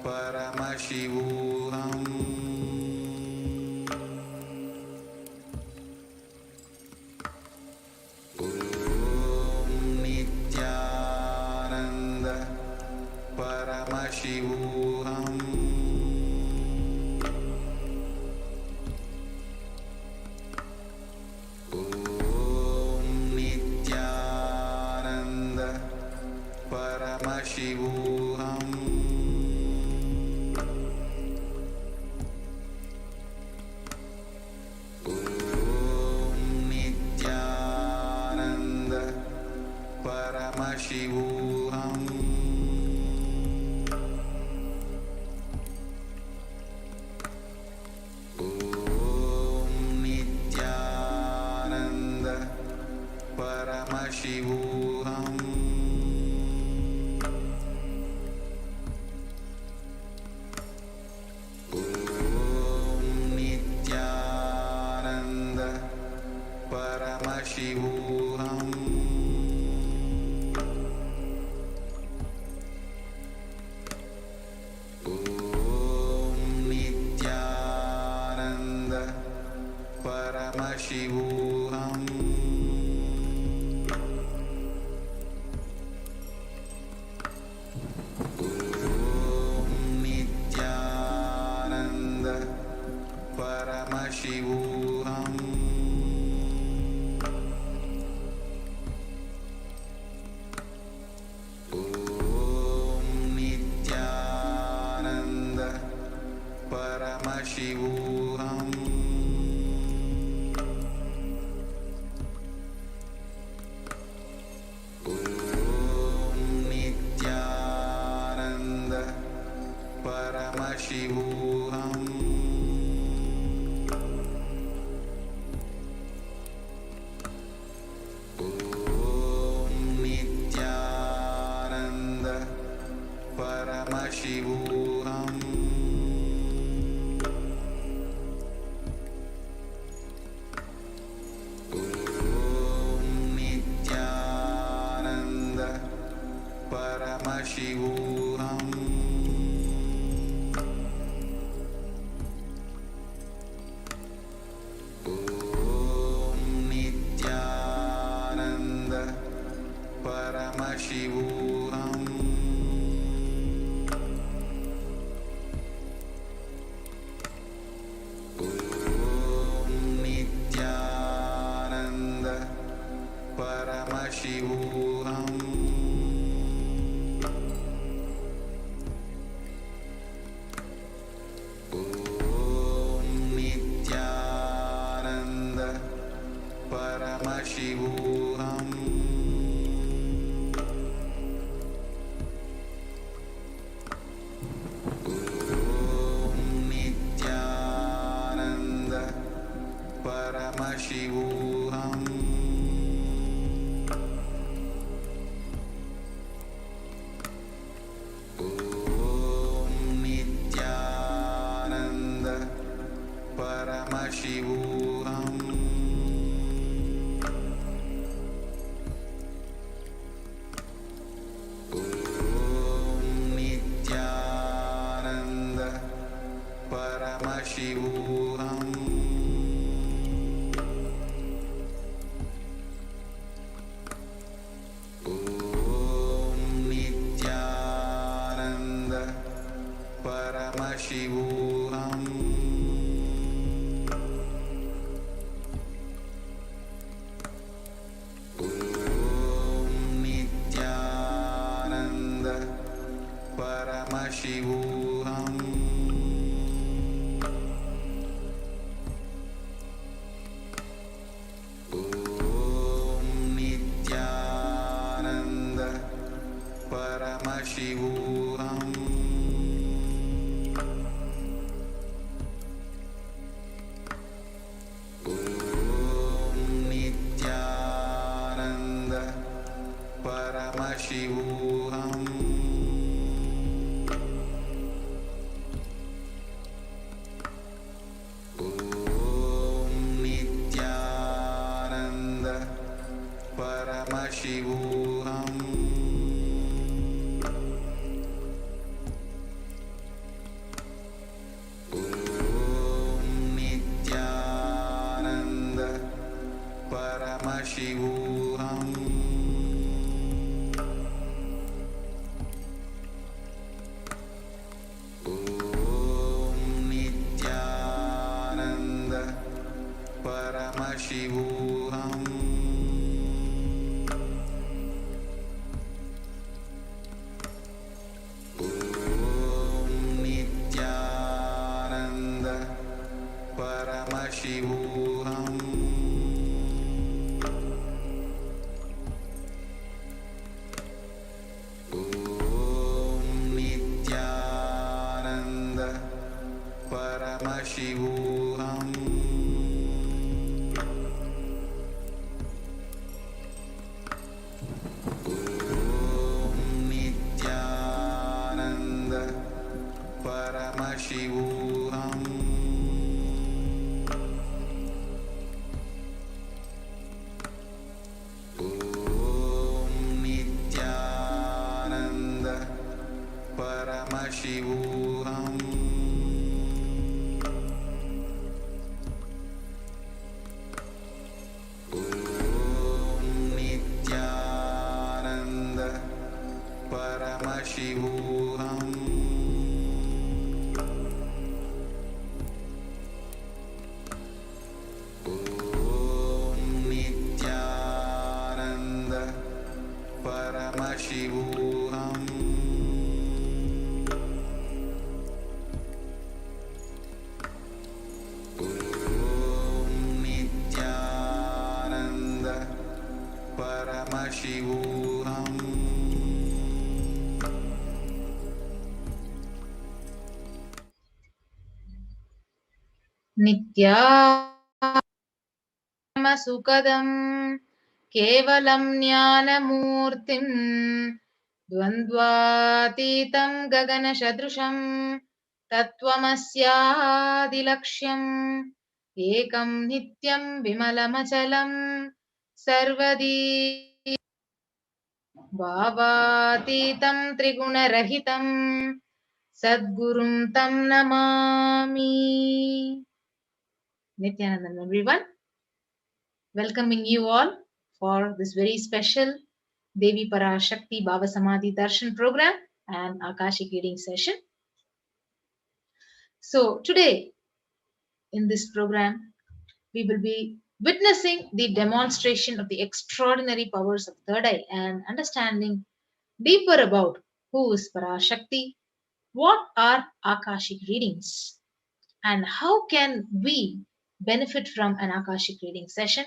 Paramashivoham. Om Nithyananda Paramashivoham. Om Nithyananda Paramashivoham. Paramashivoham. Om Nithyananda Paramashivoham. Om Nithyananda Paramashivoham. Paramashivoham. Om Nithyananda Paramashivoham. Om Nithyananda Paramashivoham. Paramashivoham. Om Nithyananda Paramashivoham. Om Nithyananda Paramashivoham. Paramashivoham. Om Nithyananda Paramashivoham. Om Nithyananda Paramashivoham. Paramashivoham. Om Nithyananda Paramashivoham. Om Nithyananda Paramashivoham. Paramashivoham. Om Nithyananda Paramashivoham. Om Nithyananda Paramashivoham. Paramashivoham. Om Nithyananda Paramashivoham. Paramashivoham. Om Nithyananda Paramashivoham. Om Nithyananda Paramashivoham. Om Nithyananda Paramashivoham. Om Nithyananda Paramashivoham. Om Nithyananda Paramashivoham. Om Nithyananda Paramashivoham. Om Nithyananda Paramashivoham. नित्यामसुखदं केवलं ज्ञानमूर्तिं द्वन्द्वातीतं गगनसदृशं तत्त्वमस्यादिलक्ष्यम् एकं नित्यं विमलमचलं सर्वदी भावातीतं त्रिगुणरहितं सद्गुरुं तं Namami. Nithyananda, everyone. Welcoming you all for this very special Devi Parashakti Bhava Samadhi Darshan program and Akashic reading session. So today in this program, we will be witnessing the demonstration of the extraordinary powers of third eye and understanding deeper about who is Parashakti, what are Akashic readings, and how can we benefit from an Akashic reading session,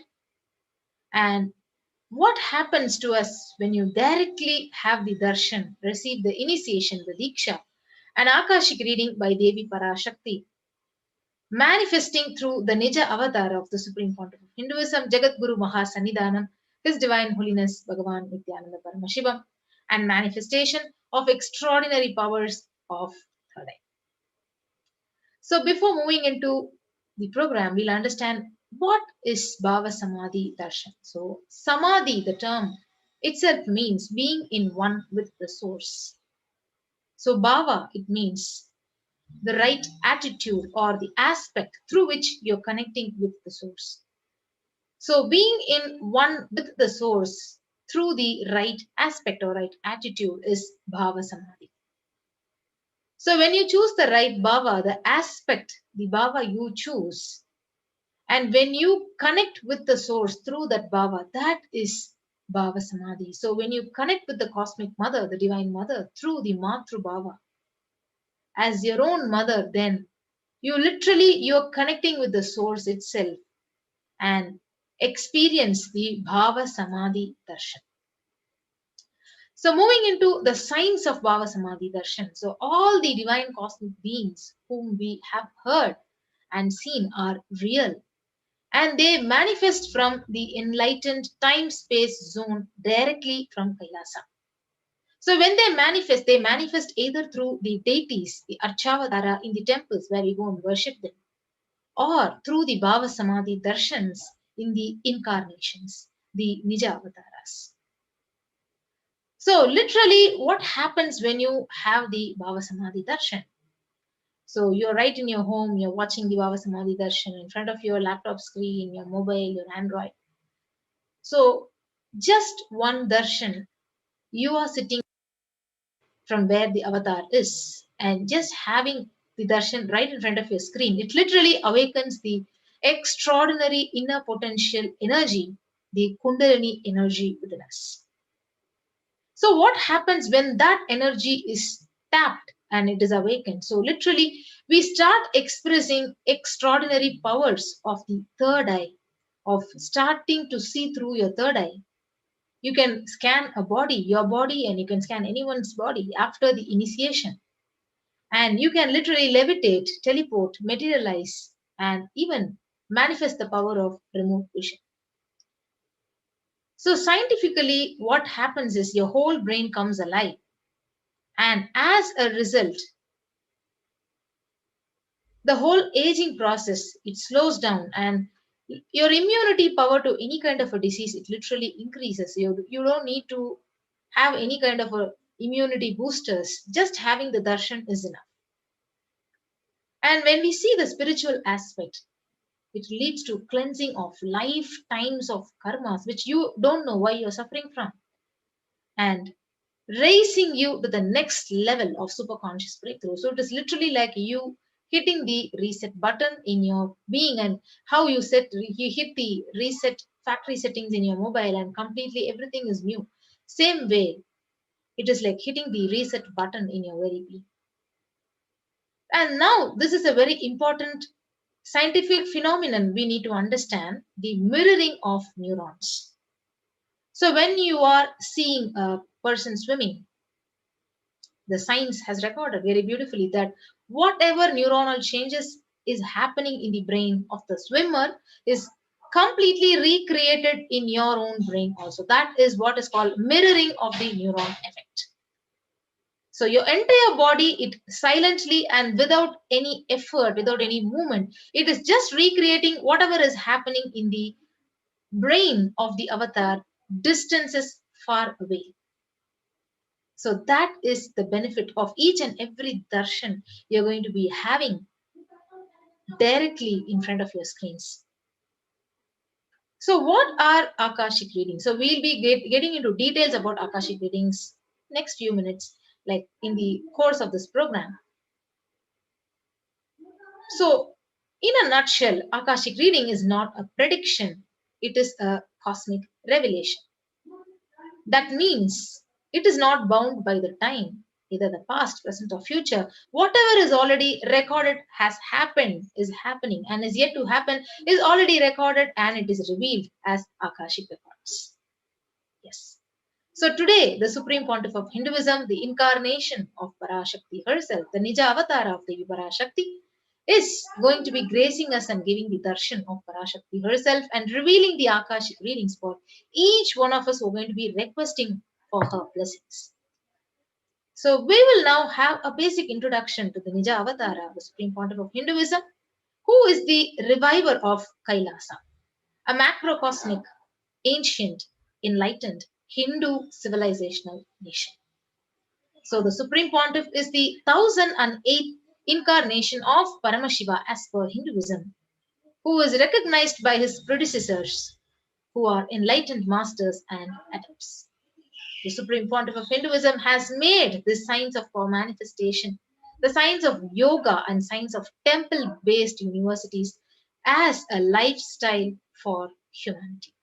and what happens to us when you directly have the darshan, receive the initiation, the diksha, an Akashic reading by Devi Parashakti, manifesting through the Nija avatar of the Supreme Pontiff of Hinduism, Jagat Guru Mahasannidhanam, His Divine Holiness Bhagavan Nithyananda Paramashivam, and manifestation of extraordinary powers of third eye. So before moving into the program, we'll understand what is Bhava Samadhi Darshan. So Samadhi, the term itself means being in one with the source. So Bhava, it means the right attitude or the aspect through which you're connecting with the source. So being in one with the source through the right aspect or right attitude is Bhava Samadhi. So when you choose the right bhava, the aspect, the bhava you choose, and when you connect with the source through that bhava, that is bhava samadhi. So when you connect with the cosmic mother, the divine mother, through the matru bhava, as your own mother, then you're connecting with the source itself and experience the bhava samadhi darshan. So moving into the science of Bhava Samadhi Darshan. So all the divine cosmic beings whom we have heard and seen are real, and they manifest from the enlightened time-space zone directly from Kailasa. So when they manifest either through the deities, the Archavatara in the temples where we go and worship them, or through the Bhava Samadhi Darshans in the incarnations, the Nija Avataras. So literally what happens when you have the Bhava Samadhi Darshan? So you're right in your home, you're watching the Bhava Samadhi Darshan in front of your laptop screen, your mobile, your Android. So just one darshan, you are sitting from where the avatar is, and just having the darshan right in front of your screen, it literally awakens the extraordinary inner potential energy, the Kundalini energy within us. So, what happens when that energy is tapped and it is awakened? So, literally, we start expressing extraordinary powers of the third eye, of starting to see through your third eye. You can scan a body, your body, and you can scan anyone's body after the initiation. And you can literally levitate, teleport, materialize, and even manifest the power of remote vision. So, scientifically, what happens is your whole brain comes alive. And as a result, the whole aging process it slows down and your immunity power to any kind of a disease it literally increases. You don't need to have any kind of a immunity boosters. Just having the darshan is enough. And when we see the spiritual aspect, it leads to cleansing of lifetimes of karmas which you don't know why you're suffering from, and raising you to the next level of superconscious breakthrough. So it is literally like you hitting the reset button in your being, and how you hit the reset factory settings in your mobile and completely everything is new. Same way, it is like hitting the reset button in your very being. And now this is a very important scientific phenomenon we need to understand, the mirroring of neurons. So when you are seeing a person swimming, the science has recorded very beautifully that whatever neuronal changes is happening in the brain of the swimmer is completely recreated in your own brain also. That is what is called mirroring of the neuron effect. So your entire body, it silently and without any effort, without any movement, it is just recreating whatever is happening in the brain of the avatar distances far away. So that is the benefit of each and every darshan you're going to be having directly in front of your screens. So what are Akashic readings? So we'll be getting into details about Akashic readings next few minutes, like in the course of this program. So in a nutshell, Akashic reading is not a prediction, it is a cosmic revelation. That means it is not bound by the time, either the past, present, or future. Whatever is already recorded has happened, is happening, and is yet to happen is already recorded and it is revealed as Akashic records. Yes. So today, the Supreme Pontiff of Hinduism, the incarnation of Parashakti herself, the Nija avatar of the Parashakti, is going to be gracing us and giving the darshan of Parashakti herself and revealing the Akashic readings for each one of us who are going to be requesting for her blessings. So we will now have a basic introduction to the Nija Avatara, the Supreme Pontiff of Hinduism, who is the reviver of Kailasa, a macrocosmic, ancient, enlightened Hindu civilizational nation. So the Supreme Pontiff is the 1008th incarnation of Paramashiva as per Hinduism, who is recognized by his predecessors, who are enlightened masters and adepts. The Supreme Pontiff of Hinduism has made the science of power manifestation, the science of yoga, and science of temple based universities as a lifestyle for humanity.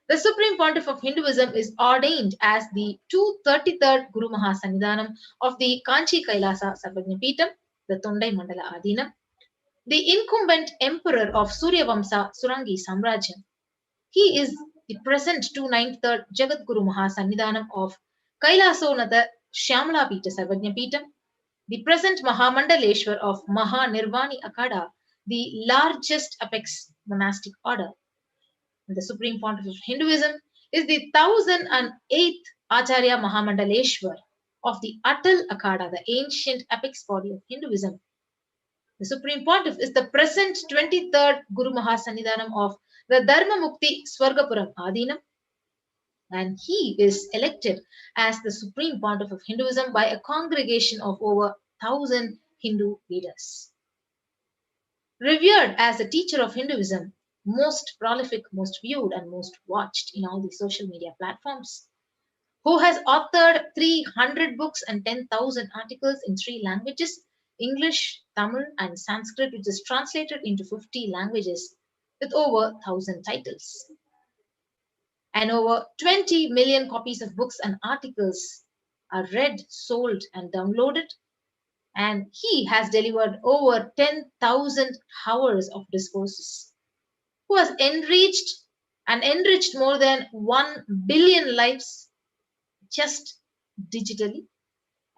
The Supreme Pontiff of Hinduism is ordained as the 233rd Guru Mahasannidhanam of the Kanchi Kailasa Sarvajnapeetham, the Tondai Mandala Adinam, the incumbent emperor of Suryavamsa Surangi Samrajyam. He is the present 293rd Jagat Guru Mahasannidhanam of Kailasonatha Shyamala Pita Sarvajnapeetham, the present Mahamandaleshwar of Mahanirvani Akada, the largest apex monastic order. The Supreme Pontiff of Hinduism is the 1008th Acharya Mahamandaleshwar of the Atal Akada, the ancient apex body of Hinduism. The Supreme Pontiff is the present 23rd Guru Mahasannidhanam of the Dharma Mukti Swargapuram Adinam, and he is elected as the Supreme Pontiff of Hinduism by a congregation of over 1000 Hindu leaders. Revered as a teacher of Hinduism, most prolific, most viewed, and most watched in all the social media platforms, who has authored 300 books and 10,000 articles in 3 languages, English, Tamil, and Sanskrit, which is translated into 50 languages with over 1,000 titles. And over 20 million copies of books and articles are read, sold, and downloaded. And he has delivered over 10,000 hours of discourses, who has enriched more than 1 billion lives just digitally,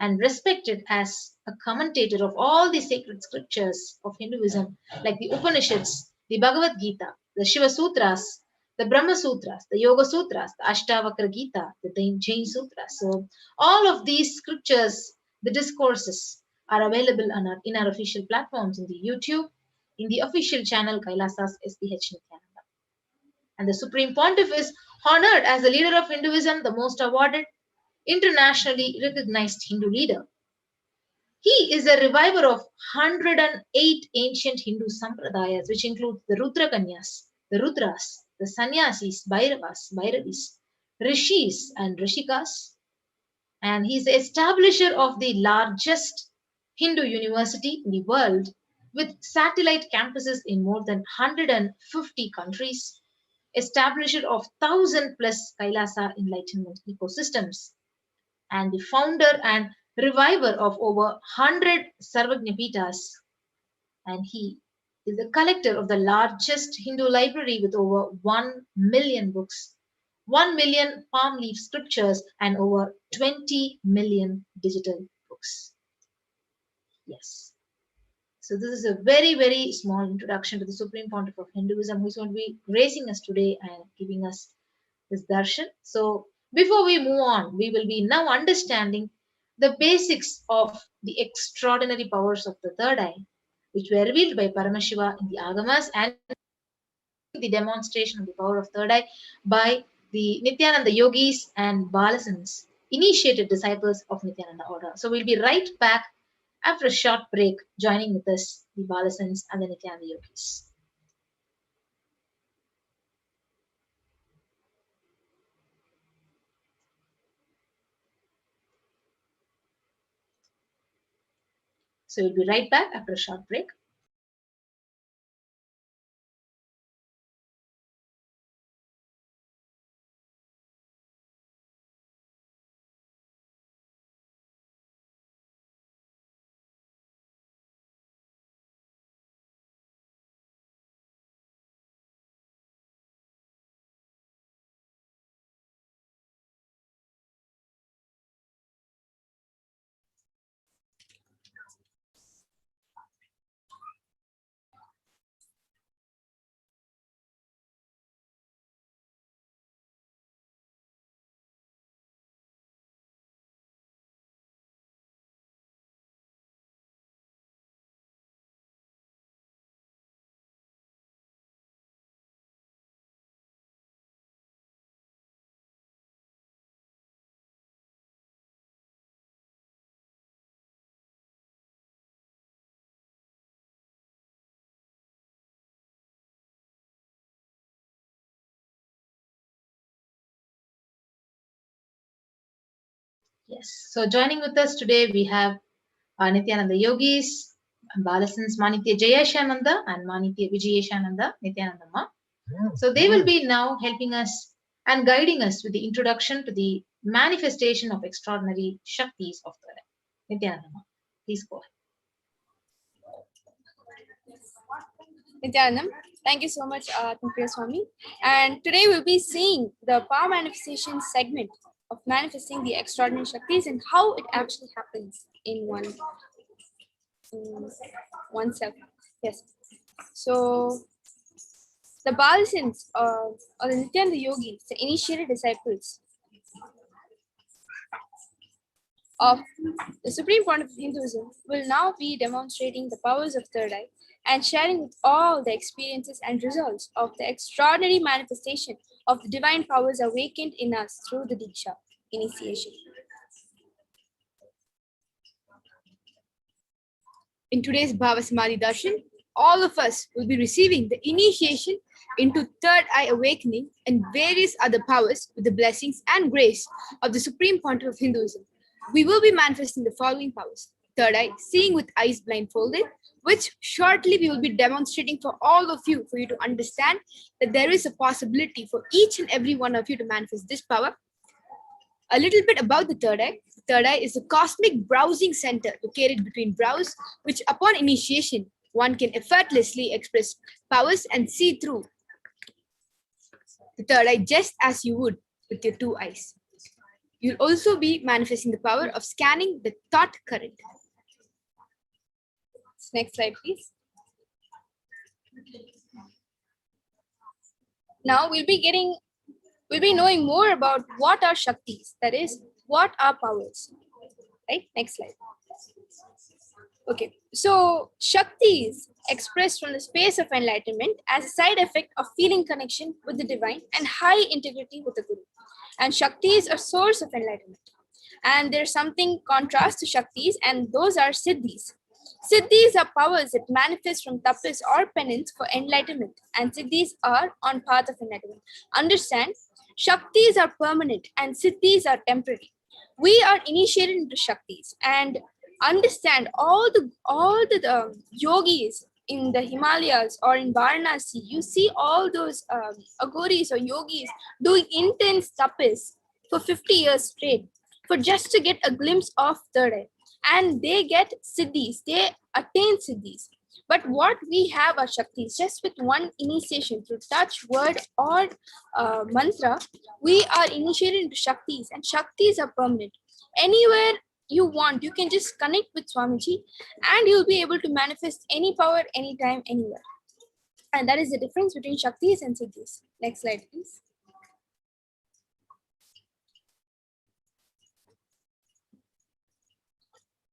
and respected as a commentator of all the sacred scriptures of Hinduism, like the Upanishads, the Bhagavad Gita, the Shiva Sutras, the Brahma Sutras, the Yoga Sutras, the Ashtavakra Gita, the Jain Sutras. So, all of these scriptures, the discourses, are available in our official platforms in the YouTube, in the official channel Kailasa's HDH Nithyananda. And the Supreme Pontiff is honored as the leader of Hinduism, the most awarded, internationally recognized Hindu leader. He is a reviver of 108 ancient Hindu sampradayas, which include the Rudrakanyas, the Rudras, the Sannyasis, Bhairavis, Rishis, and Rishikas. And he is the establisher of the largest Hindu university in the world, with satellite campuses in more than 150 countries, establisher of 1,000 plus Kailasa Enlightenment ecosystems, and the founder and reviver of over 100 Sarvagnapitas. And he is the collector of the largest Hindu library with over 1 million books, 1 million palm leaf scriptures, and over 20 million digital books. Yes. So this is a very, very small introduction to the Supreme Pontiff of Hinduism, who is going to be gracing us today and giving us this darshan. So before we move on, we will be now understanding the basics of the extraordinary powers of the third eye, which were revealed by Paramashiva in the Agamas, and the demonstration of the power of third eye by the Nithyananda yogis and Balasans, initiated disciples of Nithyananda order. So we'll be right back after a short break, joining with us the Balasans and the Nithyananda yogis. So we'll be right back after a short break. Yes. So joining with us today, we have Nithyananda yogis, Balasans Manitya Jayashananda and Manitya Vijayashananda Nithyanandamma. So they will be now helping us and guiding us with the introduction to the manifestation of extraordinary Shaktis of the Nithyanandamma. Please go ahead. Nithyanandam, thank you so much, Kumpriya Swami. And today we'll be seeing the power manifestation segment of manifesting the extraordinary Shaktis and how it actually happens in oneself. Yes. So the Balasins or the Nithyananda yogis, the initiated disciples of the Supreme Pontiff of Hinduism, will now be demonstrating the powers of third eye and sharing with all the experiences and results of the extraordinary manifestation of the divine powers awakened in us through the Diksha initiation. In today's Bhava Samadhi Darshan, all of us will be receiving the initiation into third eye awakening and various other powers with the blessings and grace of the Supreme Pontiff of Hinduism. We will be manifesting the following powers. Third eye, seeing with eyes blindfolded, which shortly we will be demonstrating for all of you, for you to understand that there is a possibility for each and every one of you to manifest this power. A little bit about the third eye. The third eye is a cosmic browsing center located between brows, which upon initiation, one can effortlessly express powers and see through the third eye just as you would with your two eyes. You'll also be manifesting the power of scanning the thought current. Next slide, please. Now we'll be knowing more about what are Shaktis, that is, what are powers. Right? Next slide. Okay, so Shaktis expressed from the space of enlightenment as a side effect of feeling connection with the divine and high integrity with the Guru. And Shaktis are source of enlightenment. And there's something contrast to Shaktis, and those are Siddhis. Siddhis are powers that manifest from tapas or penance for enlightenment, and Siddhis are on path of enlightenment. Understand, Shaktis are permanent and Siddhis are temporary. We are initiated into Shaktis, and understand all the yogis in the Himalayas or in Varanasi. You see all those agoris or yogis doing intense tapas for 50 years straight for just to get a glimpse of third eye. And they get siddhis, they attain siddhis. But what we have are Shaktis. Just with one initiation through touch, word, or mantra, we are initiated into Shaktis, and Shaktis are permanent. Anywhere you want, you can just connect with Swamiji, and you'll be able to manifest any power, anytime, anywhere. And that is the difference between Shaktis and Siddhis. Next slide, please.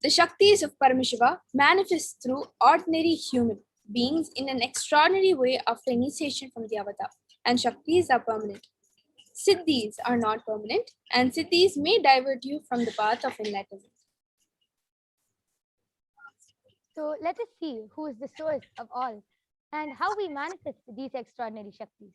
The Shaktis of Paramashiva manifest through ordinary human beings in an extraordinary way after initiation from the avatar, and Shaktis are permanent. Siddhis are not permanent, and Siddhis may divert you from the path of enlightenment. So let us see who is the source of all and how we manifest these extraordinary Shaktis.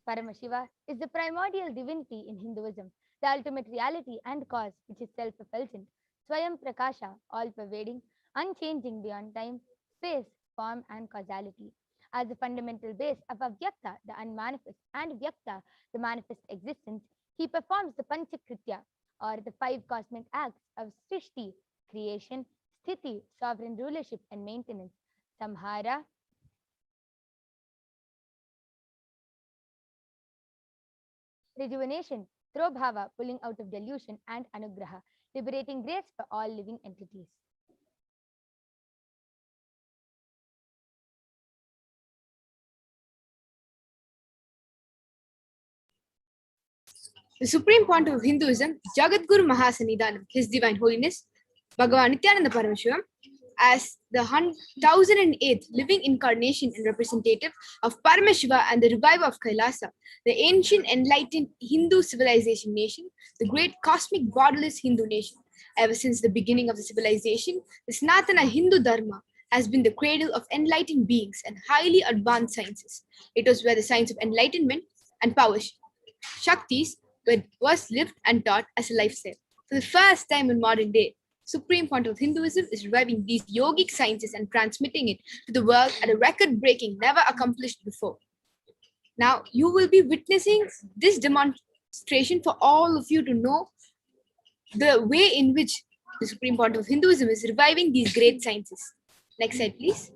Paramashiva is the primordial divinity in Hinduism, the ultimate reality and cause which is self-effulgent, Swayam Prakasha, all-pervading, unchanging beyond time, space, form and causality. As the fundamental base of Avyakta, the unmanifest, and Vyakta, the manifest existence, he performs the Panchakritya, or the five cosmic acts of Srishti, creation, Sthiti, sovereign rulership and maintenance, Samhara, rejuvenation, Trobhava, pulling out of delusion, and Anugraha, liberating grace for all living entities. The Supreme Pontiff of Hinduism, Jagadguru Mahasannidhanam, His Divine Holiness, Bhagavan Nithyananda Paramashivam, as the 1008th living incarnation and representative of Paramashiva and the reviver of Kailasa, the ancient enlightened Hindu civilization nation, the great cosmic borderless Hindu nation. Ever since the beginning of the civilization, the Sanatana Hindu Dharma has been the cradle of enlightened beings and highly advanced sciences. It was where the science of enlightenment and power, Shaktis, was lived and taught as a lifestyle. For the first time in modern day, Supreme Pontiff of Hinduism is reviving these yogic sciences and transmitting it to the world at a record-breaking, never accomplished before. Now, you will be witnessing this demonstration for all of you to know the way in which the Supreme Pontiff of Hinduism is reviving these great sciences. Next slide, please.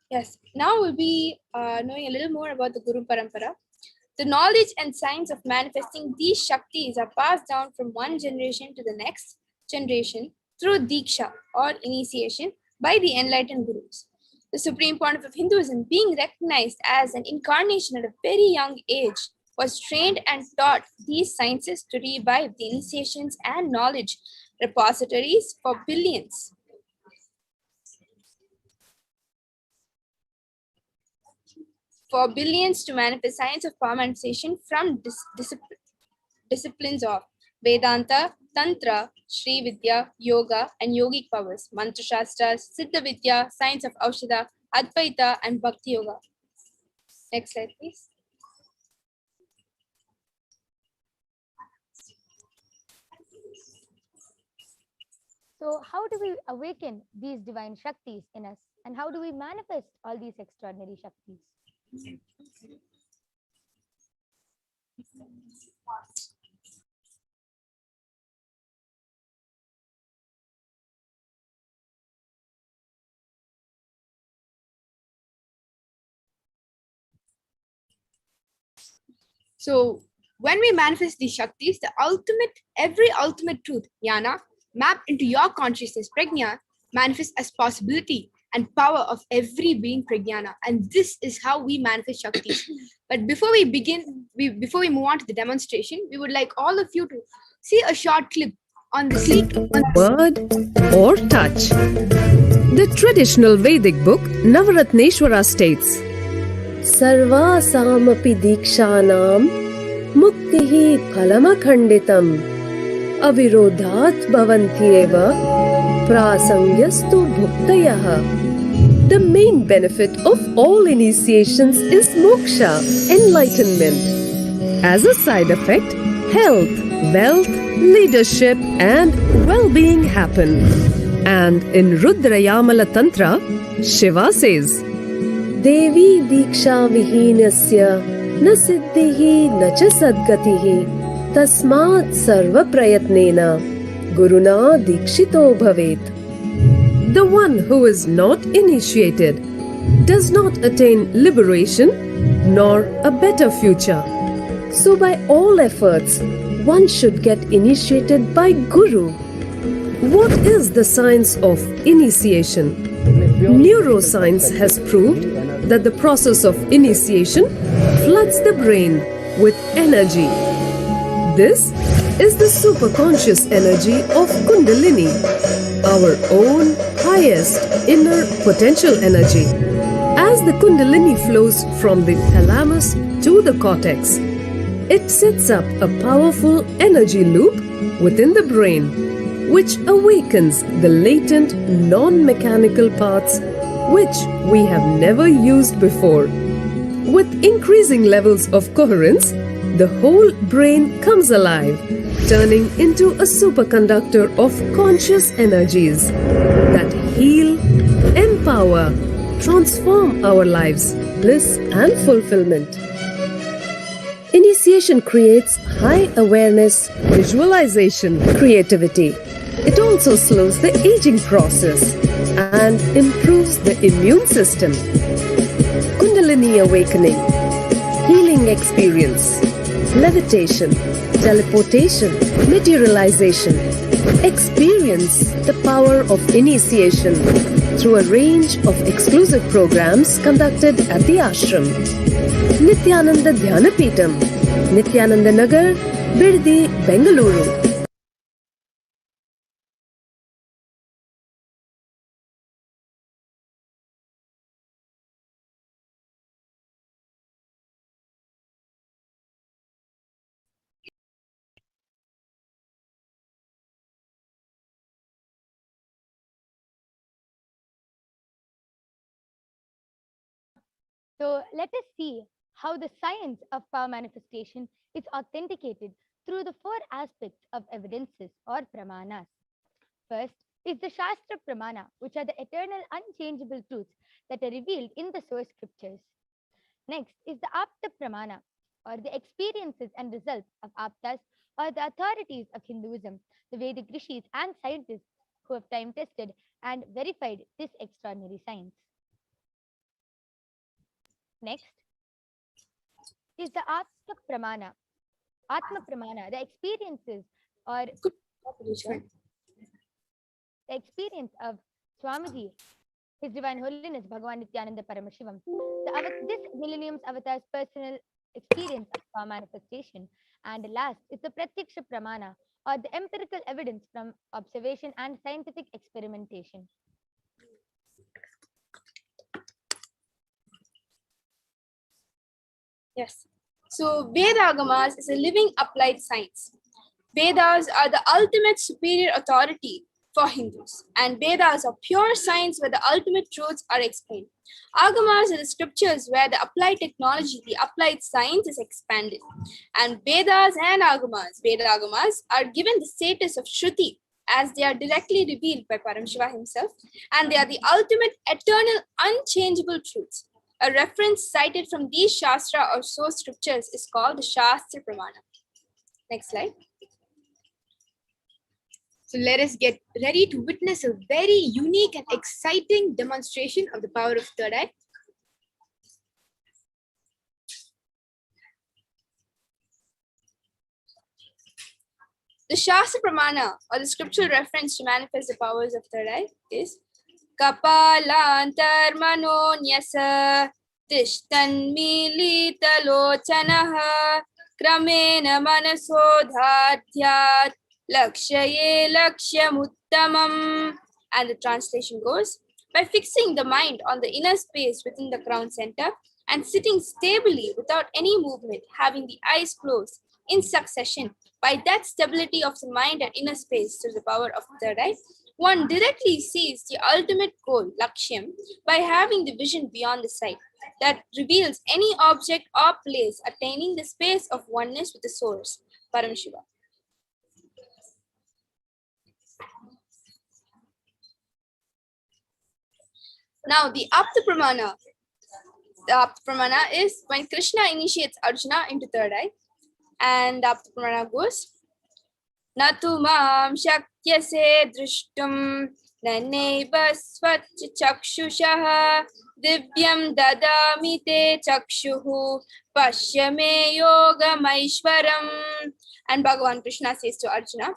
Yes, now we'll be knowing a little more about the Guru Parampara. The knowledge and science of manifesting these Shaktis are passed down from one generation to the next generation through Diksha or initiation by the enlightened Gurus. The Supreme Pontiff of Hinduism, being recognized as an incarnation at a very young age, was trained and taught these sciences to revive the initiations and knowledge repositories for billions. For billions to manifest science of power manifestation from disciplines of Vedanta, Tantra, Sri Vidya, Yoga, and yogic powers, Mantra Shastras, Siddha Vidya, science of Aushadha, Advaita, and Bhakti Yoga. Next slide, please. So, how do we awaken these divine Shaktis in us? And how do we manifest all these extraordinary Shaktis? So when we manifest these Shaktis, every ultimate truth, Jnana, mapped into your consciousness, Prajna, manifests as possibility and power of every being Prajnana. And this is how we manifest Shaktis. But before we move on to the demonstration, we would like all of you to see a short clip on the word or touch. The traditional Vedic book Navaratneshwara states, Sarvasamapi Dikshanam Muktihi Phalamakhanditam Avirodhat Bhavantyeva Prasangyastu Bhuktayaha. The main benefit of all initiations is moksha, enlightenment. As a side effect, health, wealth, leadership, and well-being happen. And in Rudrayamala Tantra, Shiva says, Devi Diksha Vihinasya Na Siddhihi Na Cha Sadgatihi Tasmat Sarva Prayatnena Guruna Dikshito Bhavet. The one who is not initiated does not attain liberation nor a better future. So by all efforts, one should get initiated by Guru. What is the science of initiation? Neuroscience has proved that the process of initiation floods the brain with energy. This is the superconscious energy of Kundalini, our own highest inner potential energy. As the Kundalini flows from the thalamus to the cortex, it sets up a powerful energy loop within the brain, which awakens the latent non-mechanical parts which we have never used before. With increasing levels of coherence, the whole brain comes alive, turning into a superconductor of conscious energies that heal, empower, transform our lives, bliss and fulfillment. Initiation creates high awareness, visualization, creativity. It also slows the aging process and improves the immune system. Kundalini awakening, healing experience, levitation, teleportation, materialization. Experience the power of initiation through a range of exclusive programs conducted at the ashram. Nithyananda Dhyanapitham, Nithyananda Nagar, Birdi, Bengaluru. So, let us see how the science of power manifestation is authenticated through the four aspects of evidences or pramanas. First is the Shastra Pramana, which are the eternal, unchangeable truths that are revealed in the source scriptures. Next is the Apta Pramana, or the experiences and results of Aptas, or the authorities of Hinduism, the Vedic rishis and scientists who have time tested and verified this extraordinary science. Next is the Atma Pramana, the experiences or the experience of Swamiji, His Divine Holiness Bhagavan Nithyananda Paramashivam. This millennium's avatar's personal experience of power manifestation. And last is the Pratyaksha Pramana, or the empirical evidence from observation and scientific experimentation. Yes. So Vedagamas is a living applied science. Vedas are the ultimate superior authority for Hindus, and Vedas are pure science where the ultimate truths are explained. Agamas are the scriptures where the applied technology, the applied science is expanded. And Vedas and Agamas, Veda Agamas, are given the status of Shruti as they are directly revealed by Paramashiva himself, and they are the ultimate, eternal, unchangeable truths. A reference cited from these Shastra or source scriptures is called the Shastra Pramana. Next slide. So let us get ready to witness a very unique and exciting demonstration of the power of third eye. The Shastra Pramana, or the scriptural reference to manifest the powers of third eye, is Kapalantar Manonyasa Tishtan Milita Lochanaha Kramena Manasodhatyat Lakshaye Lakshyamuttamam. And the translation goes, by fixing the mind on the inner space within the crown center and sitting stably without any movement, having the eyes closed in succession, by that stability of the mind and inner space through the power of the third eye, one directly sees the ultimate goal, Lakshyam, by having the vision beyond the sight that reveals any object or place attaining the space of oneness with the source, Paramashiva. Now, the Apta Pramana. The Apta Pramana is when Krishna initiates Arjuna into third eye, and the Apta Pramana goes, Natu mam shakyase drishtum naneva svach chakshushaha divyam dadami te chakshuhu pashyame yoga maishwaram. And Bhagavan Krishna says to Arjuna,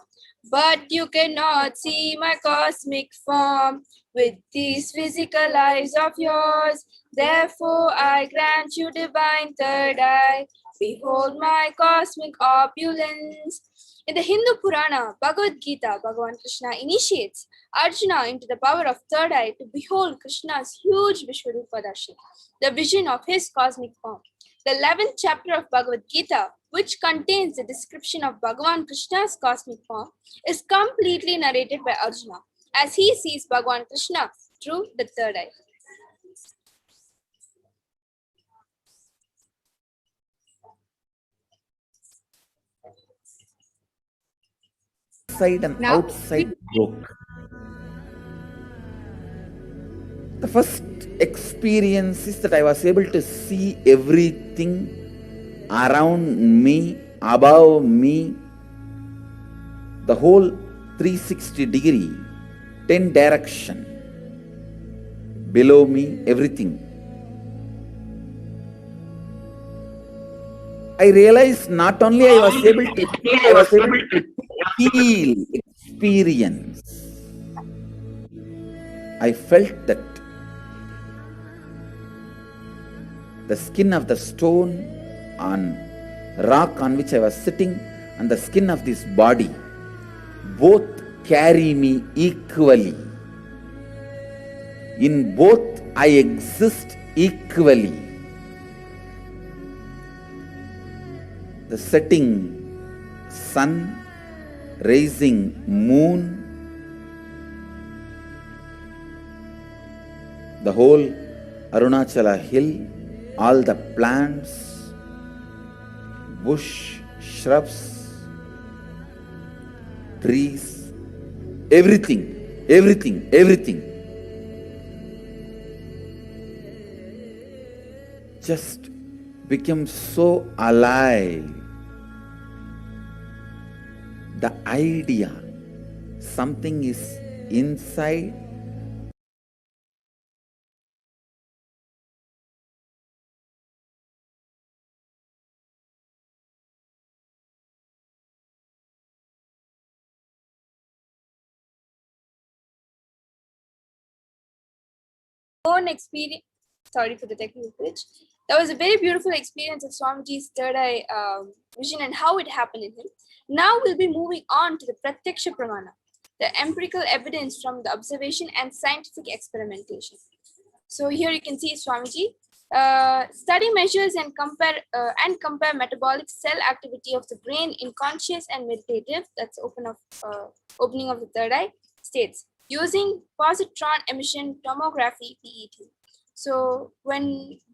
but you cannot see my cosmic form with these physical eyes of yours. Therefore, I grant you divine third eye. Behold my cosmic opulence. In the Hindu Purana, Bhagavad Gita, Bhagavan Krishna initiates Arjuna into the power of third eye to behold Krishna's huge Vishwarupa Darshan, the vision of his cosmic form. The 11th chapter of Bhagavad Gita, which contains the description of Bhagavan Krishna's cosmic form, is completely narrated by Arjuna as he sees Bhagavan Krishna through the third eye. Inside and outside broke. The first experience is that I was able to see everything around me, above me, the whole 360 degree, 10 direction, below me, everything. I realized not only I was able to feel, experience. I felt that the skin of the stone on rock on which I was sitting and the skin of this body both carry me equally. In both I exist equally. The setting sun, rising moon, the whole Arunachala hill, all the plants, bush, shrubs, trees, everything just became so alive. The idea, something is inside, Own experience. Sorry for the technical glitch. That was a very beautiful experience of Swamiji's third eye vision and how it happened in him. Now we'll be moving on to the Pratyaksha Pramana, the empirical evidence from the observation and scientific experimentation. So here you can see Swamiji. Study measures and compare metabolic cell activity of the brain in conscious and meditative. That's opening of the third eye states using positron emission tomography (PET). So when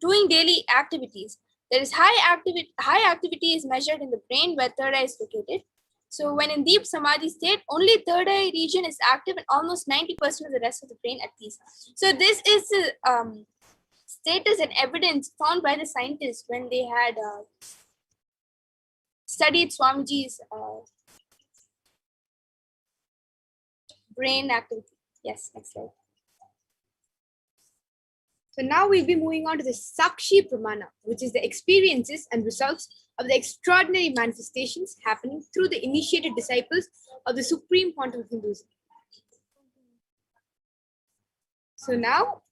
doing daily activities, there is high activity is measured in the brain where third eye is located. So when in deep samadhi state, only third eye region is active and almost 90% of the rest of the brain at peace. So this is status and evidence found by the scientists when they had studied Swamiji's brain activity. Yes, next slide. So now we'll be moving on to the Sakshi Pramana, which is the experiences and results of the extraordinary manifestations happening through the initiated disciples of the Supreme Pontiff of Hinduism. So now,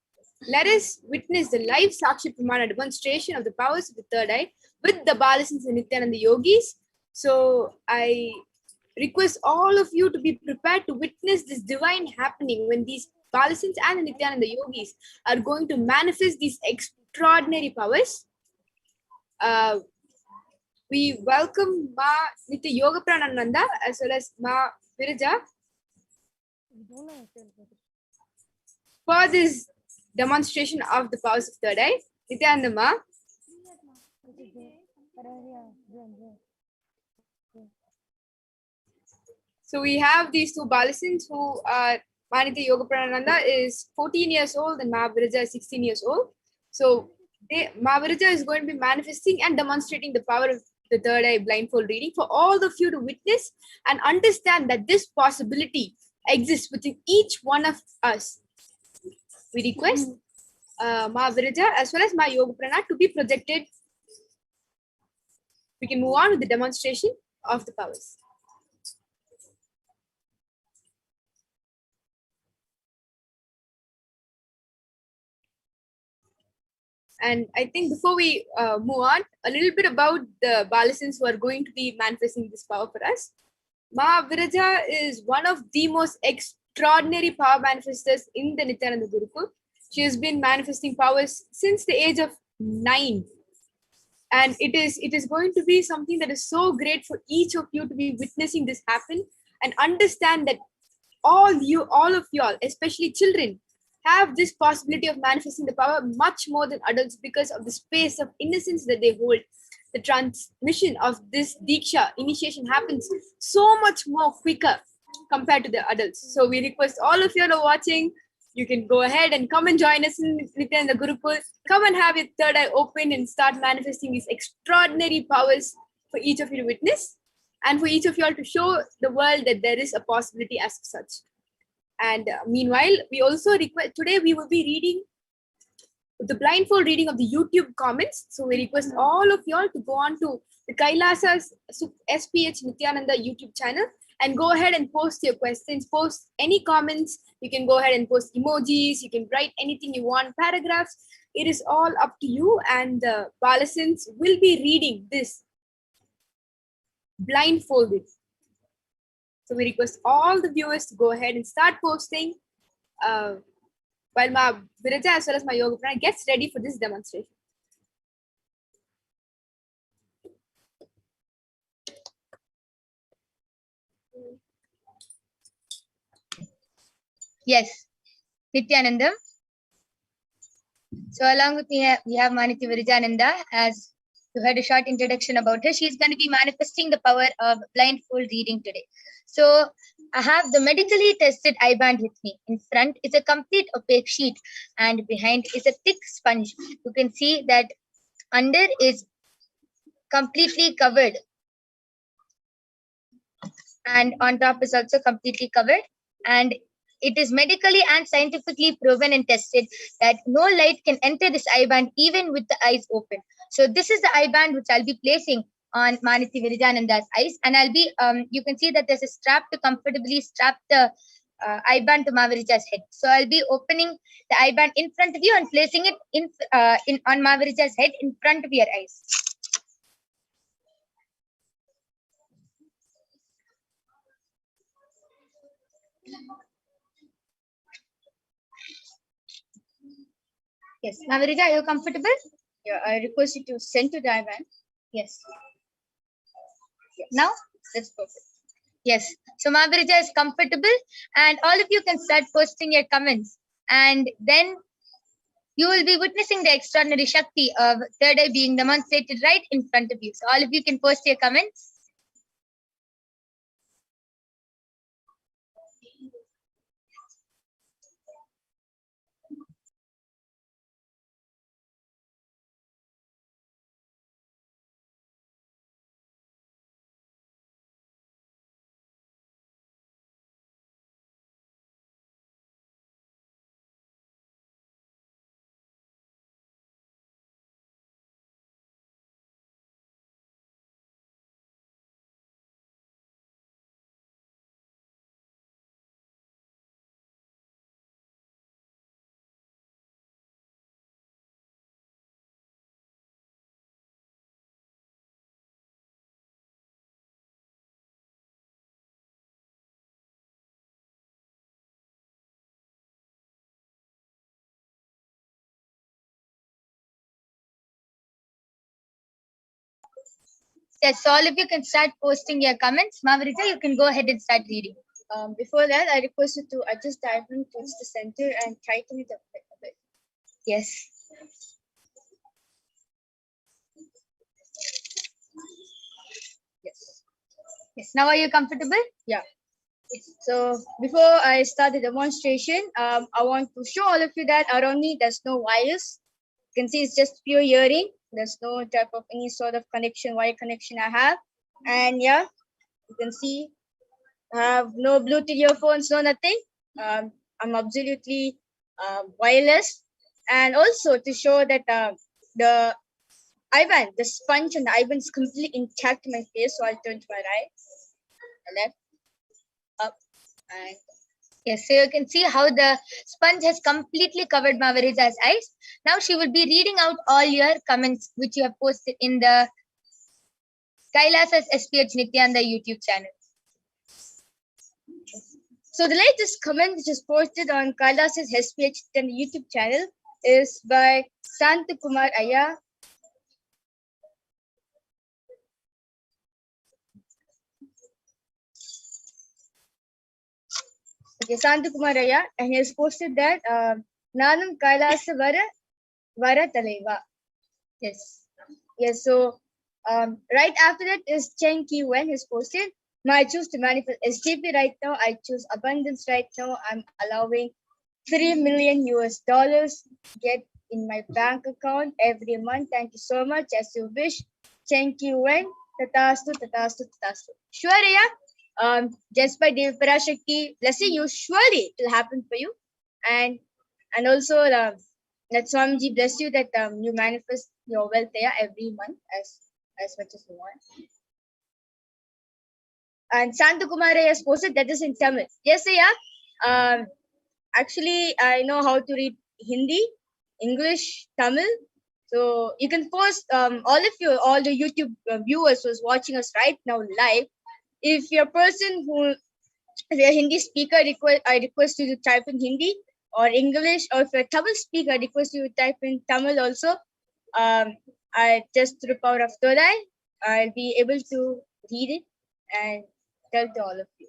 let us witness the live Sakshi Pramana demonstration of the powers of the third eye with the Balasins and Nithyananda yogis. So I request all of you to be prepared to witness this divine happening when these Balasins and the Nithyananda yogis are going to manifest these extraordinary powers. We welcome Ma Nitya Yoga Pranananda as well as Ma Virija for this demonstration of the powers of third eye. Nityananda Ma. So we have these two Balasins who are Manitya Yoga Pranananda is 14 years old and Mahavirija is 16 years old. So Mahavirija is going to be manifesting and demonstrating the power of the third eye blindfold reading for all of you to witness and understand that this possibility exists within each one of us. We request Mahavirija as well as Ma Yoga Prana to be projected. We can move on with the demonstration of the powers. And I think before we move on, a little bit about the Balasins who are going to be manifesting this power for us. Mahavirija is one of the most extraordinary power manifestors in the Nithyananda Gurukul. She has been manifesting powers since the age of 9. And it is going to be something that is so great for each of you to be witnessing this happen and understand that all of you all, especially children, have this possibility of manifesting the power much more than adults because of the space of innocence that they hold. The transmission of this Diksha initiation happens so much more quicker compared to the adults. So we request all of you who are watching, you can go ahead and come and join us in Nithyananda Gurukul. Come and have your third eye open and start manifesting these extraordinary powers for each of you to witness and for each of you all to show the world that there is a possibility as such. And meanwhile, we also request, today we will be reading the blindfold reading of the YouTube comments. So we request all of y'all to go on to the Kailasa's SPH Nithyananda YouTube channel and go ahead and post your questions, post any comments. You can go ahead and post emojis, you can write anything you want, paragraphs. It is all up to you, and the Balasins will be reading this blindfolded. So we request all the viewers to go ahead and start posting while Ma Virija as well as Ma Yoga Prana gets ready for this demonstration. Yes, Nithyananda. So along with me, we have Manitya Virijananda. As you heard a short introduction about her, she's going to be manifesting the power of blindfold reading today. So I have the medically tested eye band with me. In front is a complete opaque sheet and behind is a thick sponge. You can see that under is completely covered and on top is also completely covered, and it is medically and scientifically proven and tested that no light can enter this eye band even with the eyes open. So this is the eye band which I'll be placing on Manitya Virijananda's eyes, and I'll be you can see that there's a strap to comfortably strap the eye band to Mavirija's head. So I'll be opening the eye band in front of you and placing it on Mavirija's head in front of your eyes. Yes, Mavirija, are you comfortable? Yeah, I request you to send to the eye band. Yes. Now, that's perfect. Yes. So Maharija is comfortable, and all of you can start posting your comments. And then you will be witnessing the extraordinary Shakti of third eye being demonstrated right in front of you. So all of you can post your comments. Yes, so all of you can start posting your comments. Maharija, you can go ahead and start reading. Before that, I request you to adjust the diaphragm towards the center and tighten it up a bit. Yes. Yes. Yes. Now are you comfortable? Yeah. So before I start the demonstration, I want to show all of you that around me there's no wires. You can see it's just pure hearing. There's no type of any sort of connection, wire connection I have. And yeah, you can see I have no Bluetooth earphones, no nothing. I'm absolutely wireless. And also to show that the Ivan, the sponge and the Ivan is completely intact in my face. So I'll turn to my right, left, up, and Yes, so you can see how the sponge has completely covered Maharija's eyes. Now she will be reading out all your comments which you have posted in the Kailasa's HDH Nithyananda YouTube channel. so the latest comment which is posted on Kailasa's HPH and YouTube channel is by Santa Kumar Aya. Okay, Santa Kumar Aya, and he has posted that Nanam Kailasa Vara Taleva. Yes. Yes, so right after that is Chen Ki Wen has posted. Now I choose to manifest SGP right now. I choose abundance right now. I'm allowing 3 million US dollars get in my bank account every month. Thank you so much. As you wish. Chen Ki Wen. Tatastu, tatastu, tatastu. Sure, yeah. Just by Devi Parashakti blessing you, surely it will happen for you. And also let Swamiji bless you that you manifest your wealth there every month as much as you want. And Santa Kumara has posted that is in Tamil. Yes, yeah. Actually, I know how to read Hindi, English, Tamil. So you can post all the YouTube viewers who's watching us right now live. If you're a person who is a Hindi speaker, I request you to type in Hindi or English, or if you're a Tamil speaker, I request you to type in Tamil also. I just through the power of Todai, I'll be able to read it and tell to all of you.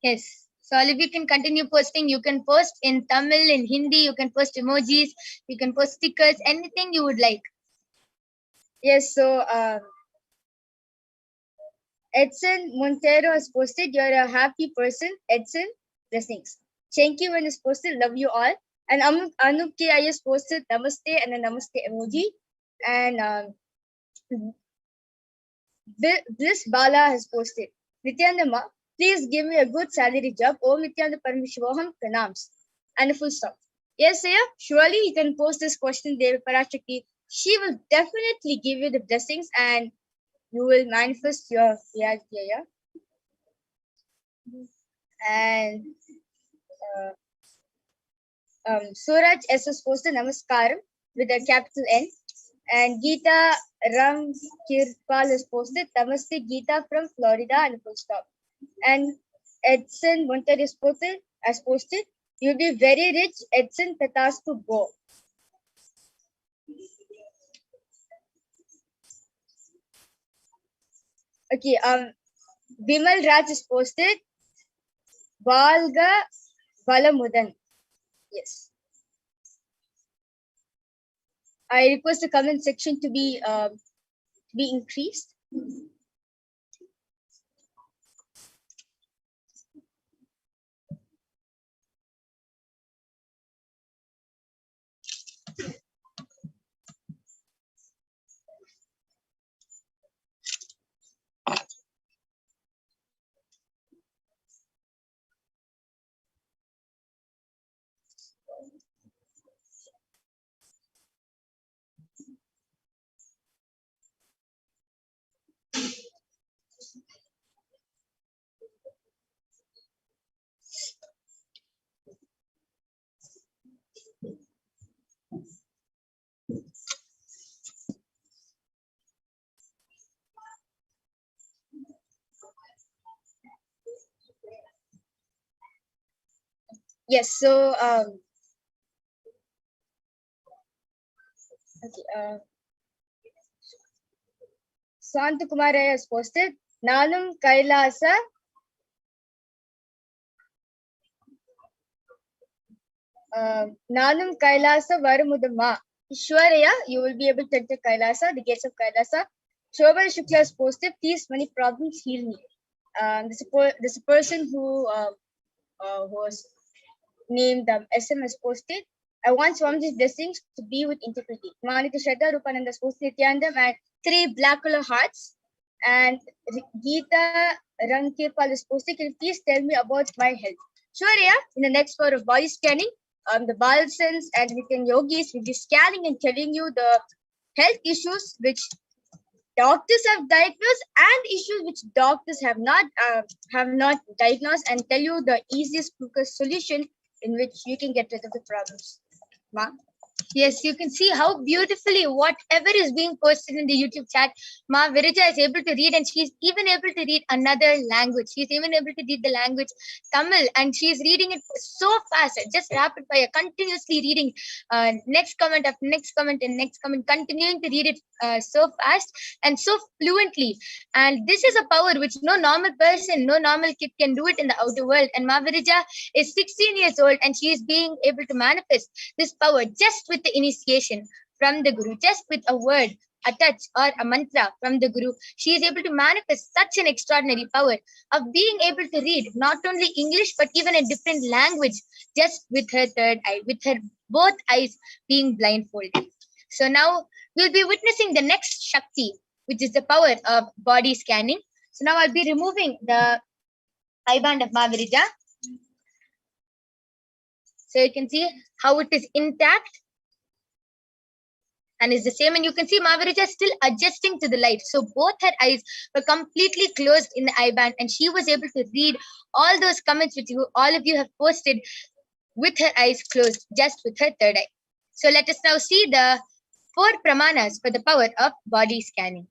Yes. So all of you can continue posting. You can post in Tamil, in Hindi, you can post emojis, you can post stickers, anything you would like. Yes, so Edson Montero has posted, you're a happy person. Edson, blessings. Thank you when it's posted, love you all. And Anup K.I. has posted namaste and a namaste emoji. And Bliss Bala has posted, Nithyananda, please give me a good salary job. Om Nithyananda Paramashivoham pranams. And a full stop. Yes, sir. Surely you can post this question there, Parashakti. She will definitely give you the blessings and you will manifest your reality. Yeah. And Suraj S has posted Namaskaram with a capital N. And Geeta Ram Kirpal has posted Namaste Geeta from Florida and full stop. And Edson Munter has posted, you'll be very rich, Edson Tatastu Bo. Okay, Bimal Raj is posted. Valga Valamudan. Yes. I request the comment section to be increased. Yes, so okay, Santa Kumara has posted Nanum Kailasa Nanum Kailasa Varumudama. Ishwaraya, you will be able to enter Kailasa, the gates of Kailasa. Shobhan Shukla has posted, please, many problems, heal me. This a person who was named SM has posted. I want Swamiji's blessings to be with integrity. Manita Shraddha Rupananda has posted Nithyananda and 3 black color hearts. And Geeta Rankirpal is posted, can you please tell me about my health? Sure, yeah. In the next hour of body scanning, the Balsans and Nityan Yogis will be scanning and telling you the health issues which doctors have diagnosed and issues which doctors have not diagnosed, and tell you the easiest, quickest solution in which you can get rid of the problems. Ma? Yes, you can see how beautifully whatever is being posted in the YouTube chat, Ma Virija is able to read, and she's even able to read another language. She's even able to read the language Tamil, and she's reading it so fast, just rapid fire, continuously reading next comment after next comment and next comment, continuing to read it so fast and so fluently. And this is a power which no normal person, no normal kid can do it in the outer world. And Ma Virija is 16 years old, and she is being able to manifest this power just with the initiation from the Guru, just with a word, a touch, or a mantra from the Guru. She is able to manifest such an extraordinary power of being able to read not only English but even a different language just with her third eye, with her both eyes being blindfolded. So now we'll be witnessing the next Shakti, which is the power of body scanning. So now I'll be removing the eye band of Ma Virija. So you can see how it is intact and is the same. And you can see Ma Virija is still adjusting to the light. So both her eyes were completely closed in the eye band, and she was able to read all those comments which all of you have posted with her eyes closed, just with her third eye. So let us now see the 4 pramanas for the power of body scanning.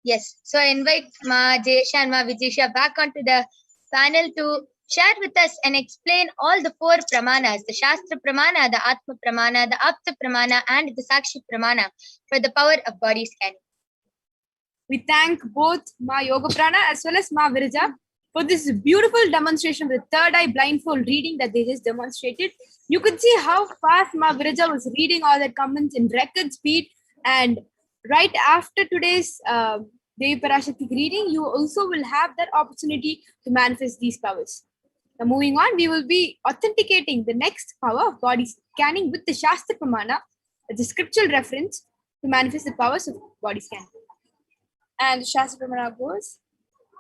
Yes, so I invite Ma Jayesha and Ma Vijisha back onto the panel to share with us and explain all the 4 pramanas, the Shastra Pramana, the Atma Pramana, the Apta Pramana, and the Sakshi Pramana for the power of body scanning. We thank both Ma Yoga Prana as well as Ma Virija for this beautiful demonstration with third eye blindfold reading that they just demonstrated. You could see how fast Ma Virija was reading all the comments in record speed, and right after today's Devi Parashakti reading, you also will have that opportunity to manifest these powers. Now moving on, we will be authenticating the next power of body scanning with the Shastra Pramana, the scriptural reference to manifest the powers of body scanning. And Shastra Pramana goes,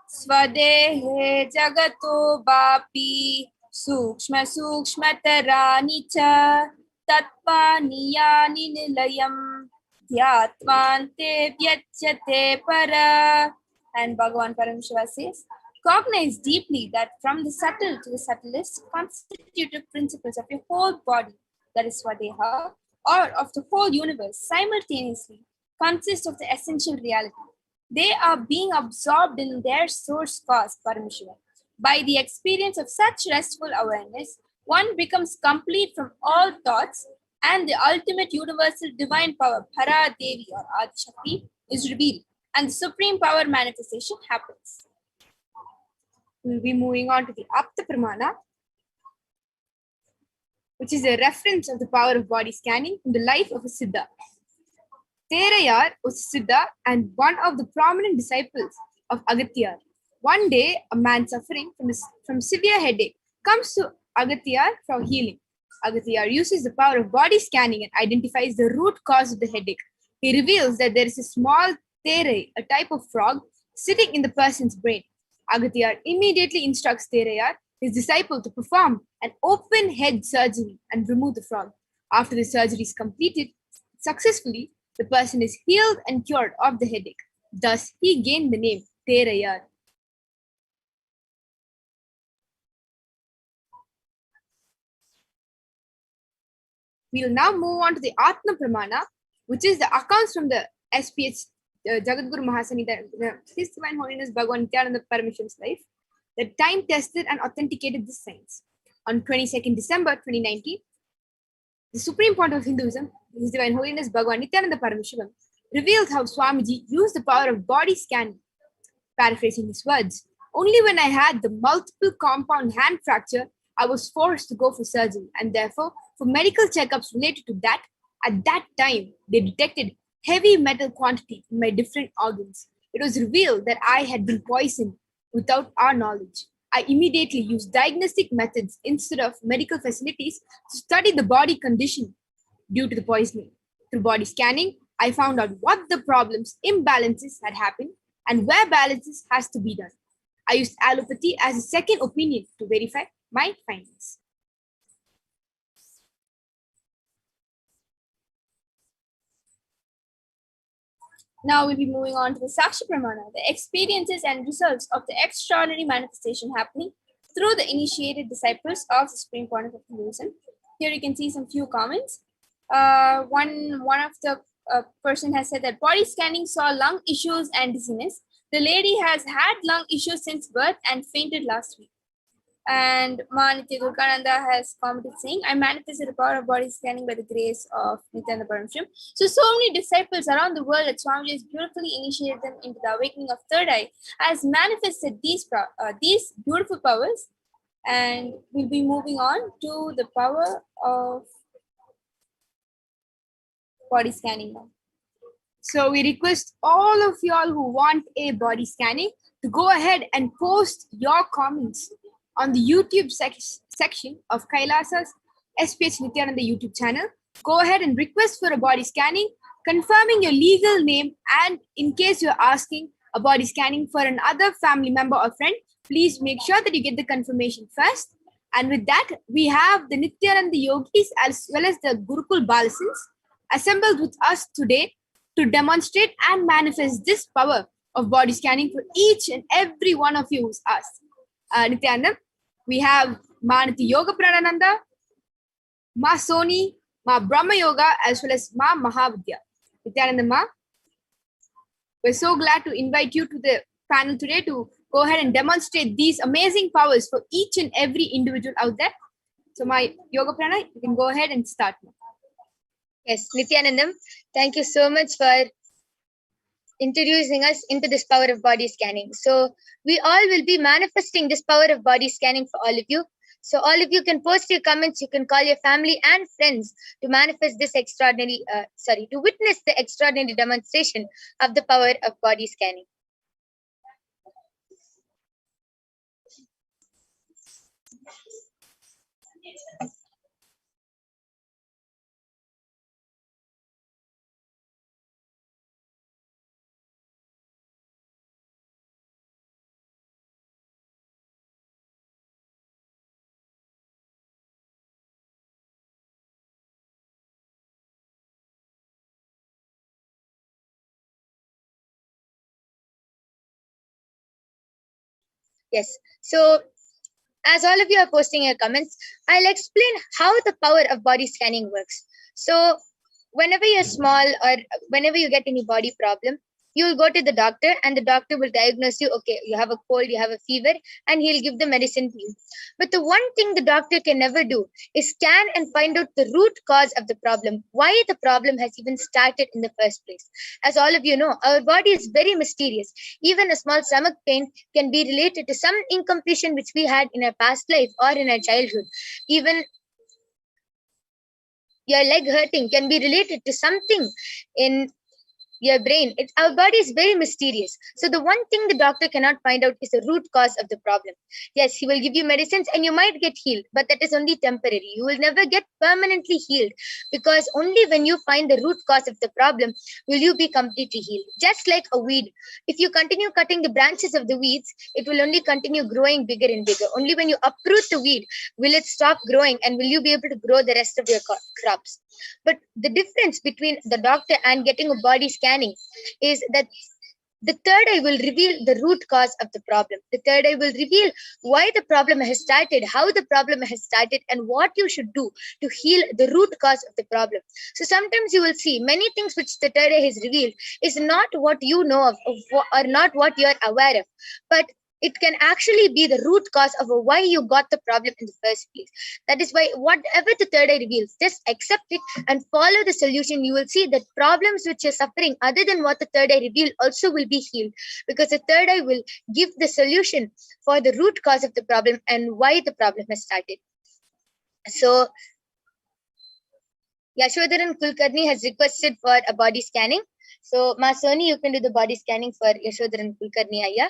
Swadehe Jagato Bapi Sukshma Sukshmatarani Cha Tatpaniyani Nilayam Dhyatvan Te Vyachyate Para. And Bhagavan Paramashiva says, Cognize deeply that from the subtle to the subtlest constitutive principles of your whole body, that is Swadeha, or of the whole universe, simultaneously consist of the essential reality. They are being absorbed in their source cause, Paramashiva. By the experience of such restful awareness, one becomes complete from all thoughts, and the ultimate universal divine power, Para Devi or Adi Shakti, is revealed, and the supreme power manifestation happens. We'll be moving on to the Apta Pramana, which is a reference of the power of body scanning in the life of a Siddha. Terayar was a Siddha and one of the prominent disciples of Agatyar. One day, a man suffering from severe headache comes to Agatyar for healing. Agatyar uses the power of body scanning and identifies the root cause of the headache. He reveals that there is a small terai, a type of frog, sitting in the person's brain. Agatyar immediately instructs Terayar, his disciple, to perform an open head surgery and remove the frog. After the surgery is completed successfully, the person is healed and cured of the headache. Thus, he gained the name Terayar. We'll now move on to the Atma Pramana, which is the accounts from the SPH Jagadguru Mahasanida, His Divine Holiness Bhagavan Nithyananda Paramashivan's life, that time tested and authenticated this science. On 22nd December 2019, the Supreme Pontiff of Hinduism, His Divine Holiness Bhagavan Nithyananda Paramashivam, revealed how Swamiji used the power of body scanning. Paraphrasing his words, only when I had the multiple compound hand fracture, I was forced to go for surgery, and therefore, for medical checkups related to that, at that time, they detected heavy metal quantity in my different organs. It was revealed that I had been poisoned without our knowledge. I immediately used diagnostic methods instead of medical facilities to study the body condition due to the poisoning. Through body scanning, I found out what the problems, imbalances had happened and where balances has to be done. I used allopathy as a second opinion to verify my findings. Now we'll be moving on to the Sakshi Pramana, the experiences and results of the extraordinary manifestation happening through the initiated disciples of the Supreme Pontiff of Hinduism. Here you can see some few comments. One of the person has said that body scanning saw lung issues and dizziness. The lady has had lung issues since birth and fainted last week. And Manitya Durgananda has commented saying, I manifested the power of body scanning by the grace of Nithyananda Paramashivam. So many disciples around the world that Swamiji has beautifully initiated them into the awakening of third eye, has manifested these beautiful powers. And we'll be moving on to the power of body scanning now. So we request all of y'all who want a body scanning to go ahead and post your comments on the YouTube section of Kailasa's SPH Nithyananda YouTube channel. Go ahead and request for a body scanning, confirming your legal name, and in case you're asking a body scanning for another family member or friend, please make sure that you get the confirmation first. And with that, we have the Nithyananda Yogis as well as the Gurukul Balasins assembled with us today to demonstrate and manifest this power of body scanning for each and every one of you who's asked. Nithyananda, we have Manati Yoga Pranananda, Ma Soni, Ma Brahma Yoga, as well as Ma Mahavidya. Nithyananda Ma, we're so glad to invite you to the panel today to go ahead and demonstrate these amazing powers for each and every individual out there. So my Yoga Prana, you can go ahead and start now. Yes, Nithyanandam, thank you so much for introducing us into this power of body scanning. So we all will be manifesting this power of body scanning for all of you. So all of you can post your comments, you can call your family and friends to manifest this to witness the extraordinary demonstration of the power of body scanning. Yes. So as all of you are posting your comments, I'll explain how the power of body scanning works. So whenever you're small or whenever you get any body problem, you will go to the doctor and the doctor will diagnose you, okay, you have a cold, you have a fever, and he'll give the medicine to you. But the one thing the doctor can never do is scan and find out the root cause of the problem, why the problem has even started in the first place. As all of you know, our body is very mysterious. Even a small stomach pain can be related to some incompletion which we had in our past life or in our childhood. Even your leg hurting can be related to something in your brain. Our body is very mysterious. So the one thing the doctor cannot find out is the root cause of the problem. Yes, he will give you medicines and you might get healed, but that is only temporary. You will never get permanently healed, because only when you find the root cause of the problem will you be completely healed. Just like a weed, if you continue cutting the branches of the weeds, it will only continue growing bigger and bigger. Only when you uproot the weed will it stop growing and will you be able to grow the rest of your crops. But the difference between the doctor and getting a body scanning is that the third eye will reveal the root cause of the problem. The third eye will reveal why the problem has started, how the problem has started, and what you should do to heal the root cause of the problem. So sometimes you will see many things which the third eye has revealed is not what you know of or not what you are aware of, but it can actually be the root cause of why you got the problem in the first place. That is why whatever the third eye reveals, just accept it and follow the solution. You will see that problems which you're suffering other than what the third eye revealed also will be healed, because the third eye will give the solution for the root cause of the problem and why the problem has started. So Yashodharan Kulkarni has requested for a body scanning. So Ma Soni, you can do the body scanning for Yashodharan Kulkarni Ayya.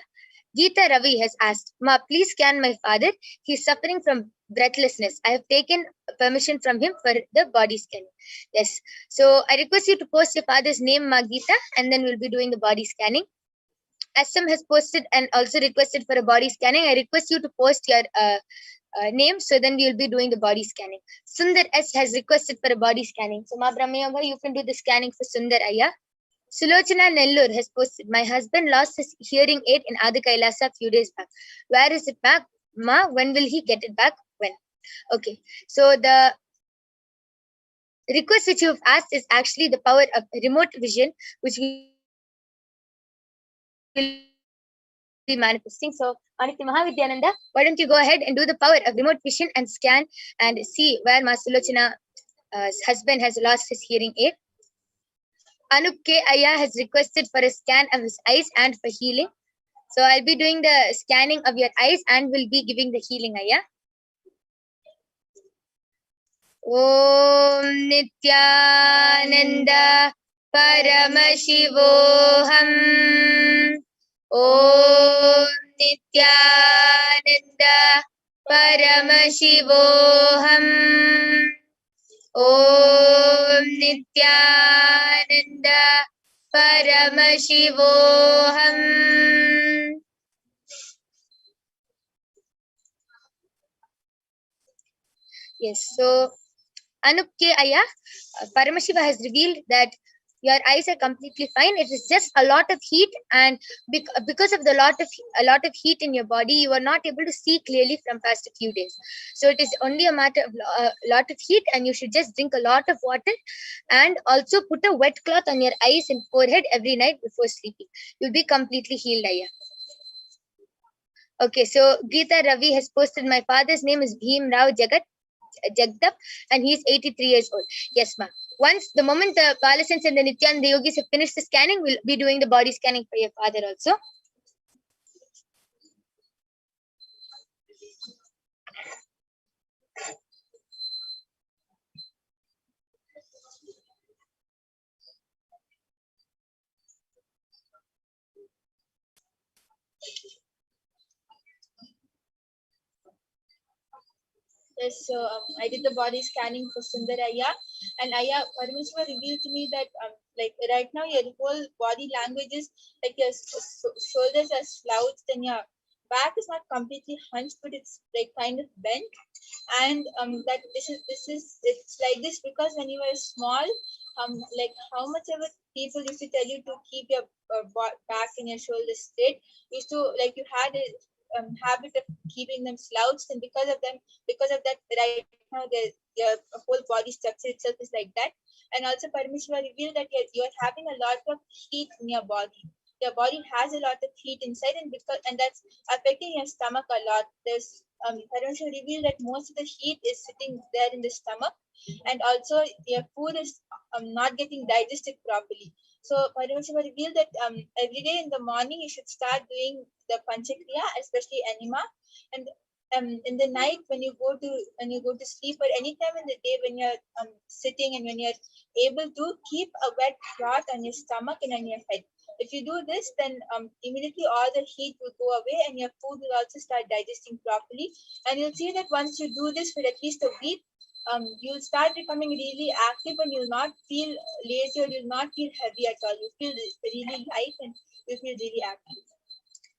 Geeta Ravi has asked, Ma, please scan my father. He's suffering from breathlessness. I have taken permission from him for the body scanning. Yes. So I request you to post your father's name, Ma Geeta, and then we'll be doing the body scanning. SM has posted and also requested for a body scanning. I request you to post your name, so then we will be doing the body scanning. Sundar S has requested for a body scanning. So Ma Brahmayoga, you can do the scanning for Sundar Ayya. Sulochana Nellur has posted, my husband lost his hearing aid in Adi Kailasa a few days back. Where is it back? Ma, when will he get it back? When? Okay. So the request which you've asked is actually the power of remote vision, which we will be manifesting. So Anitya Mahavidyananda, why don't you go ahead and do the power of remote vision and scan and see where Ma Sulochana's husband has lost his hearing aid. Anup K. Aya has requested for a scan of his eyes and for healing. So I'll be doing the scanning of your eyes and will be giving the healing, Aya. Om Nithyananda Paramashivoham. Om Nithyananda Paramashivoham. Om Nithyananda Paramashivoham. Yes, so Anup K. Aya, Paramashiva has revealed that your eyes are completely fine. It is just a lot of heat, and because of a lot of heat in your body, you are not able to see clearly from past a few days. So it is only a matter of a lot of heat, and you should just drink a lot of water, and also put a wet cloth on your eyes and forehead every night before sleeping. You'll be completely healed, Aya. Okay, so Geeta Ravi has posted, my father's name is Bhim Rao Jagdap, and he is 83 years old. Yes, ma'am. Once the moment the Kalasans and the Nityananda yogis have finished the scanning, we'll be doing the body scanning for your father also. Yes, so I did the body scanning for Sundar Aya, and Aya Paramashiva revealed to me that like right now your whole body language is like your shoulders are slouched and your back is not completely hunched, but it's like kind of bent, and that this is it's like this because when you were small, like how much ever people used to tell you to keep your back and your shoulders straight, used to like you had a habit of keeping them slouched, and because of that, right now their whole body structure itself is like that. And also Parameshwar revealed that you're having a lot of heat in your body. Your body has a lot of heat inside, and that's affecting your stomach a lot. There's Parameshwar revealed that most of the heat is sitting there in the stomach, and also your food is not getting digested properly. So Parameshwar revealed that every day in the morning you should start doing the Panchakriya, especially Anima, and in the night when you go to sleep, or any time in the day when you're sitting and when you're able to, keep a wet cloth on your stomach and on your head. If you do this, then immediately all the heat will go away and your food will also start digesting properly. And you'll see that once you do this for at least a week, you'll start becoming really active and you'll not feel lazy, or you'll not feel heavy at all. You feel really light and you feel really active.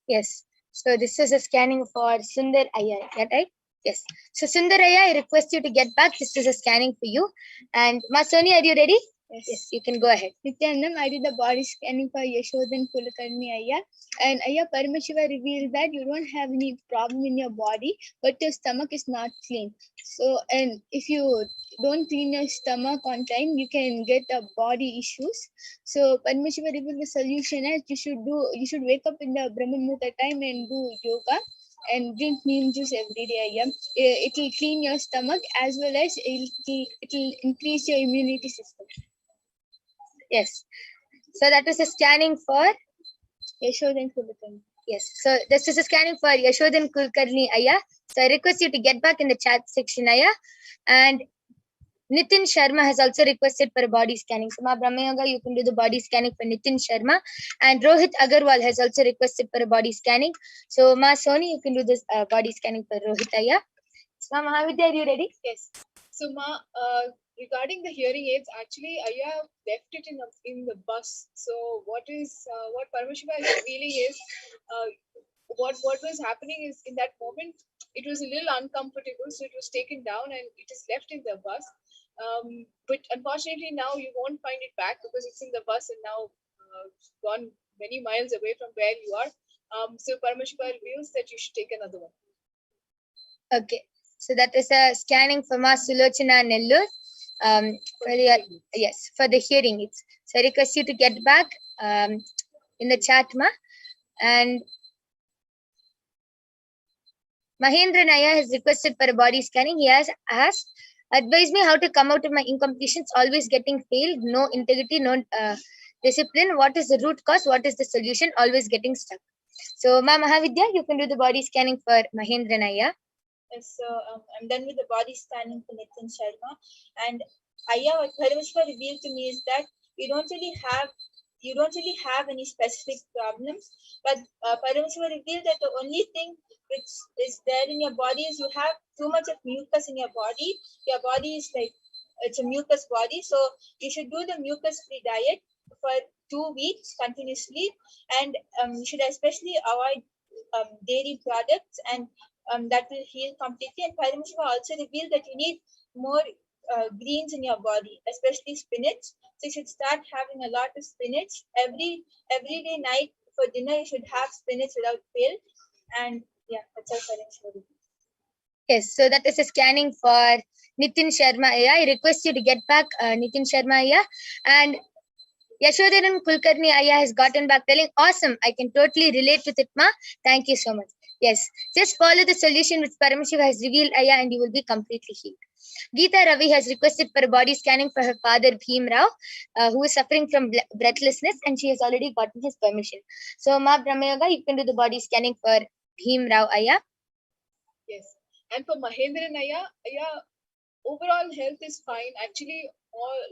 Yes. So this is a scanning for Sundar Ayya, right? Yes. So Sundar Ayya, I request you to get back. This is a scanning for you. And Masoni, are you ready? Yes, you can go ahead. Nithyanandam, I did the body scanning for Yashodhan Kulkarni Ayya. And Ayya Paramashiva revealed that you don't have any problem in your body, but your stomach is not clean. So, and if you don't clean your stomach on time, you can get body issues. So Paramashiva revealed the solution as you should wake up in the Brahma Muhurta time and do yoga and drink neem juice every day. Yeah. It will clean your stomach as well as it will increase your immunity system. Yes. So that was a scanning for Yashodhan Kulkarni. Yes. So this is a scanning for Yashodhan Kulkarni Ayya. So I request you to get back in the chat section, Ayya. And Nitin Sharma has also requested for a body scanning. So Ma Brahmayoga, you can do the body scanning for Nitin Sharma. And Rohit Agarwal has also requested for a body scanning. So Ma Soni, you can do this body scanning for Rohit Ayya. So Ma Mahavidya, are you ready? Yes. So Ma, regarding the hearing aids, actually I have left it in the bus. So what Paramashiva is revealing is what was happening is, in that moment it was a little uncomfortable, so it was taken down and it is left in the bus. But unfortunately now you won't find it back because it's in the bus and now gone many miles away from where you are. So Paramashiva reveals that you should take another one. Okay. So that is a scanning for Ma Sulochana Nellur. Yes, for the hearing aids. So I request you to get back in the chat, Ma. And Mahendra Naya has requested for a body scanning. He has asked, advise me how to come out of my incompletions, always getting failed, no integrity, no discipline. What is the root cause? What is the solution? Always getting stuck. So Ma Mahavidya, you can do the body scanning for Mahendra Naya. Yes, so I'm done with the body scanning for Nitin Sharma. And Ayya, what Parameshwar revealed to me is that you don't really have any specific problems, but Parameshwar revealed that the only thing which is there in your body is you have too much of mucus in your body. Your body is like, it's a mucus body, so you should do the mucus-free diet for 2 weeks continuously, and you should especially avoid dairy products, and that will heal completely. And Parameshwar also revealed that you need more greens in your body, especially spinach. So you should start having a lot of spinach every day night for dinner. You should have spinach without fail. And yeah, that's all Parameshwar revealed. Yes, so that is a scanning for Nitin Sharma Ayya. I request you to get back Nitin Sharma Ayya. And Yashodhan Kulkarni Ayya has gotten back telling, awesome, I can totally relate with it, Ma. Thank you so much. Yes, just follow the solution which Paramashiva has revealed, Ayya, and you will be completely healed. Geeta Ravi has requested for a body scanning for her father, Bhim Rao, who is suffering from breathlessness, and she has already gotten his permission. So, Ma Brahmayoga, you can do the body scanning for Bhim Rao, Ayya. Yes. And for Mahendra Ayya, overall health is fine. Actually,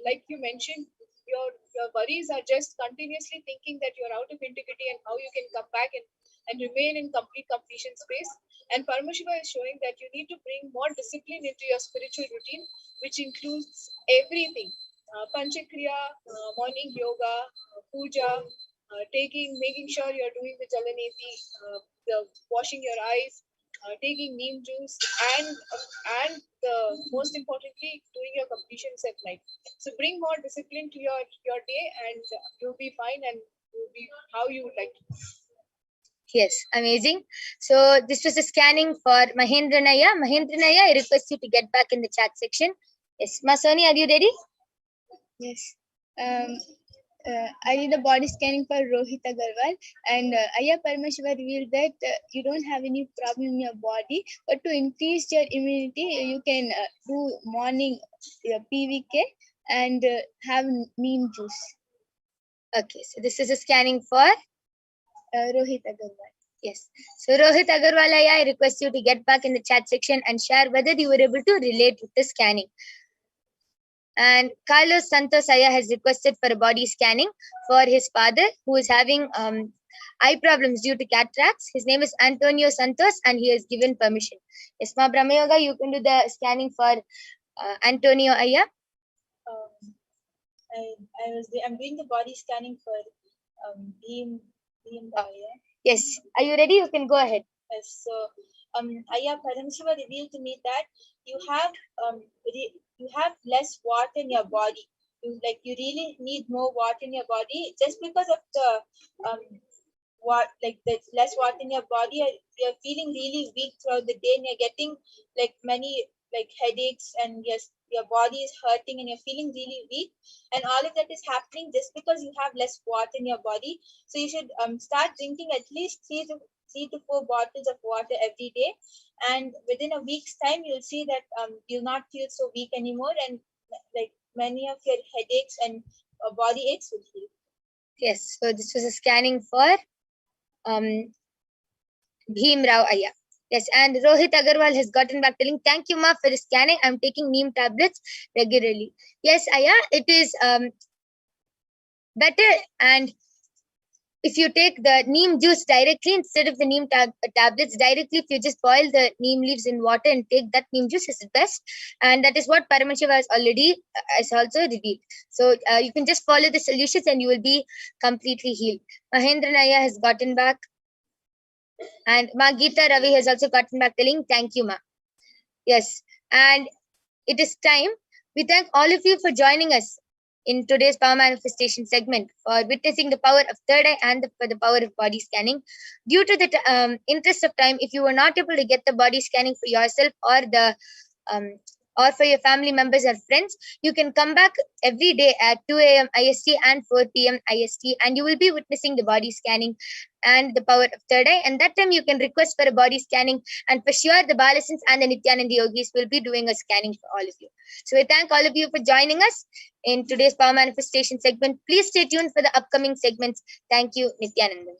like you mentioned, your worries are just continuously thinking that you're out of integrity and how you can come back and remain in complete completion space. And Paramashiva is showing that you need to bring more discipline into your spiritual routine, which includes everything. Panchakriya, morning yoga, puja, making sure you're doing the Jalaneti, the washing your eyes, taking neem juice, and most importantly, doing your completions at night. So bring more discipline to your day, and you'll be fine, and you'll be how you would like to. Yes, amazing. So this was a scanning for Mahendranaya. Mahendranaya, I request you to get back in the chat section. Yes, Masoni, are you ready? Yes. I did a body scanning for Rohit Agarwal, and Aya Paramashiva revealed that you don't have any problem in your body, but to increase your immunity, you can do morning PVK and have neem juice. Okay, so this is a scanning for Rohit Agarwal. Yes. So Rohit Agarwal, I request you to get back in the chat section and share whether you were able to relate with the scanning. And Carlos Santos Aya has requested for a body scanning for his father who is having eye problems due to cataracts. His name is Antonio Santos and he has given permission. Yes, Ma Brahmayoga, you can do the scanning for Antonio Aya. I'm doing the body scanning for Bhim Aya. Yes. Are you ready? You can go ahead. Yes. So Aya Paramashiva revealed to me that you have less water in your body. You really need more water in your body just because of the there's less water in your body. You're feeling really weak throughout the day and you're getting many headaches and your body is hurting and you're feeling really weak, and all of that is happening just because you have less water in your body. So you should start drinking at least 3 to 4 bottles of water every day, and within a week's time you'll see that you'll not feel so weak anymore, and many of your headaches and body aches will heal. Yes, so this was a scanning for Bhim Rao Aya. Yes, and Rohit Agarwal has gotten back telling, thank you, Ma, for the scanning. I'm taking neem tablets regularly. Yes, Aya, it is better. And if you take the neem juice directly instead of the neem tablets directly, if you just boil the neem leaves in water and take that neem juice, is the best. And that is what Paramashiva has also revealed. So you can just follow the solutions and you will be completely healed. Mahendra Naya has gotten back. And Ma Geeta Ravi has also gotten back telling, thank you, Ma. Yes, and it is time. We thank all of you for joining us in today's Power Manifestation segment, for witnessing the power of third eye and for the power of body scanning. Due to the interest of time, if you were not able to get the body scanning for yourself or for your family members or friends, you can come back every day at 2 a.m. IST and 4 p.m. IST, and you will be witnessing the body scanning and the power of third eye. And that time you can request for a body scanning, and for sure the Balasins and the Nithyananda Yogis will be doing a scanning for all of you. So we thank all of you for joining us in today's Power Manifestation segment. Please stay tuned for the upcoming segments. Thank you, Nithyananda.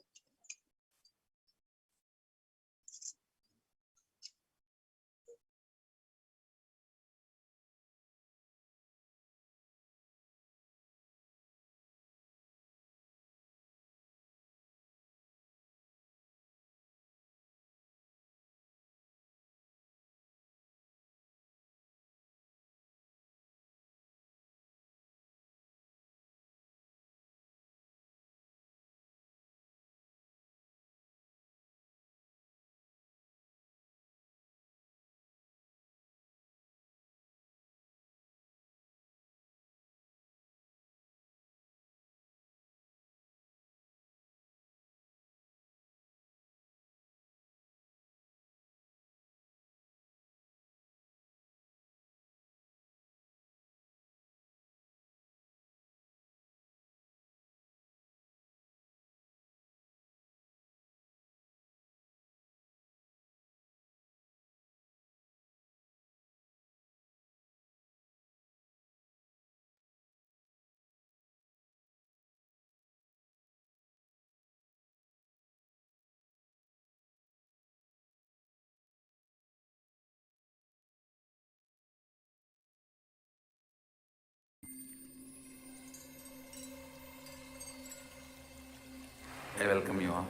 I welcome you all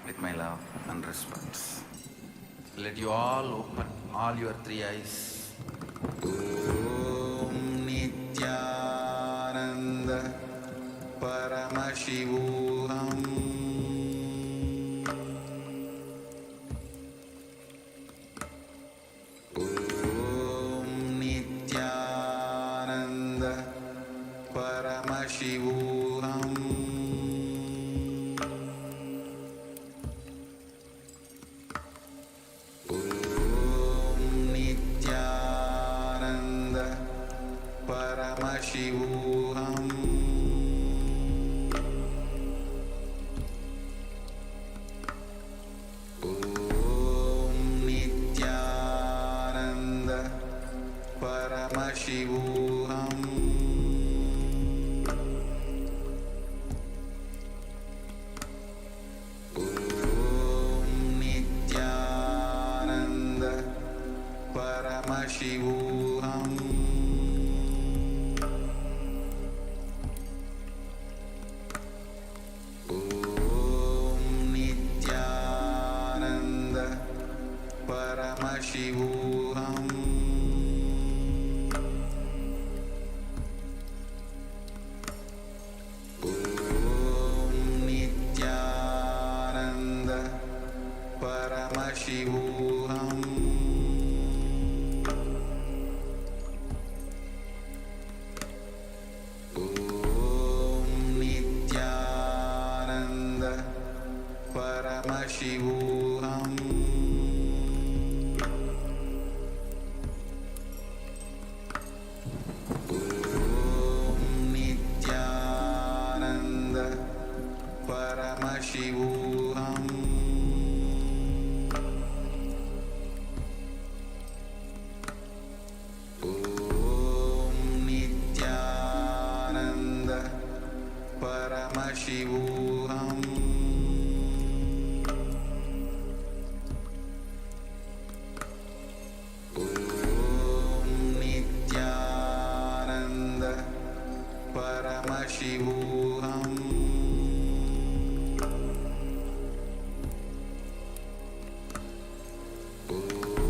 with my love and respect. Let you all open all your 3 eyes. Om Nithyananda Paramashivoham. Om Nithyananda Paramashivoham. Paramashivoham. Om Nithyananda Paramashivoham. Om Nithyananda Paramashivoham. Om Nithyananda Paramashivoham. Om Nithyananda Paramashivoham. Om Nithyananda Paramashivoham. Om Nithyananda Paramashivoham. Om Nithyananda Paramashivoham. Om Nithyananda Paramashivoham.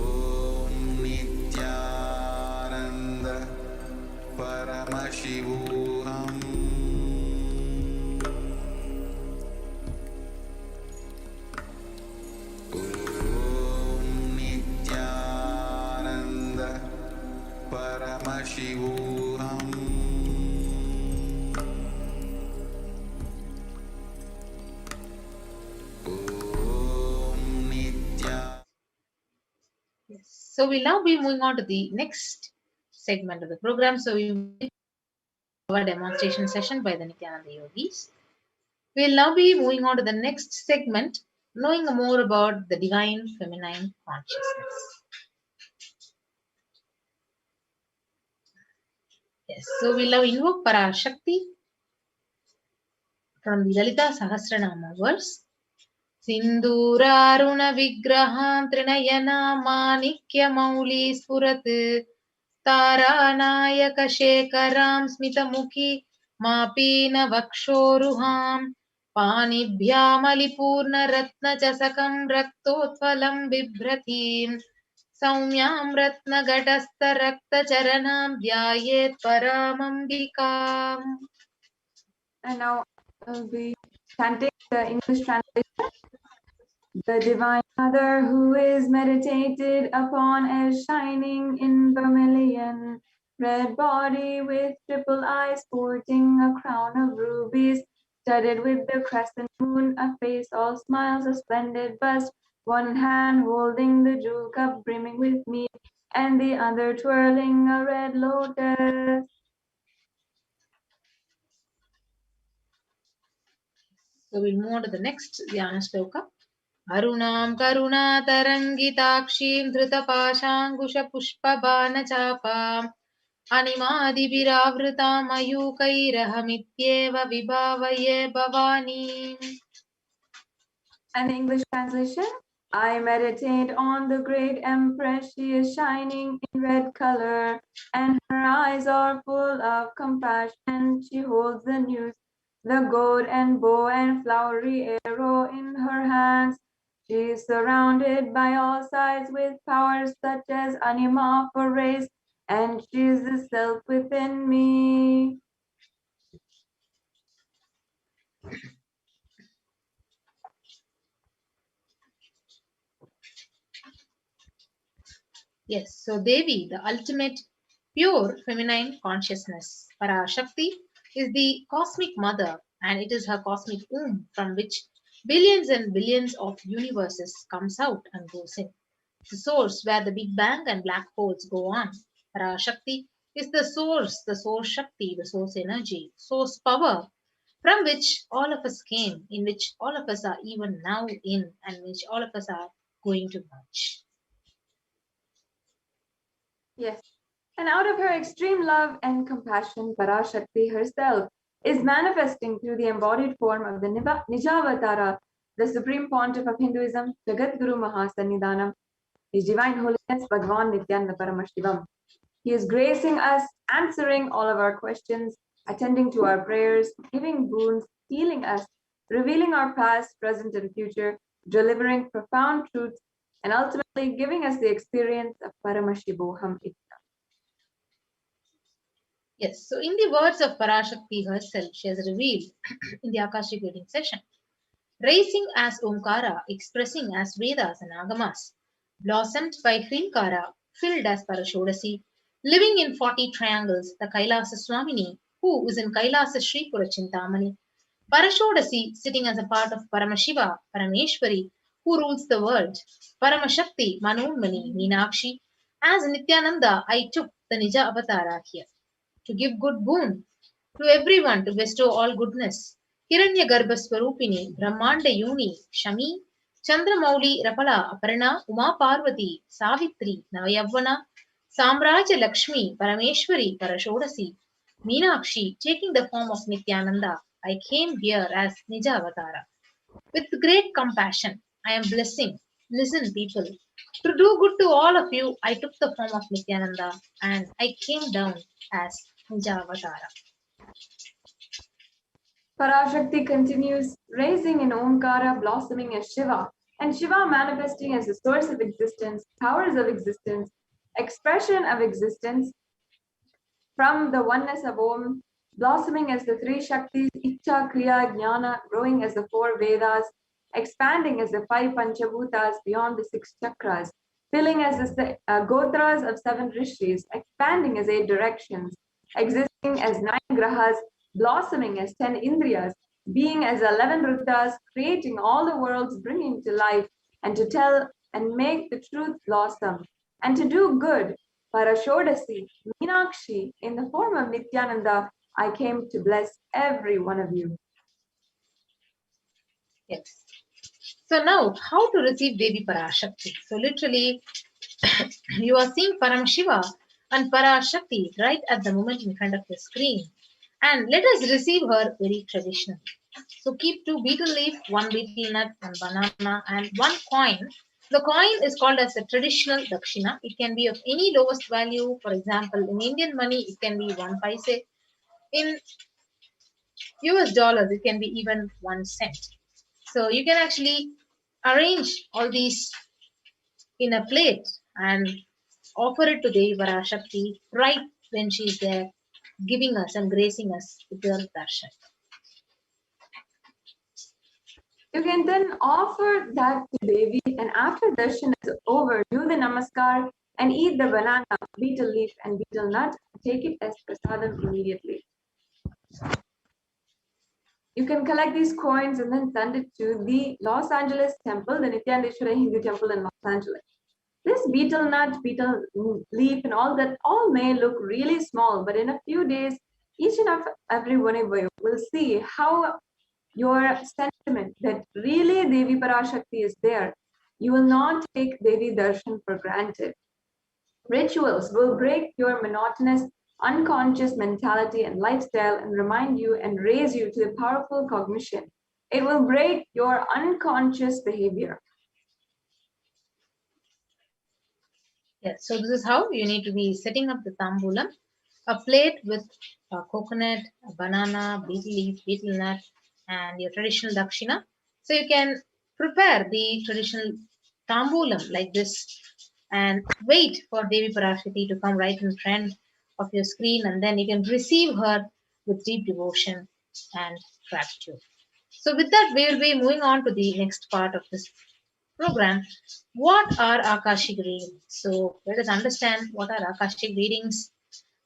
Om Nithyananda Paramashivoham. Om Nithyananda Paramashivoham. Om Nithyananda. So we'll now be moving on to the next segment of the program. So we will our demonstration session by the Nithyananda Yogis. We'll now be moving on to the next segment, knowing more about the divine feminine consciousness. Yes, so we'll now invoke Parashakti from the Lalita Sahasranama verse. Sinduraruna vigraham trinayana manikya mauli spurat taranayaka shekaram smitamukhi mapina vakshoruham panibhyamalipurna ratna chasakam raktotphalam bibhratim saumyam ratna gatastha rakta charanam dhyayet paramambikam. And now I'll be chanting the English translation. The Divine Mother who is meditated upon as shining in vermilion, red body with triple eyes sporting a crown of rubies, studded with the crescent moon, a face all smiles, a splendid bust, one hand holding the jewel cup brimming with mead, and the other twirling a red lotus. So we'll move on to the next Dhyana Shloka. Arunam karuna tarangitakshim dhrutapashankushapushpabanachapam animadibhiravritam ayukairahamityeva vibhavaye bhavani. And the English translation, I meditate on the great Empress. She is shining in red color, and her eyes are full of compassion. She holds the news, the gold and bow and flowery arrow in her hands. She is surrounded by all sides with powers such as anima for race, and she is the self within me. Yes, so Devi, the ultimate pure feminine consciousness, Parashakti, is the cosmic mother, and it is her cosmic womb from which billions and billions of universes comes out and goes in. The source where the Big Bang and black holes go on. Parashakti is the source Shakti, the source energy, source power from which all of us came, in which all of us are even now in, and which all of us are going to merge. Yes. And out of her extreme love and compassion, Parashakti herself is manifesting through the embodied form of the Nijavatara, the Supreme Pontiff of Hinduism, Jagat Guru Mahasannidhanam, His Divine Holiness Bhagwan Nithyananda Paramashivam. He is gracing us, answering all of our questions, attending to our prayers, giving boons, healing us, revealing our past, present, and future, delivering profound truths, and ultimately giving us the experience of Paramashivoham itself. Yes, so in the words of Parashakti herself, she has revealed in the Akashic reading session, rising as Omkara, expressing as Vedas and Agamas, blossomed by Hrinkara, filled as Parashodasi, living in 40 triangles, the Kailasa Swamini, who is in Kailasa Sripura Chintamani, Parashodasi sitting as a part of Paramashiva, Parameshwari, who rules the world, Paramashakti, Manonmani, Meenakshi. As Nithyananda, I took the Nija Avatara here to give good boon to everyone, to bestow all goodness. Hiranya Garbhaswarupini, Brahmanda Yuni, Shami, Chandramauli, Rapala, Aparna, Uma Parvati, Savitri, Navayavana, Samraja Lakshmi, Parameshwari, Parashodasi, Meenakshi, taking the form of Nithyananda, I came here as Nija Avatara. With great compassion, I am blessing. Listen, people. To do good to all of you, I took the form of Nithyananda and I came down as Nija Avatara. Parashakti continues, raising in Omkara, blossoming as Shiva, and Shiva manifesting as the source of existence, powers of existence, expression of existence, from the oneness of Om, blossoming as the three Shaktis, Icha, Kriya, Jnana, growing as the four Vedas, expanding as the five Panchabhutas beyond the six chakras, filling as the Gotras of seven Rishis, expanding as 8 directions, existing as 9 Grahas, blossoming as 10 Indriyas, being as 11 Rudras, creating all the worlds, bringing to life, and to tell and make the truth blossom, and to do good. Parashodasi, Meenakshi, in the form of Nithyananda, I came to bless every one of you. Yes. So now, how to receive Devi Parashakti? So literally, you are seeing Paramashiva and Parashakti right at the moment in front of the screen. And let us receive her very traditionally. So keep 2 betel leaf, 1 betel nut, 1 banana, and 1 coin. The coin is called as a traditional dakshina. It can be of any lowest value. For example, in Indian money, it can be 1 paise. In US dollars, it can be even 1 cent. So you can actually arrange all these in a plate and offer it to Devi Parashakti right when she is there, giving us and gracing us with her darshan. You can then offer that to Devi, and after darshan is over, do the namaskar and eat the banana, betel leaf, and betel nut. Take it as prasadam immediately. You can collect these coins and then send it to the Los Angeles temple, the Nityanandeshwara Hindu temple in Los Angeles. This betel nut, betel leaf, and all that all may look really small, but in a few days, each and every one of you will see how your sentiment that really Devi Parashakti is there. You will not take Devi Darshan for granted. Rituals will break your monotonous, unconscious mentality and lifestyle and remind you and raise you to a powerful cognition. It will break your unconscious behavior. Yes, so this is how you need to be setting up the tambulam, a plate with a coconut, a banana, betel leaf, betel nut, and your traditional dakshina. So you can prepare the traditional tambulam like this and wait for Devi Parashakti to come right in front of your screen, and then you can receive her with deep devotion and gratitude. So with that, we will be moving on to the next part of this program. What are Akashic readings? So let us understand what are Akashic readings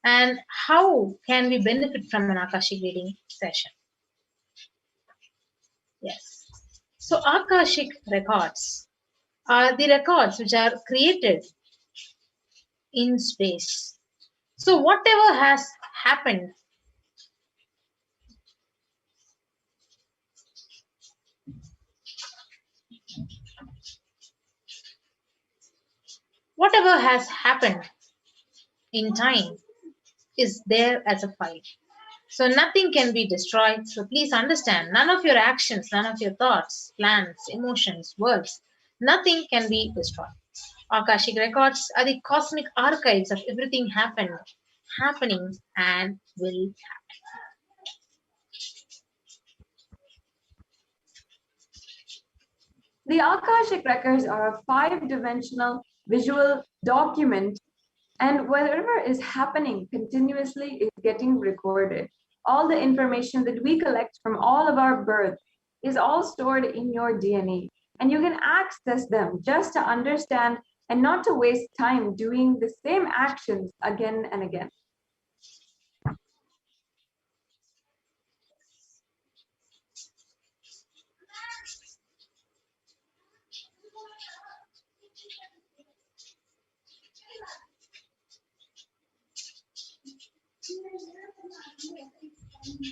and how can we benefit from an Akashic reading session. Yes. So Akashic records are the records which are created in space. So whatever has happened, whatever has happened in time is there as a file. So nothing can be destroyed. So please understand, none of your actions, none of your thoughts, plans, emotions, words, nothing can be destroyed. Akashic records are the cosmic archives of everything happening, and will happen. The Akashic records are a 5-dimensional visual document, and whatever is happening continuously is getting recorded. All the information that we collect from all of our birth is all stored in your DNA, and you can access them just to understand and not to waste time doing the same actions again and again.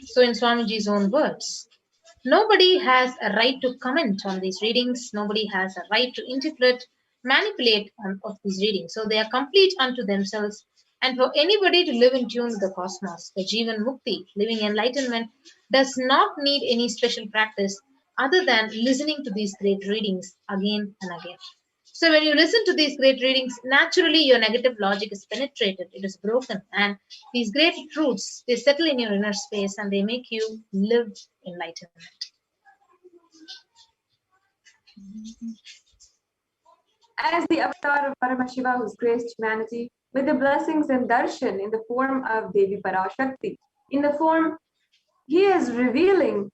So, in Swamiji's own words, nobody has a right to comment on these readings. Nobody has a right to interpret, manipulate of these readings. So they are complete unto themselves. And for anybody to live in tune with the cosmos, the Jivan Mukti, living enlightenment, does not need any special practice other than listening to these great readings again and again. So when you listen to these great readings, naturally your negative logic is penetrated, it is broken, and these great truths, they settle in your inner space and they make you live enlightenment. As the avatar of Paramashiva who's graced humanity with the blessings and darshan in the form of Devi Parashakti, in the form he is revealing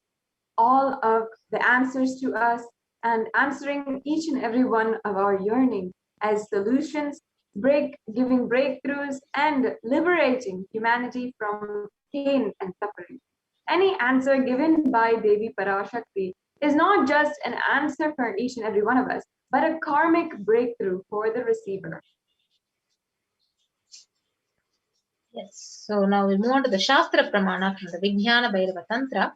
all of the answers to us and answering each and every one of our yearning as solutions, giving breakthroughs and liberating humanity from pain and suffering. Any answer given by Devi Parashakti is not just an answer for each and every one of us, but a karmic breakthrough for the receiver. Yes. So now we move on to the Shastra Pramana from the Vijnana Bhairava Tantra.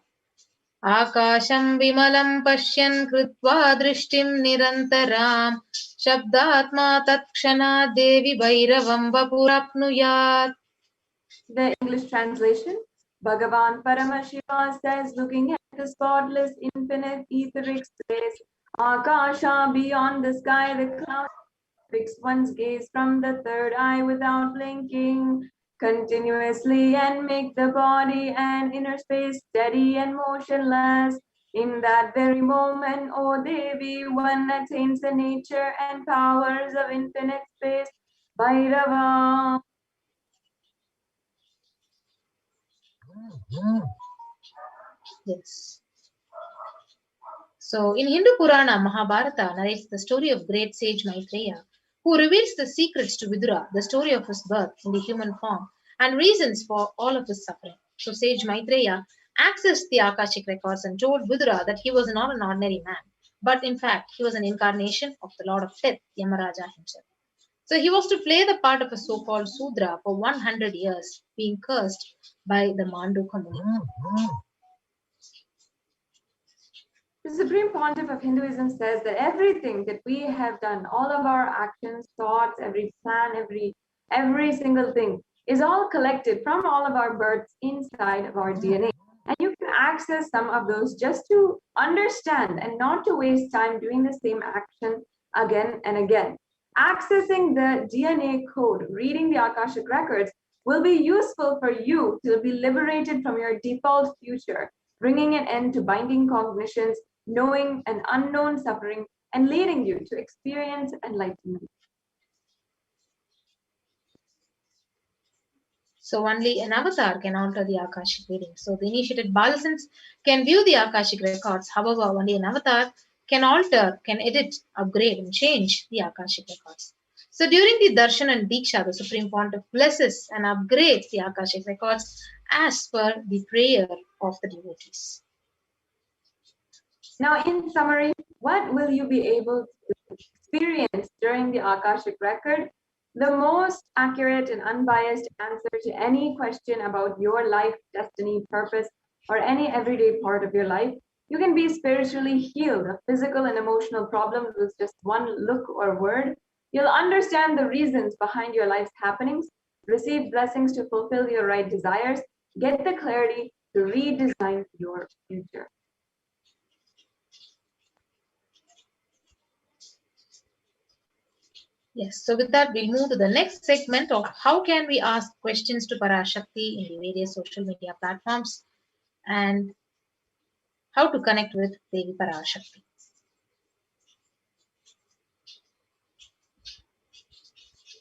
Akasham vimalam pashyan krutva drishtim nirantaram shabdatma tatkshanat devi bhairavam vapurapnuyat. The English translation, Bhagavan Paramashiva says, looking at the spotless, infinite, etheric space, Akasha beyond the sky, the clouds, fix one's gaze from the third eye without blinking continuously and make the body and inner space steady and motionless. In that very moment, O Devi, one attains the nature and powers of infinite space. Bhairava. Yes. So in Hindu Purana, Mahabharata narrates the story of great sage Maitreya, who reveals the secrets to Vidura, the story of his birth in the human form, and reasons for all of his suffering. So sage Maitreya accessed the Akashic records and told Vidura that he was not an ordinary man, but in fact he was an incarnation of the Lord of Death, Yamaraja himself. So he was to play the part of a so-called Sudra for 100 years, being cursed by the Manduka Muni. The Supreme Pontiff of Hinduism says that everything that we have done, all of our actions, thoughts, every plan, every single thing is all collected from all of our births inside of our DNA. And you can access some of those just to understand and not to waste time doing the same action again and again. Accessing the DNA code, reading the Akashic records will be useful for you to be liberated from your default future, bringing an end to binding cognitions, knowing an unknown suffering, and leading you to experience enlightenment. So only an avatar can alter the Akashic reading. So the initiated Balasans can view the Akashic records. However, only an avatar can alter, can edit, upgrade, and change the Akashic records. So during the Darshan and Diksha, the Supreme Pontiff blesses and upgrades the Akashic records as per the prayer of the devotees. Now, in summary, what will you be able to experience during the Akashic record? the most accurate and unbiased answer to any question about your life, destiny, purpose, or any everyday part of your life. You can be spiritually healed of physical and emotional problems with just one look or word. You'll understand the reasons behind your life's happenings, receive blessings to fulfill your right desires, get the clarity to redesign your future. Yes, so with that, we'll move to the next segment of how can we ask questions to Parashakti in the various social media platforms and how to connect with Devi Parashakti.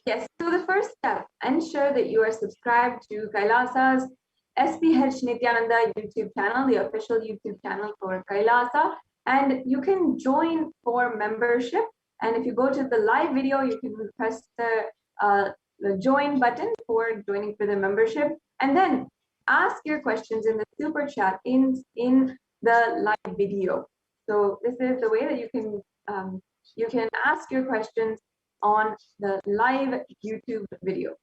Yes, so the first step, ensure that you are subscribed to Kailasa's HDH Nithyananda YouTube channel, the official YouTube channel for Kailasa, and you can join for membership. And if you go to the live video, you can press the join button for joining for the membership, and then ask your questions in the super chat in the live video. So this is the way that you can ask your questions on the live YouTube video.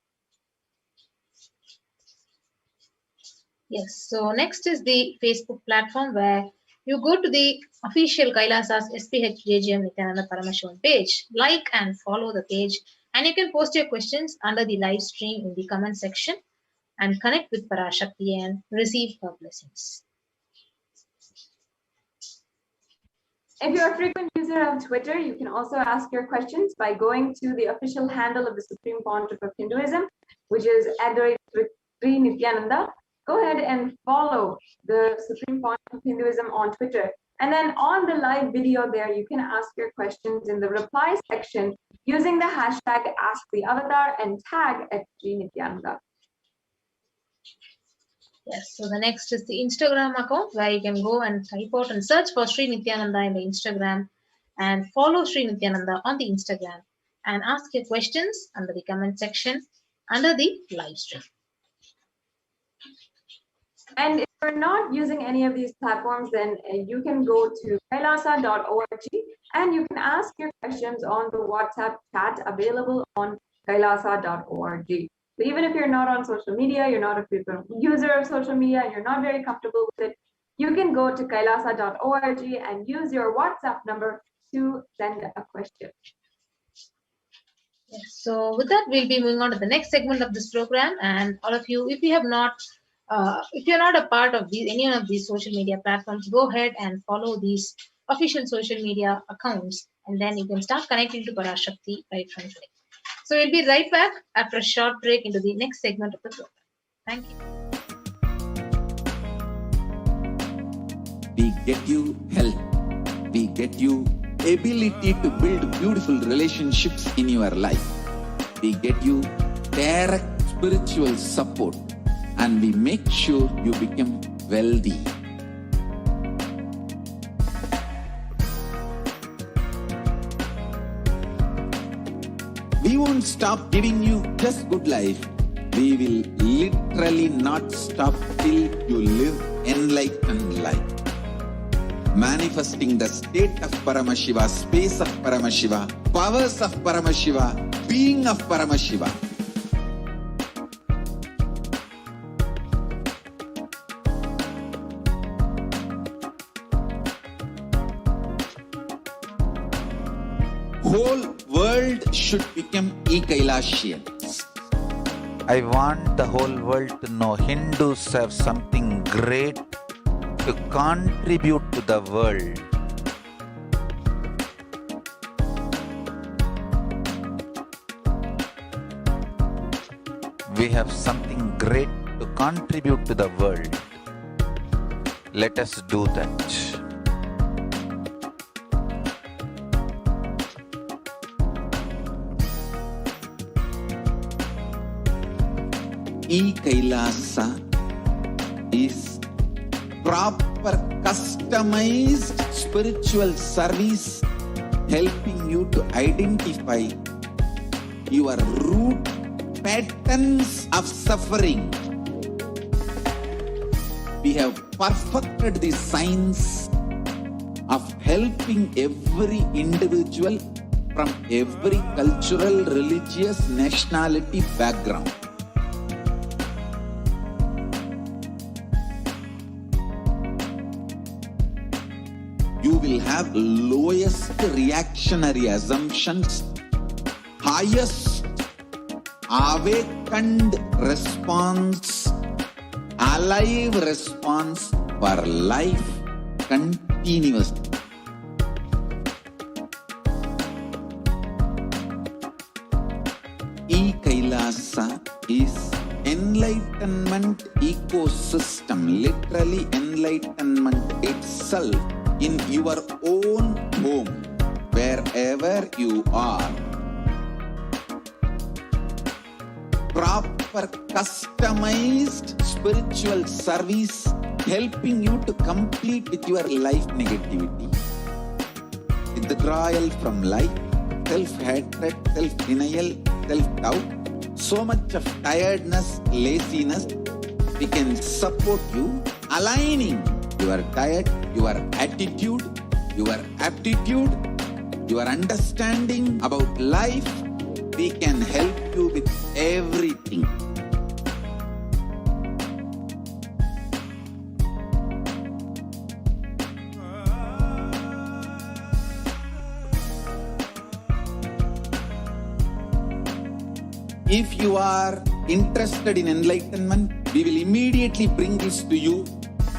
Yes, so next is the Facebook platform where you go to the official Kailasa's SPH Nithyananda Paramashivam page, like and follow the page, and you can post your questions under the live stream in the comment section and connect with Parashakti and receive her blessings. If you're a frequent user of Twitter, you can also ask your questions by going to the official handle of the Supreme Pontiff of Hinduism, which is @Nithyananda. Go ahead and follow the Supreme Pontiff of Hinduism on Twitter. And then on the live video there, you can ask your questions in the reply section using the hashtag #AskTheAvatar and tag @Nithyananda. Yes, so the next is the Instagram account where you can go and type out and search for Sri Nithyananda in the Instagram and follow Sri Nithyananda on the Instagram and ask your questions under the comment section under the live stream. And if you're not using any of these platforms, then you can go to kailasa.org and you can ask your questions on the WhatsApp chat available on kailasa.org. So even if you're not on social media, you're not a frequent user of social media, and you're not very comfortable with it, you can go to kailasa.org and use your WhatsApp number to send a question. Yes, so with that, we'll be moving on to the next segment of this program. And all of you, if you're not a part of any of these social media platforms, go ahead and follow these official social media accounts, and then you can start connecting to Parashakti right from today. So we'll be right back after a short break into the next segment of the program. Thank you. We get you health. We get you ability to build beautiful relationships in your life. We get you direct spiritual support, and we make sure you become wealthy. We won't stop giving you just good life. We will literally not stop till you live enlightened life. Manifesting the state of Paramashiva, space of Paramashiva, powers of Paramashiva, being of Paramashiva. Whole world should become e-Kailasians. I want the whole world to know Hindus have something great to contribute to the world. We have something great to contribute to the world. Let us do that. E-Kailasa is proper customized spiritual service helping you to identify your root patterns of suffering. We have perfected the science of helping every individual from every cultural, religious, nationality background. You will have lowest reactionary assumptions, highest awakened response, alive response for life continuously. Kailasa is enlightenment ecosystem, literally enlightenment itself in your own home, wherever you are. Proper customized spiritual service helping you to complete with your life negativity. Withdrawal from life, self-hatred, self-denial, self-doubt, so much of tiredness, laziness, we can support you, aligning your diet, your attitude, your aptitude, your understanding about life. We can help you with everything. If you are interested in enlightenment, we will immediately bring this to you.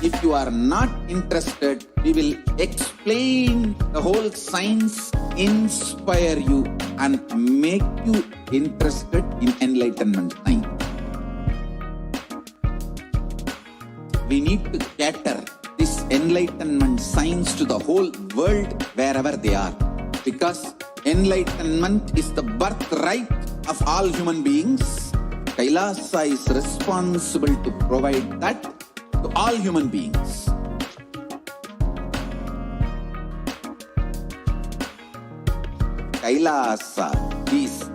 If you are not interested, we will explain the whole science, inspire you and make you interested in enlightenment science. We need to cater this enlightenment science to the whole world wherever they are, because enlightenment is the birthright of all human beings. Kailasa is responsible to provide that to all human beings. Kailasa is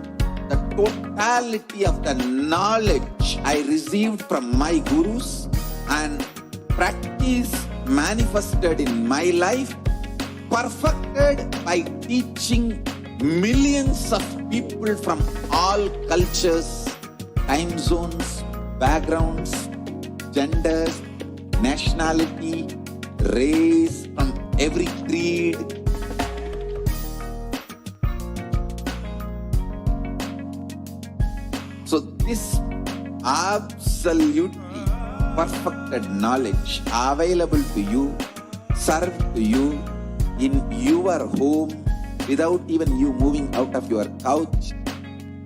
the totality of the knowledge I received from my gurus and practice manifested in my life, perfected by teaching millions of people from all cultures, time zones, backgrounds, genders, nationality, race, from every creed. So this absolutely perfected knowledge available to you, served to you in your home, without even you moving out of your couch,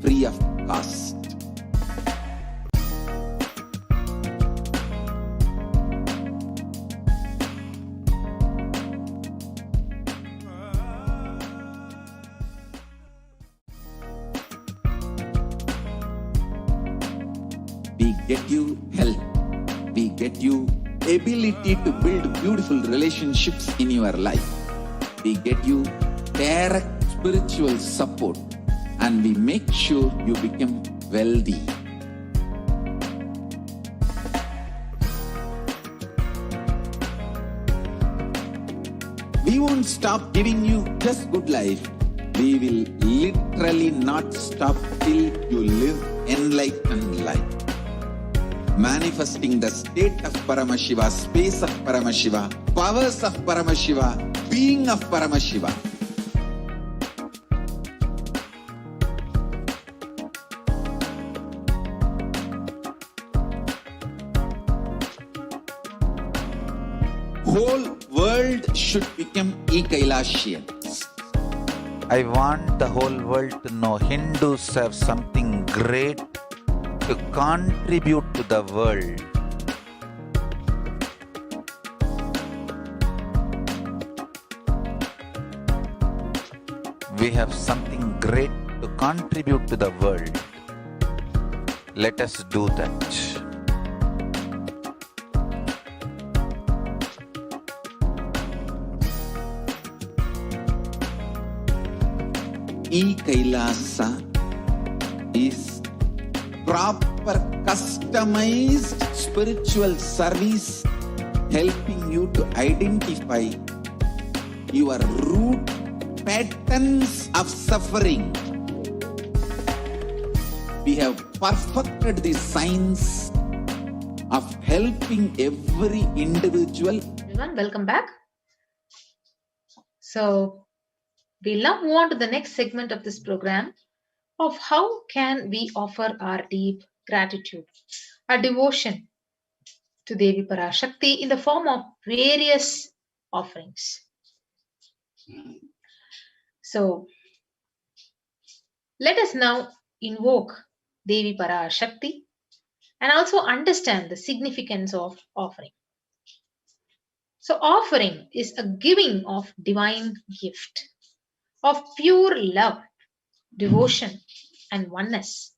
free of cost. We get you health. We get you ability to build beautiful relationships in your life. We get you direct spiritual support, and we make sure you become wealthy. We won't stop giving you just good life. We will literally not stop till you live enlightened life. Manifesting the state of Paramashiva, space of Paramashiva, powers of Paramashiva, being of Paramashiva. Whole world should become Kailasians. I want the whole world to know Hindus have something great to contribute to the world. We have something great to contribute to the world. Let us do that. Kailasa is proper customized spiritual service helping you to identify your root pattern acceptance of suffering. We have perfected the science of helping every individual. Everyone, welcome back. So, we'll now move on to the next segment of this program of how can we offer our deep gratitude, our devotion to Devi Parashakti in the form of various offerings. So, let us now invoke Devi Parashakti and also understand the significance of offering. So, offering is a giving of divine gift, of pure love, devotion, and oneness.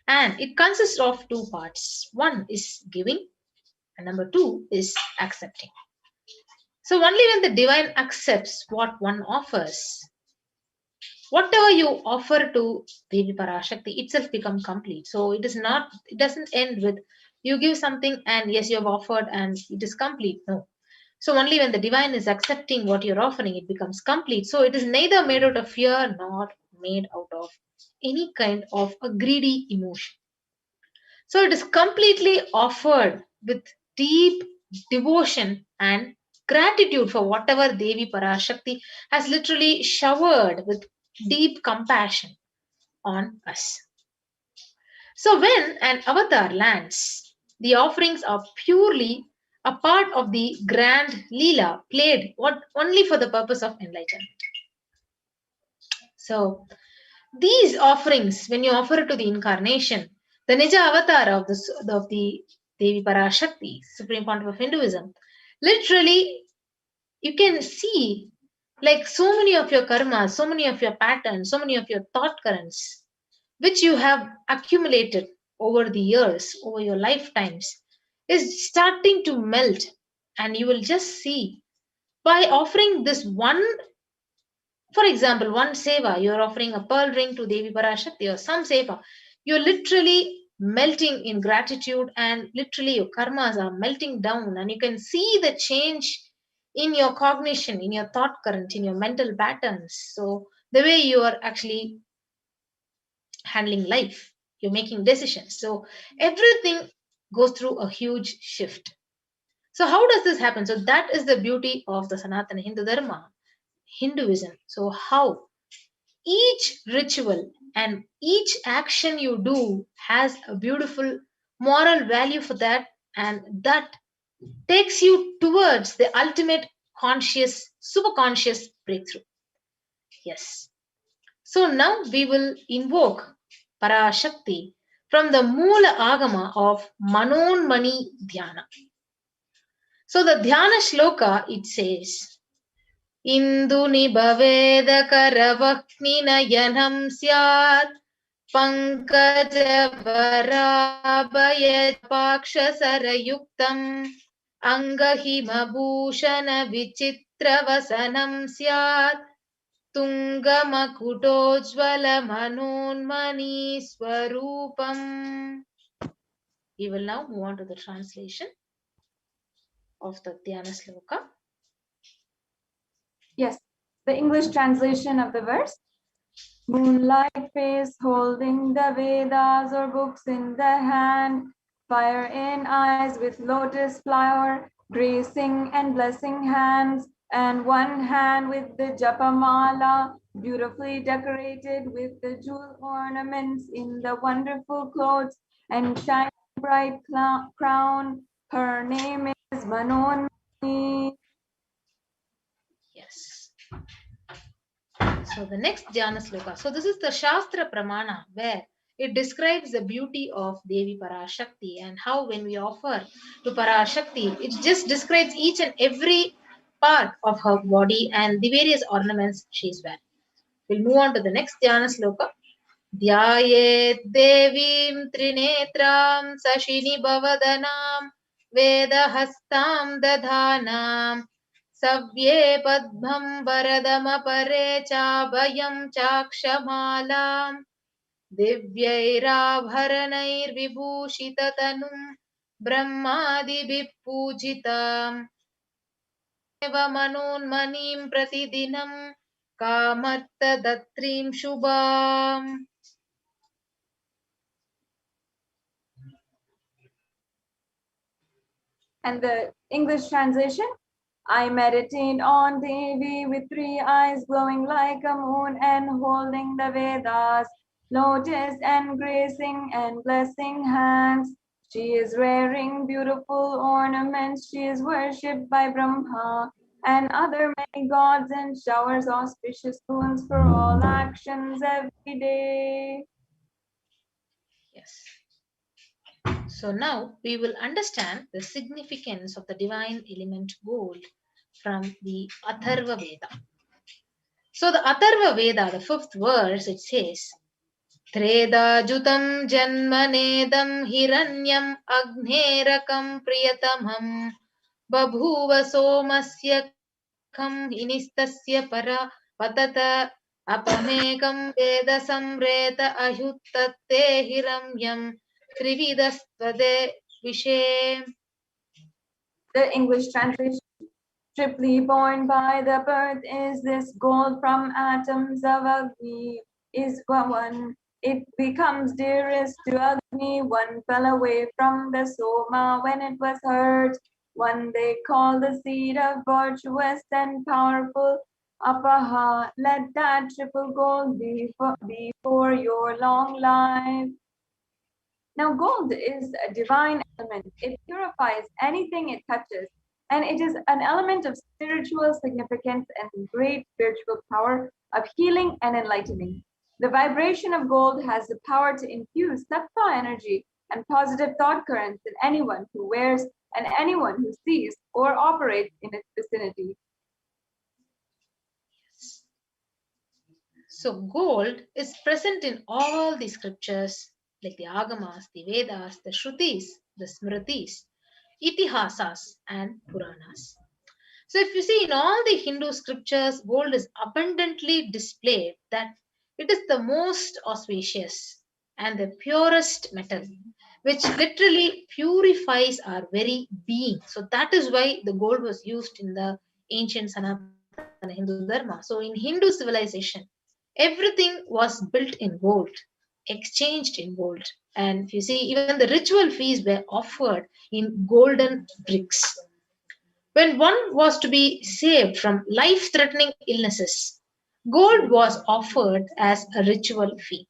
And it consists of two parts. One is giving, and number two is accepting. So, only when the divine accepts what one offers, whatever you offer to Devi Parashakti itself become complete. So it doesn't end with you give something and yes, you have offered and it is complete. No. So only when the divine is accepting what you're offering, it becomes complete. So it is neither made out of fear nor made out of any kind of a greedy emotion. So it is completely offered with deep devotion and gratitude for whatever Devi Parashakti has literally showered with deep compassion on us. So when an avatar lands, the offerings are purely a part of the grand Leela played only for the purpose of enlightenment. So these offerings, when you offer it to the incarnation, the Nija avatar of the Devi Parashakti, Supreme Pontiff of Hinduism, literally you can see like so many of your karmas, so many of your patterns, so many of your thought currents, which you have accumulated over the years, over your lifetimes, is starting to melt. And you will just see by offering this one, for example, one seva, you're offering a pearl ring to Devi Parashakti or some seva, you're literally melting in gratitude and literally your karmas are melting down and you can see the change in your cognition, in your thought current, in your mental patterns. So the way you are actually handling life, you're making decisions. So everything goes through a huge shift. So how does this happen? So that is the beauty of the Sanatana Hindu Dharma, Hinduism. So how each ritual and each action you do has a beautiful moral value for that, and that takes you towards the ultimate conscious, superconscious breakthrough. Yes. So now we will invoke Parashakti from the Moola Agama of Manonmani Dhyana. So the Dhyana Shloka, it says, Induni bhaveda karavakni nayanam syat pankaj varabhaya paksha sarayuktam angahima bhushana vichitra vasanam syat tungamakutojvala manonmani swarupam. We will now move on to the translation of the Dhyana Sloka. Yes, the English translation of the verse. Moonlight face holding the Vedas or books in the hand, fire in eyes with lotus flower, gracing and blessing hands, and one hand with the Japamala, beautifully decorated with the jewel ornaments in the wonderful clothes and shining bright crown. Her name is Manonmani. Yes. So the next Dhyana Sloka. So this is the Shastra Pramana where it describes the beauty of Devi Parashakti and how when we offer to Parashakti, it just describes each and every part of her body and the various ornaments she is wearing. We'll move on to the next Dhyana Sloka. Dhyayet Devim Trinetram Sashini Bhavadanam Vedahastam Dadhanam Savye Padmam Varadamapare Chabhayam Chakshamalam Divyairabharanair Vibhushitatanum Brahmadibhip Pujitam Eva Manonmanim Pratidinam Kamarta Datrim Shubham. And the English translation, I meditate on Devi with 3 eyes glowing like a moon and holding the Vedas, lotus and gracing and blessing hands. She is wearing beautiful ornaments. She is worshipped by Brahma and other many gods and showers auspicious boons for all actions every day. Yes. So now we will understand the significance of the divine element gold from the Atharva Veda. So the Atharva Veda, the 5th verse, it says, Tredajutam janmanedam hiranyam agnerakam priyatamam babhuva somasya kham inistasya para patata apamekam veda samreta ahyuttatte hiramyam trividastvade vishe. The English translation, triply born by the birth is this gold from atoms of Agni is one. It becomes dearest to Agni. One fell away from the Soma when it was hurt. One they call the seed of virtuous and powerful. Apaha, let that triple gold be for your long life. Now, gold is a divine element. It purifies anything it touches, and it is an element of spiritual significance and great spiritual power of healing and enlightening. The vibration of gold has the power to infuse sattva energy and positive thought currents in anyone who wears and anyone who sees or operates in its vicinity. So gold is present in all the scriptures like the Agamas, the Vedas, the Shrutis, the Smritis, Itihasas and Puranas. So if you see in all the Hindu scriptures, gold is abundantly displayed that it is the most auspicious and the purest metal, which literally purifies our very being. So that is why the gold was used in the ancient Sanatana Hindu Dharma. So in Hindu civilization, everything was built in gold, exchanged in gold. And if you see, even the ritual feasts were offered in golden bricks. When one was to be saved from life threatening illnesses, gold was offered as a ritual fee.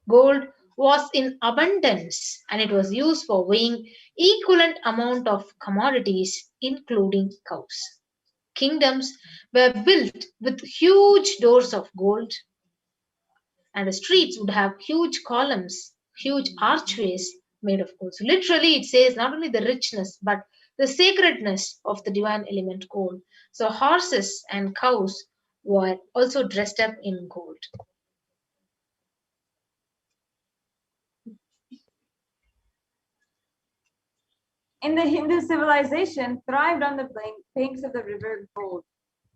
Gold was in abundance and it was used for weighing equivalent amount of commodities including cows. Kingdoms were built with huge doors of gold and the streets would have huge columns, huge archways made of gold. So literally, it says not only the richness but the sacredness of the divine element gold. So horses and cows were also dressed up in gold. In the Hindu civilization, thrived on the banks of the river Gold,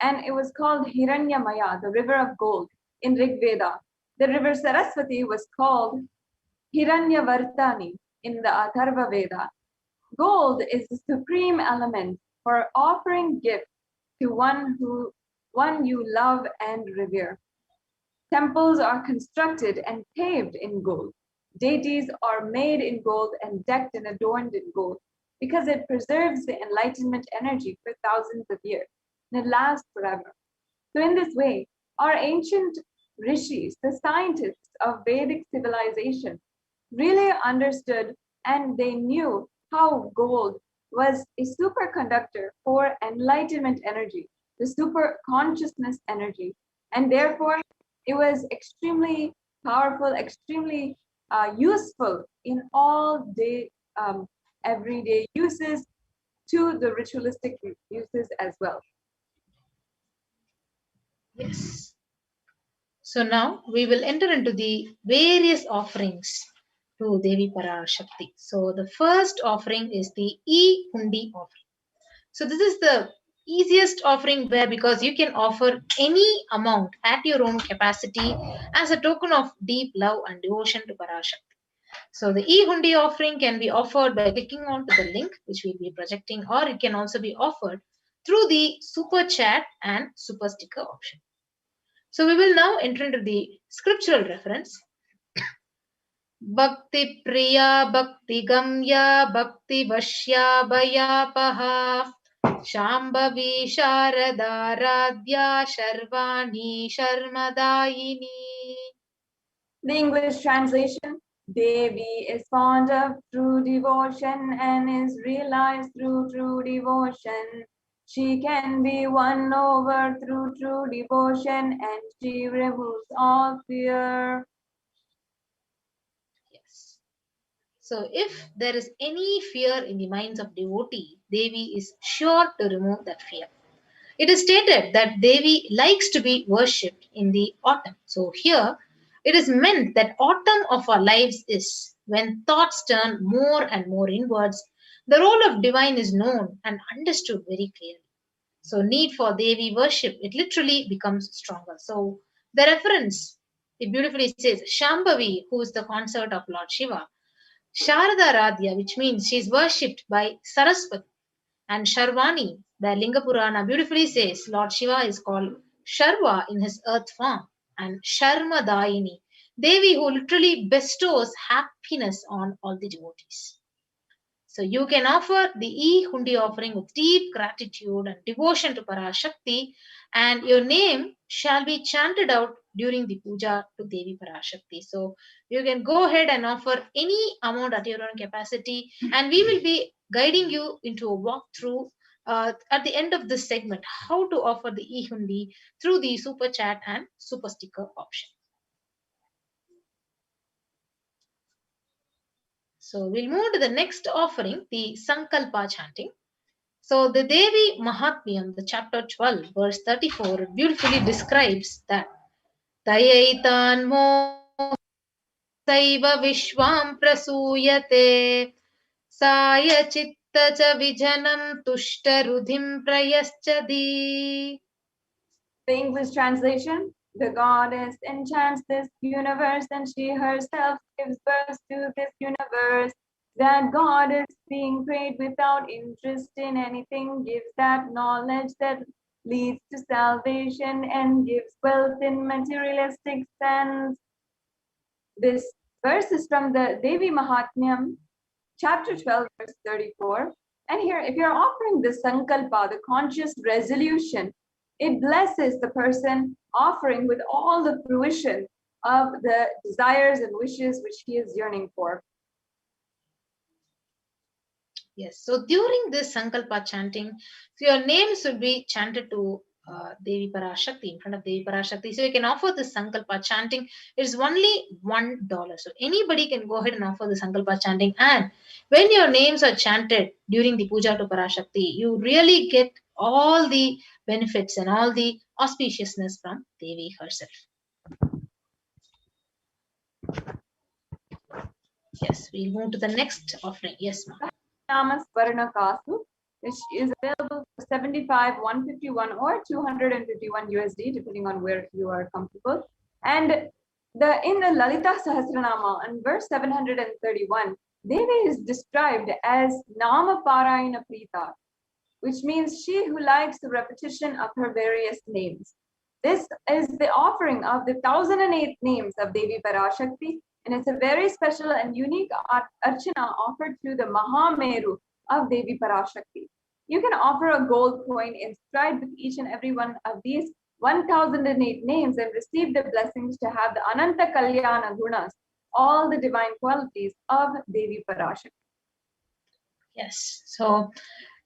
and it was called Hiranyamaya, the river of gold, in Rig Veda. The river Saraswati was called Hiranyavartani in the Atharva Veda. Gold is the supreme element for offering gifts to one you love and revere. Temples are constructed and paved in gold. Deities are made in gold and decked and adorned in gold because it preserves the enlightenment energy for thousands of years and it lasts forever. So, in this way, our ancient rishis, the scientists of Vedic civilization, really understood and they knew how gold was a superconductor for enlightenment energy, the super consciousness energy, and therefore it was extremely powerful, extremely useful in all day, everyday uses to the ritualistic uses as well. Yes. So now we will enter into the various offerings to Devi Parashakti. So the first offering is the E-Hundi offering. So this is the easiest offering where because you can offer any amount at your own capacity as a token of deep love and devotion to Parashakti. So the e-hundi offering can be offered by clicking onto the link which we'll be projecting, or it can also be offered through the super chat and super sticker option. So we will now enter into the scriptural reference. Bhakti Priya Bhakti Gamya Bhakti Vashya Bhayapaha Shambhavi Sharada Radhya Sharvani Sharmadayini. The English translation: Devi is fond of true devotion and is realized through true devotion. She can be won over through true devotion, and she removes all fear. Yes. So if there is any fear in the minds of devotee, Devi is sure to remove that fear. It is stated that Devi likes to be worshipped in the autumn. So here it is meant that autumn of our lives is when thoughts turn more and more inwards. The role of divine is known and understood very clearly. So need for Devi worship, it literally becomes stronger. So the reference, it beautifully says Shambhavi, who is the consort of Lord Shiva, Sharada Radhya, which means she is worshipped by Saraswati, and Sharvani, the Linga Purana beautifully says Lord Shiva is called Sharva in his earth form, and Sharmadayini, Devi who literally bestows happiness on all the devotees. So you can offer the e-hundi offering with deep gratitude and devotion to Parashakti, and your name shall be chanted out during the puja to Devi Parashakti. So you can go ahead and offer any amount at your own capacity, and we will be guiding you into a walkthrough at the end of this segment how to offer the e-hundi through the super chat and super sticker option. So we'll move to the next offering, the Sankalpa chanting. So the Devi Mahatmyam, the chapter 12, verse 34, beautifully describes that Tayaitan Saiva Vishwam Prasuyate Saya Chitta cha Vijanam Tushta Rudhim Prayaschadi. The English translation: The goddess enchants this universe, and she herself gives birth to this universe. That goddess, being prayed without interest in anything, gives that knowledge that leads to salvation and gives wealth in materialistic sense. This verse is from the Devi Mahatmyam, chapter 12, verse 34. And here, if you're offering the Sankalpa, the conscious resolution, it blesses the person offering with all the fruition of the desires and wishes which he is yearning for. Yes, so during this Sankalpa chanting, so your names will be chanted to Devi Parashakti, in front of Devi Parashakti. So you can offer this Sankalpa chanting. It is only $1. So anybody can go ahead and offer the Sankalpa chanting. And when your names are chanted during the puja to Parashakti, you really get all the benefits and all the auspiciousness from Devi herself. Yes, we'll move to the next offering. Yes, ma'am. Namas Kasu, which is available for 75, 151, or 251 USD, depending on where you are comfortable. And in the Lalita Sahasranama, in verse 731, Devi is described as Nama Parayana Prita, which means she who likes the repetition of her various names. This is the offering of the 1008 names of Devi Parashakti, and it's a very special and unique archana offered to the Mahameru of Devi Parashakti. You can offer a gold coin inscribed with each and every one of these 1008 names and receive the blessings to have the Ananta Kalyana Gunas, all the divine qualities of Devi Parashakti. Yes, so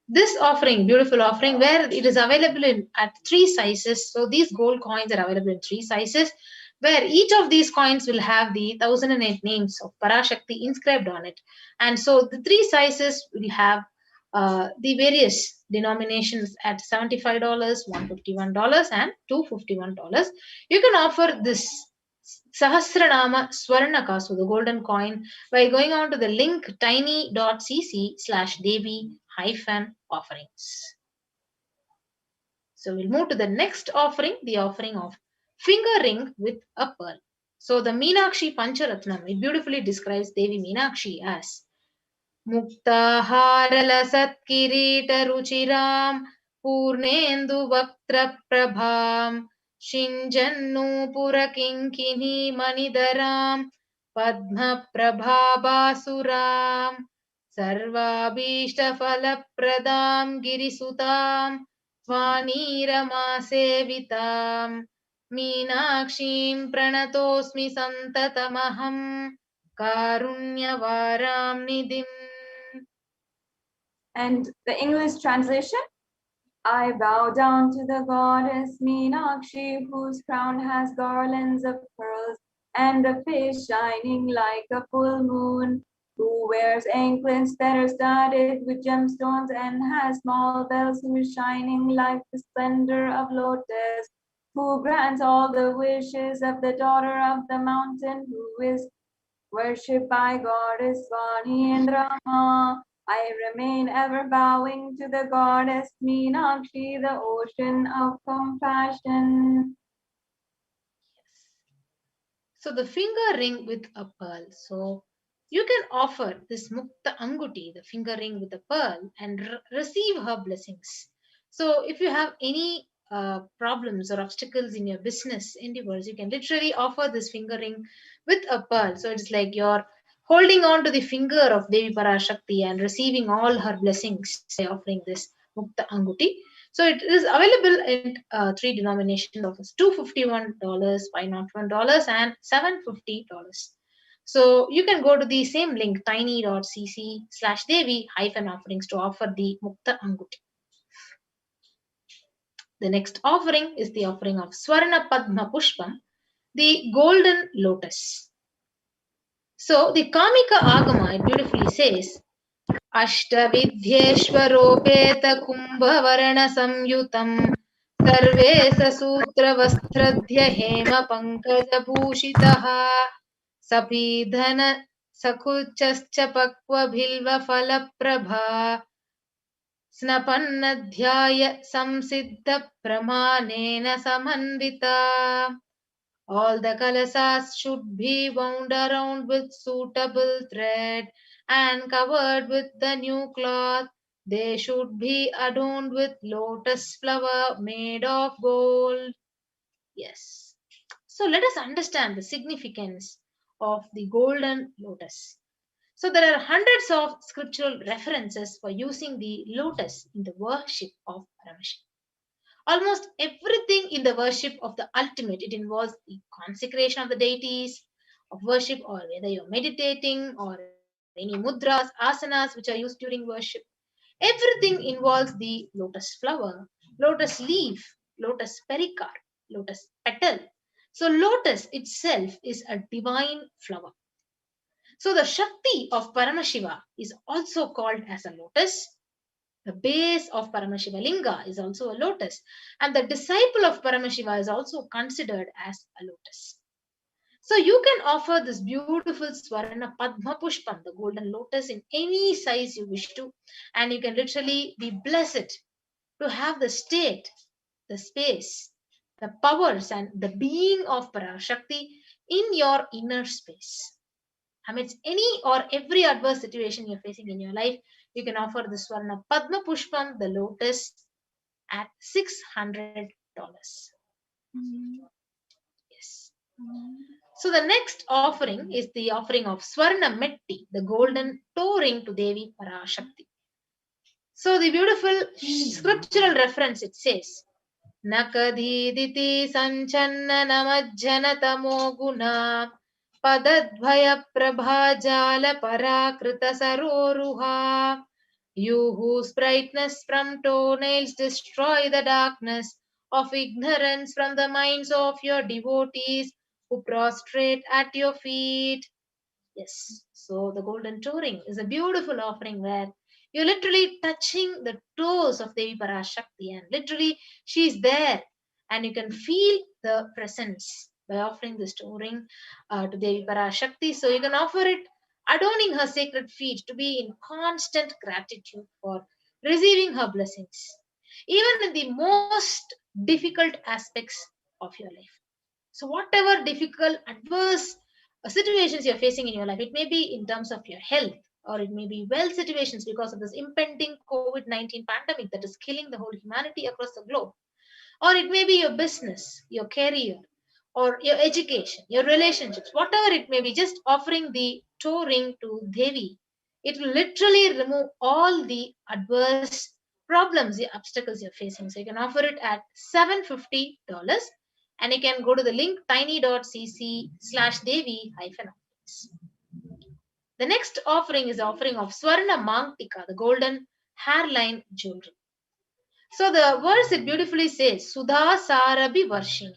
this offering, beautiful offering, where it is available at 3 sizes. So these gold coins are available in 3 sizes, where each of these coins will have the 1008 names of Parashakti inscribed on it. And so the 3 sizes will have the various denominations at $75, $151, and $251. You can offer this Sahasranama Swarnaka, so the golden coin, by going on to the link tiny.cc/Devi-offerings. So we'll move to the next offering, the offering of finger ring with a pearl. So the Meenakshi Pancharatnam, it beautifully describes Devi Meenakshi as Muktaharala Satkirita Ruchiram Purnendu Vaktra Prabham Shinjannupurakinkini manidaram Padma Prabhabasuram Sarvabhishtafalapradam Girisutam Swaniramasevitam Meenakshim Pranatosmi Santatamaham Karunyavaram Nidim. And the English translation? I bow down to the goddess Meenakshi, whose crown has garlands of pearls and a face shining like a full moon, who wears anklets that are studded with gemstones and has small bells who is shining like the splendor of lotus, who grants all the wishes of the daughter of the mountain, who is worshipped by goddess Vani and Rama. I remain ever bowing to the goddess Meenakshi, the ocean of compassion. So the finger ring with a pearl. So you can offer this Mukta Anguti, the finger ring with a pearl, and receive her blessings. So if you have any problems or obstacles in your business endeavors, you can literally offer this finger ring with a pearl. So it's like you're holding on to the finger of Devi Parashakti and receiving all her blessings by offering this Mukta Anguti. So it is available in three denominations of $251, $501, and $750. So you can go to the same link tiny.cc/devi-offerings to offer the Mukta Anguti. The next offering is the offering of Swarna Padma Pushpam, the golden lotus. So the Kamika Agama, it beautifully says, अष्टविध्येश्वरोपेत कुम्भवर्णसंयुतम् survey ससूत्रवस्त्रध्य हेमपङ्कजभूषितः सपीधन सकुचश्च पक्वबिल्वफलप्रभा स्नपन्नध्याय संसिद्धप्रमाणेन Samanvita. All the kalasas should be wound around with suitable thread and covered with the new cloth. They should be adorned with lotus flower made of gold. Yes. So let us understand the significance of the golden lotus. So there are hundreds of scriptural references for using the lotus in the worship of Paramashiva. Almost everything in the worship of the ultimate, it involves the consecration of the deities of worship, or whether you're meditating or any mudras, asanas which are used during worship. Everything involves the lotus flower, lotus leaf, lotus pericarp, lotus petal. So lotus itself is a divine flower. So the Shakti of Paramashiva is also called as a lotus. The base of Paramashiva Linga is also a lotus, and the disciple of Paramashiva is also considered as a lotus. So you can offer this beautiful Swarna Padma Pushpam, the golden lotus, in any size you wish to, and you can literally be blessed to have the state, the space, the powers, and the being of Parashakti in your inner space. Amidst any or every adverse situation you're facing in your life, you can offer the Swarna Padma Pushpam, the lotus, at $600. Yes. So the next offering is the offering of Swarna Metti, the golden toe ring to Devi Parashakti. So the beautiful scriptural reference, it says, Nakadhiditi sanchanna namajjana tamo guna padadvaya prabhajala parakrita saroruha. You whose brightness from toenails destroy the darkness of ignorance from the minds of your devotees who prostrate at your feet. Yes, so the golden toe ring is a beautiful offering where you're literally touching the toes of Devi Parashakti, and literally she's there, and you can feel the presence by offering this toe ring to Devi Parashakti. So you can offer it adorning her sacred feet to be in constant gratitude for receiving her blessings, even in the most difficult aspects of your life. So whatever difficult, adverse situations you're facing in your life, it may be in terms of your health, or it may be wealth situations because of this impending COVID-19 pandemic that is killing the whole humanity across the globe. or it may be your business, your career, or your education, your relationships, whatever it may be, just offering the toe ring to Devi. It will literally remove all the adverse problems, the obstacles you're facing. So you can offer it at $750, and you can go to the link tiny.cc/Devi-. The next offering is the offering of Swarna Mangtika, the golden hairline jewelry. So the verse it beautifully says, Sudha Sarabi Varshini.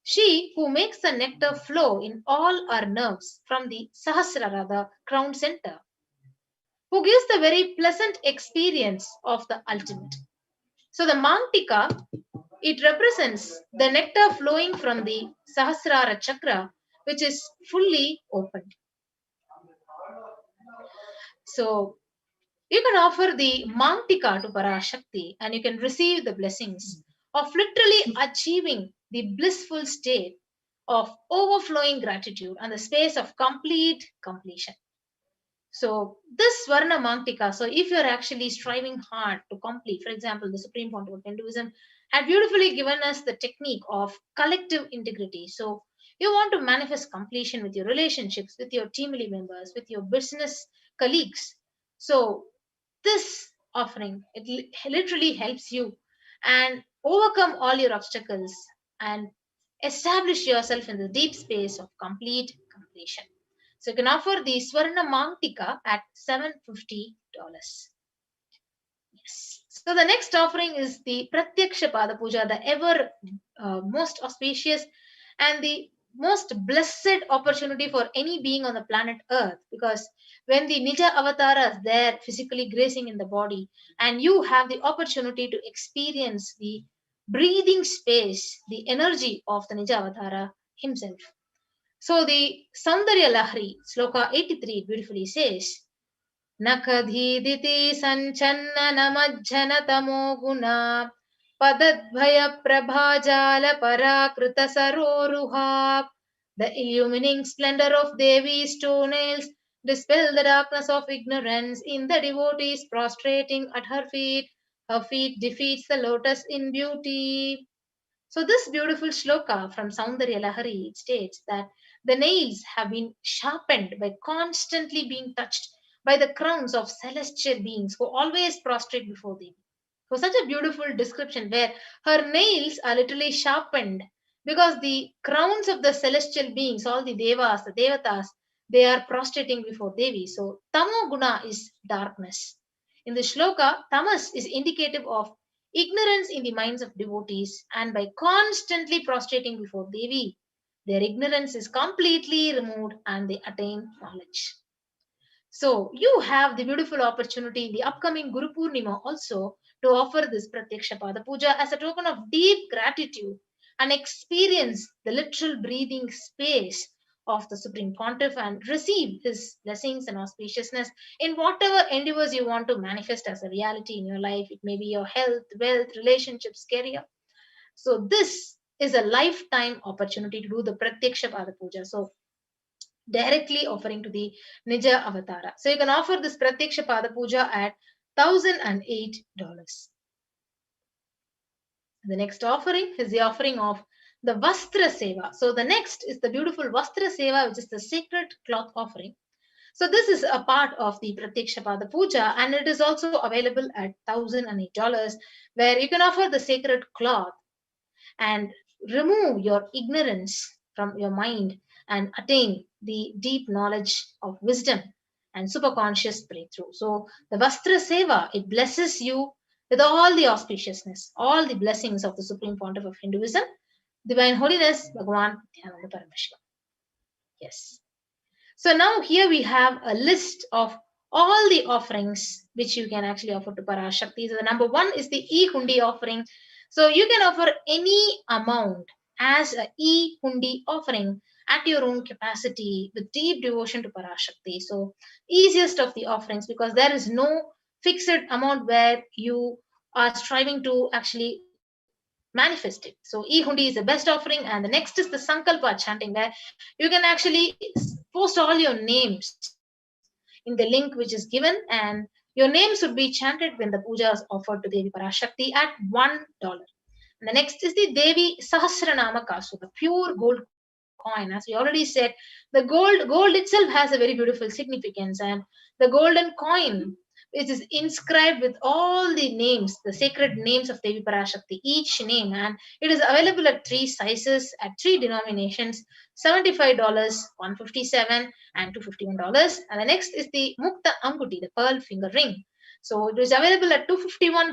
She who makes the nectar flow in all our nerves from the Sahasrara, the crown center, who gives the very pleasant experience of the ultimate. So the Mangtika, it represents the nectar flowing from the Sahasrara chakra, which is fully opened. So you can offer the Mangtika to Parashakti and you can receive the blessings of literally achieving the blissful state of overflowing gratitude and the space of complete completion. So this Swarna Mangtika, so if you're actually striving hard to complete, for example, the Supreme Pontiff of Hinduism had beautifully given us the technique of collective integrity. So you want to manifest completion with your relationships, with your team members, with your business colleagues. So this offering, it literally helps you and overcome all your obstacles and establish yourself in the deep space of complete completion. So you can offer the Swarna Mangtika at $750. Yes. So the next offering is the Pratyaksha Pada Puja, the ever most auspicious and the most blessed opportunity for any being on the planet Earth, because when the Nija Avatara is there physically gracing in the body and you have the opportunity to experience the breathing space, the energy of the Nija Avatara himself. So the Saundarya Lahari, Sloka 83, beautifully says, Nakadhiditi Sanchanna Namajjana Tamo Guna Padadbhaya Prabhajala Parakrita Saroruha. The illumining splendor of Devi's toenails dispel the darkness of ignorance in the devotees prostrating at her feet. Her feet defeats the lotus in beauty. So this beautiful shloka from Saundarya Lahari states that the nails have been sharpened by constantly being touched by the crowns of celestial beings who always prostrate before them. So such a beautiful description where her nails are literally sharpened because the crowns of the celestial beings, all the devas, the devatas, they are prostrating before Devi. So tamo guna is darkness. In the shloka, tamas is indicative of ignorance in the minds of devotees, and by constantly prostrating before Devi, their ignorance is completely removed and they attain knowledge. So you have the beautiful opportunity in the upcoming Guru Purnima also to offer this Pratyaksha Pada Puja as a token of deep gratitude and experience the literal breathing space of the Supreme Pontiff and receive his blessings and auspiciousness in whatever endeavors you want to manifest as a reality in your life. It may be your health, wealth, relationships, career. So this is a lifetime opportunity to do the Pratyaksha Pada Puja. So directly offering to the Nija Avatara. So you can offer this Pratyaksha Pada Puja at $1,008. The next offering is the offering of the Vastra Seva. So the next is the beautiful Vastra Seva, which is the sacred cloth offering. So this is a part of the Pratyaksha Pada Puja, and it is also available at $1,008, where you can offer the sacred cloth and remove your ignorance from your mind and attain the deep knowledge of wisdom and superconscious breakthrough. So the Vastra Seva, it blesses you with all the auspiciousness, all the blessings of the Supreme Pontiff of Hinduism, Divine Holiness, Bhagavan Nithyananda Paramashivam. Yes. So now here we have a list of all the offerings which you can actually offer to Parashakti. So the number one is the e-hundi offering. So you can offer any amount as a e-hundi offering at your own capacity with deep devotion to Parashakti. So easiest of the offerings, because there is no fixed amount where you are striving to actually manifest it. So e-hundi is the best offering, and the next is the Sankalpa chanting, where you can actually post all your names in the link which is given, and your names would be chanted when the puja is offered to Devi Parashakti at $1. And the next is the Devi Sahasranama Kasu, the pure gold coin. As we already said, the gold itself has a very beautiful significance, and the golden coin, which is inscribed with all the names, the sacred names of Devi Parashakti, each name, and it is available at 3 sizes, at 3 denominations: $75, $157, and $251. And the next is the Mukta Anguti, the pearl finger ring. So it is available at $251,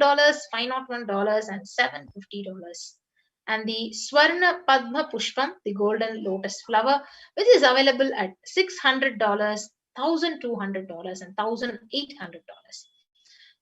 $501, and $750. And the Swarna Padma Pushpam, the golden lotus flower, which is available at $600, $1,200, and $1,800.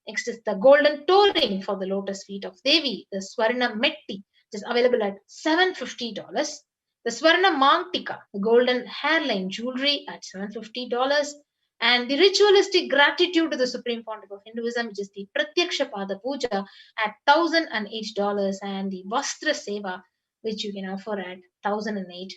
Next is the golden toe ring for the lotus feet of Devi, the Swarna Metti, which is available at $750. The Swarna Mangtika, the golden hairline jewelry, at $750. And the ritualistic gratitude to the Supreme Pontiff of Hinduism, which is the Pratyaksha Pada Puja, at $1,008. And the Vastra Seva, which you can offer at $1,008.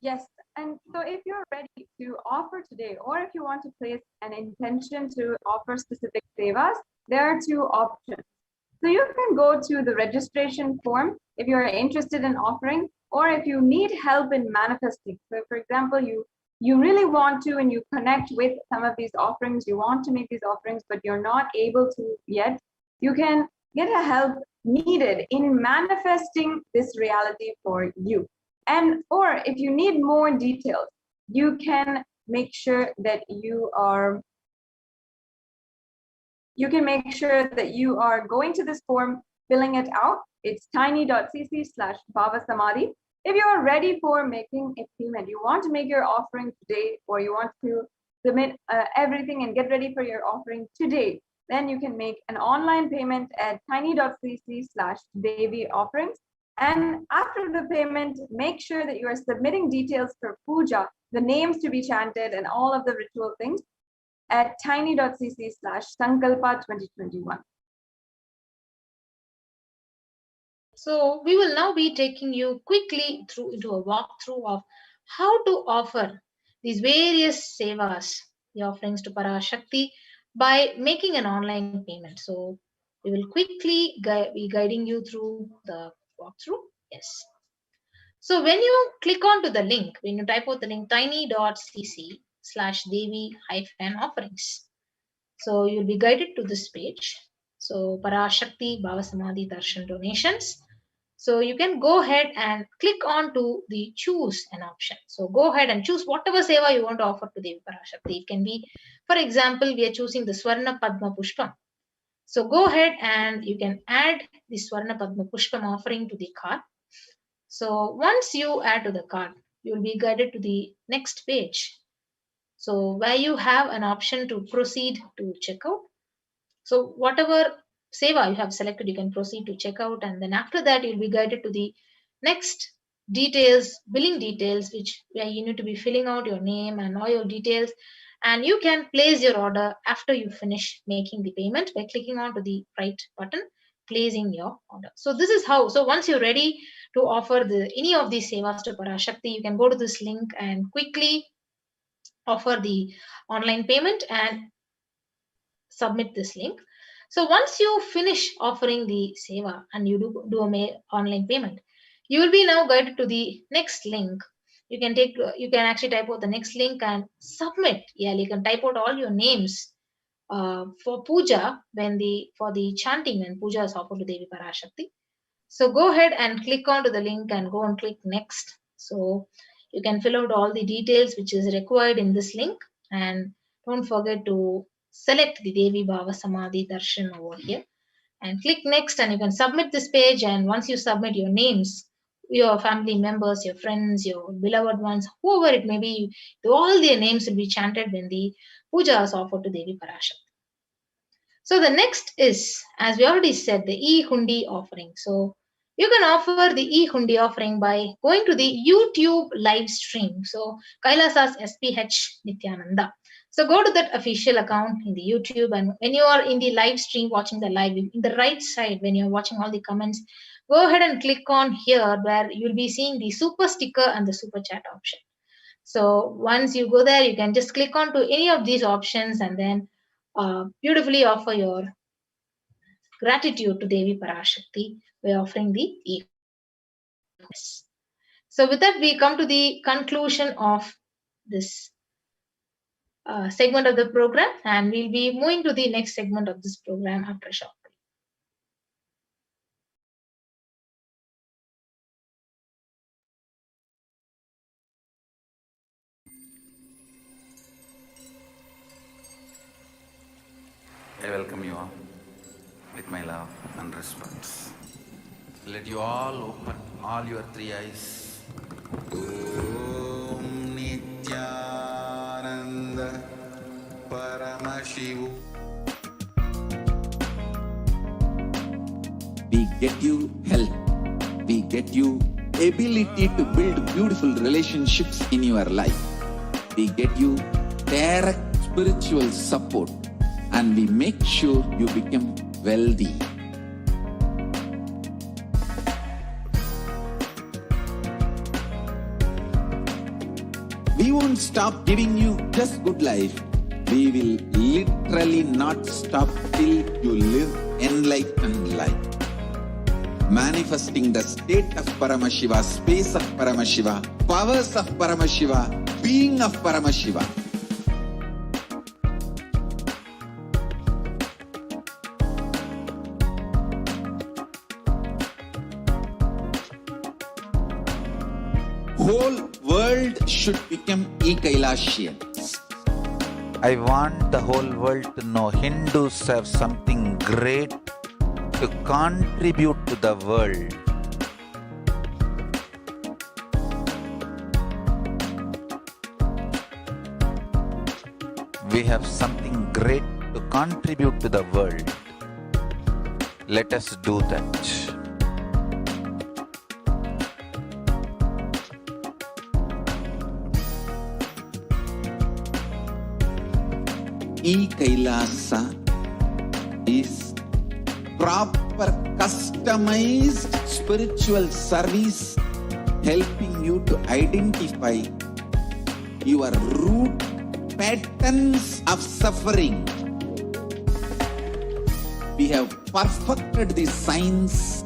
Yes, and so if you're ready to offer today, or if you want to place an intention to offer specific sevas, there are 2 options. So you can go to the registration form if you're interested in offering, or if you need help in manifesting. So for example, you really want to, and you connect with some of these offerings, you want to make these offerings, but you're not able to yet, you can get a help needed in manifesting this reality for you. And or if you need more details, you can make sure that you are going to this form, filling it out. It's tiny.cc/bhavasamadhi. If you are ready for making a payment, you want to make your offering today, or you want to submit everything and get ready for your offering today, then you can make an online payment at tiny.cc/Devi offerings. And after the payment, make sure that you are submitting details for puja, the names to be chanted, and all of the ritual things at tiny.cc/Sankalpa2021. So we will now be taking you quickly into a walkthrough of how to offer these various sevas, the offerings to Parashakti, by making an online payment. So we will quickly be guiding you through the walkthrough. Yes. So when you click onto the link, when you type out the link tiny.cc/Devi-offerings, so you'll be guided to this page. So Parashakti Bhavasamadhi Darshan donations. So you can go ahead and click on to the choose an option. So go ahead and choose whatever seva you want to offer to Devi Parashakti. It can be, for example, we are choosing the Swarna Padma Pushpam. So go ahead and you can add the Swarna Padma Pushpam offering to the cart. So once you add to the cart, you will be guided to the next page. So where you have an option to proceed to checkout. So whatever seva you have selected, you can proceed to checkout, and then after that you'll be guided to the next details, billing details, where you need to be filling out your name and all your details, and you can place your order after you finish making the payment by clicking on to the right button, placing your order. So this is how. So once you're ready to offer any of these sevas to Parashakti, you can go to this link and quickly offer the online payment and submit this link. So once you finish offering the seva and you do online payment, you will be now guided to the next link. You can actually type out the next link and submit. Yeah, you can type out all your names for puja for the chanting when puja is offered to Devi Parashakti. So go ahead and click onto the link and go and click next. So you can fill out all the details which is required in this link, and don't forget to select the Devi Bhava Samadhi Darshan over here and click next, and you can submit this page. And once you submit your names, your family members, your friends, your beloved ones, whoever it may be, all their names will be chanted when the puja is offered to Devi Parashakti. So the next is, as we already said, the e-hundi offering. So you can offer the e-hundi offering by going to the YouTube live stream. So Kailasa's HDH Nithyananda. So go to that official account in the YouTube, and when you are in the live stream watching the live, in the right side when you're watching all the comments, go ahead and click on here where you'll be seeing the super sticker and the super chat option. So once you go there, you can just click on to any of these options and then beautifully offer your gratitude to Devi Parashakti by offering the eagerness. So, with that, we come to the conclusion of this segment of the program, and we'll be moving to the next segment of this program after a short break. I welcome you all with my love and respect. Let you all open all your three eyes. Om Nithyananda Paramashivam. We get you health. We get you ability to build beautiful relationships in your life. We get you direct spiritual support, and we make sure you become wealthy. We won't stop giving you just good life. We will literally not stop till you live enlightened life. Manifesting the state of Paramashiva, space of Paramashiva, powers of Paramashiva, being of Paramashiva. Whole world should become Kailasians. I want the whole world to know Hindus have something great to contribute to the world. We have something great to contribute to the world. Let us do that. Kailasa is proper customized spiritual service helping you to identify your root patterns of suffering. We have perfected the science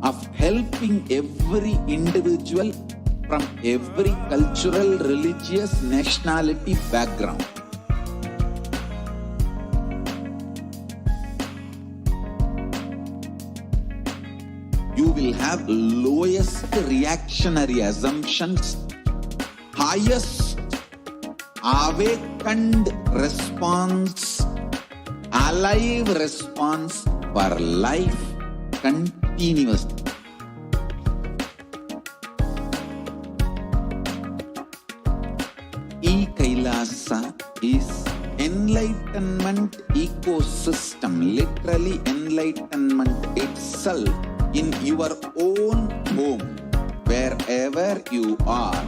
of helping every individual from every cultural, religious, nationality background. You will have lowest reactionary assumptions, highest awakened response, alive response for life continuously. Kailasa is enlightenment ecosystem, literally enlightenment itself in your own home, wherever you are.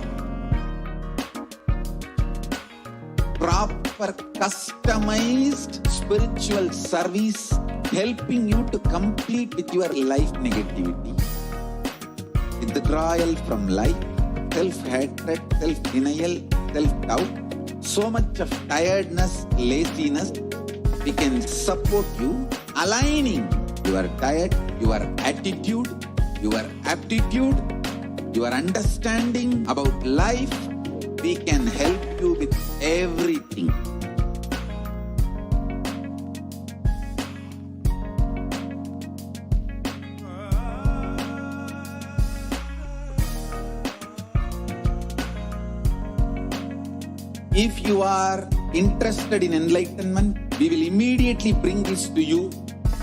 Proper customized spiritual service helping you to complete with your life negativity. Withdrawal from life, self-hatred, self-denial, self-doubt, so much of tiredness, laziness. We can support you aligning your diet, your attitude, your aptitude, your understanding about life. We can help you with everything. If you are interested in enlightenment, we will immediately bring this to you.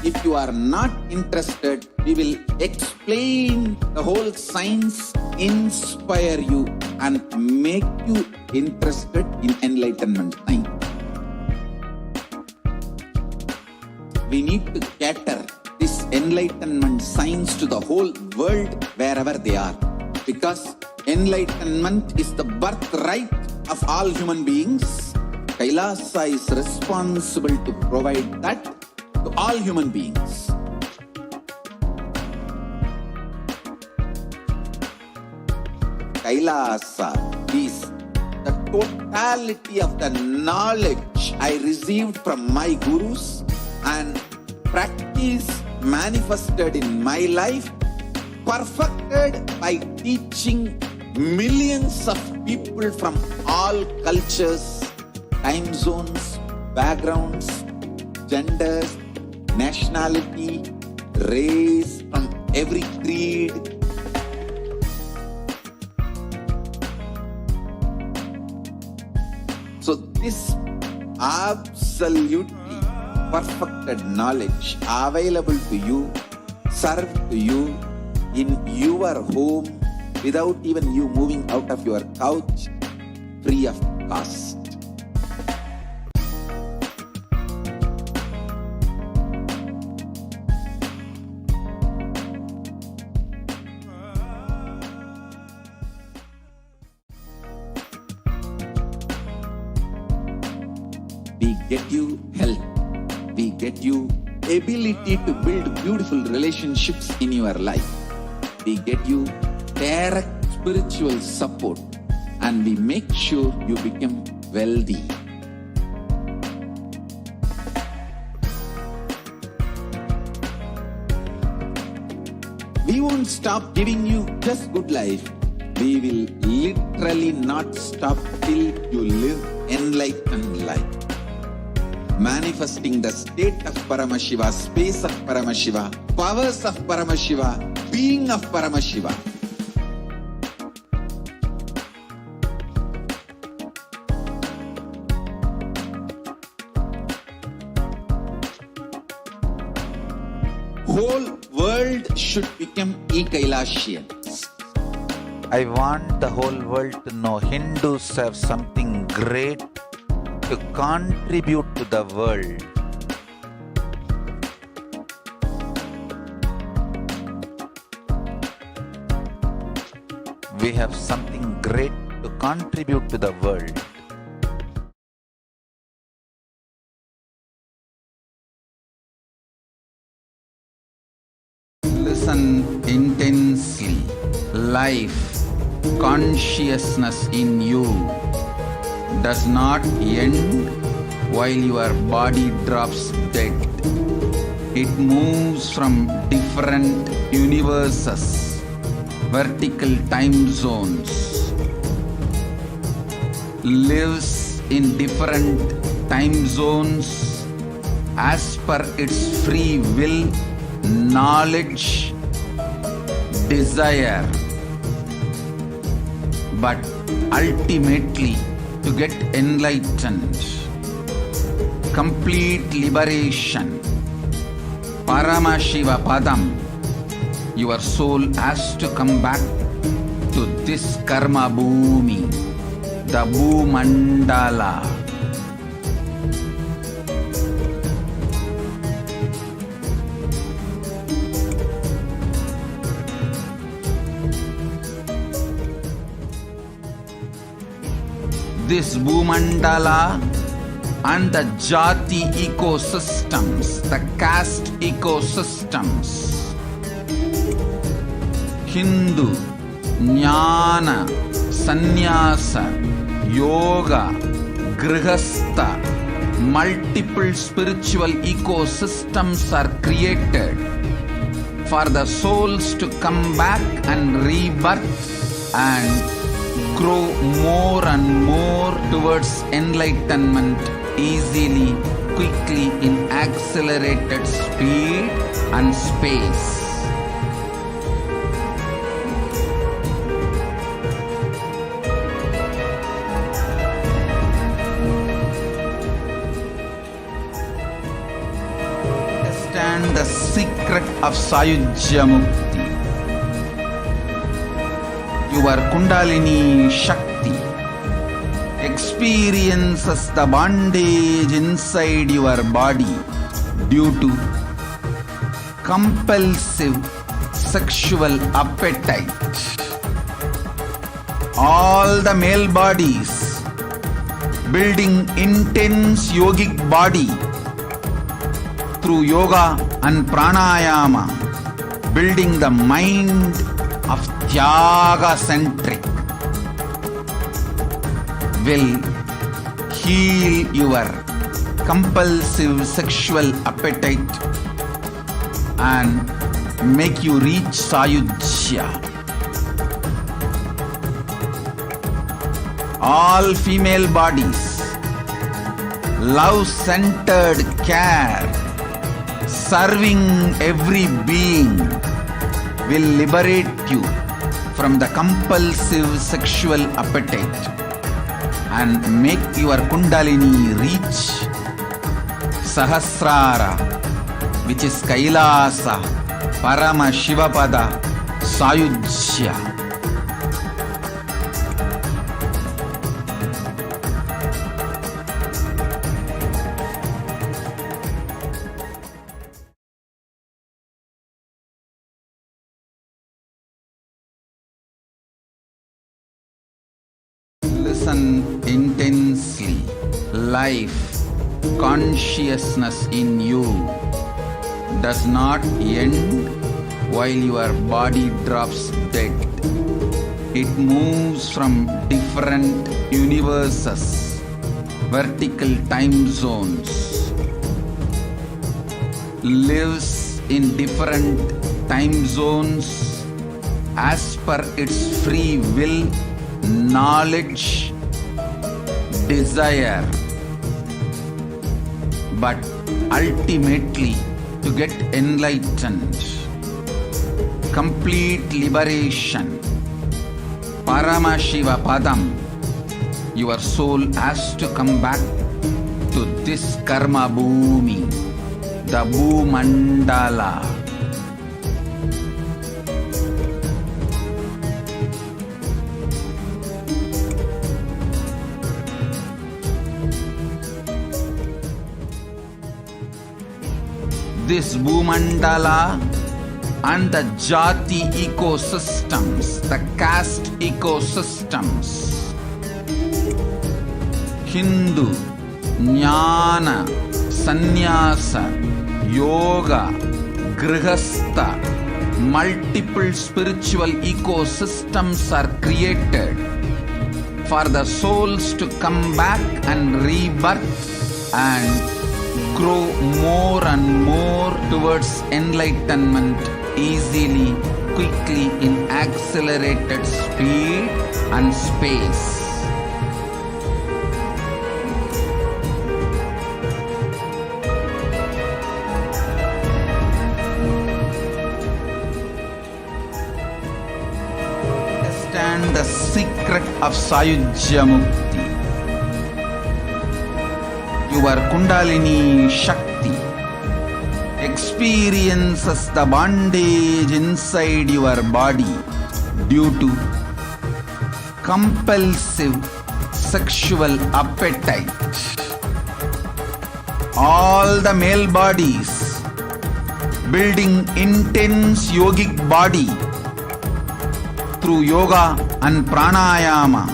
If you are not interested, we will explain the whole science, inspire you, and make you interested in enlightenment time. We need to cater this enlightenment science to the whole world wherever they are, because enlightenment is the birthright of all human beings. Kailasa is responsible to provide that to all human beings. Kailasa is the totality of the knowledge I received from my gurus and practice manifested in my life, perfected by teaching millions of people from all cultures, time zones, backgrounds, genders, nationality, race, from every creed. So this absolutely perfected knowledge available to you, served to you in your home without even you moving out of your couch, free of cost. We get you health. We get you ability to build beautiful relationships in your life. We get you direct spiritual support, and we make sure you become wealthy. We won't stop giving you just good life. We will literally not stop till you live enlightened life. Manifesting the state of Paramashiva, space of Paramashiva, powers of Paramashiva, being of Paramashiva. Whole world should become Kailasians. I want the whole world to know Hindus have something great to contribute to the world. We have something great to contribute to the world. Listen intensely. Life, consciousness in you does not end while your body drops dead. It moves from different universes, vertical time zones, lives in different time zones as per its free will, knowledge, desire, but ultimately to get enlightened, complete liberation, Paramashiva Padam, your soul has to come back to this karma bhumi, the Bhumandala. This Bhumandala and the Jati ecosystems, the caste ecosystems, Hindu, Jnana, Sannyasa, Yoga, Grihastha, multiple spiritual ecosystems are created for the souls to come back and rebirth and grow more and more towards enlightenment easily, quickly, in accelerated speed and space. Understand the secret of Sayujya Mukti. Your Kundalini Shakti experiences the bondage inside your body due to compulsive sexual appetite. All the male bodies building intense yogic body through yoga and pranayama, building the mind of Tyaga-centric, will heal your compulsive sexual appetite and make you reach Sayujya. All female bodies, love-centered care, serving every being will liberate you from the compulsive sexual appetite and make your Kundalini reach Sahasrara, which is Kailasa, Paramashivoham, Sayujya. Listen intensely. Life, consciousness in you does not end while your body drops dead. It moves from different universes, vertical time zones, lives in different time zones as per its free will, knowledge, desire, but ultimately to get enlightened, complete liberation, Paramashivoham, your soul has to come back to this karma bhumi, the Bhumandala. This Bhumandala and the Jati ecosystems, the caste ecosystems, Hindu, Jnana, Sannyasa, Yoga, Grihastha, multiple spiritual ecosystems are created for the souls to come back and rebirth and grow more and more towards enlightenment easily, quickly, in accelerated speed and space. Understand the secret of Sayujya Mukti. Your Kundalini Shakti experiences the bondage inside your body due to compulsive sexual appetite. All the male bodies building intense yogic body through yoga and pranayama,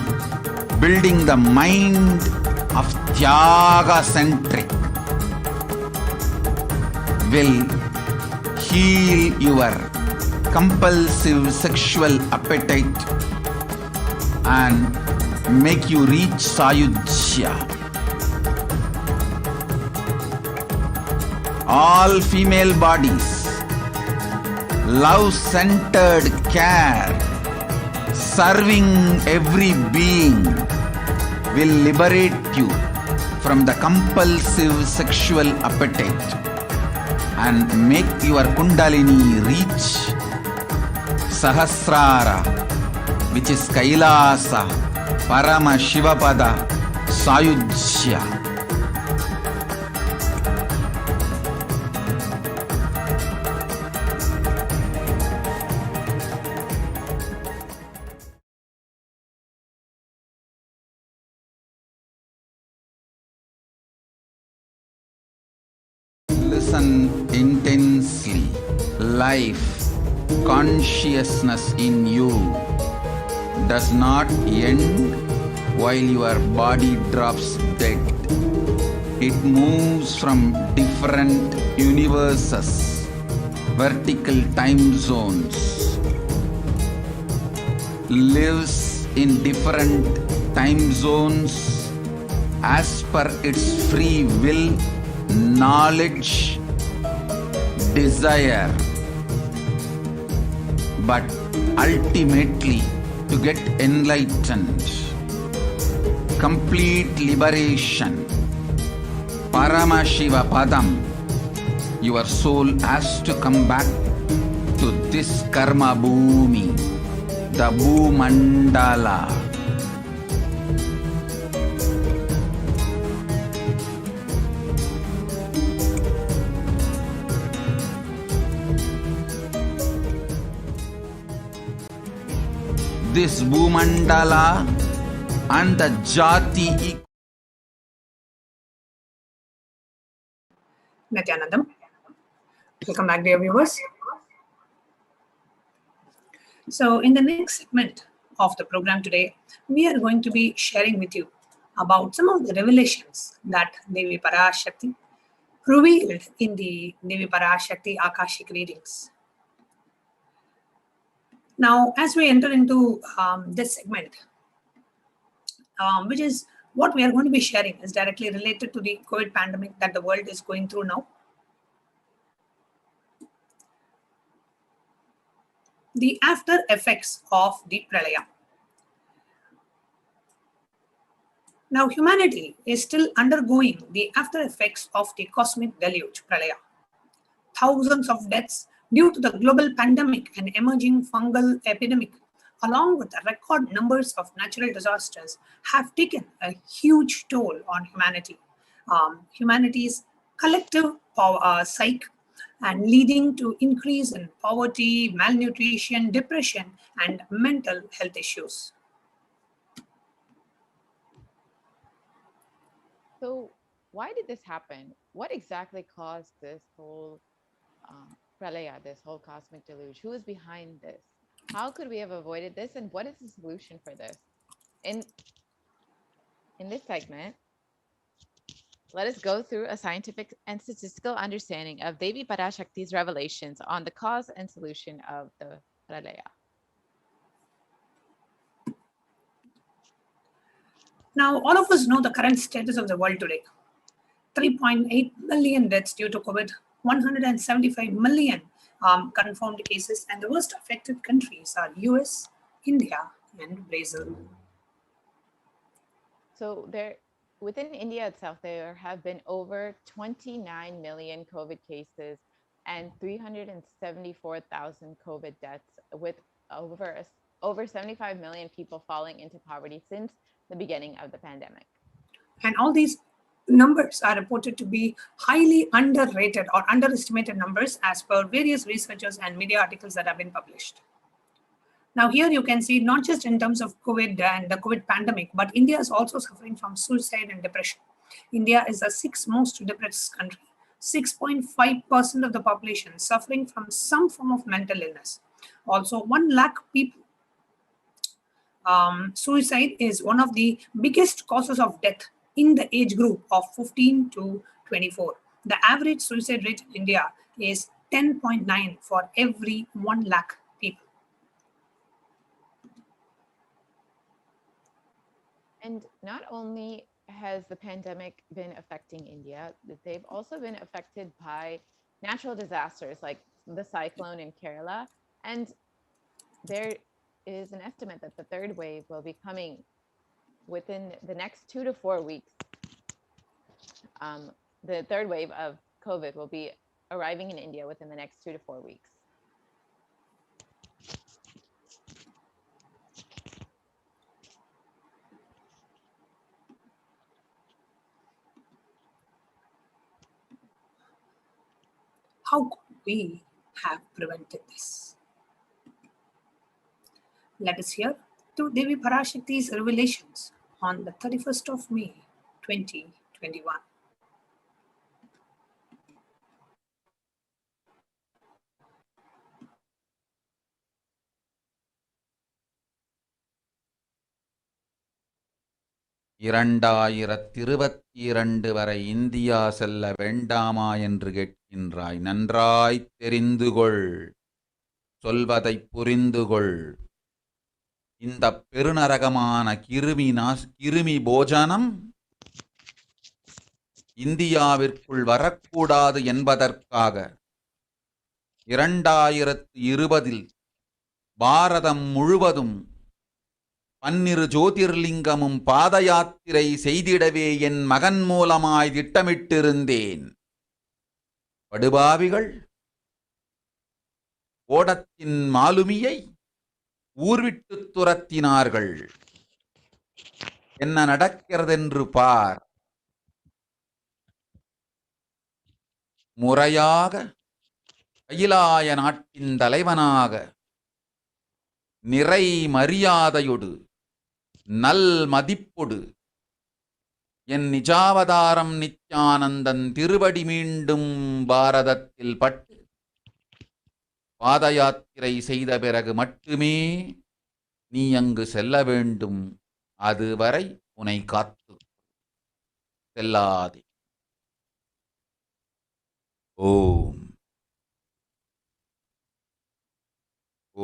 building the mind of Tyaga-centric, will heal your compulsive sexual appetite and make you reach Sayujya. All female bodies, love-centered care, serving every being will liberate you from the compulsive sexual appetite and make your Kundalini reach Sahasrara, which is Kailasa, Paramashivoham, Sayujya. Listen intensely. Life, consciousness in you does not end while your body drops dead. It moves from different universes, vertical time zones, lives in different time zones as per its free will, knowledge, desire, but ultimately to get enlightened, complete liberation, Paramashivoham, your soul has to come back to this karma bhumi, the Bhumandala. This Bhumandala and the Jati. Nithyanandam. Welcome back, dear viewers. So, in the next segment of the program today, we are going to be sharing with you about some of the revelations that Devi Parashakti revealed in the Devi Parashakti Akashic readings. Now, as we enter into this segment, which is what we are going to be sharing, is directly related to the COVID pandemic that the world is going through now. The after effects of the Pralaya. Now, humanity is still undergoing the after effects of the cosmic deluge, Pralaya. Thousands of deaths due to the global pandemic and emerging fungal epidemic, along with the record numbers of natural disasters, have taken a huge toll on humanity. Humanity's collective psyche, and leading to increase in poverty, malnutrition, depression, and mental health issues. So why did this happen? What exactly caused this whole pralaya, this whole cosmic deluge? Who is behind this? How could we have avoided this? And what is the solution for this? In this segment, let us go through a scientific and statistical understanding of Devi Parashakti's revelations on the cause and solution of the pralaya. Now, all of us know the current status of the world today. 3.8 million deaths due to COVID, 175 million confirmed cases, and the worst affected countries are US, India, and Brazil. So within India itself, there have been over 29 million COVID cases and 374,000 COVID deaths, with over 75 million people falling into poverty since the beginning of the pandemic. And all these numbers are reported to be highly underrated or underestimated numbers as per various researchers and media articles that have been published. Now here you can see not just in terms of COVID and the COVID pandemic, but India is also suffering from suicide and depression. India is the 6th most depressed country. 6.5% of the population suffering from some form of mental illness. Also 1 lakh people. Suicide is one of the biggest causes of death in the age group of 15 to 24. The average suicide rate in India is 10.9 for every 1 lakh people. And not only has the pandemic been affecting India, they've also been affected by natural disasters like the cyclone in Kerala. And there is an estimate that the third wave will be coming within the next 2 to 4 weeks. The third wave of COVID will be arriving in India within the next 2 to 4 weeks. How could we have prevented this? Let us hear to Devi Parashakti's revelations on the 31st of May, 2021. இரண்டாயிரத்திருபத்திரண்டு வரை India செல்ல வேண்டாமா என்று கேட்கின்றாய். நன்றாய் தெரிந்து கொள், சொல்வதைப் புரிந்து கொள். இந்த பெருநரகமான கிருமி போஜனம் இந்தியாவிற்குள் வரக்கூடாது என்பதற்காக 2020 பாரதம் முழுவதும் 12 ஜோதிர்லிங்கமும் பாத யாத்திரை செய்திடவே என் மகன் மூலமாய் திட்டமிட்டிருந்தேன். படுபாவிகள் ஓடத்தின் மாலுமியை ஊர்விட்டு துரத்தினார்கள். என்ன நடக்கிறதென்று பார். முறையாக கைலாய நாட்டின் தலைவனாக நிறை மரியாதையொடு நல் மதிப்பொடு என் நிஜாவதாரம் நித்யானந்தன் திருவடி மீண்டும் பாரதத்தில் பட்டு பாத யாத்திரை செய்த பிறகு மட்டுமே நீ அங்கு செல்ல வேண்டும். அதுவரை உன்னை காத்து செல்லாதே. ஓம்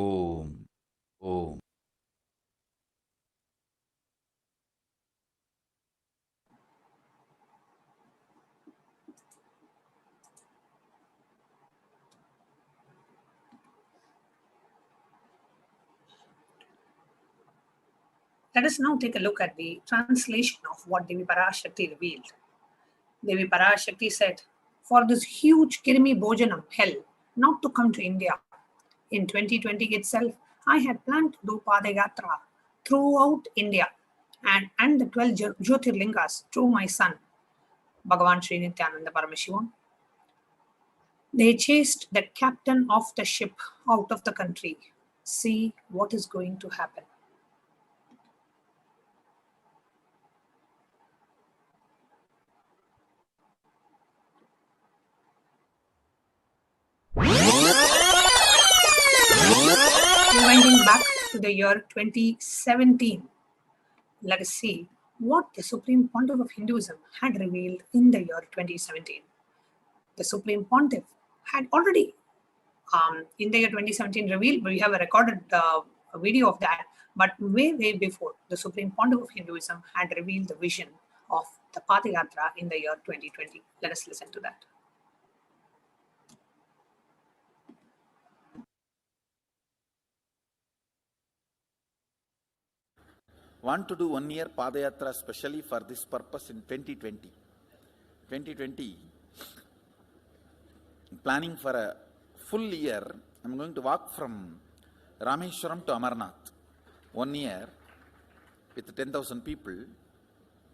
ஓம் ஓம். Let us now take a look at the translation of what Devi Parashakti revealed. Devi Parashakti said, for this huge Kirmi Bhojanam hell not to come to India, in 2020 itself, I had planned to do Padayatra throughout India and the 12 Jyotirlingas through my son, Bhagavan Sri Nithyananda Paramashivam. They chased the captain of the ship out of the country. See what is going to happen. Rewinding back to the year 2017, let us see what the Supreme Pontiff of Hinduism had revealed in the year 2017. The Supreme Pontiff had already, in the year 2017 revealed, we have a recorded video of that, but way before, the Supreme Pontiff of Hinduism had revealed the vision of the Padayatra in the year 2020. Let us listen to that. Want to do 1 year Padayatra specially for this purpose in 2020. 2020, planning for a full year, I'm going to walk from Rameshwaram to Amarnath. 1 year with 10,000 people,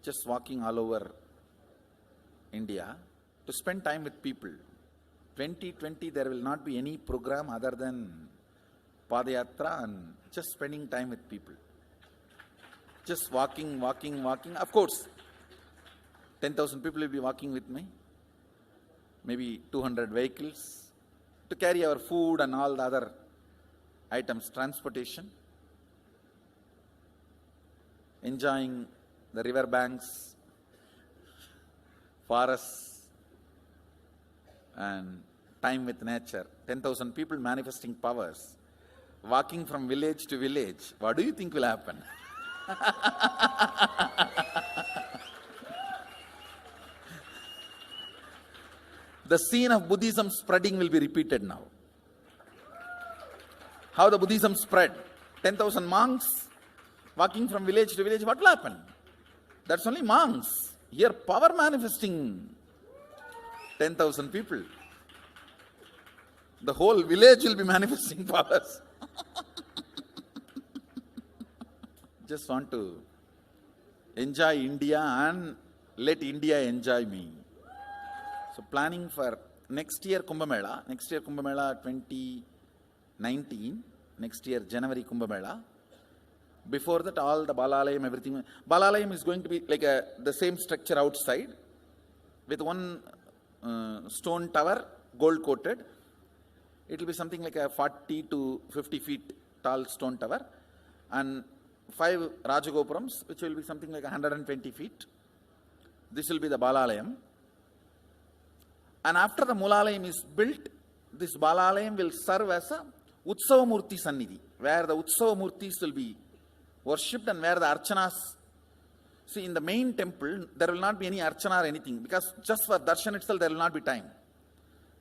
just walking all over India to spend time with people. 2020, there will not be any program other than Padayatra and just spending time with people. Just walking. Of course, 10,000 people will be walking with me. Maybe 200 vehicles to carry our food and all the other items, transportation. Enjoying the river banks, forests, and time with nature. 10,000 people manifesting powers, walking from village to village. What do you think will happen? The scene of Buddhism spreading will be repeated now. How the Buddhism spread. 10,000 monks walking from village to village. What will happen? That's only monks. Here power manifesting 10,000 people. The whole village will be manifesting powers. Just want to enjoy India and let India enjoy me. So planning for next year Kumbh Mela 2019, next year January Kumbh Mela. Before that, all the Balalayam, everything. Balalayam is going to be like the same structure outside with one stone tower, gold coated. It will be something like a 40 to 50 feet tall stone tower and 5 Rajagopurams, which will be something like 120 feet. This will be the Balalayam. And after the Mulalayam is built, this Balalayam will serve as a Utsava Murti Sannidhi, where the Utsava Murtis will be worshipped and where the Archanas. See, in the main temple, there will not be any Archana or anything, because just for darshan itself, there will not be time.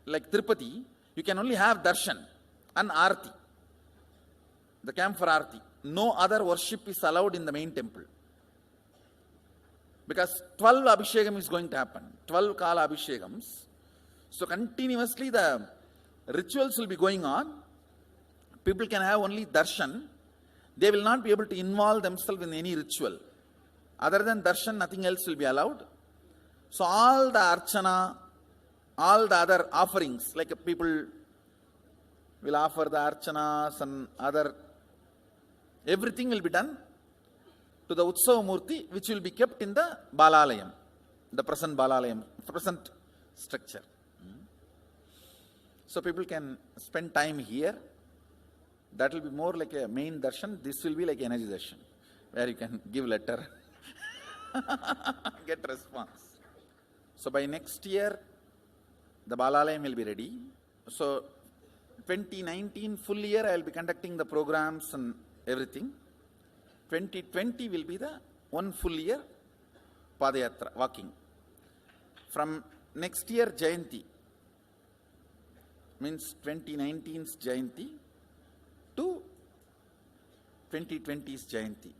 Like Tirupati, You can only have darshan and arti, the camp for arti. No other worship is allowed in the main temple. Because 12 abhishekam is going to happen, 12 kala abhishekams. So continuously the rituals will be going on. People can have only darshan. They will not be able to involve themselves in any ritual. Other than darshan, nothing else will be allowed. So all the archana, all the other offerings, like people will offer the archanas and other, everything will be done to the Utsava Murti, which will be kept in the Balalayam, the present Balalayam, present structure. So people can spend time here. That will be more like a main darshan. This will be like energy darshan, where you can give letter, get response. So by next year, the Balalayam will be ready. So 2019 full year, I will be conducting the programs and everything. 2020 will be the one full year Padayatra, walking. From next year Jayanti, means 2019's Jayanti to 2020's Jayanti.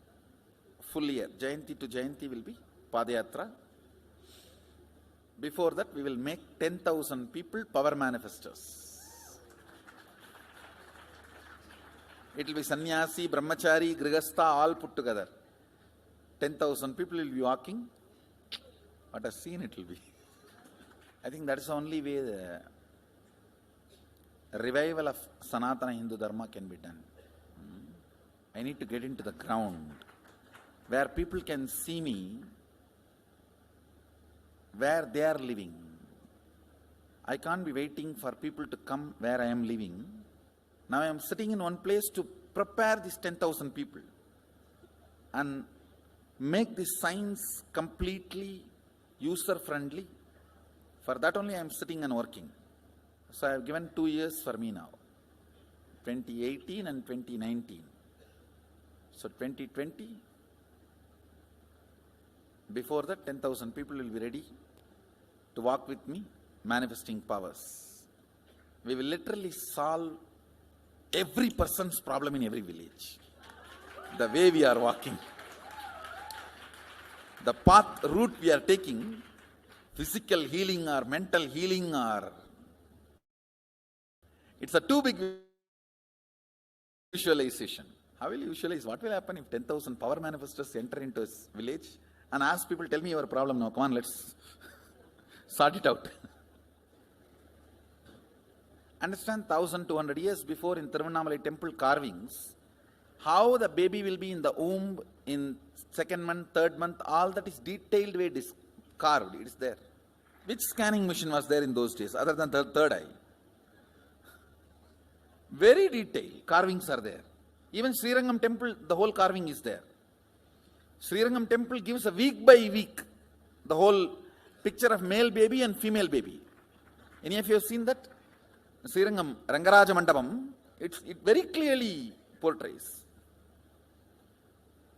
Full year, Jayanti to Jayanti will be Padayatra. Before that, we will make 10,000 people power manifestors. It will be sannyasi, brahmachari, grihastha, all put together. 10,000 people will be walking. What a scene it will be. I think that is the only way the revival of Sanatana Hindu Dharma can be done. I need to get into the ground where people can see me, where they are living. I can't be waiting for people to come where I am living. Now I am sitting in one place to prepare these 10,000 people and make this science completely user-friendly. For that only I am sitting and working. So I have given 2 years for me now, 2018 and 2019. So 2020, before that 10,000 people will be ready to walk with me, manifesting powers. We will literally solve every person's problem in every village. The way we are walking, the path, route we are taking, physical healing or mental healing, or it's a too big visualization. How will you visualize? What will happen if 10,000 power manifestors enter into a village and ask people, tell me your problem now, come on, let's sort it out. Understand 1,200 years before in Tiruvannamalai temple carvings, how the baby will be in the womb in 2nd month, 3rd month, all that is detailed way it is carved, it is there. Which scanning machine was there in those days other than the third eye? Very detailed carvings are there. Even Srirangam temple, the whole carving is there. Srirangam temple gives a week by week the whole picture of male baby and female baby. Any of you have seen that? Srirangam Rangaraja Mandapam, it very clearly portrays.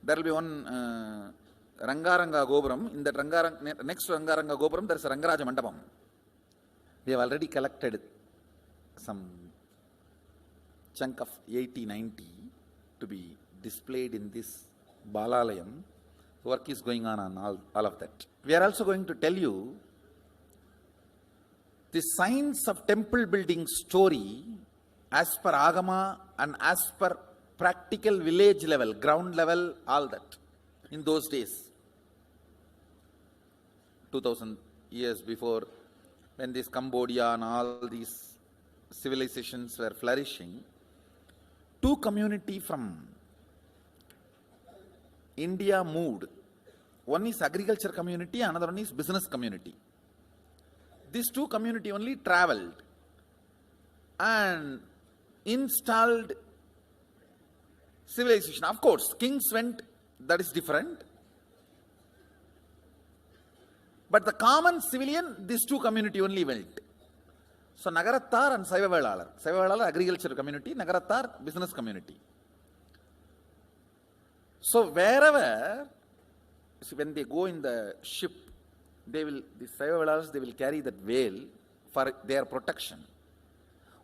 There will be one Rangaranga Gopuram. In that next to Rangaranga Gopuram, there is a Rangaraja Mandapam. We have already collected some chunk of 80-90 to be displayed in this Balalayam. Work is going on all of that. We are also going to tell you the science of temple building story as per Agama and as per practical village level, ground level, all that. In those days, 2000 years before, when this Cambodia and all these civilizations were flourishing, two communities from India moved. One is agriculture community, another one is business community. These two community only traveled and installed civilization. Of course, kings went, that is different. But the common civilian, these two community only went. So Nagarattar and Saivavelalar. Saivavelalar agriculture community, Nagarattar business community. So wherever, when they go in the ship, the Saivavelars, they will carry that veil for their protection.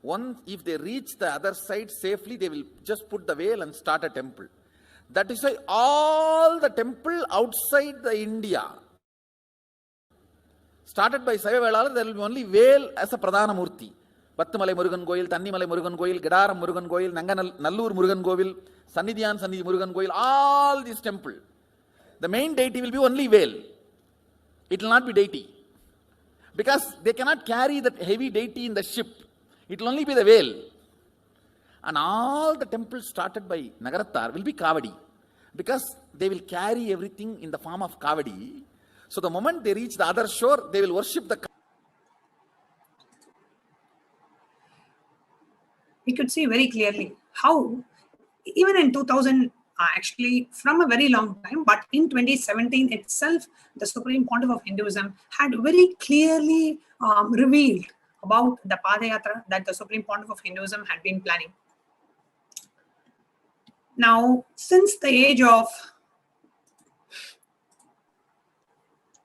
Once, if they reach the other side safely, they will just put the veil and start a temple. That is why all the temple outside the India, started by Saiva Velalar, there will be only veil as a Pradhana Murti. Vattumalai Murugan Goil, Tannimalai Murugan Goil, Gedaram Murugan Goil, Nallur Murugan Govil, Sannidhyan Sannidhi Murugan Goil, all these temple. The main deity will be only veil. It will not be deity. Because they cannot carry that heavy deity in the ship. It will only be the veil. And all the temples started by Nagarattar will be Kavadi. Because they will carry everything in the form of Kavadi. So the moment they reach the other shore, they will worship the. We could see very clearly how, even in 2000, actually from a very long time, but in 2017 itself, the Supreme Pontiff of Hinduism had very clearly revealed about the Padayatra that the Supreme Pontiff of Hinduism had been planning. Now, since the age of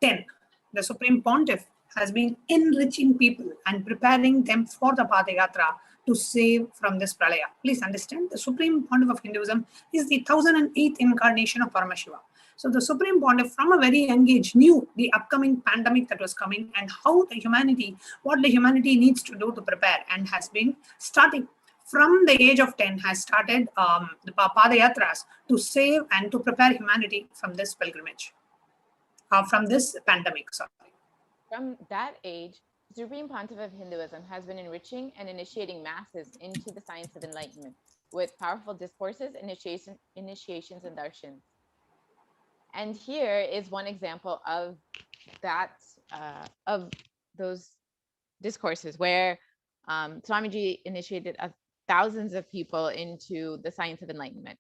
10, the Supreme Pontiff has been enriching people and preparing them for the Padayatra to save from this pralaya. Please understand, the Supreme Pontiff of Hinduism is the 1008th incarnation of Paramashiva. So the Supreme Pontiff from a very young age knew the upcoming pandemic that was coming and how the humanity, what the humanity needs to do to prepare, and has been starting from the age of 10, has started the Padayatras to save and to prepare humanity from this pilgrimage, from this pandemic, sorry. From that age, the Supreme Pontiff of Hinduism has been enriching and initiating masses into the science of enlightenment with powerful discourses, initiations, and darshans. And here is one example of that, of those discourses where Swamiji initiated thousands of people into the science of enlightenment.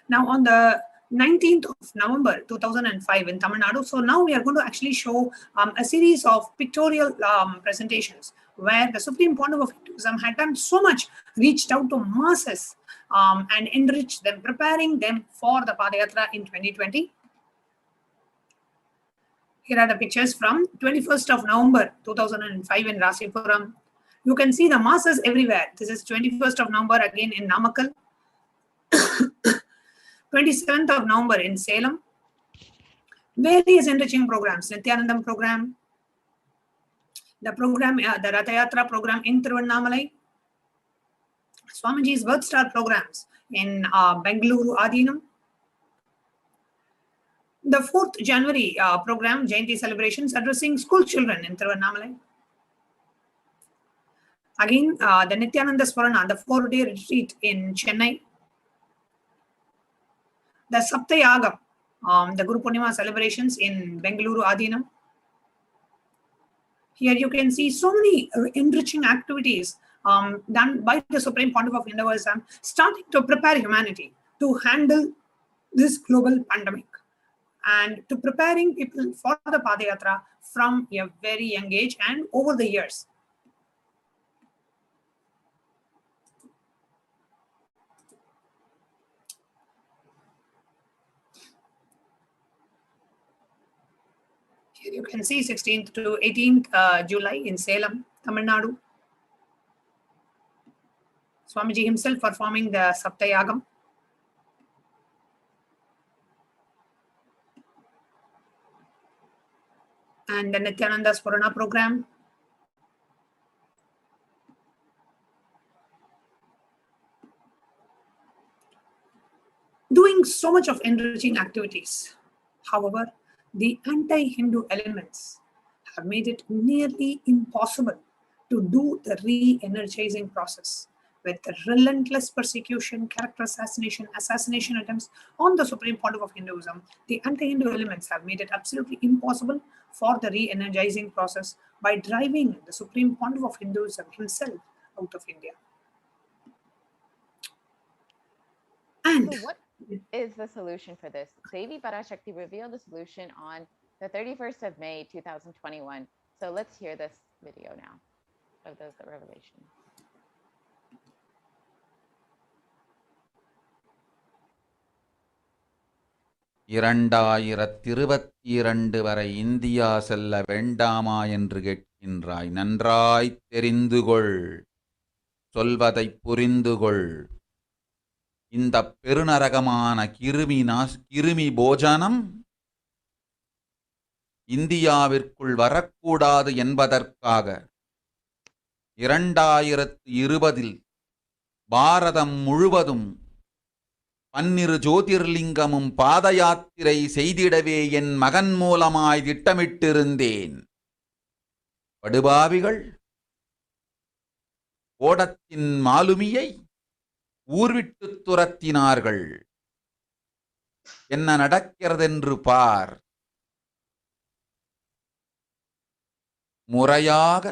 Now on the 19th of November 2005 in Tamil Nadu. So now we are going to actually show a series of pictorial presentations where the Supreme Pontiff of Hinduism had done so much, reached out to masses and enriched them, preparing them for the Padayatra in 2020. Here are the pictures from 21st of November 2005 in Rasipuram. You can see the masses everywhere. This is 21st of November again in Namakkal. 27th of November in Salem. Various enriching programs, Nithyanandam program, the program, the Rathayatra program in Tiruvannamalai, Swamiji's Birth Star programs in Bengaluru Adinam, the 4th January program, Jayanti celebrations addressing school children in Tiruvannamalai. Again, the Nithyananda Swarana, the 4-day retreat in Chennai. The Saptayagam, the Guru Purnima celebrations in Bengaluru Adinam. Here you can see so many enriching activities done by the Supreme Pontiff of Hinduism, starting to prepare humanity to handle this global pandemic and to preparing people for the Padayatra from a very young age and over the years. Here you can see 16th to 18th July in Salem, Tamil Nadu. Swamiji himself performing the Saptayagam. And the Nithyananda Swarana program. Doing so much of enriching activities. However, the anti-Hindu elements have made it nearly impossible to do the re-energizing process with the relentless persecution, character assassination attempts on the Supreme Pontiff of Hinduism. The anti-Hindu elements have made it absolutely impossible for the re-energizing process by driving the Supreme Pontiff of Hinduism himself out of India. And so what is the solution for this? Devi Parashakti revealed the solution on the 31st of May 2021. So let's hear this video now of the revelation. 2022 வரை India செல்ல வேண்டாமா என்று கேட்கின்றாய். நன்றாய் தெரிந்துகொள், சொல்வதைப் புரிந்துகொள். இந்த பெருநரகமான கிருமி போஜனம் இந்தியாவிற்குள் வரக்கூடாது என்பதற்காக 2020 பாரதம் முழுவதும் 12 ஜோதிர்லிங்கமும் பாத யாத்திரை செய்திடவே என் மகன் மூலமாய் திட்டமிட்டிருந்தேன். படுபாவிகள் ஓடத்தின் மாலுமியை ஊர்விட்டு துரத்தினார்கள். என்ன நடக்கிறதென்று பார். முறையாக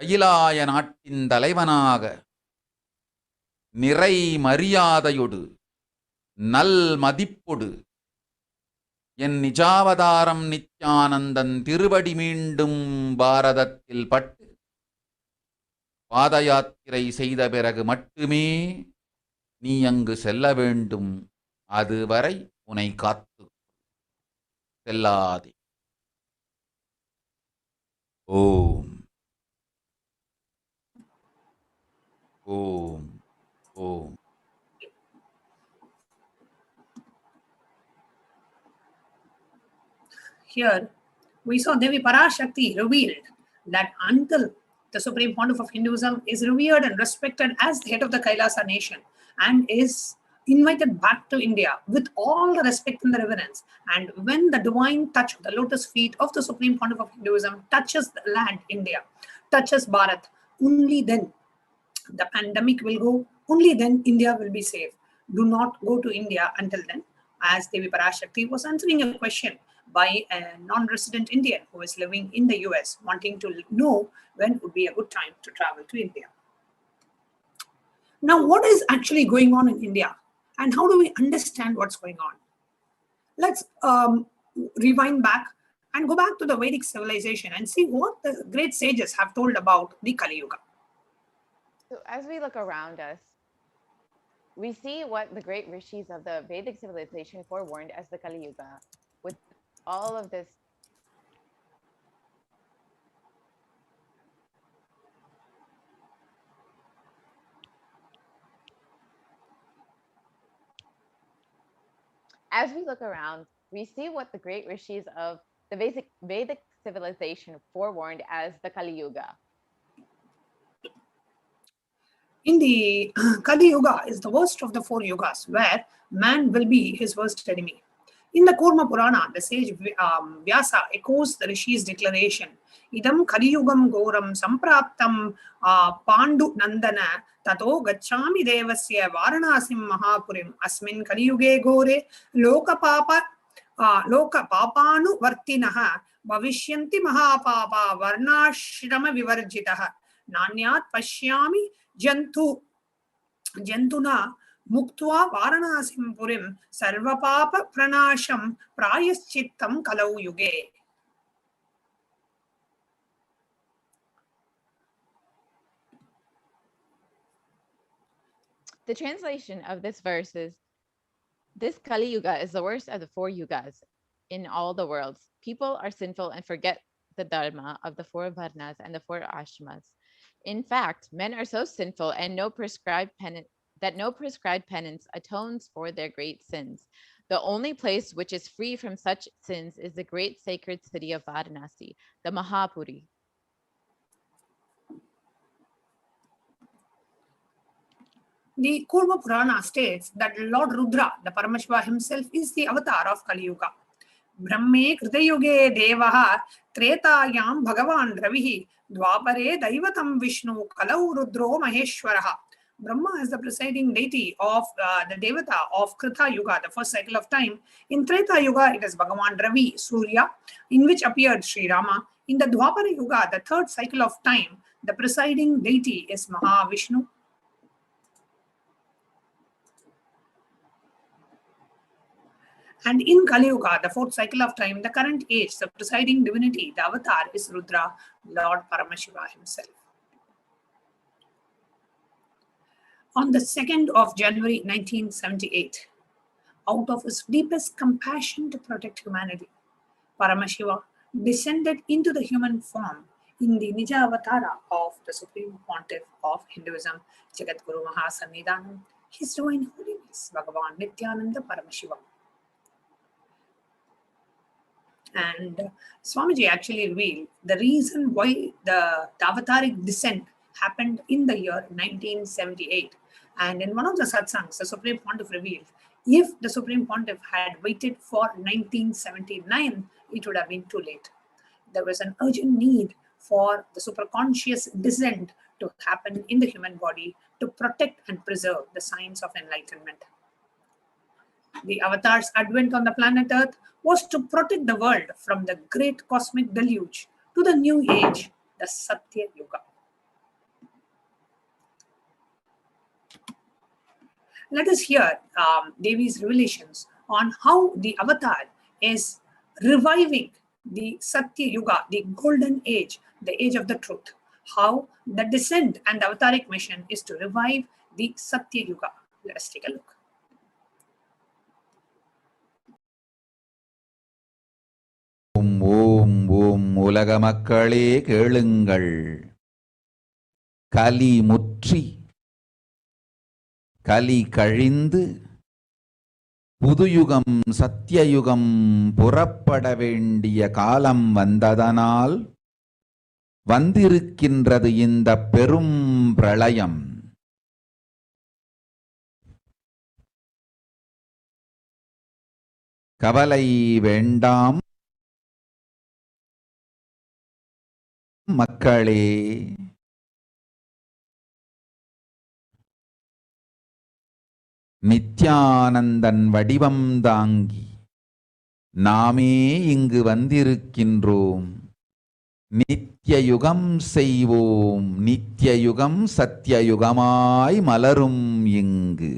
கைலாய நாட்டின் தலைவனாக நிறை மரியாதையொடு நல் மதிப்பொடு என் நிஜாவதாரம் நித்யானந்தன் திருவடி மீண்டும் பாரதத்தில் பட்டு பாத யாத்திரை செய்த பிறகு மட்டுமே நீ அங்கு செல்ல வேண்டும். அதுவரை உன்னை காத்து செல்லாதே. ஓம் ஓம் ஓம். Here, we saw Devi Parashakti revealed that until the Supreme Pontiff of Hinduism is revered and respected as the head of the Kailasa nation and is invited back to India with all the respect and the reverence, and when the divine touch of the lotus feet of the Supreme Pontiff of Hinduism touches the land India, touches Bharat, only then the pandemic will go, only then India will be safe. Do not go to India until then, as Devi Parashakti was answering a question by a non-resident Indian who is living in the US, wanting to know when would be a good time to travel to India. Now, what is actually going on in India and how do we understand what's going on? Let's rewind back and go back to the Vedic civilization and see what the great sages have told about the Kali Yuga. So as we look around us, we see what the great rishis of the Vedic civilization forewarned as the Kali Yuga, with all of this as we look around, we see what the great rishis of the Vedic civilization forewarned as the Kali Yuga. In the Kali Yuga is the worst of the 4 yugas, where man will be his worst enemy. In the Kurma Purana, the sage Vyasa echoes the Rishi's declaration, Idam Kali Yugam Goram Sampraptam Pandu Nandana Tato Gachami Devasya Varanasim Mahapurim Asmin Kali Yuge Gore Loka Papanu Vartinaha Bhavishyanti Mahapapa Varnashrama Vivarjitaha Nanyat Pashyami Jantuna Muktva Varanasim Purim Sarvapapa Pranasham Prayaschittam Kalau Yuge. The translation of this verse is, this Kali Yuga is the worst of the 4 yugas in all the worlds. People are sinful and forget the dharma of the 4 varnas and the 4 ashramas. In fact, men are so sinful and no prescribed penance atones for their great sins. The only place which is free from such sins is the great sacred city of Varanasi, the Mahapuri. The Kurma Purana states that Lord Rudra, the Paramashiva himself, is the avatar of Kali Yuga. Brahme Kritayuge Devaha Tretayam Bhagavan Ravihi Dwapare Daivatam Vishnu Kalau Rudro Maheshwaraha. Brahma is the presiding deity of the Devata of Krita Yuga, the first cycle of time. In Treta Yuga, it is Bhagavan Ravi, Surya, in which appeared Sri Rama. In the Dwapara Yuga, the third cycle of time, the presiding deity is Mahavishnu. And in Kali Yuga, the fourth cycle of time, the current age, the presiding divinity, the avatar is Rudra, Lord Paramashiva himself. On the 2nd of January 1978, out of his deepest compassion to protect humanity. Paramashiva descended into the human form in the Nija Avatara of the Supreme Pontiff of Hinduism, Jagadguru Mahasannidhanam, His Divine Holiness, Bhagavan Nithyananda Paramashivam. And Swamiji actually revealed the reason why the avataric descent happened in the year 1978. And in one of the satsangs, the Supreme Pontiff revealed, if the Supreme Pontiff had waited for 1979, it would have been too late. There was an urgent need for the superconscious descent to happen in the human body to protect and preserve the signs of enlightenment. The avatar's advent on the planet Earth was to protect the world from the great cosmic deluge to the new age, the Satya Yuga. Let us hear Devi's revelations on how the avatar is reviving the Satya Yuga, the golden age, the age of the truth. How the descent and the avataric mission is to revive the Satya Yuga. Let us take a look. ஓம் ஓம் உலக மக்களே கேளுங்கள். கலி முற்றி கலி கழிந்து புதுயுகம் சத்தியயுகம் புறப்பட வேண்டிய காலம் வந்ததனால் வந்திருக்கின்றது இந்த பெரும் பிரளயம். கவலை வேண்டாம் மக்களே. நித்யானந்தன் வடிவம் தாங்கி நாமே இங்கு வந்திருக்கின்றோம். நித்யயுகம் செய்வோம், நித்யயுகம் சத்யயுகமாய் மலரும் இங்கு.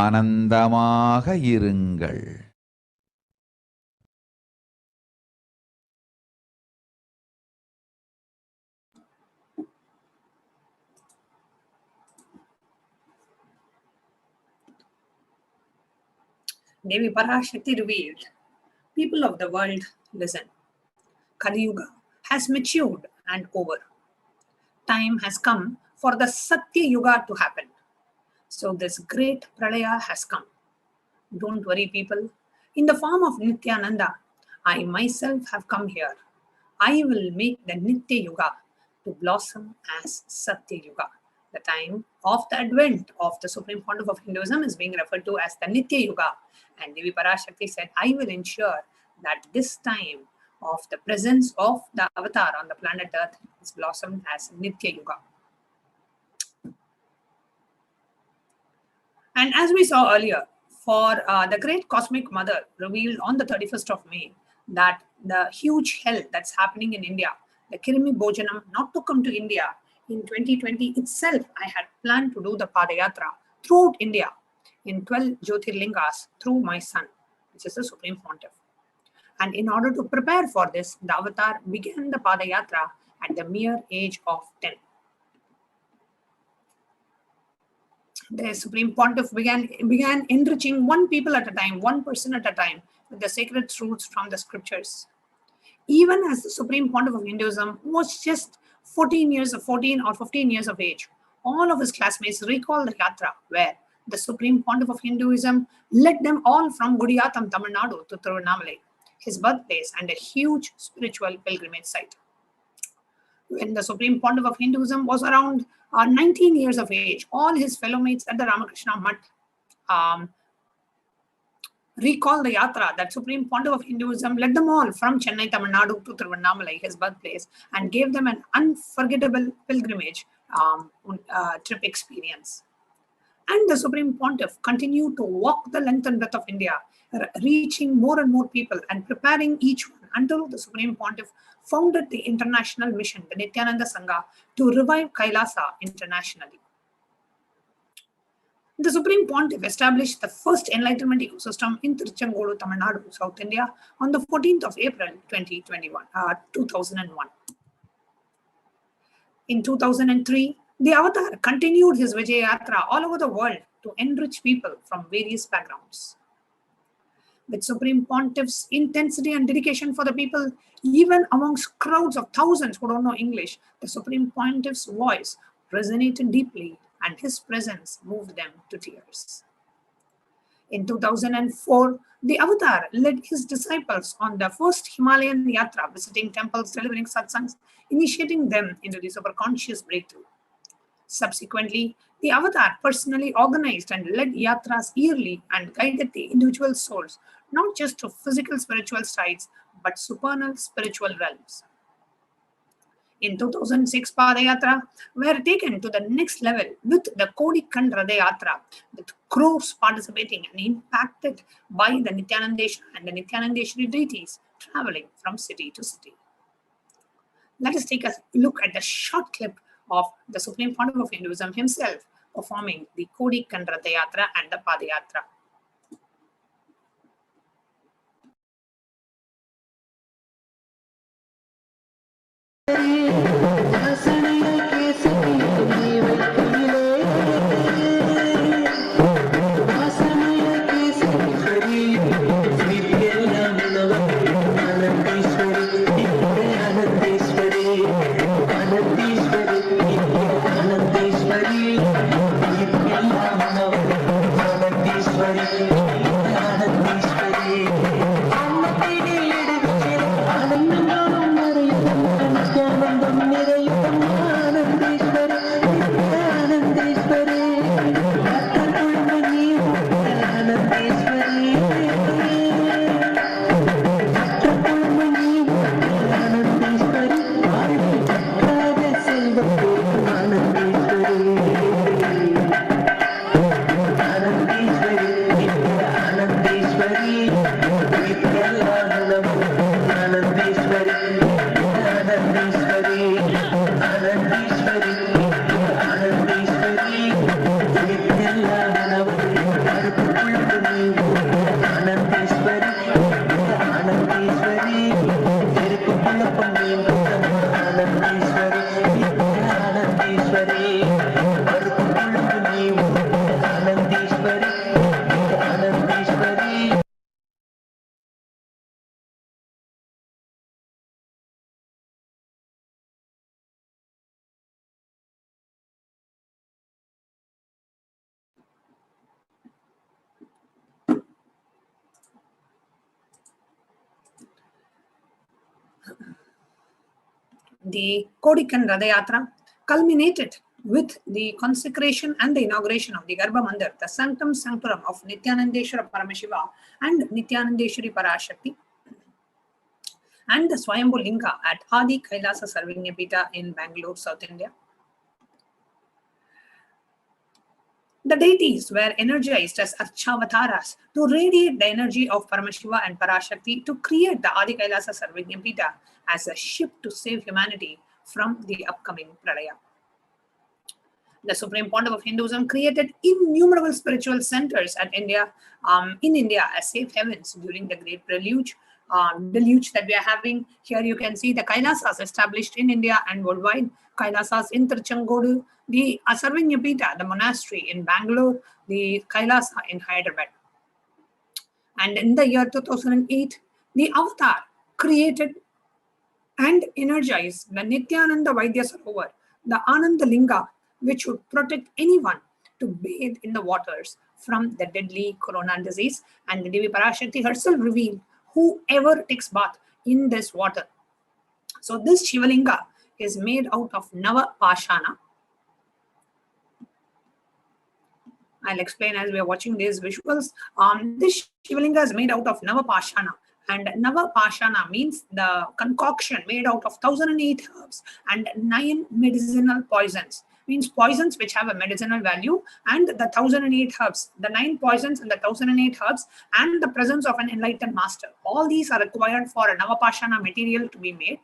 ஆனந்தமாக இருங்கள். Devi Parashakti revealed, people of the world, listen. Kali Yuga has matured and over. Time has come for the Satya Yuga to happen. So this great Pralaya has come. Don't worry, people. In the form of Nithyananda, I myself have come here. I will make the Nitya Yuga to blossom as Satya Yuga. The time of the advent of the Supreme Pontiff of Hinduism is being referred to as the Nitya Yuga. And Devi Parashakti said, I will ensure that this time of the presence of the avatar on the planet Earth is blossomed as Nitya Yuga. And as we saw earlier, for the great cosmic mother revealed on the 31st of May that the huge hell that's happening in India, the Kirimi Bhojanam, not to come to India, in 2020 itself, I had planned to do the Padayatra throughout India in 12 Jyotirlingas through my son, which is the Supreme Pontiff. And in order to prepare for this, the avatar began the Padayatra at the mere age of 10. The Supreme Pontiff began enriching one people at a time, one person at a time, with the sacred truths from the scriptures. Even as the Supreme Pontiff of Hinduism was just 14 or 15 years of age, all of his classmates recall the Yatra where the Supreme Pontiff of Hinduism led them all from Gudiyatham, Tamil Nadu to Tiruvannamalai, his birthplace and a huge spiritual pilgrimage site. When the Supreme Pontiff of Hinduism was around 19 years of age, all his fellow mates at the Ramakrishna Mutt recall the Yatra that Supreme Pontiff of Hinduism led them all from Chennai, Tamil Nadu to Tiruvannamalai, his birthplace, and gave them an unforgettable pilgrimage trip experience. And the Supreme Pontiff continued to walk the length and breadth of India, reaching more and more people and preparing each one until the Supreme Pontiff founded the international mission, the Nithyananda Sangha, to revive Kailasa internationally. The Supreme Pontiff established the first Enlightenment ecosystem in Tiruchengodu, Tamil Nadu, South India, on the 14th of April 2001. In 2003, The avatar continued his Vijay Yatra all over the world to enrich people from various backgrounds. With Supreme Pontiff's intensity and dedication for the people, even amongst crowds of thousands who don't know English, the Supreme Pontiff's voice resonated deeply and his presence moved them to tears. In 2004, the avatar led his disciples on the first Himalayan Yatra, visiting temples, delivering satsangs, initiating them into the superconscious breakthrough. Subsequently, the avatar personally organized and led yatras yearly and guided the individual souls, not just to physical spiritual sites, but supernal spiritual realms. In 2006, Padayatra were taken to the next level with the Kodikan Radayatra, with crores participating and impacted by the Nithyanandeshwara and the Nithyanandeshwari deities traveling from city to city. Let us take a look at the short clip of the Supreme Pontiff of Hinduism himself performing the Kodikan Radayatra and the Padayatra. The Kodikan Radayatra culminated with the consecration and the inauguration of the Garbha Mandir, the sanctum sanctorum of Nithyanandeshwara Paramashivam and Nithyanandeshwari Parashakti, and the Swayambhu Linga at Adi Kailasa Sarvanyapita in Bangalore, South India. The deities were energized as Archavataras to radiate the energy of Paramashiva and Parashakti to create the Adi Kailasa Sarvanyapita as a ship to save humanity from the upcoming Pralaya. The Supreme Pontiff of Hinduism created innumerable spiritual centers in India as safe havens during the great deluge that we are having. Here you can see the Kailasas established in India and worldwide. Kailasas in Tirchangodu, the Sarvanyapita, the monastery in Bangalore, the Kailasa in Hyderabad. And in the year 2008, the Avatar created and energized the Nithyananda Vaidya Sarovar, the Ananda Linga, which would protect anyone to bathe in the waters from the deadly corona disease. And the Devi Parashakti herself revealed whoever takes bath in this water. So this Shivalinga is made out of Nava Pashana. I'll explain as we are watching these visuals. This Shivalinga is made out of Nava Pashana. And Nava Pashana means the concoction made out of 1008 herbs and 9 medicinal poisons. Means poisons which have a medicinal value, and the 1008 herbs, the 9 poisons and the 1008 herbs, and the presence of an enlightened master. All these are required for a Navapashana material to be made.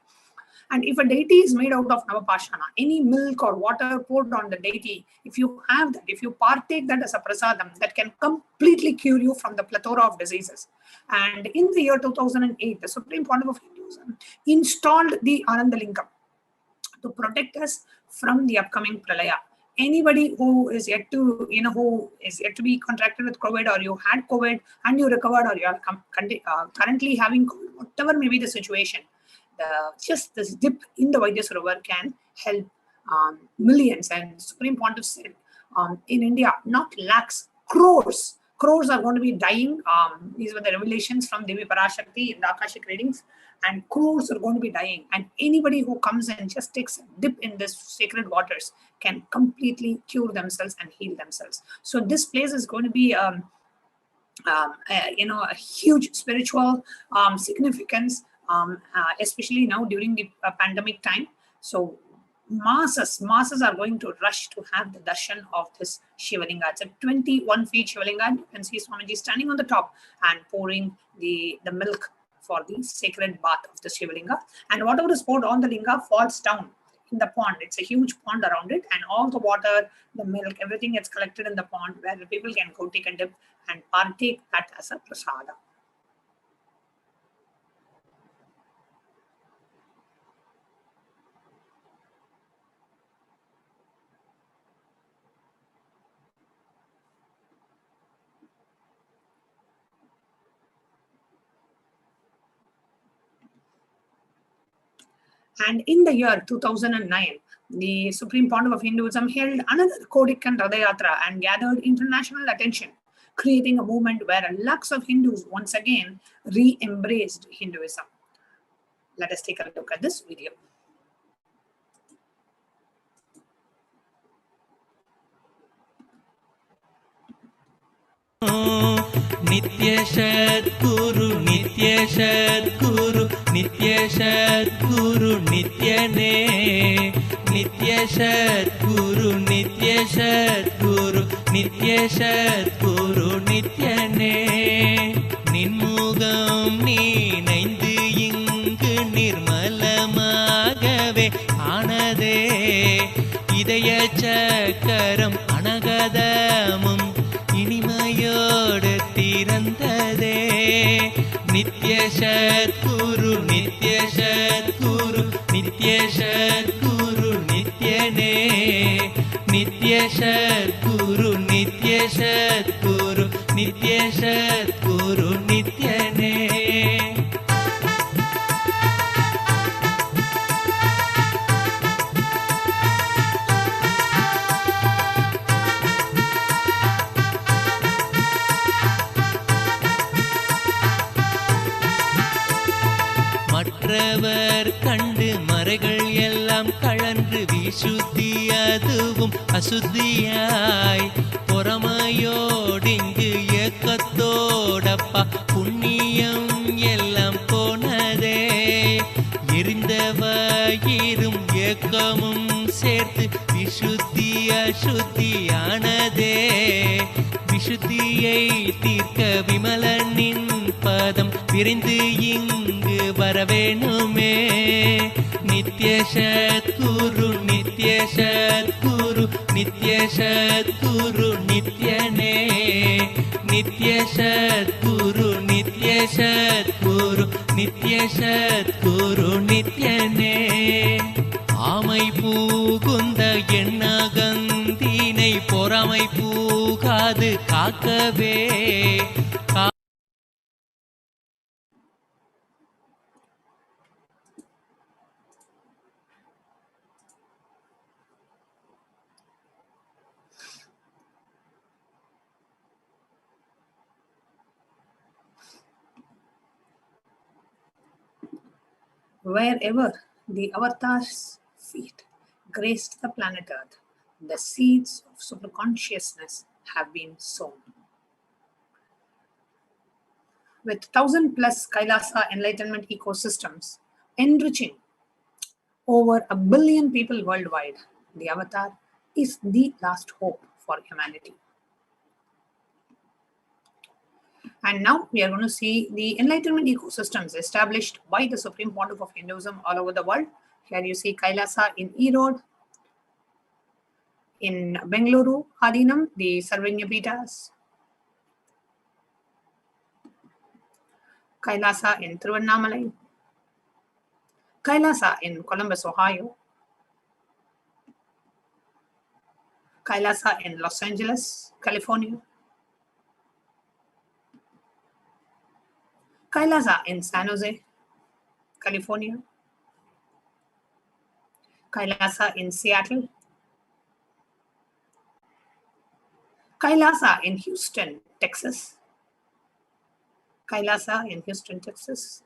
And if a deity is made out of Navapashana, any milk or water poured on the deity, if you have that, if you partake that as a prasadam, that can completely cure you from the plethora of diseases. And in the year 2008, the Supreme Pontiff of Hinduism installed the Anandalingam to protect us from the upcoming Pralaya. Anybody who is yet to, who is yet to be contracted with COVID, or you had COVID and you recovered, or you are currently having COVID, whatever may be the situation, just this dip in the Vaidya Sarovar can help millions. And Supreme Pontiff said, in India, not lakhs, crores are going to be dying. These were the revelations from Devi Parashakti in the Akashic readings, and crores are going to be dying. And anybody who comes and just takes a dip in this sacred waters can completely cure themselves and heal themselves. So this place is going to be a huge spiritual significance, especially now during the pandemic time. So masses are going to rush to have the darshan of this Shivalinga. It's a 21 feet Shivalinga. You can see Swamiji standing on the top and pouring the milk for the sacred bath of the Shivalinga. And whatever is poured on the linga falls down in the pond. It's a huge pond around it, and all the water, the milk, everything gets collected in the pond, where the people can go take a dip and partake that as a prasada. And in the year 2009, the Supreme Pontiff of Hinduism held another Kodikan Radayatra and gathered international attention, creating a movement where lakhs of Hindus once again re-embraced Hinduism. Let us take a look at this video. Nitya Sadguru, Nitya Sadguru, Nitya Sadguru, Nitya Ne. Nitya Sadguru, Nitya Sadguru, Nitya Sadguru, Nitya Ne. Ninmugam நீ நைந்து இங்கு நிர்மலமாகவே ஆனதே. இதய சக்கரம் அனகதமும் இனிமையோடு திறந்ததே. நித்ய சத்குரு, நித்ய சத்குரு, நித்ய சத்குரு, நித்யனே. நித்ய சத்குரு, நித்ய சத்குரு, நித்ய சத்குரு, நித்யனே. மற்றவர் கண்டு மறைகள் எல்லாம் கழன்று விசுத்தி அதுவும் அசுத்தியாய் பொறாமையோடிங்கு ஏக்கத்தோடப்பா புண்ணியம் எல்லாம் போனதே. எரிந்தவயிரும் ஏக்கமும் சேர்த்து விசுத்தி அசுத்தியானதே. விசுத்தியை தீர்க்க விமலனின் பதம் விரைந்து இங்கு வரவேணுமே. நித்ய சத்குரு, நித்ய சத்குரு, நித்ய சத்குரு, நித்யனே. நித்ய சத்குரு, நித்ய சத்குரு, நித்ய சத்குரு, நித்யனே. ஆமை பூகுந்த எண்ணகந்தினை பொறாமை பூகாது காக்கவே. Wherever the avatar's feet graced the planet Earth, the seeds of superconsciousness have been sown. With 1,000+ Kailasa Enlightenment ecosystems enriching over 1 billion people worldwide, the avatar is the last hope for humanity. And now we are going to see the Enlightenment ecosystems established by the Supreme Pontiff of Hinduism all over the world. Here you see Kailasa in Erode, in Bengaluru, Adinam, the Sarvagnapitas, Kailasa in Thiruvannamalai, Kailasa in Columbus, Ohio, Kailasa in Los Angeles, California. Kailasa in San Jose, California. Kailasa in Seattle. Kailasa in Houston, Texas. Kailasa in Houston, Texas.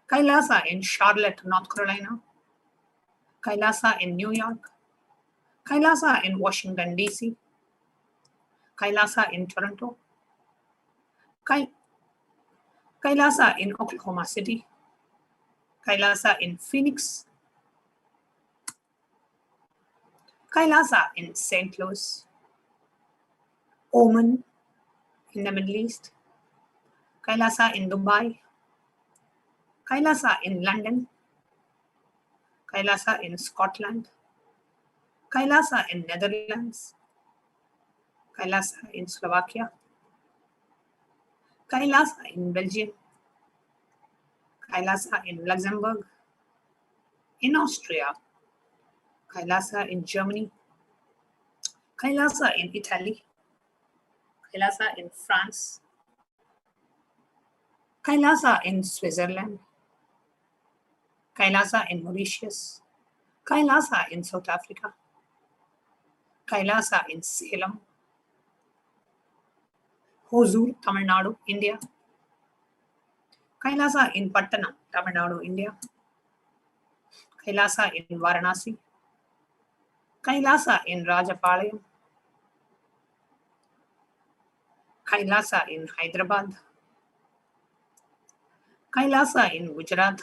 Kailasa in Charlotte, North Carolina. Kailasa in New York. Kailasa in Washington, D.C. Kailasa in Toronto. Kailasa in Oklahoma City. Kailasa in Phoenix. Kailasa in St. Louis. Oman in the Middle East. Kailasa in Dubai. Kailasa in London. Kailasa in Scotland. Kailasa in Netherlands. Kailasa in Slovakia. Kailasa in Belgium. Kailasa in Luxembourg. In Austria. Kailasa in Germany. Kailasa in Italy. Kailasa in France. Kailasa in Switzerland. Kailasa in Mauritius. Kailasa in South Africa. Kailasa in Salem. Hosur, Tamil Nadu, India. Kailasa in Pattanam, Tamil Nadu, India. Kailasa in Varanasi. Kailasa in Rajapalayam. Kailasa in Hyderabad. Kailasa in Gujarat.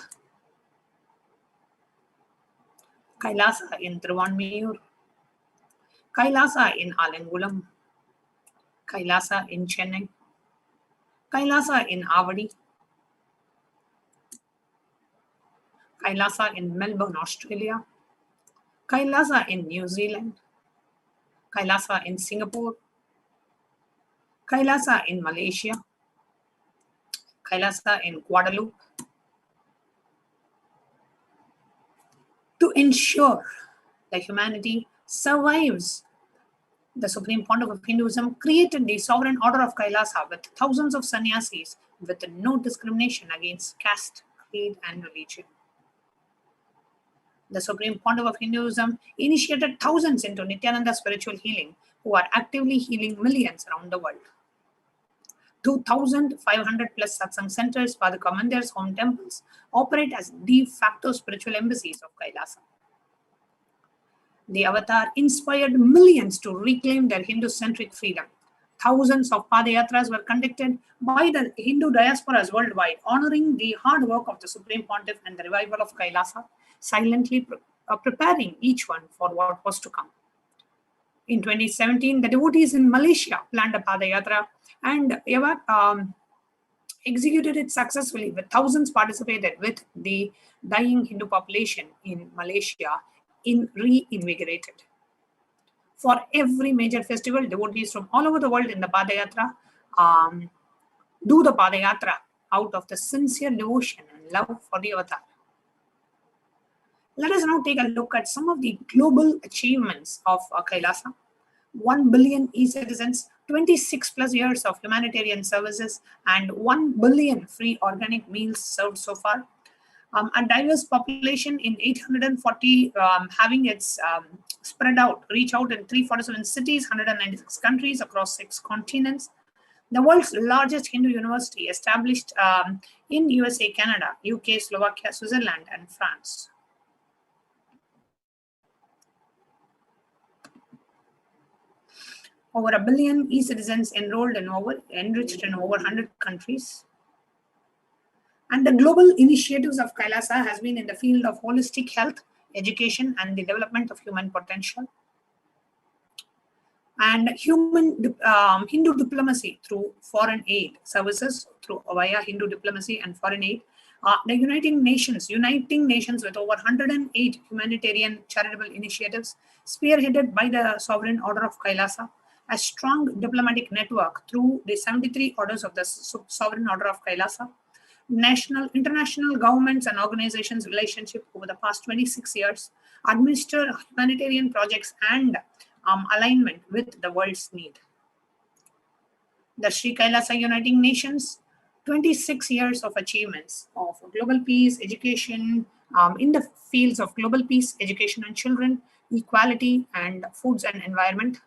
Kailasa in Thiruvanmiyur. Kailasa in Alangulam. Kailasa in Chennai. Kailasa in Avadi. Kailasa in Melbourne, Australia. Kailasa in New Zealand. Kailasa in Singapore. Kailasa in Malaysia. Kailasa in Guadeloupe. To ensure that humanity survives, the Supreme Pontiff of Hinduism created the Sovereign Order of Kailasa with thousands of sannyasis with no discrimination against caste, creed, and religion. The Supreme Pontiff of Hinduism initiated thousands into Nithyananda spiritual healing, who are actively healing millions around the world. 2,500 plus satsang centers, Padaka mandirs, home temples operate as de facto spiritual embassies of Kailasa. The avatar inspired millions to reclaim their Hindu-centric freedom. Thousands of Padayatras were conducted by the Hindu diasporas worldwide, honoring the hard work of the Supreme Pontiff and the revival of Kailasa, silently preparing each one for what was to come. In 2017, the devotees in Malaysia planned a Padayatra and executed it successfully, with thousands participated, with the dying Hindu population in Malaysia reinvigorated. For every major festival, devotees from all over the world in the Padayatra do the Padayatra out of the sincere devotion and love for the avatar. Let us now take a look at some of the global achievements of Kailasa. 1 billion e-citizens, 26 plus years of humanitarian services, and 1 billion free organic meals served so far. A diverse population in 840, having its spread out, reach out in 347 cities, 196 countries across 6 continents. The world's largest Hindu university, established in USA, Canada, UK, Slovakia, Switzerland, and France. Over 1 billion e-citizens enrolled and enriched in over 100 countries. And the global initiatives of Kailasa has been in the field of holistic health, education, and the development of human potential. And Hindu diplomacy through foreign aid services, through via Hindu diplomacy and foreign aid. The uniting nations with over 108 humanitarian charitable initiatives spearheaded by the Sovereign Order of Kailasa. A strong diplomatic network through the 73 orders of the Sovereign Order of Kailasa. National, international governments and organizations' relationship over the past 26 years, administer humanitarian projects and alignment with the world's need. The Sri Kailasa Uniting Nations, 26 years of achievements of global peace, education, in the fields of global peace, education and children, equality and foods and environment.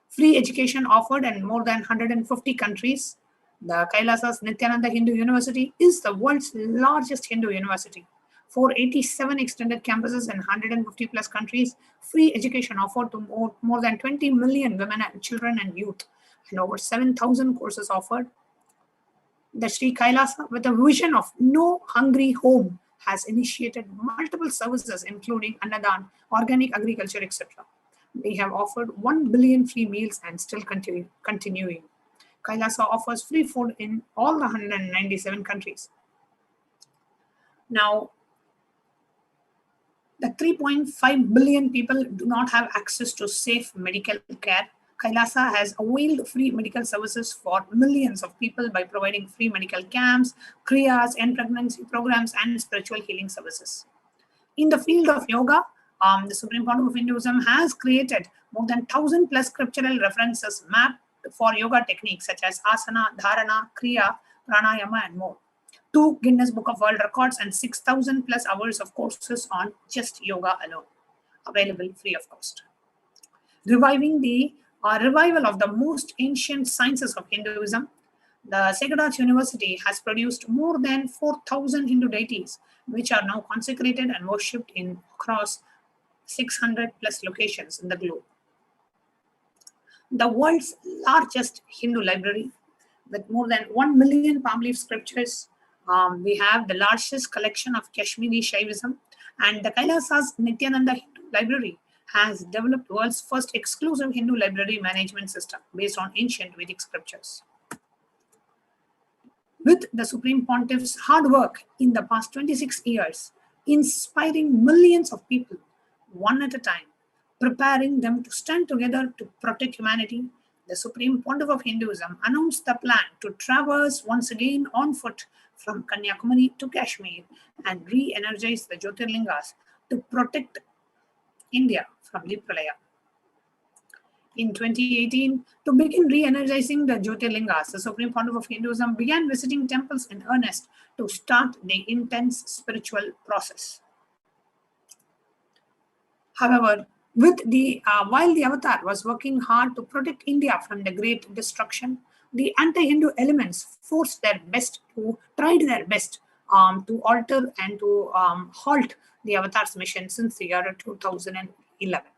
Free education offered in more than 150 countries. The Kailasa's Nithyananda Hindu University is the world's largest Hindu university. 487 extended campuses in 150 plus countries. Free education offered to more than 20 million women and children and youth, and over 7,000 courses offered. The Sri Kailasa, with a vision of no hungry home, has initiated multiple services including Annadan, organic agriculture, etc. They have offered 1 billion free meals and still continuing. Kailasa offers free food in all the 197 countries. Now, the 3.5 billion people do not have access to safe medical care. Kailasa has availed free medical services for millions of people by providing free medical camps, kriyas, and pregnancy programs, and spiritual healing services. In the field of yoga, the Supreme Pontiff of Hinduism has created more than 1,000 plus scriptural references mapped for yoga techniques such as asana, dharana, kriya, pranayama, and more. 2 Guinness Book of World Records and 6,000 plus hours of courses on just yoga alone, available free of cost. Reviving the revival of the most ancient sciences of Hinduism, the Sacred Heart University has produced more than 4,000 Hindu deities, which are now consecrated and worshipped in across 600 plus locations in the globe. The world's largest Hindu library, with more than 1 million palm leaf scriptures. We have the largest collection of Kashmiri Shaivism, and the Kailasa's Nithyananda Hindu Library has developed the world's first exclusive Hindu library management system based on ancient Vedic scriptures. With the Supreme Pontiff's hard work in the past 26 years, inspiring millions of people, one at a time, preparing them to stand together to protect humanity, the Supreme Pontiff of Hinduism announced the plan to traverse once again on foot from Kanyakumari to Kashmir and re-energize the Jyotirlingas to protect India from the Pralaya. In 2018, to begin re-energizing the Jyotirlingas, the Supreme Pontiff of Hinduism began visiting temples in earnest to start the intense spiritual process. However, while the Avatar was working hard to protect India from the great destruction, the anti-Hindu elements tried their best to alter and to halt the Avatar's mission since the year 2011.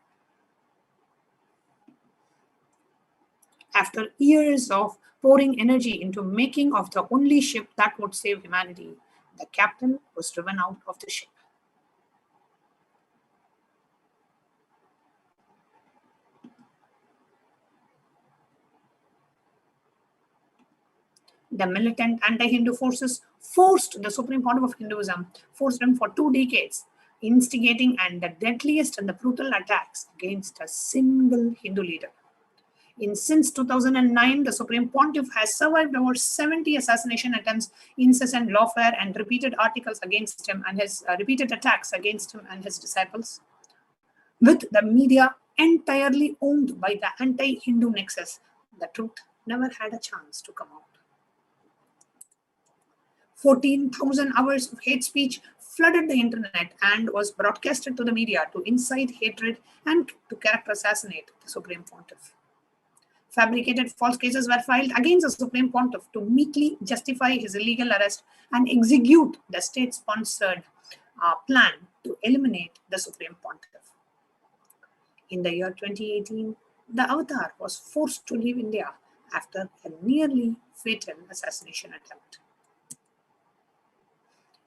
After years of pouring energy into making of the only ship that would save humanity, the captain was driven out of the ship. The militant anti-Hindu forces forced the Supreme Pontiff of Hinduism, forced him for 2 decades, instigating and the deadliest and the brutal attacks against a single Hindu leader. Since 2009, the Supreme Pontiff has survived over 70 assassination attempts, incessant lawfare, and repeated articles against him and his repeated attacks against him and his disciples. With the media entirely owned by the anti-Hindu nexus, the truth never had a chance to come out. 14,000 hours of hate speech flooded the internet and was broadcasted to the media to incite hatred and to character assassinate the Supreme Pontiff. Fabricated false cases were filed against the Supreme Pontiff to meekly justify his illegal arrest and execute the state-sponsored plan to eliminate the Supreme Pontiff. In the year 2018, the Avatar was forced to leave India after a nearly fatal assassination attempt.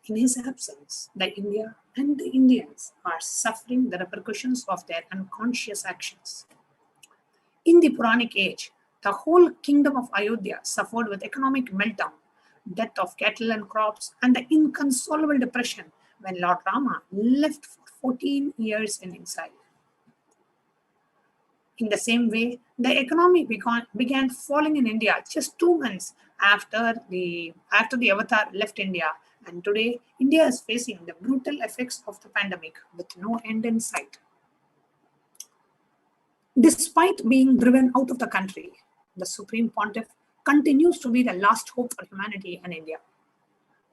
In his absence, the India and the Indians are suffering the repercussions of their unconscious actions. In the Puranic age, the whole kingdom of Ayodhya suffered with economic meltdown, death of cattle and crops, and the inconsolable depression when Lord Rama left for 14 years in exile. In the same way, the economy began falling in India just 2 months after the Avatar left India, and today India is facing the brutal effects of the pandemic with no end in sight. Despite being driven out of the country, the Supreme Pontiff continues to be the last hope for humanity and India.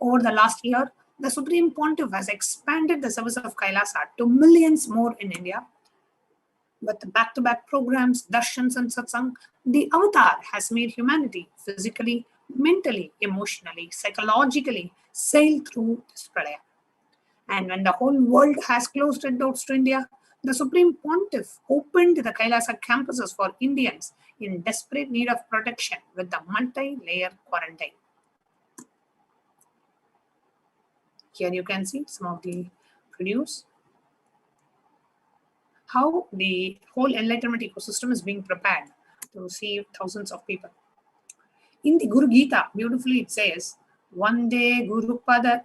Over the last year, the Supreme Pontiff has expanded the service of Kailasa to millions more in India. With back-to-back programs, darshans and satsang, the avatar has made humanity physically, mentally, emotionally, psychologically sail through this pralaya. And when the whole world has closed its doors to India, the Supreme Pontiff opened the Kailasa campuses for Indians in desperate need of protection with the multi-layer quarantine. Here you can see some of the produce, how the whole Enlightenment ecosystem is being prepared to receive thousands of people. In the Guru Gita, beautifully it says, Vande Guru Pada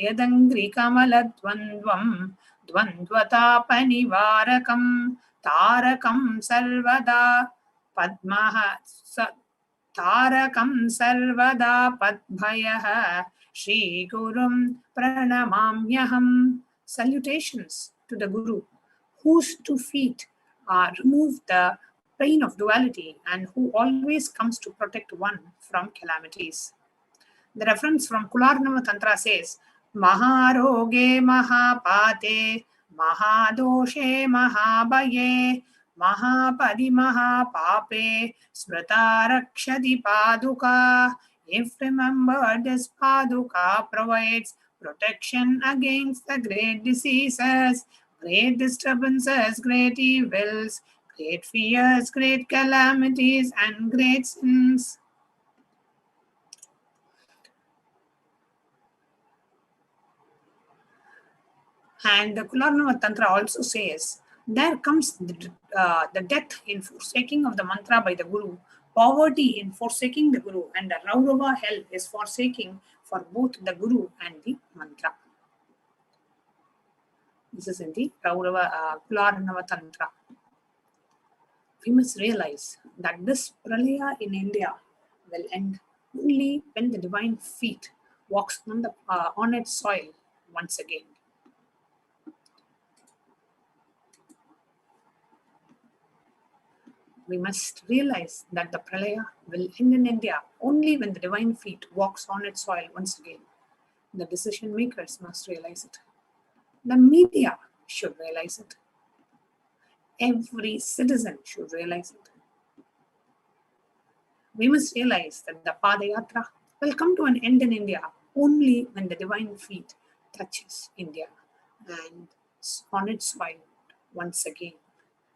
Yadangri Kamala Dvandvam Dvandvatapanivarakam Tarakam Sarvada Padmaha Tarakam Sarvada Padbhayaha Shri Gurum Pranamamyaham. Salutations to the Guru, whose 2 feet remove the pain of duality and who always comes to protect one from calamities. The reference from Kularnava Tantra says, Maharoge Mahapate Mahadoshe Mahabaye Mahapadi Mahapape Smrita Rakshadi Paduka. If remembered, this Paduka provides protection against the great diseases, great disturbances, great evils, great fears, great calamities, and great sins. And the Kularnava Tantra also says, there comes the death in forsaking of the mantra by the Guru, poverty in forsaking the Guru, and the Raurava hell is forsaking for both the Guru and the mantra. This is in the Kularnava Tantra. We must realize that this pralaya in India will end only when the divine feet walks on its soil once again. We must realize that the pralaya will end in India only when the divine feet walks on its soil once again. The decision makers must realize it. The media should realize it. Every citizen should realize it. We must realize that the Padayatra will come to an end in India only when the divine feet touches India and on its soil once again.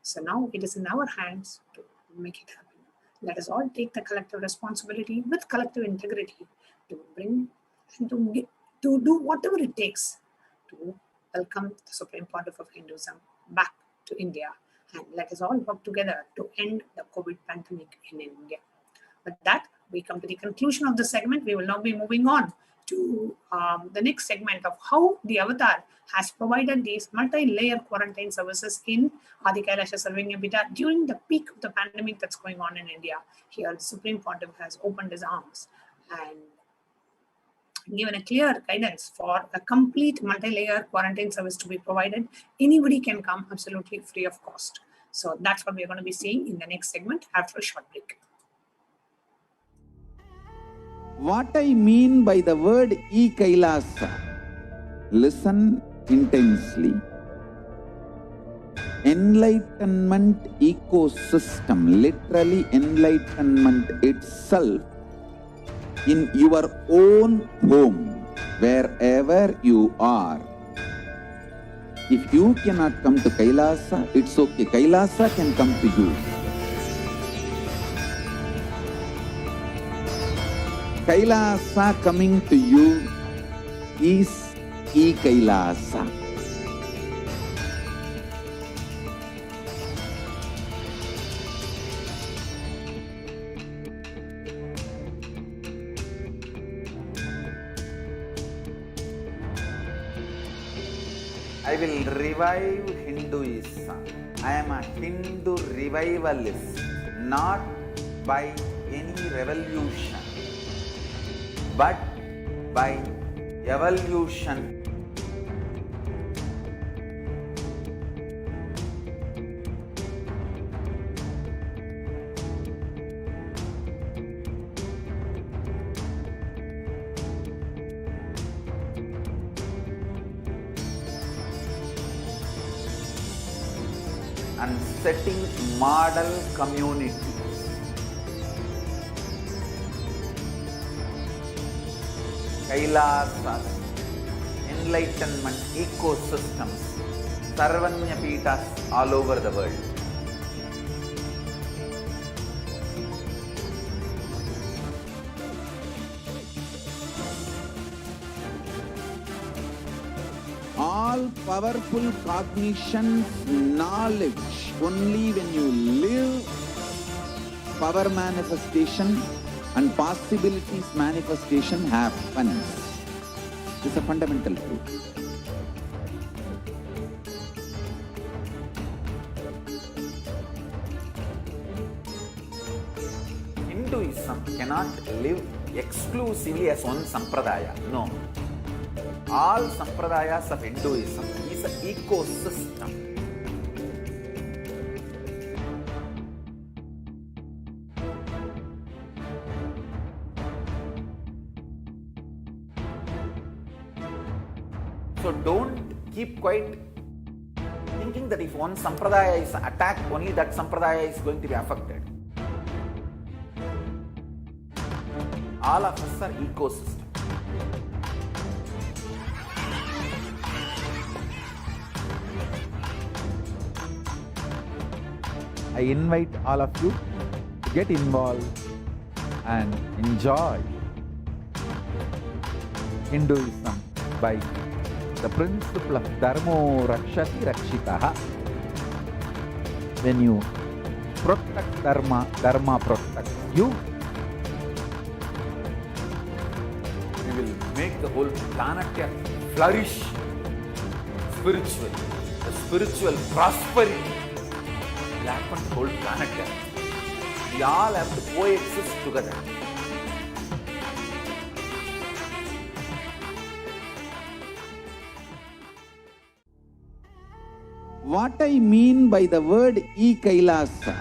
So now it is in our hands to make it happen. Let us all take the collective responsibility with collective integrity to bring and to do whatever it takes to welcome the Supreme Pontiff of Hinduism back to India. And let us all work together to end the COVID pandemic in India. With that, we come to the conclusion of this segment. We will now be moving on to the next segment of how the Avatar has provided these multi-layer quarantine services in Adi Kailasha Sarvanya Pita during the peak of the pandemic that's going on in India. Here, the Supreme Pontiff has opened his arms and given a clear guidance for a complete multi-layer quarantine service to be provided. Anybody can come absolutely free of cost. So that's what we're going to be seeing in the next segment after a short break. What I mean by the word Kailasa, listen intensely. Enlightenment ecosystem, literally enlightenment itself, in your own home, wherever you are. If you cannot come to Kailasa, it's okay. Kailasa can come to you. Kailasa coming to you is Kailasa. I will revive Hinduism. I am a Hindu revivalist, not by any revolution, but by evolution. and setting model communities. Kailasas, enlightenment ecosystems, Sarvanya Pitas all over the world. All powerful cognition, knowledge, only when you live, power manifestation and possibilities manifestation happens. This is a fundamental truth. Hinduism cannot live exclusively as one sampradaya. No. All sampradayas of Hinduism is an ecosystem. So don't keep quiet thinking that if one sampradaya is attacked, only that sampradaya is going to be affected. All of us are ecosystem. I invite all of you to get involved and enjoy Hinduism by the principle of Dharmo Rakshati Rakshitaha. When you protect Dharma, Dharma protects you. We will make the whole planet flourish spiritually. The spiritual prosperity will happen to the whole planet. We all have to coexist together. What I mean by the word Kailasa,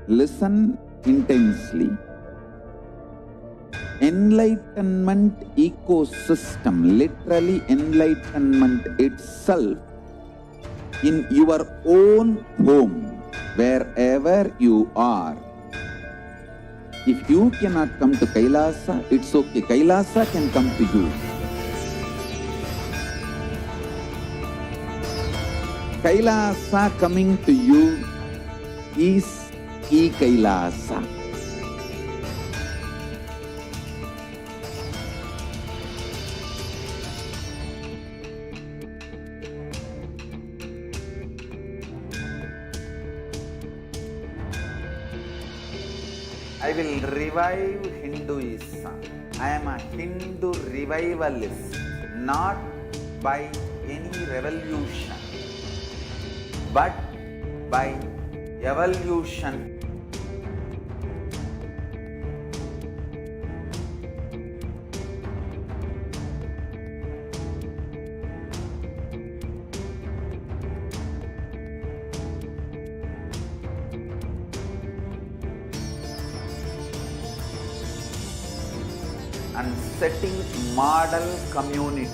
listen intensely. Enlightenment ecosystem, literally enlightenment itself, in your own home, wherever you are. If you cannot come to Kailasa, it's okay. Kailasa can come to you. Kailasa coming to you is Kailasa. I will revive Hinduism. I am a Hindu revivalist, not by any revolution, but by evolution. And setting model communities.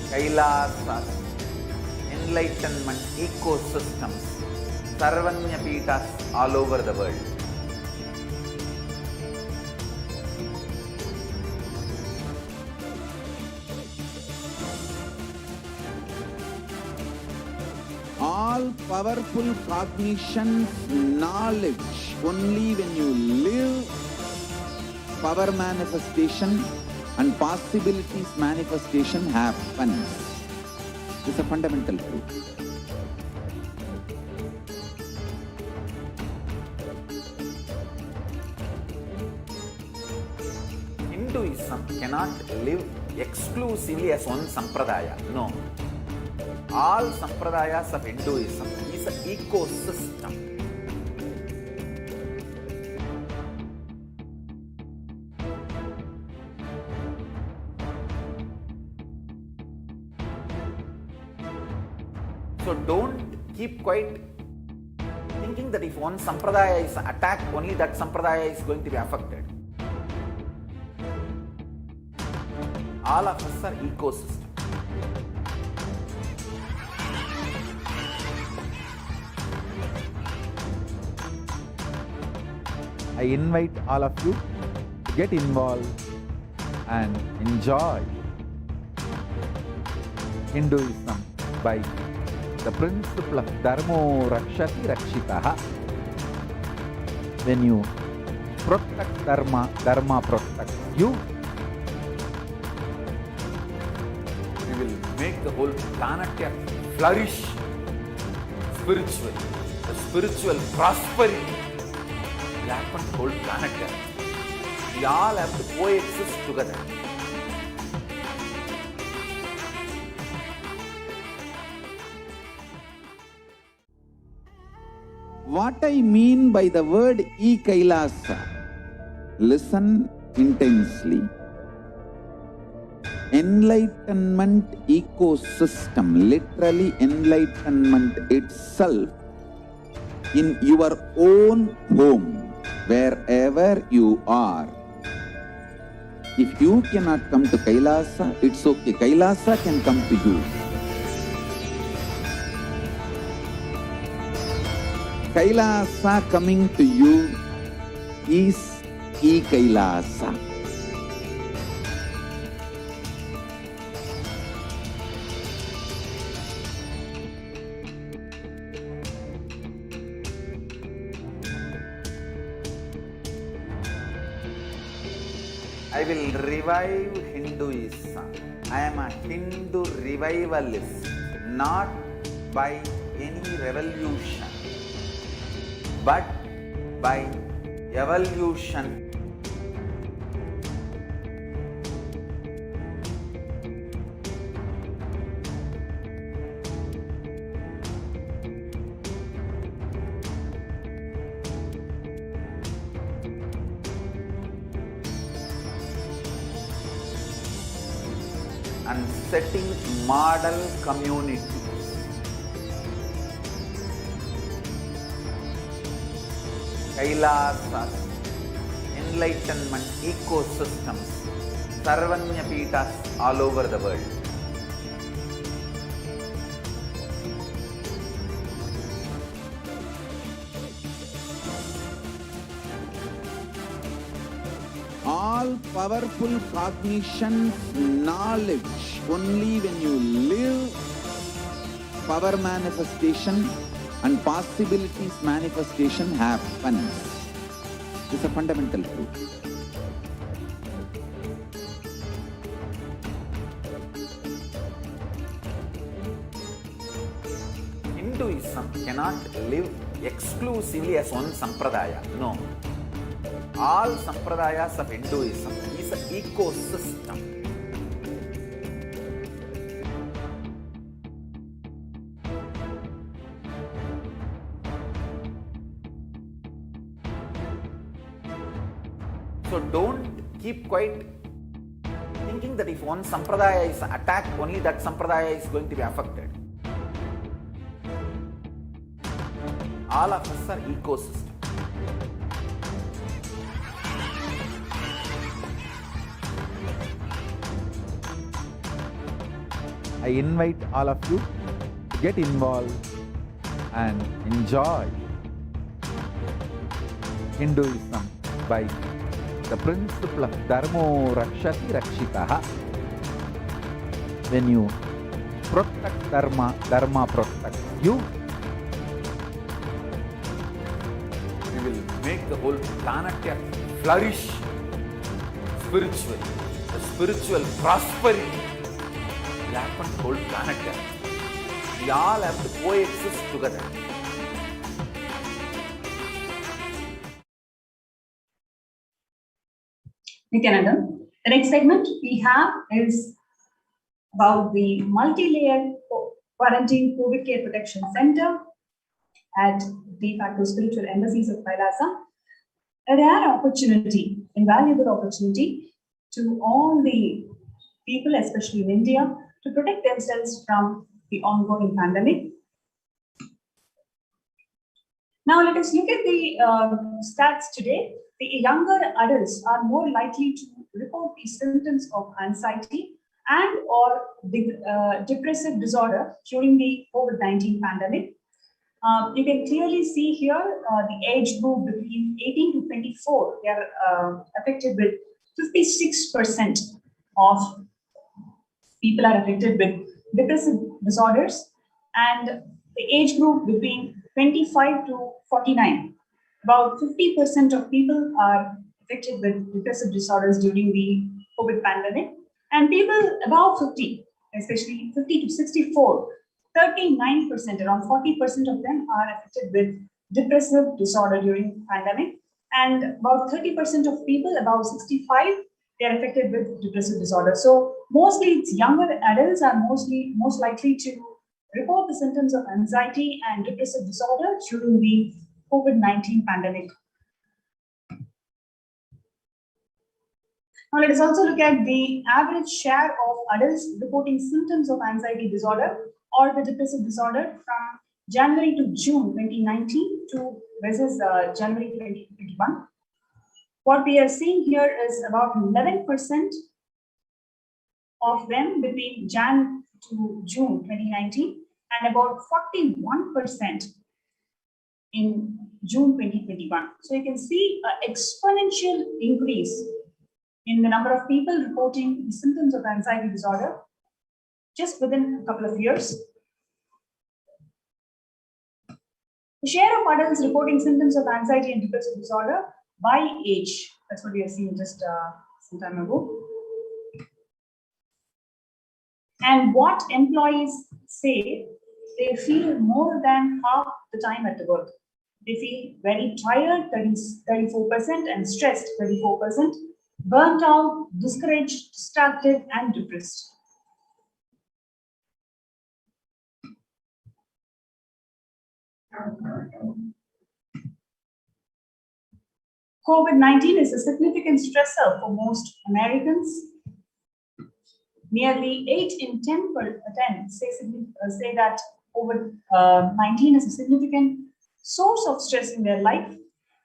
Kailasas, enlightenment ecosystems, Sarvanya Pitas all over the world. All powerful cognition, knowledge, only when you live, power manifestation and possibilities manifestation happens. This is a fundamental truth. Hinduism cannot live exclusively as one sampradaya. No. All sampradayas of Hinduism is an ecosystem. So don't keep quiet thinking that if one sampradaya is attacked, only that sampradaya is going to be affected. All of us are ecosystem. I invite all of you to get involved and enjoy Hinduism by the principle of Dharmo Rakshati Rakshitaha. When you protect Dharma, Dharma protects you. We will make the whole planet flourish spiritually. The spiritual prosperity will happen to the whole planet. We all have to coexist together. What I mean by the word Kailasa, listen intensely. Enlightenment ecosystem, literally enlightenment itself, in your own home, wherever you are. If you cannot come to Kailasa, it's okay. Kailasa can come to you. Kailasa coming to you is Kailasa. I will revive Hinduism. I am a Hindu revivalist, not by any revolution, but by evolution. And setting model communities. Kailasas, enlightenment ecosystems, Sarvanya Pitas all over the world. All powerful cognition, knowledge, only when you live, power manifestation and possibilities manifestation happens. This is a fundamental truth. Hinduism cannot live exclusively as one sampradaya. No. All sampradayas of Hinduism is an ecosystem. So don't keep quiet thinking that if one sampradaya is attacked, only that sampradaya is going to be affected. All of us are ecosystems. I invite all of you to get involved and enjoy Hinduism by the principle of Dharmo Rakshati Rakshitaha. When you protect Dharma, Dharma protects you. We will make the whole planet flourish spiritually. The spiritual prosperity will happen to the whole planet. We all have to coexist together. Nithyananda. The next segment we have is about the multi-layered quarantine COVID care protection center at de facto spiritual embassies of Kailasa. A rare opportunity, invaluable opportunity to all the people, especially in India, to protect themselves from the ongoing pandemic. Now let us look at the stats today. The younger adults are more likely to report the symptoms of anxiety and or depressive disorder during the COVID-19 pandemic. You can clearly see here the age group between 18 to 24, they are affected with 56% of people are affected with depressive disorders, and the age group between 25 to 49, about 50% of people are affected with depressive disorders during the COVID pandemic, and people above 50, especially 50 to 64, 39%, around 40% of them are affected with depressive disorder during pandemic, and about 30% of people above 65, they are affected with depressive disorder. So mostly it's younger adults are most likely to report the symptoms of anxiety and depressive disorder during the COVID-19 pandemic. Now let us also look at the average share of adults reporting symptoms of anxiety disorder or the depressive disorder from January to June 2019 to versus January 2021. What we are seeing here is about 11% of them between Jan to June 2019 and about 41% in June 2021. So you can see an exponential increase in the number of people reporting the symptoms of anxiety disorder just within a couple of years. The share of adults reporting symptoms of anxiety and depressive disorder by age, that's what we have seen just some time ago. And what employees say, they feel more than half the time at the work. They feel very tired, 34%, and stressed, 34%, burnt out, discouraged, distracted, and depressed. COVID-19 is a significant stressor for most Americans. Nearly 8 in 10 say that COVID-19 is a significant source of stress in their life,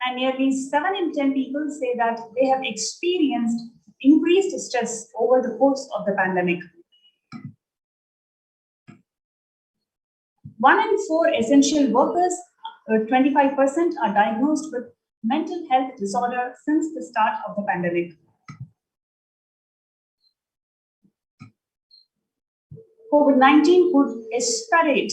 and nearly 7 in 10 people say that they have experienced increased stress over the course of the pandemic. 1 in 4 essential workers, 25%, are diagnosed with mental health disorder since the start of the pandemic. COVID-19 could exacerbate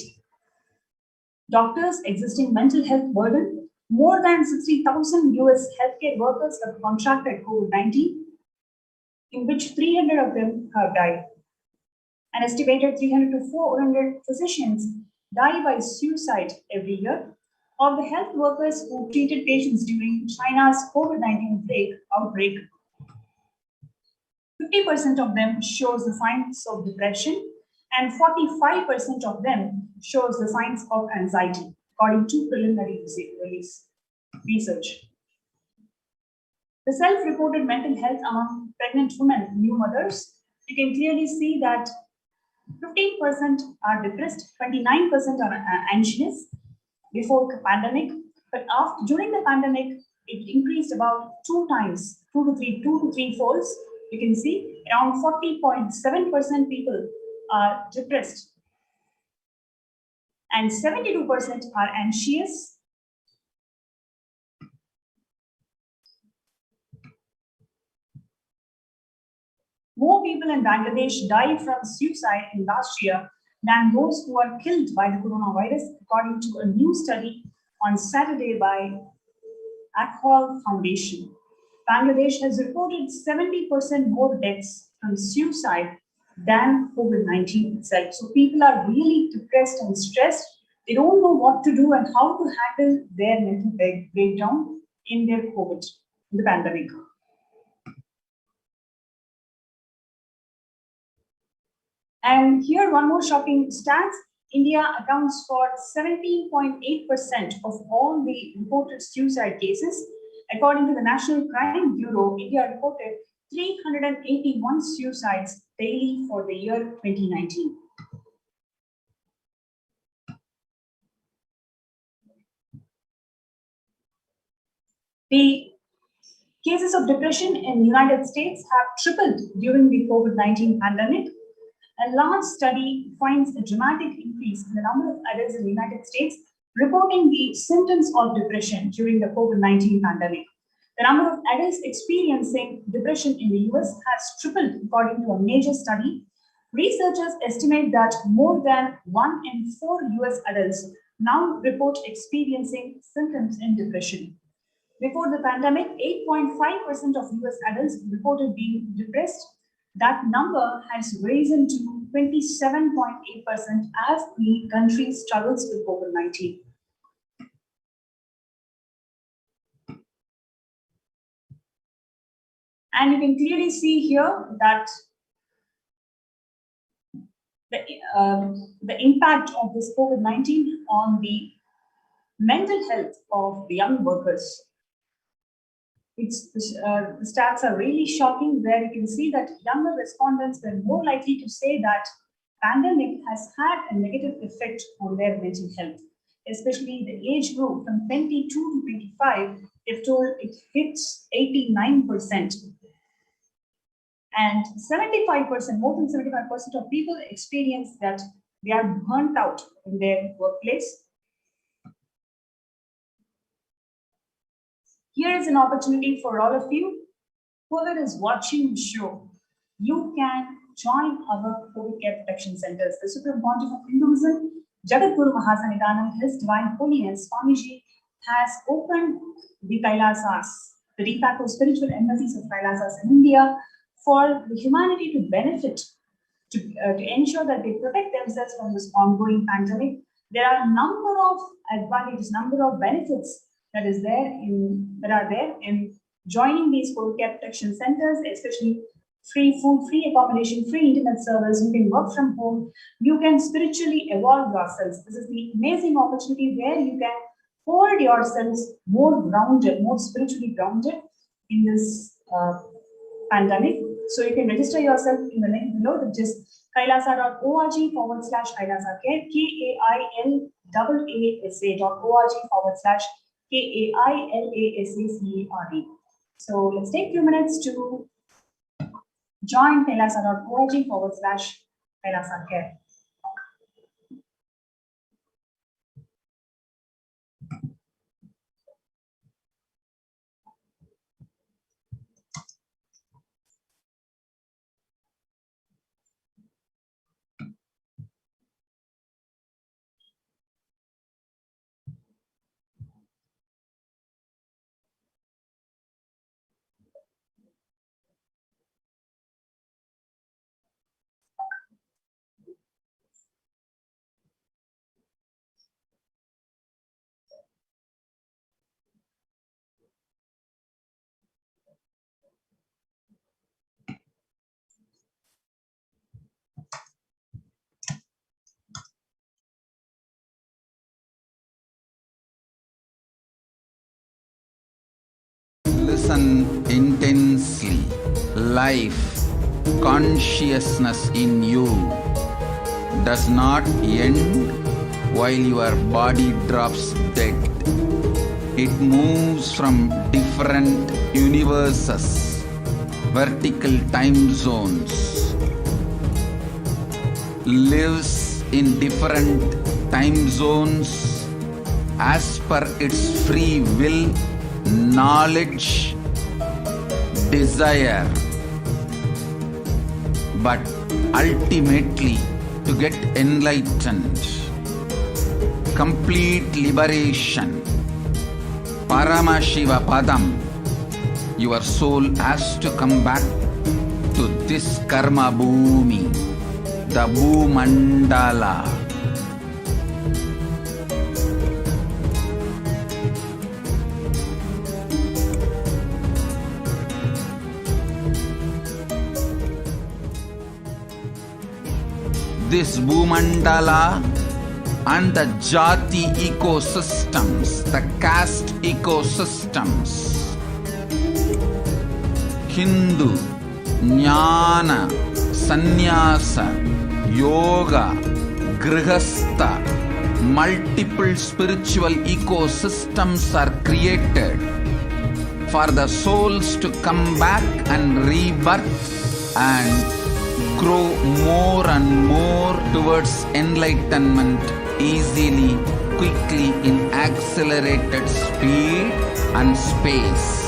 doctors' existing mental health burden. More than 60,000 US healthcare workers have contracted COVID-19, in which 300 of them have died. An estimated 300 to 400 physicians die by suicide every year. Of the health workers who treated patients during China's COVID-19 outbreak, 50% of them shows the signs of depression, and 45% of them shows the signs of anxiety, according to preliminary research. The self-reported mental health among pregnant women, new mothers, you can clearly see that 15% are depressed, 29% are anxious before the pandemic, but during the pandemic, it increased about 2 times, 2 to 3 folds. You can see around 40.7% people are depressed, and 72% are anxious. More people in Bangladesh died from suicide in last year than those who are killed by the coronavirus, according to a new study on Saturday by Akashic Foundation. Bangladesh has reported 70% more deaths from suicide than COVID-19 itself. So people are really depressed and stressed. They don't know what to do and how to handle their mental breakdown in their COVID, in the pandemic. And here, one more shocking stat. India accounts for 17.8% of all the reported suicide cases. According to the National Crime Bureau, India reported 381 suicides daily for the year 2019. The cases of depression in the United States have tripled during the COVID-19 pandemic. A large study finds a dramatic increase in the number of adults in the United States reporting the symptoms of depression during the COVID-19 pandemic. The number of adults experiencing depression in the US has tripled according to a major study. Researchers estimate that more than 1 in 4 US adults now report experiencing symptoms in depression. Before the pandemic, 8.5% of US adults reported being depressed. That number has risen to 27.8% as the country struggles with COVID-19. And you can clearly see here that the impact of this COVID-19 on the mental health of the young workers. The stats are really shocking, where you can see that younger respondents were more likely to say that pandemic has had a negative effect on their mental health, especially the age group from 22 to 25. They've told it hits 89%. And 75%, more than 75% of people experience that they are burnt out in their workplace. Here is an opportunity for all of you. Whoever is watching the show, you can join our COVID care protection centers. The Supreme Pontiff of Hinduism, Jagadguru Mahasanidanam, His Divine Holiness Swamiji, has opened the Kailasas, the de facto spiritual embassies of Kailasas in India, for the humanity to benefit, to ensure that they protect themselves from this ongoing pandemic. There are a number of advantages, number of benefits that are there in joining these COVID care protection centers, especially free food, free accommodation, free internet service. You can work from home. You can spiritually evolve yourselves. This is the amazing opportunity where you can hold yourselves more grounded, more spiritually grounded in this pandemic. So you can register yourself in the link below, which is kailasa.org/Kailasa Care, KAILASA.org/KAILASACARE. So let's take a few minutes to join kailasa.org/Kailasa Care. Listen intensely. Life, consciousness in you does not end while your body drops dead. It moves from different universes, vertical time zones, lives in different time zones as per its free will, knowledge, desire, but ultimately to get enlightened, complete liberation, Paramashiva Padam, your soul has to come back to this karma bhumi, the Bhumandala. This Bhumandala and the Jati ecosystems, the caste ecosystems, Hindu, Jnana, Sannyasa, Yoga, Grihastha, multiple spiritual ecosystems are created for the souls to come back and rebirth and grow more and more towards enlightenment easily quickly in accelerated speed and space.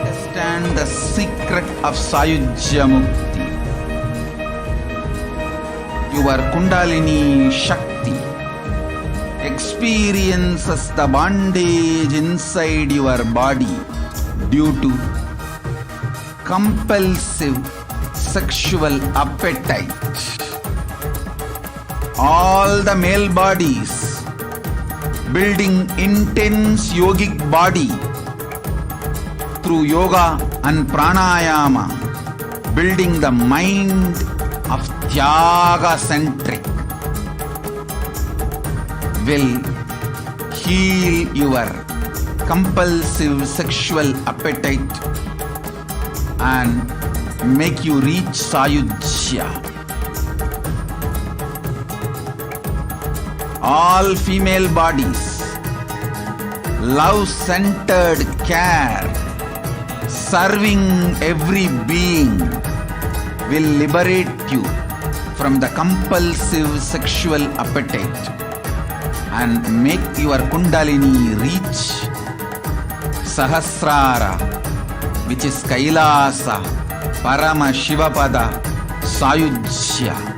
Understand the secret of Sayujya Mukti. Your Kundalini Shakti experiences the bondage inside your body due to compulsive sexual appetite. All the male bodies building intense yogic body through yoga and pranayama, building the mind of Tyaga-centric, will heal your compulsive sexual appetite and make you reach Sayujya. All female bodies, love-centered care, serving every being will liberate you from the compulsive sexual appetite and make your Kundalini reach Sahasrara, which is Kailasa, Paramashivoham, Sayujya.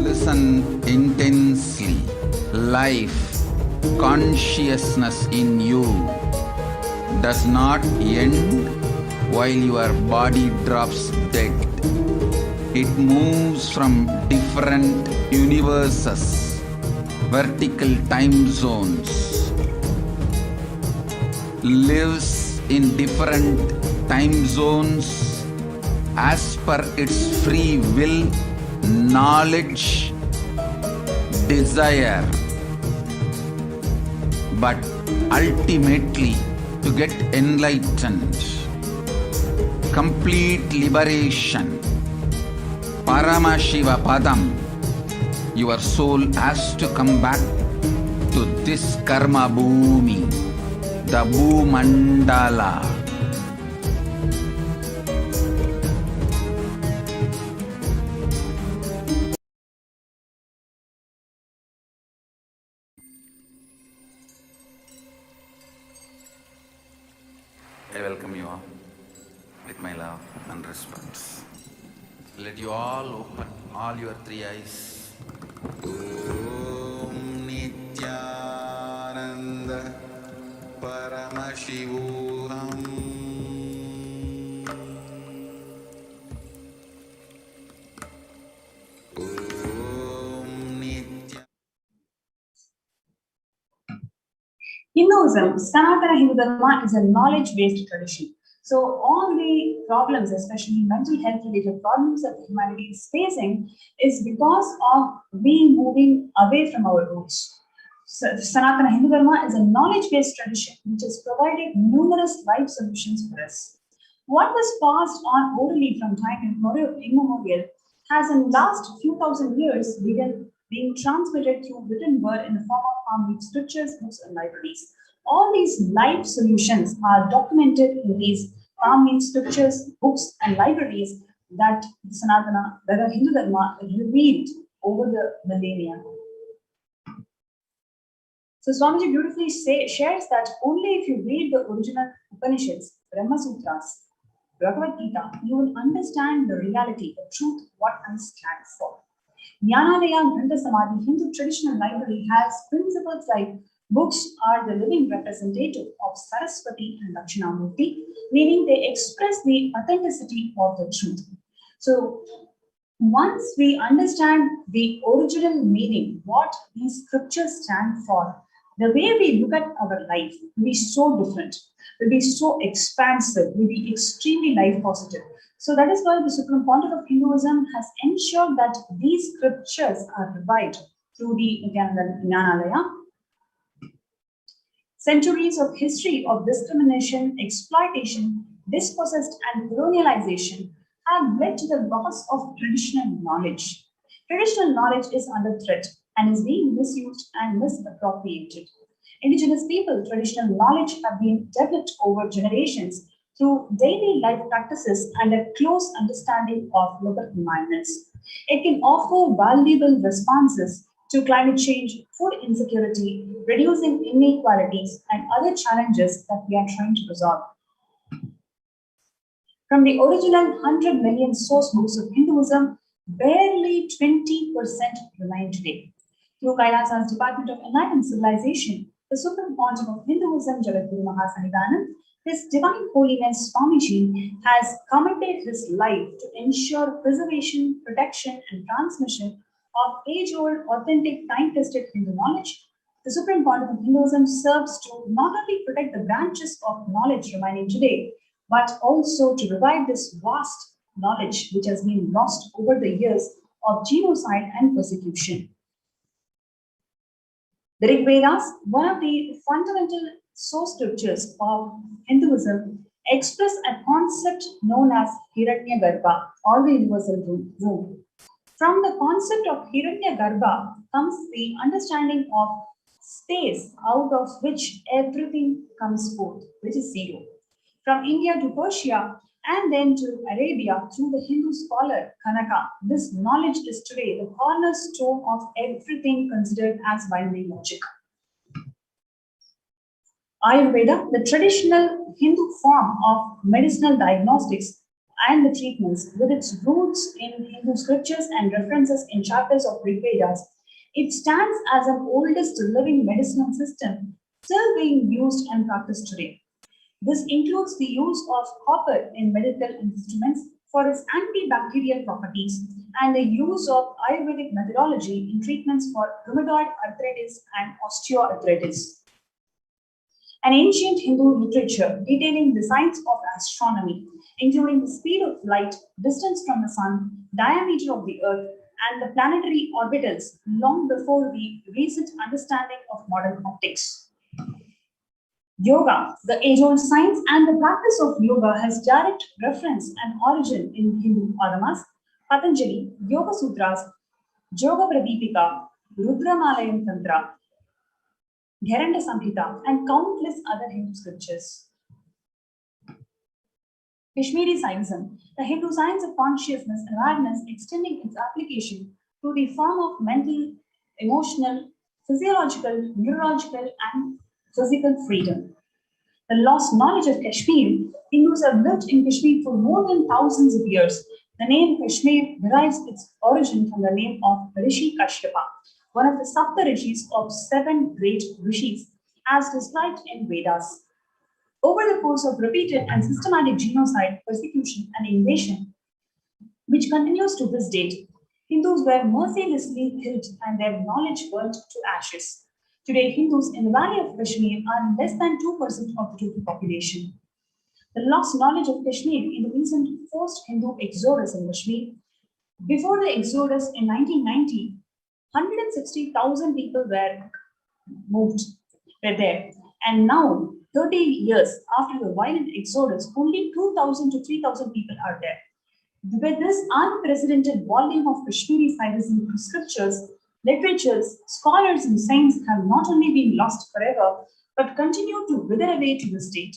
Listen intensely. Life, consciousness in you does not end while your body drops dead. It moves from different universes, vertical time zones, lives in different time zones as per its free will, knowledge, desire, but ultimately to get enlightened, complete liberation, Paramashiva Padam, your soul has to come back to this karma bhumi, the Bhumandala. I welcome you all with my love and respect. Let you all open all your three eyes. Om Nithyananda Paramashivoham. Hinduism, Sanatana Hindu Dharma is a knowledge-based tradition. So all the problems, especially mental health related problems that humanity is facing, is because of we moving away from our roots. So Sanatana Hindu Dharma is a knowledge-based tradition which has provided numerous life solutions for us. What was passed on orally from time immemorial has in the last few thousand years being transmitted through written word in the form of harmonic scriptures, books, and libraries. All these life solutions are documented in these harmonic scriptures, books, and libraries that Sanatana, the Hindu Dharma, revealed over the millennia. So Swamiji beautifully shares that only if you read the original Upanishads, Brahma Sutras, Bhagavad Gita, you will understand the reality, the truth, what I stand for. Jnanalaya Grantha Samadhi Hindu traditional library has principles like books are the living representative of Saraswati and Dakshinamurti, meaning they express the authenticity of the truth. So once we understand the original meaning, what these scriptures stand for, the way we look at our life will be so different, will be so expansive, will be extremely life positive. So that is why the Supreme Pontiff of Hinduism has ensured that these scriptures are revived through the Jnanalaya. Centuries of history of discrimination, exploitation, dispossessed, and colonialization have led to the loss of traditional knowledge. Traditional knowledge is under threat and is being misused and misappropriated. Indigenous people, traditional knowledge have been developed over generations through daily life practices and a close understanding of local environments. It can offer valuable responses to climate change, food insecurity, reducing inequalities, and other challenges that we are trying to resolve. From the original 100 million source books of Hinduism, barely 20% remain today. Through Kailasa's Department of Enlightened Civilization, the Supreme Pontiff of Hinduism, Jagadguru Mahasannidhanam, His Divine Holiness Swamiji has committed his life to ensure preservation, protection, and transmission of age-old, authentic, time-tested Hindu knowledge. The Supreme Pontiff of Hinduism serves to not only protect the branches of knowledge remaining today, but also to revive this vast knowledge which has been lost over the years of genocide and persecution. The Rig Vedas, one of the fundamental source scriptures of Hinduism, express a concept known as Hiranyagarbha, or the universal womb. From the concept of Hiranyagarbha comes the understanding of space out of which everything comes forth, which is zero. From India to Persia and then to Arabia through the Hindu scholar Kanaka, this knowledge is today the cornerstone of everything considered as binary logic. Ayurveda, the traditional Hindu form of medicinal diagnostics and the treatments, with its roots in Hindu scriptures and references in chapters of Rig Vedas, it stands as an oldest living medicinal system still being used and practiced today. This includes the use of copper in medical instruments for its antibacterial properties and the use of Ayurvedic methodology in treatments for rheumatoid arthritis and osteoarthritis. An ancient Hindu literature detailing the science of astronomy, including the speed of light, distance from the sun, diameter of the earth, and the planetary orbitals long before the recent understanding of modern optics. Yoga, the age-old science and the practice of yoga, has direct reference and origin in Hindu Agamas, Patanjali, Yoga Sutras, Yoga Pradipika, Rudramalayam Tantra, Gheranda Samhita, and countless other Hindu scriptures. Kashmiri Scientism, the Hindu science of consciousness and awareness, extending its application to the form of mental, emotional, physiological, neurological, and physical freedom. The lost knowledge of Kashmir, Hindus have lived in Kashmir for more than thousands of years. The name Kashmir derives its origin from the name of Rishi Kashyapa, one of the Sapta Rishis of 7 great rishis, as described in Vedas. Over the course of repeated and systematic genocide, persecution, and invasion, which continues to this date, Hindus were mercilessly killed and their knowledge burnt to ashes. Today, Hindus in the Valley of Kashmir are less than 2% of the total population. The lost knowledge of Kashmir in the recent forced Hindu exodus in Kashmir. Before the exodus in 1990, 160,000 people were there. And now, 30 years after the violent exodus, only 2,000 to 3,000 people are there. With this unprecedented volume of Kashmiri scientism, scriptures, literatures, scholars, and saints have not only been lost forever, but continue to wither away to this date.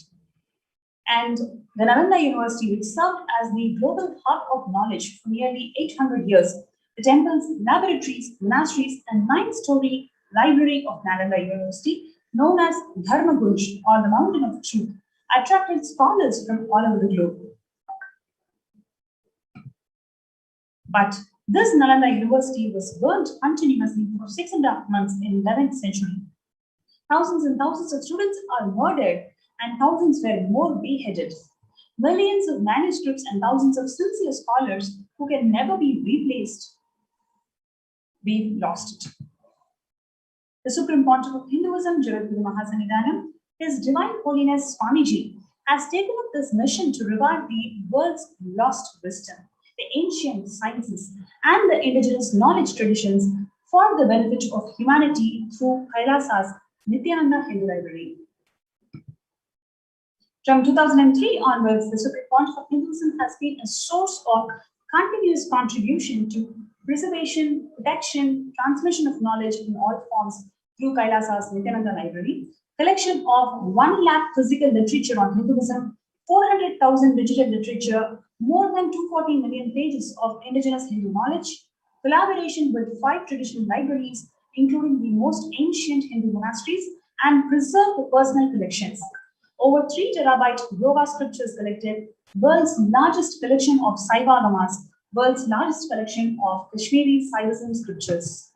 And the Nalanda University, which served as the global hub of knowledge for nearly 800 years, the temples, laboratories, monasteries, and 9-story library of Nalanda University, known as Dharma Gunj, or the Mountain of Truth, attracted scholars from all over the globe. But this Nalanda University was burnt continuously for 6.5 months in the 11th century. Thousands and thousands of students are murdered and thousands were more beheaded. Millions of manuscripts and thousands of sincere scholars who can never be replaced, we've lost it. The Supreme Pontiff of Hinduism, Jagadguru Mahasannidhanam, His Divine Holiness Swamiji, has taken up this mission to revive the world's lost wisdom, the ancient sciences, and the indigenous knowledge traditions for the benefit of humanity through Kailasa's Nithyananda Hindu Library. From 2003 onwards, the Supreme Pontiff of Hinduism has been a source of continuous contribution to preservation, protection, transmission of knowledge in all forms through Kailasa's Nithyananda Library, collection of 1 lakh physical literature on Hinduism, 400,000 digital literature, more than 240 million pages of indigenous Hindu knowledge, collaboration with 5 traditional libraries, including the most ancient Hindu monasteries, and preserved personal collections. Over 3 terabyte yoga scriptures collected, world's largest collection of Saiva Lamas, world's largest collection of Kashmiri Saivism scriptures.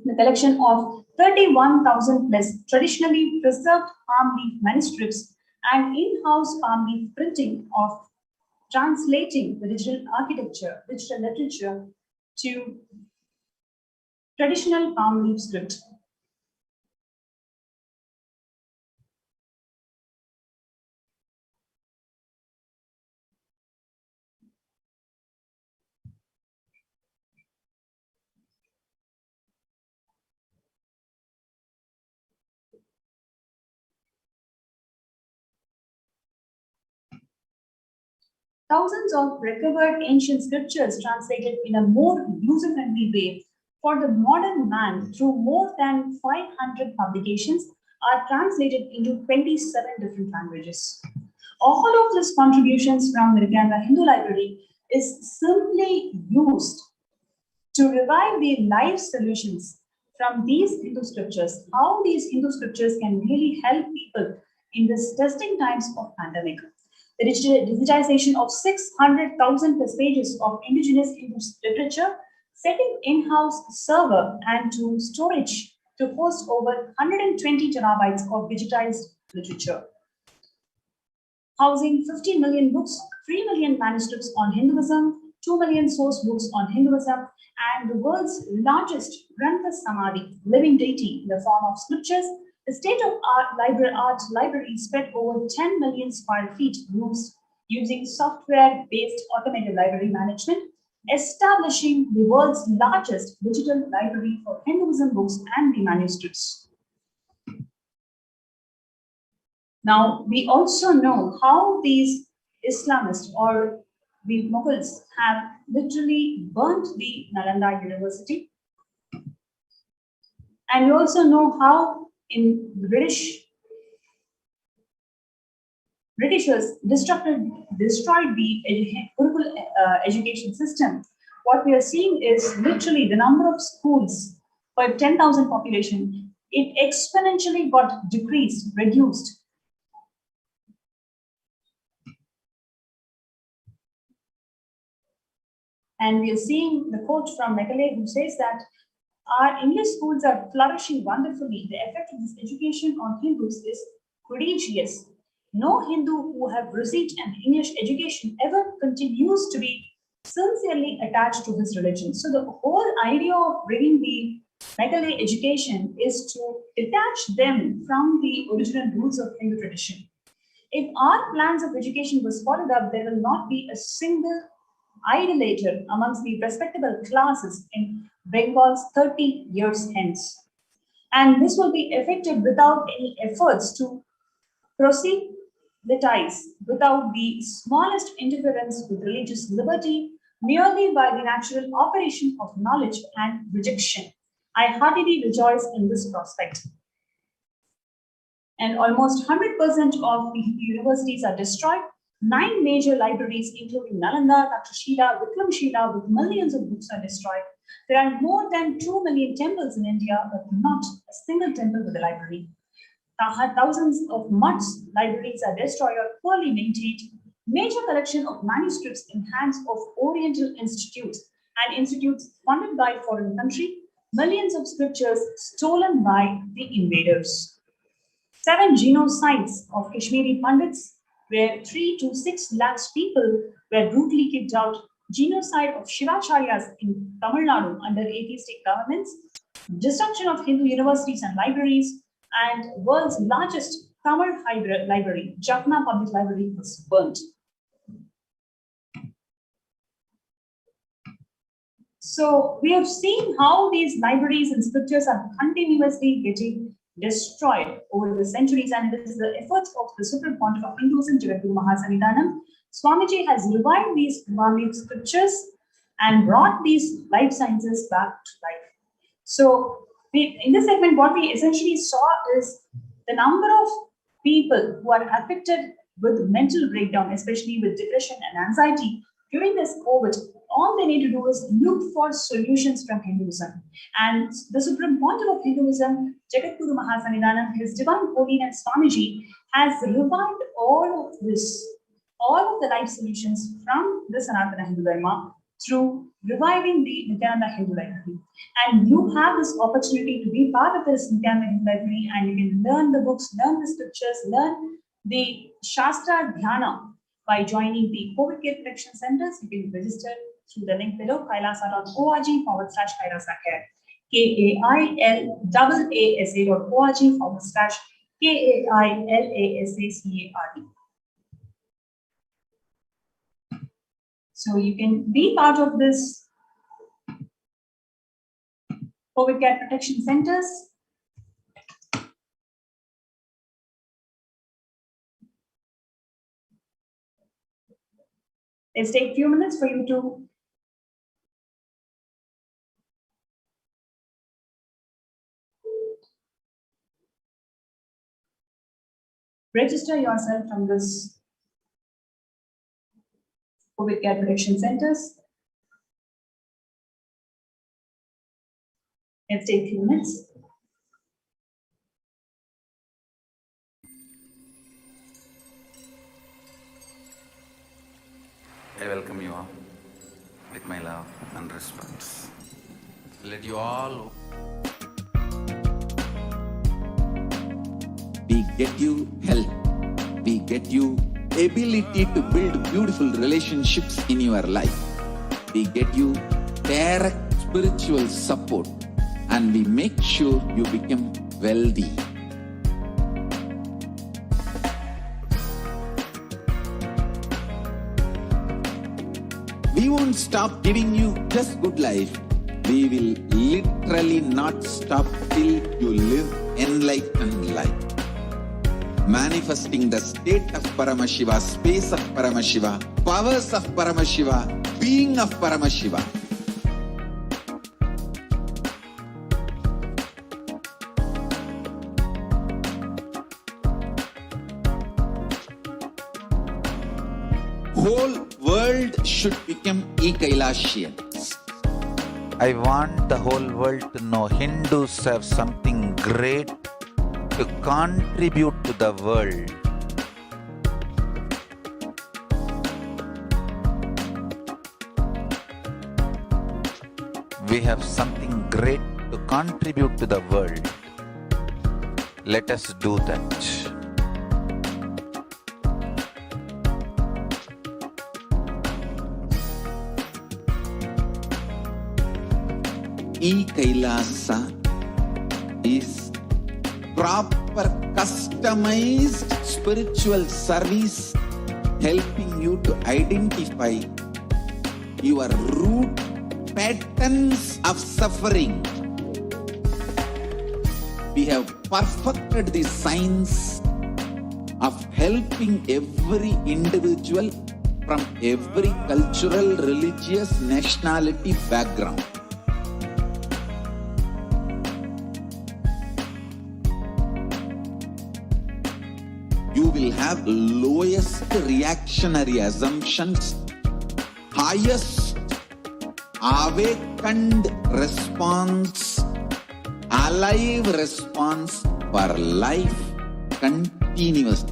The collection of 31,000 plus traditionally preserved palm leaf manuscripts and in-house palm leaf printing of translating the digital architecture, digital literature to traditional palm leaf script. Thousands of recovered ancient scriptures translated in a more user-friendly way for the modern man through more than 500 publications are translated into 27 different languages. All of these contributions from the Nithyananda Hindu Library is simply used to revive the life solutions from these Hindu scriptures, how these Hindu scriptures can really help people in this testing times of pandemic. The digitization of 600,000 plus pages of indigenous Hindu literature, setting in-house server and to storage to host over 120 terabytes of digitized literature. Housing 50 million books, 3 million manuscripts on Hinduism, 2 million source books on Hinduism, and the world's largest Grantha Samadhi, living deity in the form of scriptures. The state-of-art library spread over 10 million square feet rooms using software-based automated library management, establishing the world's largest digital library for Hinduism books and the manuscripts. Now, we also know how these Islamists or the Mughals have literally burnt the Nalanda University. And we also know how in the Britishers destroyed the Gurukul education system. What we are seeing is literally the number of schools per 10,000 population, it exponentially got reduced. And we are seeing the quote from Macaulay who says that our English schools are flourishing wonderfully. The effect of this education on Hindus is prodigious. No Hindu who have received an English education ever continues to be sincerely attached to his religion. So the whole idea of bringing the Macaulay education is to detach them from the original roots of Hindu tradition. If our plans of education was followed up, there will not be a single idolater amongst the respectable classes in Bengal's 30 years hence. And this will be effective without any efforts to proselytize, without the smallest interference with religious liberty, merely by the natural operation of knowledge and rejection. I heartily rejoice in this prospect. And almost 100% of the universities are destroyed. 9 major libraries, including Nalanda, Takshashila, Vikramshila, with millions of books are destroyed. There are more than 2 million temples in India, but not a single temple with a library. Thousands of mutts libraries are destroyed or poorly maintained. Major collection of manuscripts in hands of Oriental institutes and institutes funded by foreign country. Millions of scriptures stolen by the invaders. 7 genocides of Kashmiri Pandits, where 3 to 6 lakhs people were brutally kicked out. Genocide of Shivacharyas in Tamil Nadu under atheistic governments. Destruction of Hindu universities and libraries. And world's largest Tamil library, Jaffna Public Library, was burnt. So we have seen how these libraries and scriptures are continuously getting destroyed over the centuries, and it is the efforts of the Supreme Pontiff of Hinduism, Jagadguru Mahasannidhanam. Swamiji has revived these Brahminic scriptures and brought these life sciences back to life. So, in this segment, what we essentially saw is the number of people who are affected with mental breakdown, especially with depression and anxiety during this COVID. All they need to do is look for solutions from Hinduism. And the Supreme Pontiff of Hinduism, Jagadguru Mahasannidhanam, His Divine Holiness Swamiji, has revived all of this, all of the life solutions from the Sanatana Hindu Dharma through reviving the Nithyananda Hindu Library. And you have this opportunity to be part of this Nithyananda Hindu Library, and you can learn the books, learn the scriptures, learn the Shastra Dhyana by joining the COVID Care Protection Centers. You can register through the link below, kailasa.org/Kailasa Care. KAILASA.org/KAILASACARD. So you can be part of this COVID Care Protection Centers. Let's take a few minutes for you to register yourself from this COVID Care Protection Centers. Let's take a few minutes. I welcome you all with my love and respect. Let you all. We get you health. We get you ability to build beautiful relationships in your life. We get you direct spiritual support, and we make sure you become wealthy. We won't stop giving you just good life. We will literally not stop till you live enlightened life. Manifesting the state of Paramashiva, space of Paramashiva, powers of Paramashiva, being of Paramashiva. Whole world should become Kailasian. I want the whole world to know Hindus have something great to contribute to the world. We have something great to contribute to the world. Let us do that. Kailasa is proper customized spiritual service, helping you to identify your root patterns of suffering. We have perfected the science of helping every individual from every cultural, religious, nationality background. You will have lowest reactionary assumptions, highest awakened response, alive response for life continuously.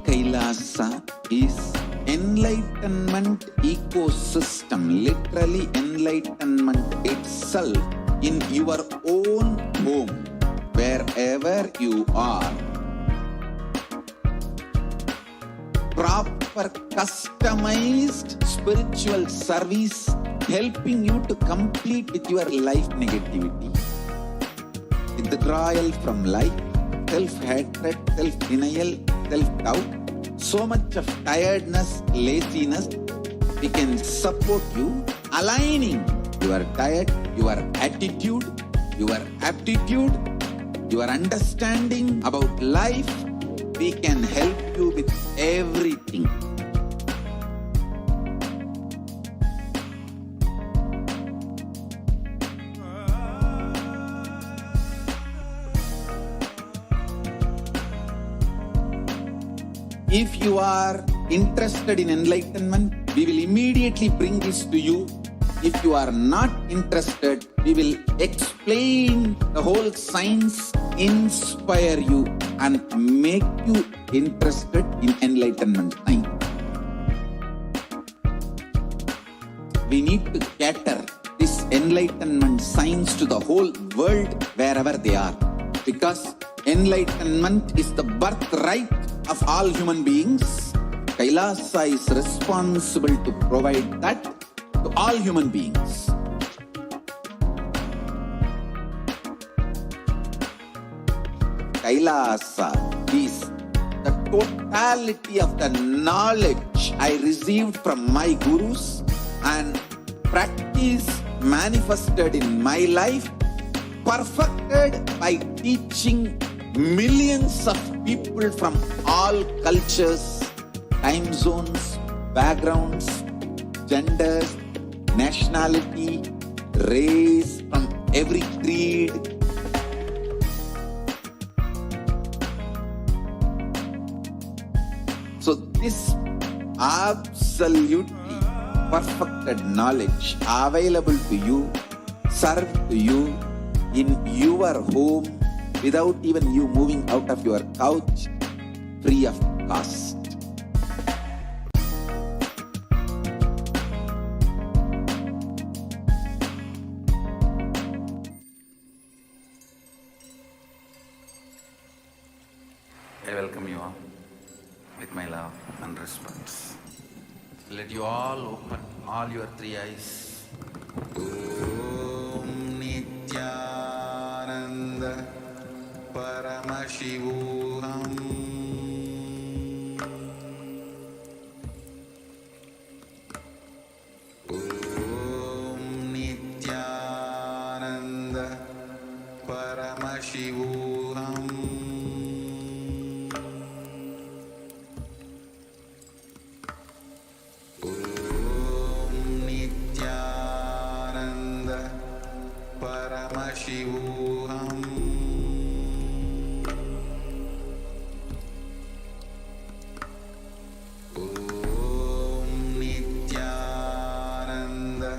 Kailasa is enlightenment ecosystem, literally enlightenment itself in your own home, wherever you are. Proper customized spiritual service helping you to complete with your life negativity. Withdrawal from life, self-hatred, self-denial, self-doubt, so much of tiredness, laziness. We can support you aligning your diet, your attitude, your aptitude, your understanding about life, we can help you with everything. If you are interested in enlightenment, we will immediately bring this to you. If you are not interested, we will explain the whole science, inspire you, and make you interested in enlightenment science. We need to cater this enlightenment science to the whole world wherever they are, because enlightenment is the birthright of all human beings. Kailasa is responsible to provide that to all human beings. Kailasa is the totality of the knowledge I received from my gurus and practice manifested in my life, perfected by teaching millions of people from all cultures, time zones, backgrounds, genders, nationality, race, from every creed. So this absolutely perfected knowledge available to you, served to you in your home without even you moving out of your couch, free of cost. I welcome you all with my love and respect. Let you all open all your three eyes. Om Nithyananda Paramashivoham. Om Nithyananda Paramashivoham. Om Nithyananda Paramashivoham. Om Nithyananda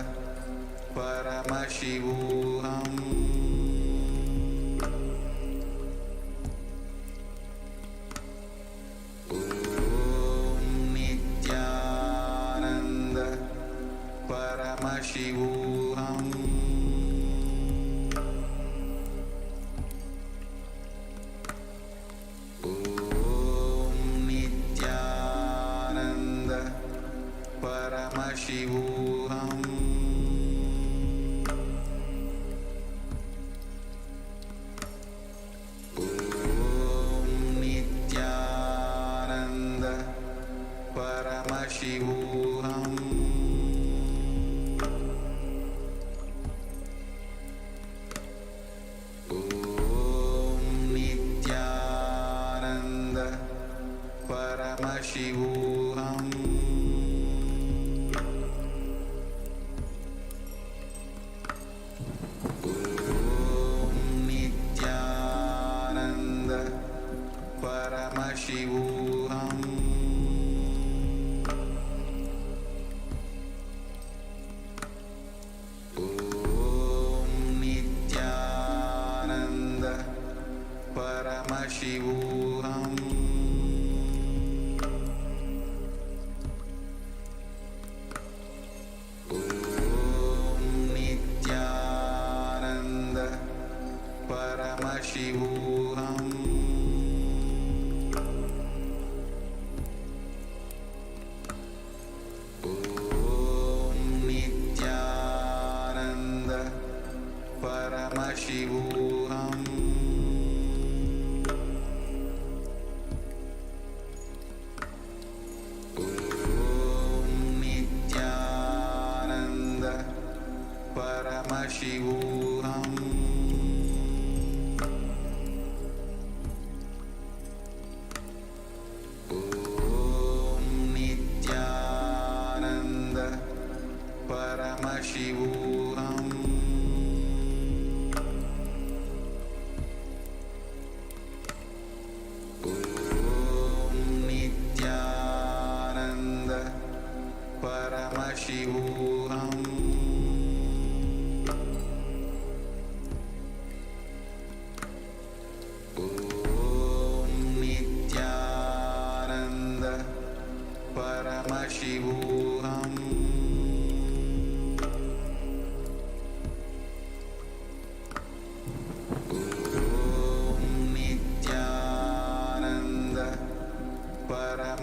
Paramashivoham. Om Nithyananda Paramashivoham. Om Nithyananda Paramashivoham. Om Nithyananda Paramashivoham. Om Nithyananda Paramashivoham. Om Nithyananda Paramashivoham. Om Nithyananda Paramashivoham. Om Nithyananda Paramashivoham. Om Nithyananda Paramashivoham. Om Nithyananda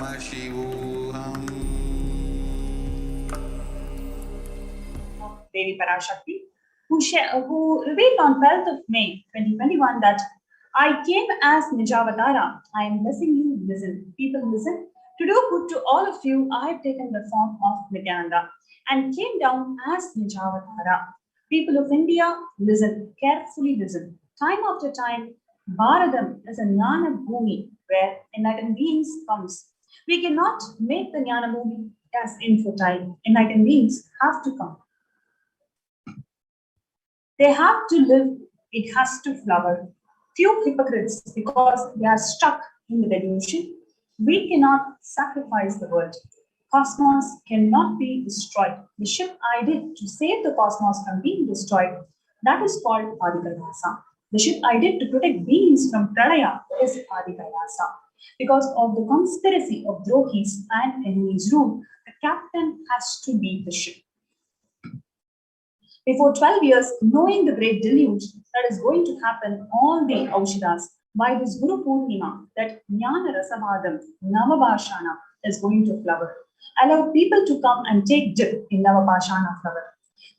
Paramashivoham. Devi Parashakti, who revealed on 12th of May 2021 that I came as Nijavatara. I am blessing you. Listen. People listen. To do good to all of you, I have taken the form of Nithyananda and came down as Nijavatara. People of India, listen. Carefully listen. Time after time, Bharadam is a Jnana Bhumi where enlightened beings comes. We cannot make the Jnana Bhumi as infertile. Enlightened beings have to come. They have to live, it has to flower. Few hypocrites, because they are stuck in the delusion, we cannot sacrifice the world. Cosmos cannot be destroyed. The ship I did to save the cosmos from being destroyed, that is called Kailasa. The ship I did to protect beings from Pralaya is Kailasa. Because of the conspiracy of Drohis and enemies' rule, the captain has to lead the ship. Before 12 years, knowing the great deluge that is going to happen all the Aushidas, by this Guru Purnima, that Jnana Rasavadam, Navabhashana is going to flower. Allow people to come and take dip in Navabhashana flower.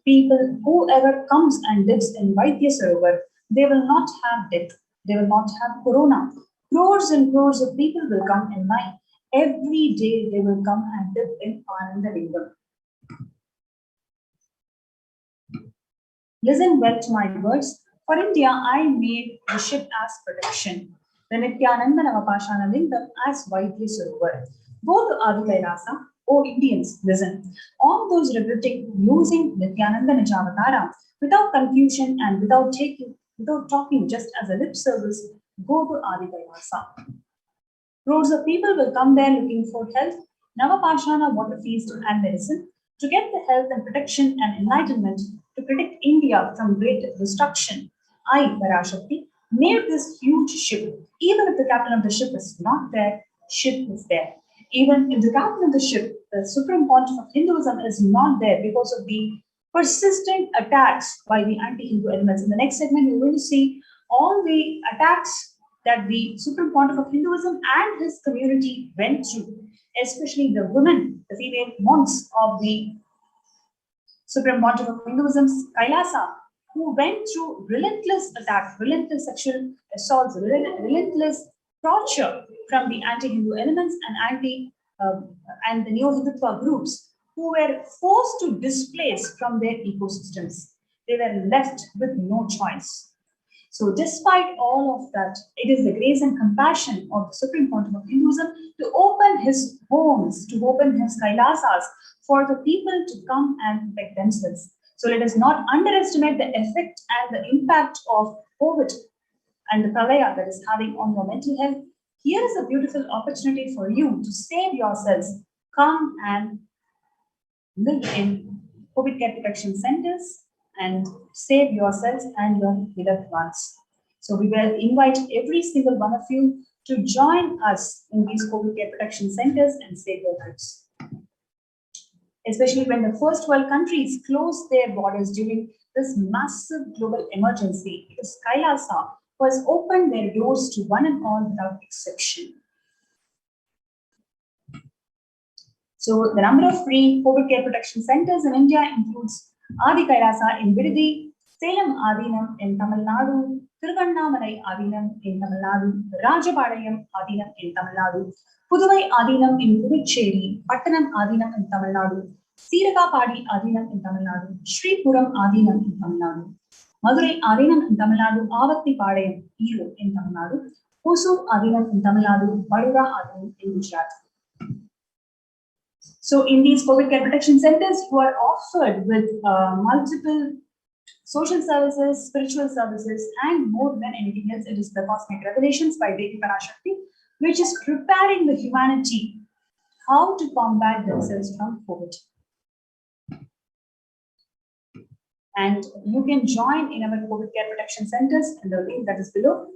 People, whoever comes and dips in Vaidya Sarovar, they will not have death, they will not have corona. Crores and crores of people will come in line. Every day they will come and dip in Ananda Lingam. Listen well to my words. For India, I made the ship as protection. The Nithyananda Paramashivam Lingam as Vaidya Sarovar. Go to Adi Kailasa, O Indians, listen. All those regretting losing Nithyananda Nijavatara without confusion and without talking just as a lip service, go to Adi Kailasa. Crores of people will come there looking for health, Navapashana, water feast, and medicine to get the health and protection and enlightenment to protect India from great destruction. I, Parashakti, made this huge ship. Even if the captain of the ship is not there, ship is there. Even if the captain of the ship, the Supreme Pontiff of Hinduism, is not there because of the persistent attacks by the anti-Hindu elements. In the next segment, you're going to see all the attacks that the Supreme Pontiff of Hinduism and his community went through, especially the women, the female monks of the Supreme Pontiff of Hinduism's Kailasa, who went through relentless attacks, relentless sexual assaults, relentless torture from the anti-Hindu elements and the neo-Hindutva groups, who were forced to displace from their ecosystems. They were left with no choice. So despite all of that, it is the grace and compassion of the Supreme Pontiff of Hinduism to open his homes, to open his Kailasas for the people to come and protect themselves. So let us not underestimate the effect and the impact of COVID and the pralaya that is having on your mental health. Here is a beautiful opportunity for you to save yourselves. Come and live in COVID care protection centers and save yourselves and your beloved ones. So we will invite every single one of you to join us in these COVID care protection centers and save your lives. Especially when the first world countries closed their borders during this massive global emergency, it is Kailasa who has opened their doors to one and all without exception. So the number of free COVID care protection centers in India includes Adi Kailasa in Viridi, Salem Adinam in Tamil Nadu, Thiruvannamalai Adinam in Tamil Nadu, Rajapalayam Adinam in Tamil Nadu, Puduvai Adinam in Puducherry, Pattanam Adinam in Tamil Nadu, Siragapadi Adinam in Tamil Nadu, Sripuram Adinam in Tamil Nadu, Madurai Adinam in Tamil Nadu, Avatti Padayam in Tamil Nadu, Hosur Adinam in Tamil Nadu, Vadura Adinam in Gujarat. So in these COVID care protection centers, you are offered with multiple social services, spiritual services, and more than anything else, it is the Cosmic Revelations by Devi Parashakti, which is preparing the humanity how to combat themselves from COVID. And you can join in our COVID care protection centers in the link that is below,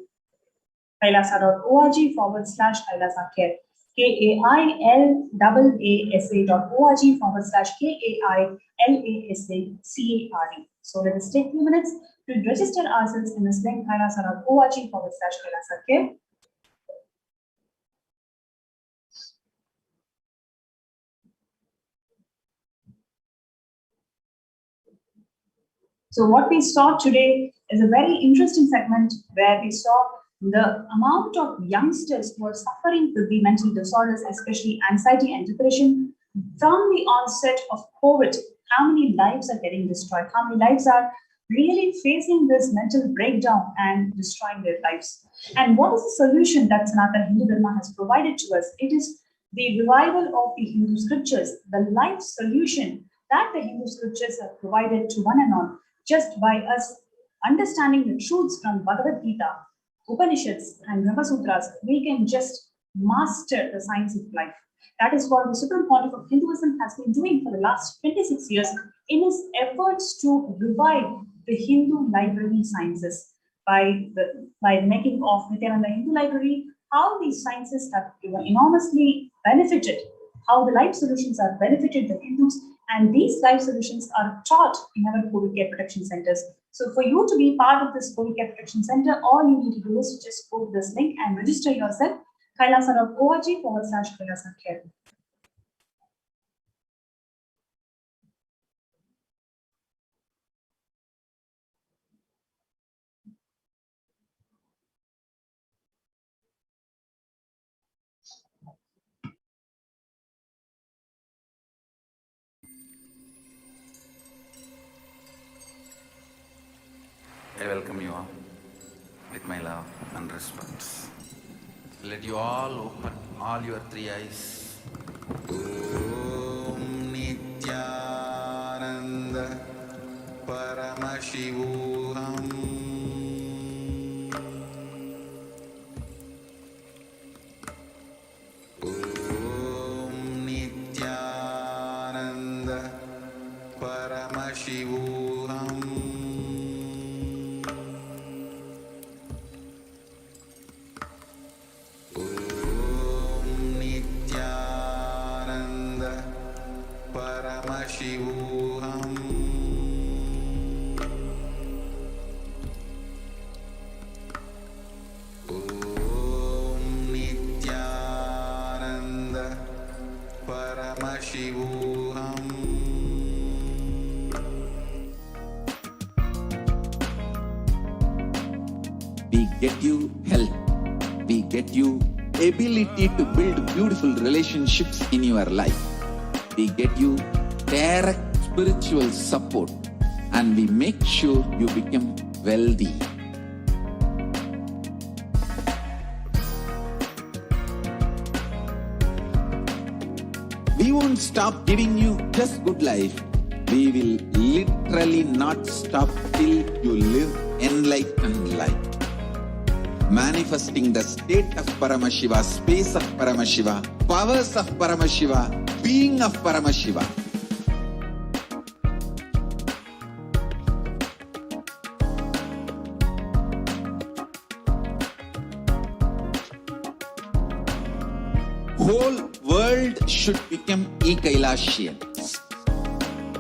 kailasa.org/Kailasa Care. KAILASA.org/KAILASACARE. So let us take 2 minutes to register ourselves in this link, kailasa.org/Kailasa Care. So what we saw today is a very interesting segment where we saw the amount of youngsters who are suffering with the mental disorders, especially anxiety and depression, from the onset of COVID. How many lives are getting destroyed? How many lives are really facing this mental breakdown and destroying their lives? And what is the solution that Sanatana Hindu Dharma has provided to us? It is the revival of the Hindu scriptures, the life solution that the Hindu scriptures have provided to one and all, just by us understanding the truths from Bhagavad Gita, Upanishads, and Brahma Sutras. We can just master the science of life. That is what the Supreme Pontiff of Hinduism has been doing for the last 26 years in his efforts to revive the Hindu library sciences by the making of Nithyananda Hindu Library, how these sciences have enormously benefited, how the life solutions have benefited the Hindus, and these life solutions are taught in our COVID care protection centers. So for you to be part of this COVID care protection center, all you need to do is just go to this link and register yourself, kailasa.org/Kailasa Care. I welcome you all with my love and respect. Let you all open all your three eyes. Om Nithyananda Paramashivoham. Om Nithyananda Paramashivoham. Paramashivoham. Om Nithyananda Paramashivoham. We get you health. We get you ability to build beautiful relationships in your life. We get you direct spiritual support, and we make sure you become wealthy. We won't stop giving you just good life. We will literally not stop till you live enlightened life. Manifesting the state of Paramashiva, space of Paramashiva, powers of Paramashiva, being of Paramashiva. Whole world should become Kailasians.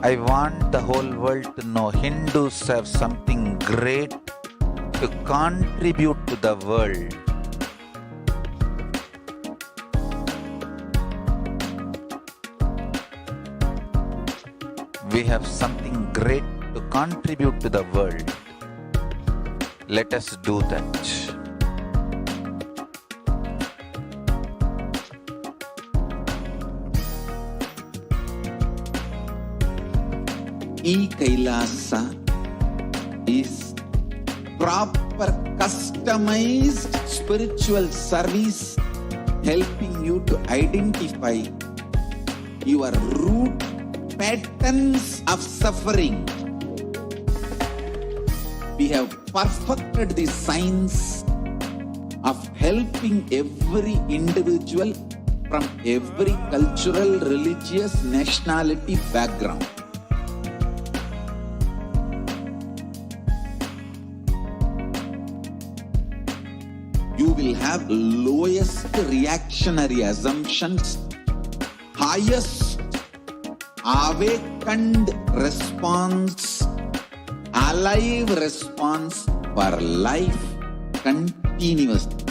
I want the whole world to know Hindus have something great to contribute to the world. We have something great to contribute to the world. Let us do that. Kailasa is proper customized spiritual service helping you to identify your root patterns of suffering. We have perfected the science of helping every individual from every cultural, religious, nationality background. You will have lowest reactionary assumptions, highest awakened response, alive response for life continuously.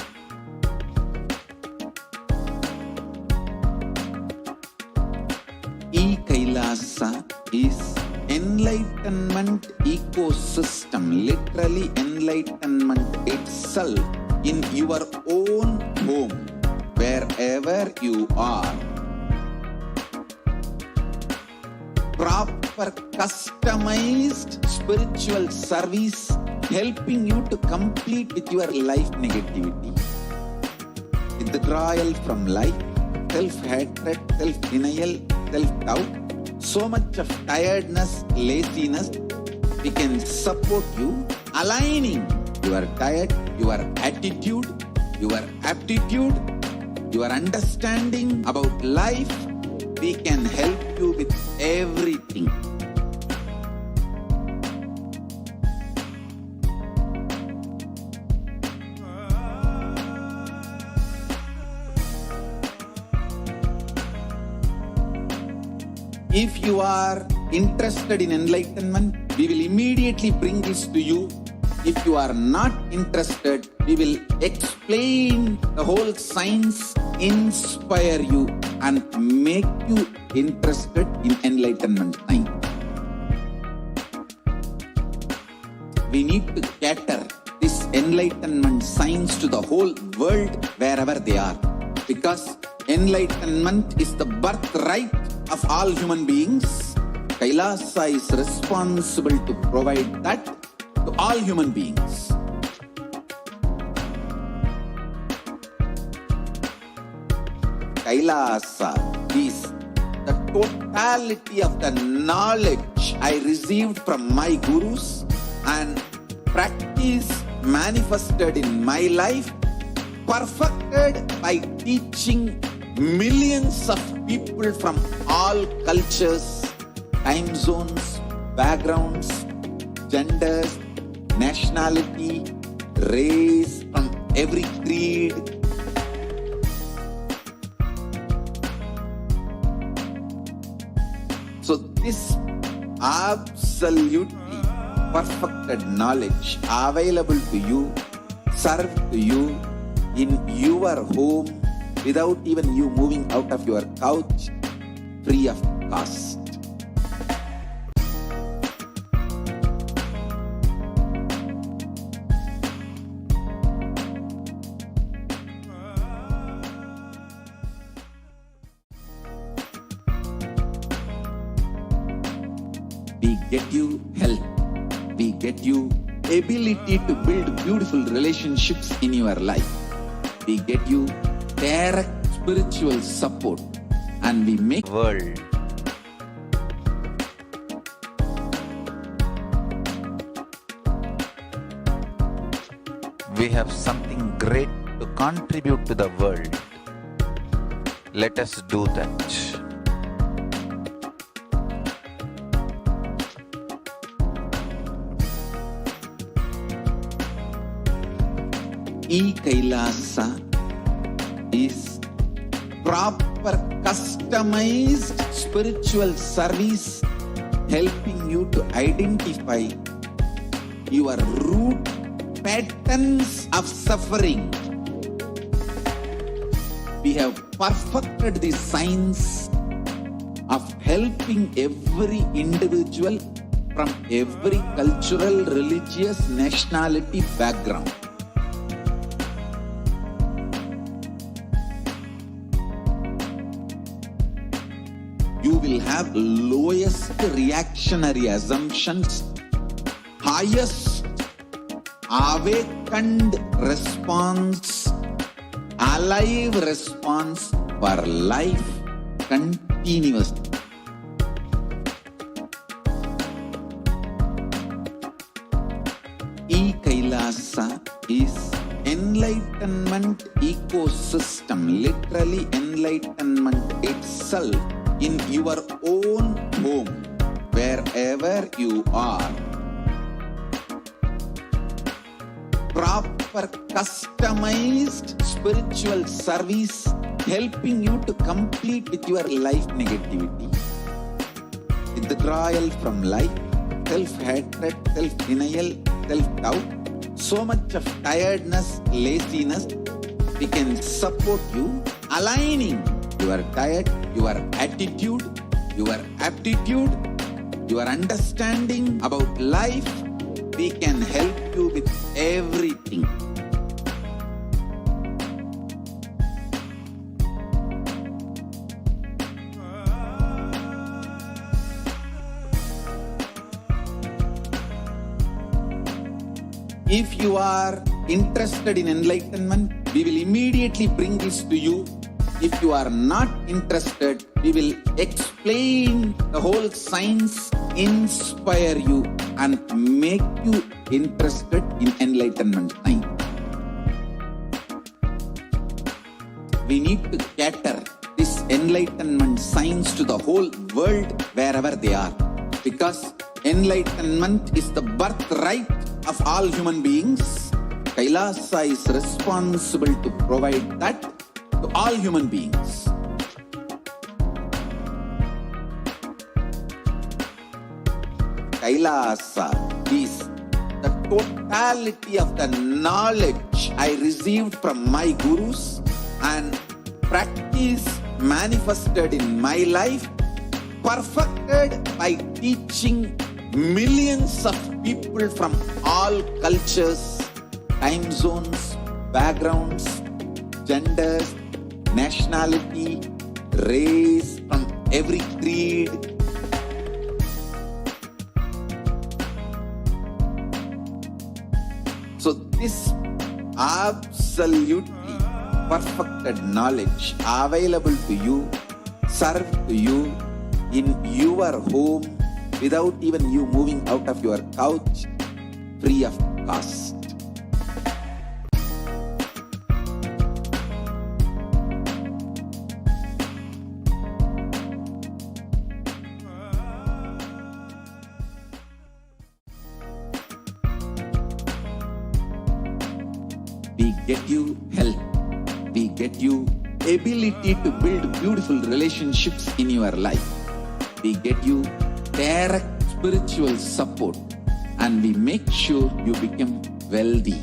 Kailasa is enlightenment ecosystem enlightenment itself in your own home, wherever you are. Proper customized spiritual service helping you to complete with your life negativity. Withdrawal from life, self-hatred, self-denial, self-doubt, so much of tiredness, laziness, we can support you, aligning your diet, your attitude, your aptitude, your understanding about life. We can help you with everything. If you are interested in enlightenment, we will immediately bring this to you. If you are not interested, we will explain the whole science, inspire you and make you interested in enlightenment science. We need to cater this enlightenment science to the whole world wherever they are, because enlightenment is the birthright of all human beings. Kailasa is responsible to provide that to all human beings. Kailasa is the totality of the knowledge I received from my gurus and practice manifested in my life, perfected by teaching millions of people from all cultures, time zones, backgrounds, genders, nationality, race, from every creed. So this absolutely perfected knowledge available to you, served to you in your home without even you moving out of your couch, free of cost. We get you health. We get you ability to build beautiful relationships in your life. We get you direct spiritual support, and we make world. We have something great to contribute to the world. Let us do that. Kailasa is proper customized spiritual service helping you to identify your root patterns of suffering. We have perfected the science of helping every individual from every cultural, religious, nationality background. You will have lowest reactionary assumptions, highest awakened response, alive response for life continuously. Kailasa is enlightenment ecosystem, literally enlightenment itself in your own home, wherever you are. Proper customized spiritual service helping you to complete with your life negativity. Withdrawal from life, self-hatred, self-denial, self-doubt, so much of tiredness, laziness, we can support you, aligning your diet, your attitude, your aptitude, your understanding about life. We can help you with If you are interested in enlightenment, we will immediately bring this to you. If you are not interested, we will explain the whole science, inspire you, and make you interested in enlightenment time. We need to cater this enlightenment science to the whole world wherever they are. Because enlightenment is the birthright of all human beings. Kailasa is responsible to provide that to all human beings. Kailasa is the totality of the knowledge I received from my gurus and practice manifested in my life, perfected by teaching millions of people from all cultures, time zones, backgrounds, genders, nationality, race, from every creed. So this absolutely perfected knowledge available to you, served to you in your home without even you moving out of your couch, free of cost. We get you health. We get you ability to build beautiful relationships in your life. We get you direct spiritual support, and we make sure you become wealthy.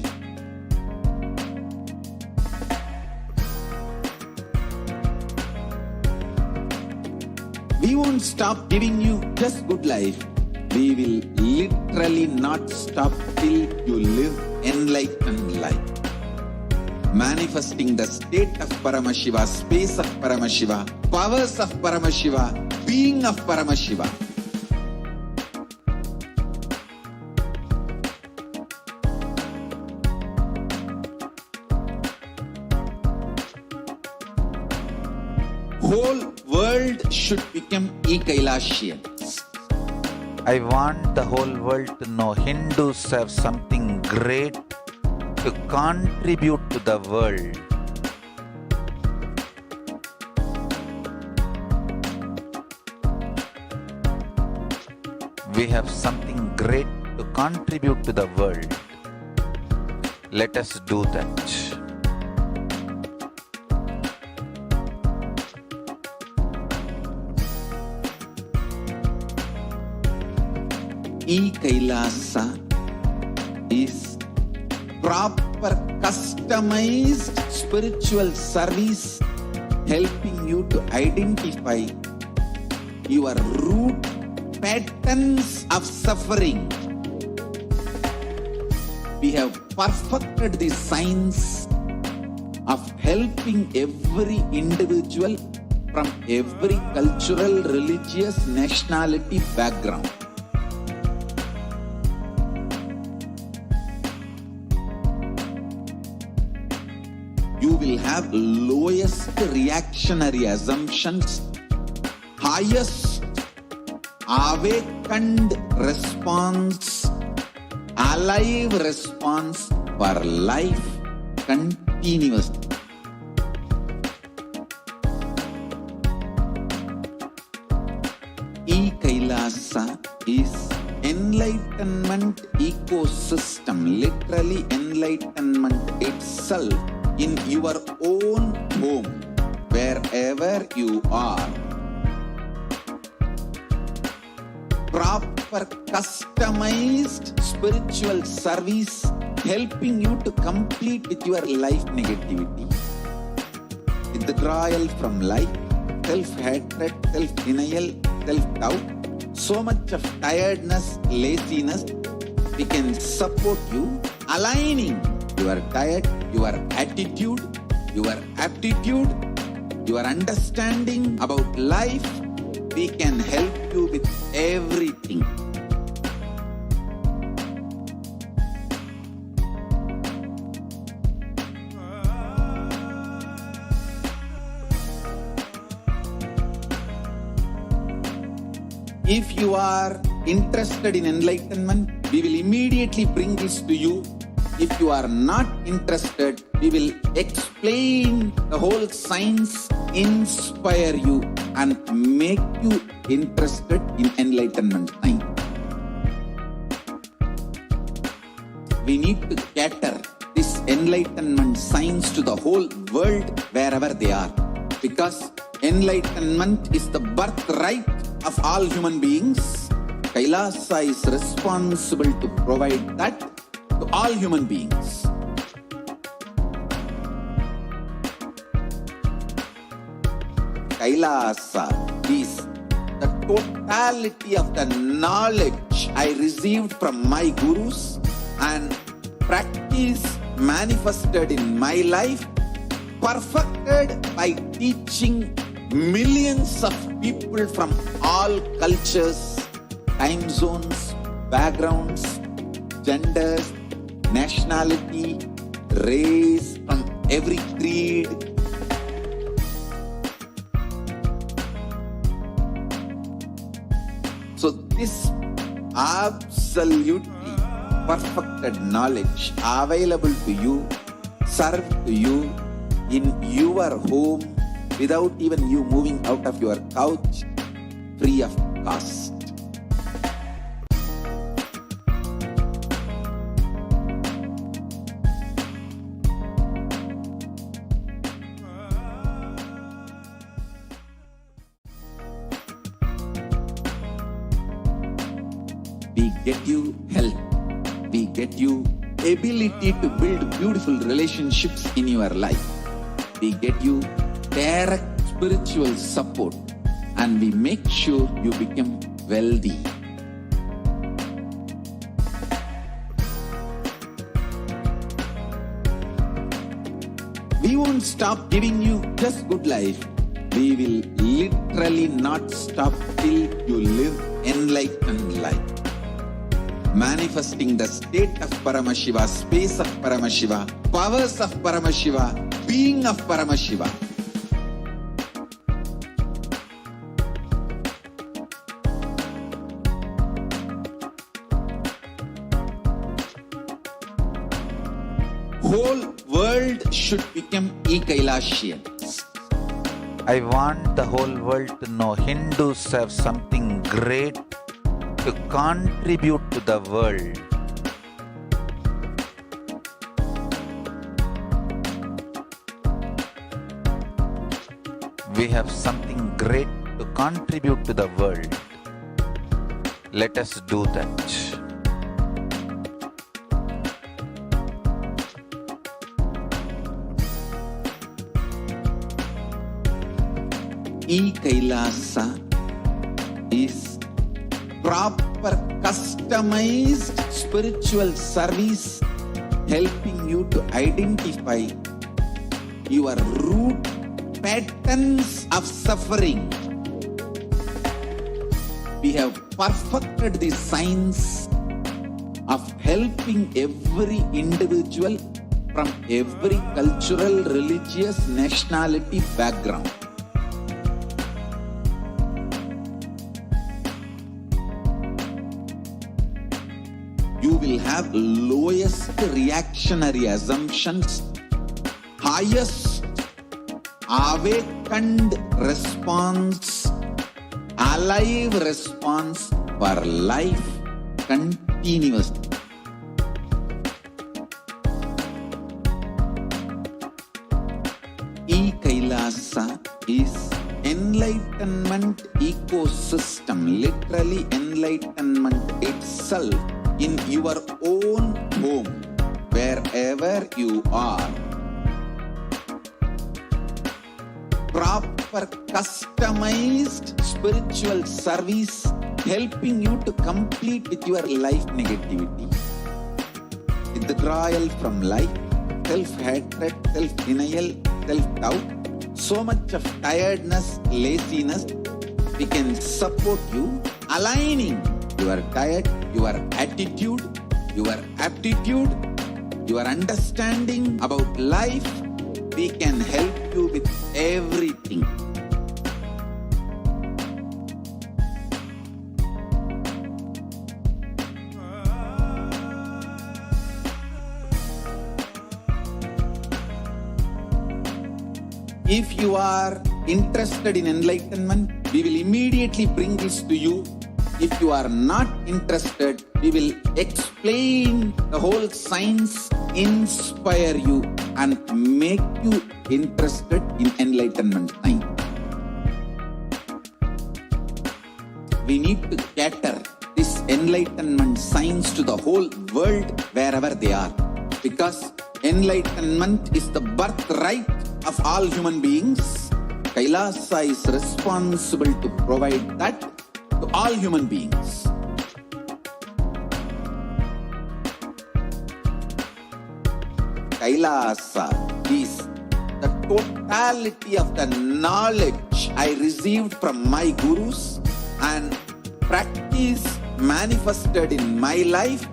We won't stop giving you just good life. We will literally not stop till you live enlightened life. Manifesting the state of Paramashiva, space of Paramashiva, powers of Paramashiva, being of Paramashiva. Whole world should become Kailasians. I want the whole world to know Hindus have something great to contribute to the world. We have something great to contribute to the world. Let us do that. Kailasa is proper customized spiritual service helping you to identify your root patterns of suffering. We have perfected the science of helping every individual from every cultural, religious, nationality background. You will have lowest reactionary assumptions, highest awakened response, alive response for life continuously. Kailasa is enlightenment ecosystem, literally enlightenment itself in your own home, wherever you are. Proper customized spiritual service helping you to complete with your life negativity, withdrawal from life, self-hatred, self-denial, self-doubt, so much of tiredness, laziness. We can support you aligning your diet, your attitude, your aptitude, your understanding about life. We can help you with everything. If you are interested in enlightenment, we will immediately bring this to you. If you are not interested, we will explain the whole science, inspire you, and make you interested in enlightenment science. We need to cater this enlightenment science to the whole world wherever they are. Because enlightenment is the birthright of all human beings. Kailasa is responsible to provide that to all human beings. Kailasa is the totality of the knowledge I received from my gurus and practice manifested in my life, perfected by teaching millions of people from all cultures, time zones, backgrounds, genders, nationality, race, from every creed. So this absolutely perfected knowledge available to you, served to you in your home without even you moving out of your couch, free of cost. We get you health. We get you ability to build beautiful relationships in your life. We get you direct spiritual support, and we make sure you become wealthy. We won't stop giving you just good life. We will literally not stop till you live enlightened life. Manifesting the state of Paramashiva, space of Paramashiva, powers of Paramashiva, being of Paramashiva. Whole world should become Kailasians. I want the whole world to know Hindus have something great to contribute to the world. We have something great to contribute to the world. Let us do that. Kailasa is proper customized spiritual service helping you to identify your root patterns of suffering. We have perfected the science of helping every individual from every cultural, religious, nationality background. You will have lowest reactionary assumptions, highest awakened response, alive response for life continuously. Kailasa is enlightenment ecosystem, literally enlightenment itself in your own home, wherever you are. Proper customized spiritual service helping you to complete with your life negativity, withdrawal from life, self-hatred, self-denial, self-doubt, so much of tiredness, laziness. We can support you aligning your diet, your attitude, your aptitude, your understanding about life. We can help you with everything. If you are interested in enlightenment, we will immediately bring this to you. If you are not interested, we will explain the whole science, inspire you, and make you interested in enlightenment science. We need to cater this enlightenment science to the whole world wherever they are. Because enlightenment is the birthright of all human beings. Kailasa is responsible to provide that to all human beings. Kailasa is the totality of the knowledge I received from my gurus and practice manifested in my life,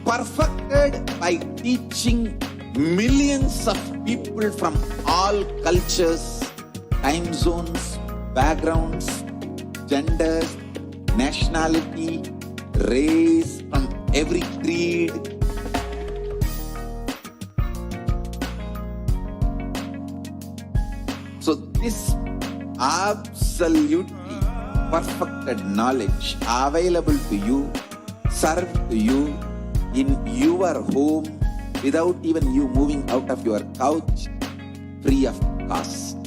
perfected by teaching millions of people from all cultures, time zones, backgrounds, genders, nationality, race, from every creed. So this absolutely perfected knowledge available to you, served to you in your home without even you moving out of your couch, free of cost.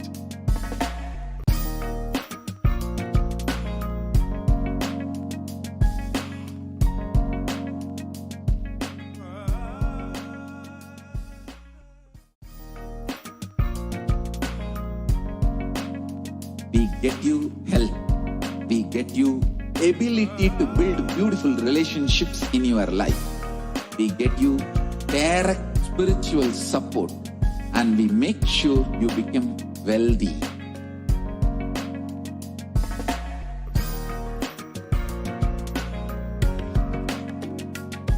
We get you health. We get you ability to build beautiful relationships in your life. We get you direct spiritual support, and we make sure you become wealthy.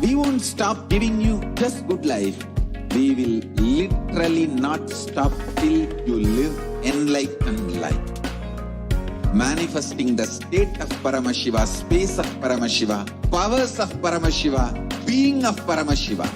We won't stop giving you just good life. We will literally not stop till you live enlightened life. Manifesting the state of Paramashiva, space of Paramashiva, powers of Paramashiva, being of Paramashiva.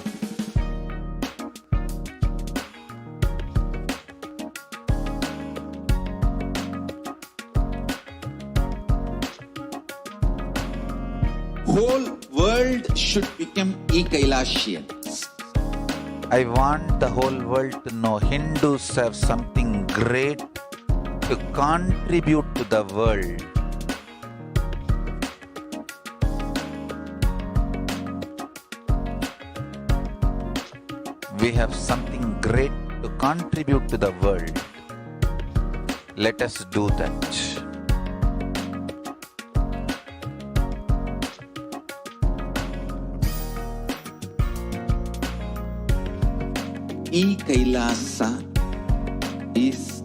Whole world should become Kailasians. I want the whole world to know Hindus have something great to contribute to the world. We have something great to contribute to the world. Let us do that. Kailasa is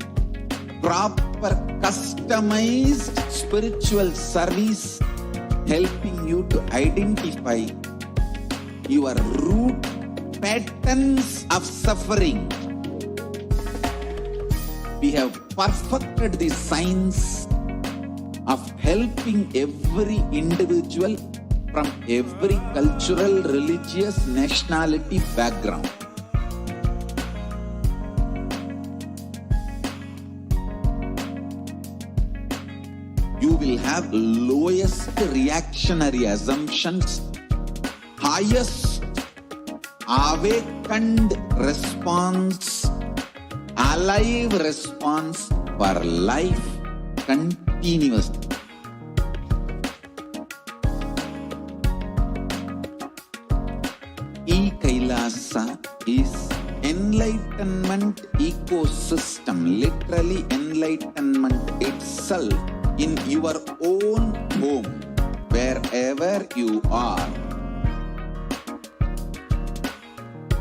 proper customized spiritual service helping you to identify your root patterns of suffering. We have perfected the science of helping every individual from every cultural, religious, nationality background. You will have lowest reactionary assumptions, highest awakened response, alive response for life continuously. Kailasa is enlightenment ecosystem, literally enlightenment itself in your own home, wherever you are.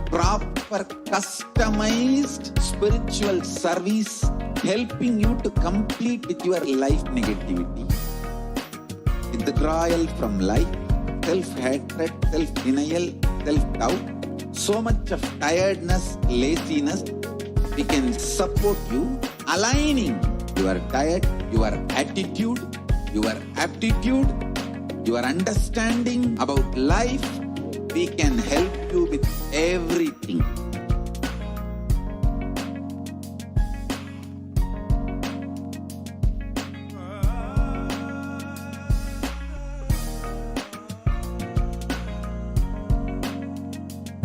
Proper customized spiritual service helping you to complete with your life negativity. Withdrawal from life, self-hatred, self-denial, self-doubt, so much of tiredness, laziness. We can support you aligning your diet, your attitude, your aptitude, your understanding about life. We can help you with everything.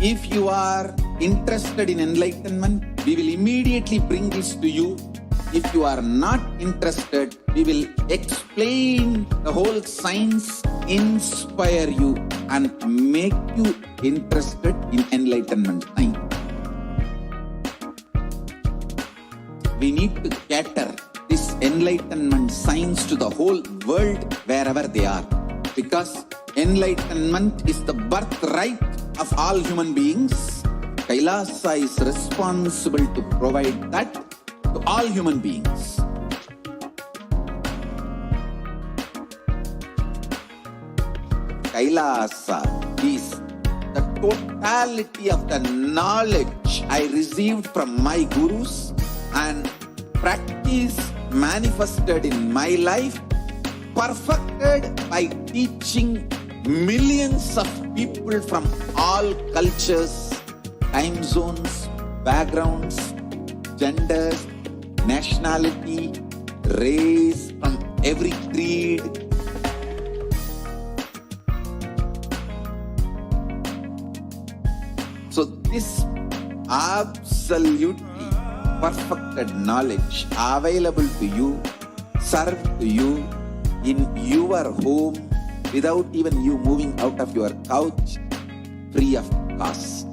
If you are interested in enlightenment, we will immediately bring this to you. If you are not interested, we will explain the whole science, inspire you, and make you interested in enlightenment science. We need to cater this enlightenment science to the whole world wherever they are. Because enlightenment is the birthright of all human beings. Kailasa is responsible to provide that to all human beings. Kailasa is the totality of the knowledge I received from my gurus and practice manifested in my life, perfected by teaching millions of people from all cultures, time zones, backgrounds, genders, nationality, race, from every creed. So this absolutely perfected knowledge available to you, served to you in your home without even you moving out of your couch, free of cost.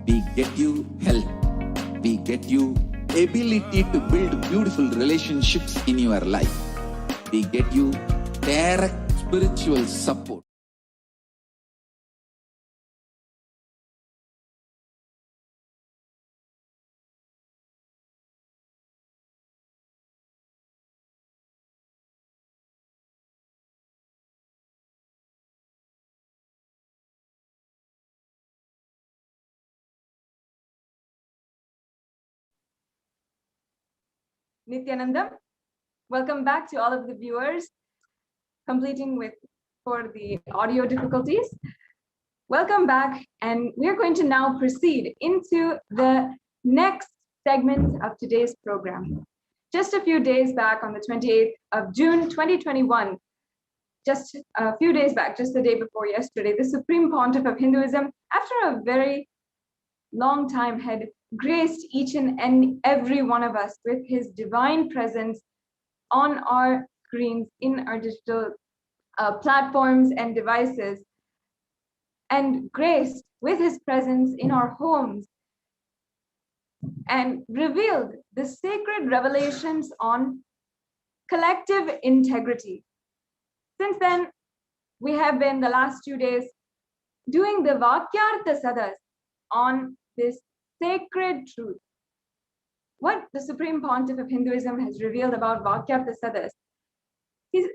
We get you health. We get you ability to build beautiful relationships in your life. We get you direct spiritual support. Nithyananda, welcome back to all of the viewers, completing with for the audio difficulties. Welcome back, and we're going to now proceed into the next segment of today's program. Just a few days back, on the 28th of June 2021, just a few days back, just the day before yesterday, the Supreme Pontiff of Hinduism, after a very long time, had graced each and every one of us with his divine presence on our screens, in our digital platforms and devices, and graced with his presence in our homes, and revealed the sacred revelations on collective integrity. Since then, we have been the last 2 days doing the Vakyartha Sadas on this sacred truth. What the Supreme Pontiff of Hinduism has revealed about Vakyartha Sadas,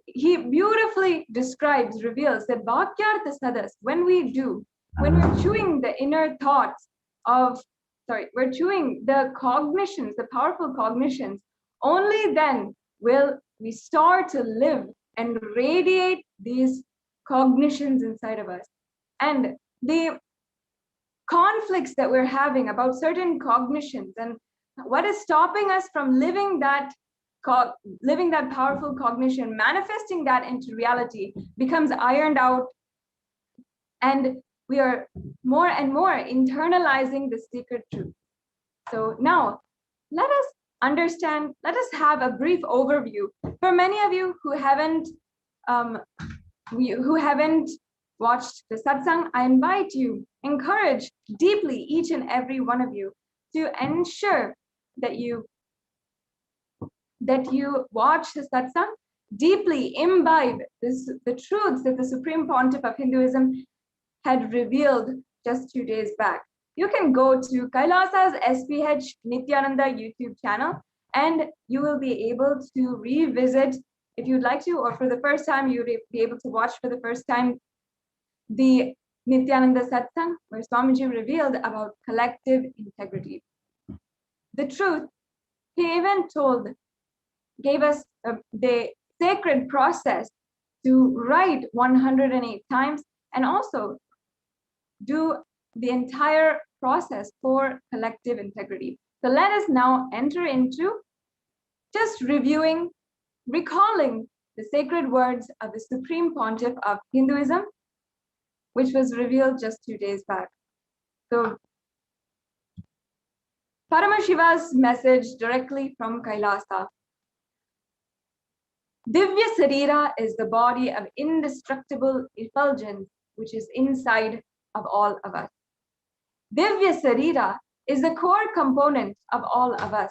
he beautifully describes, reveals that Vakyartha Sadas, when we're chewing the inner thoughts of, we're chewing the cognitions, the powerful cognitions, only then will we start to live and radiate these cognitions inside of us. And the conflicts that we're having about certain cognitions and what is stopping us from living that powerful cognition, manifesting that into reality, becomes ironed out, and we are more and more internalizing the secret truth. So now let us understand, let us have a brief overview. For many of you who haven't watched the satsang, I invite you, encourage deeply each and every one of you to ensure that you watch the satsang, deeply imbibe the truths that the Supreme Pontiff of Hinduism had revealed just 2 days back. You can go to Kailasa's HDH Nithyananda YouTube channel, and you will be able to revisit, if you'd like to, or for the first time, you'll be able to watch for the first time the Nithyananda Satsang, where Swamiji revealed about collective integrity. The truth, he even gave us the sacred process to write 108 times, and also do the entire process for collective integrity. So let us now enter into just reviewing, recalling the sacred words of the Supreme Pontiff of Hinduism, which was revealed just 2 days back. So Paramashiva's message directly from Kailasa. Divya Sarira is the body of indestructible effulgence which is inside of all of us. Divya Sarira is the core component of all of us.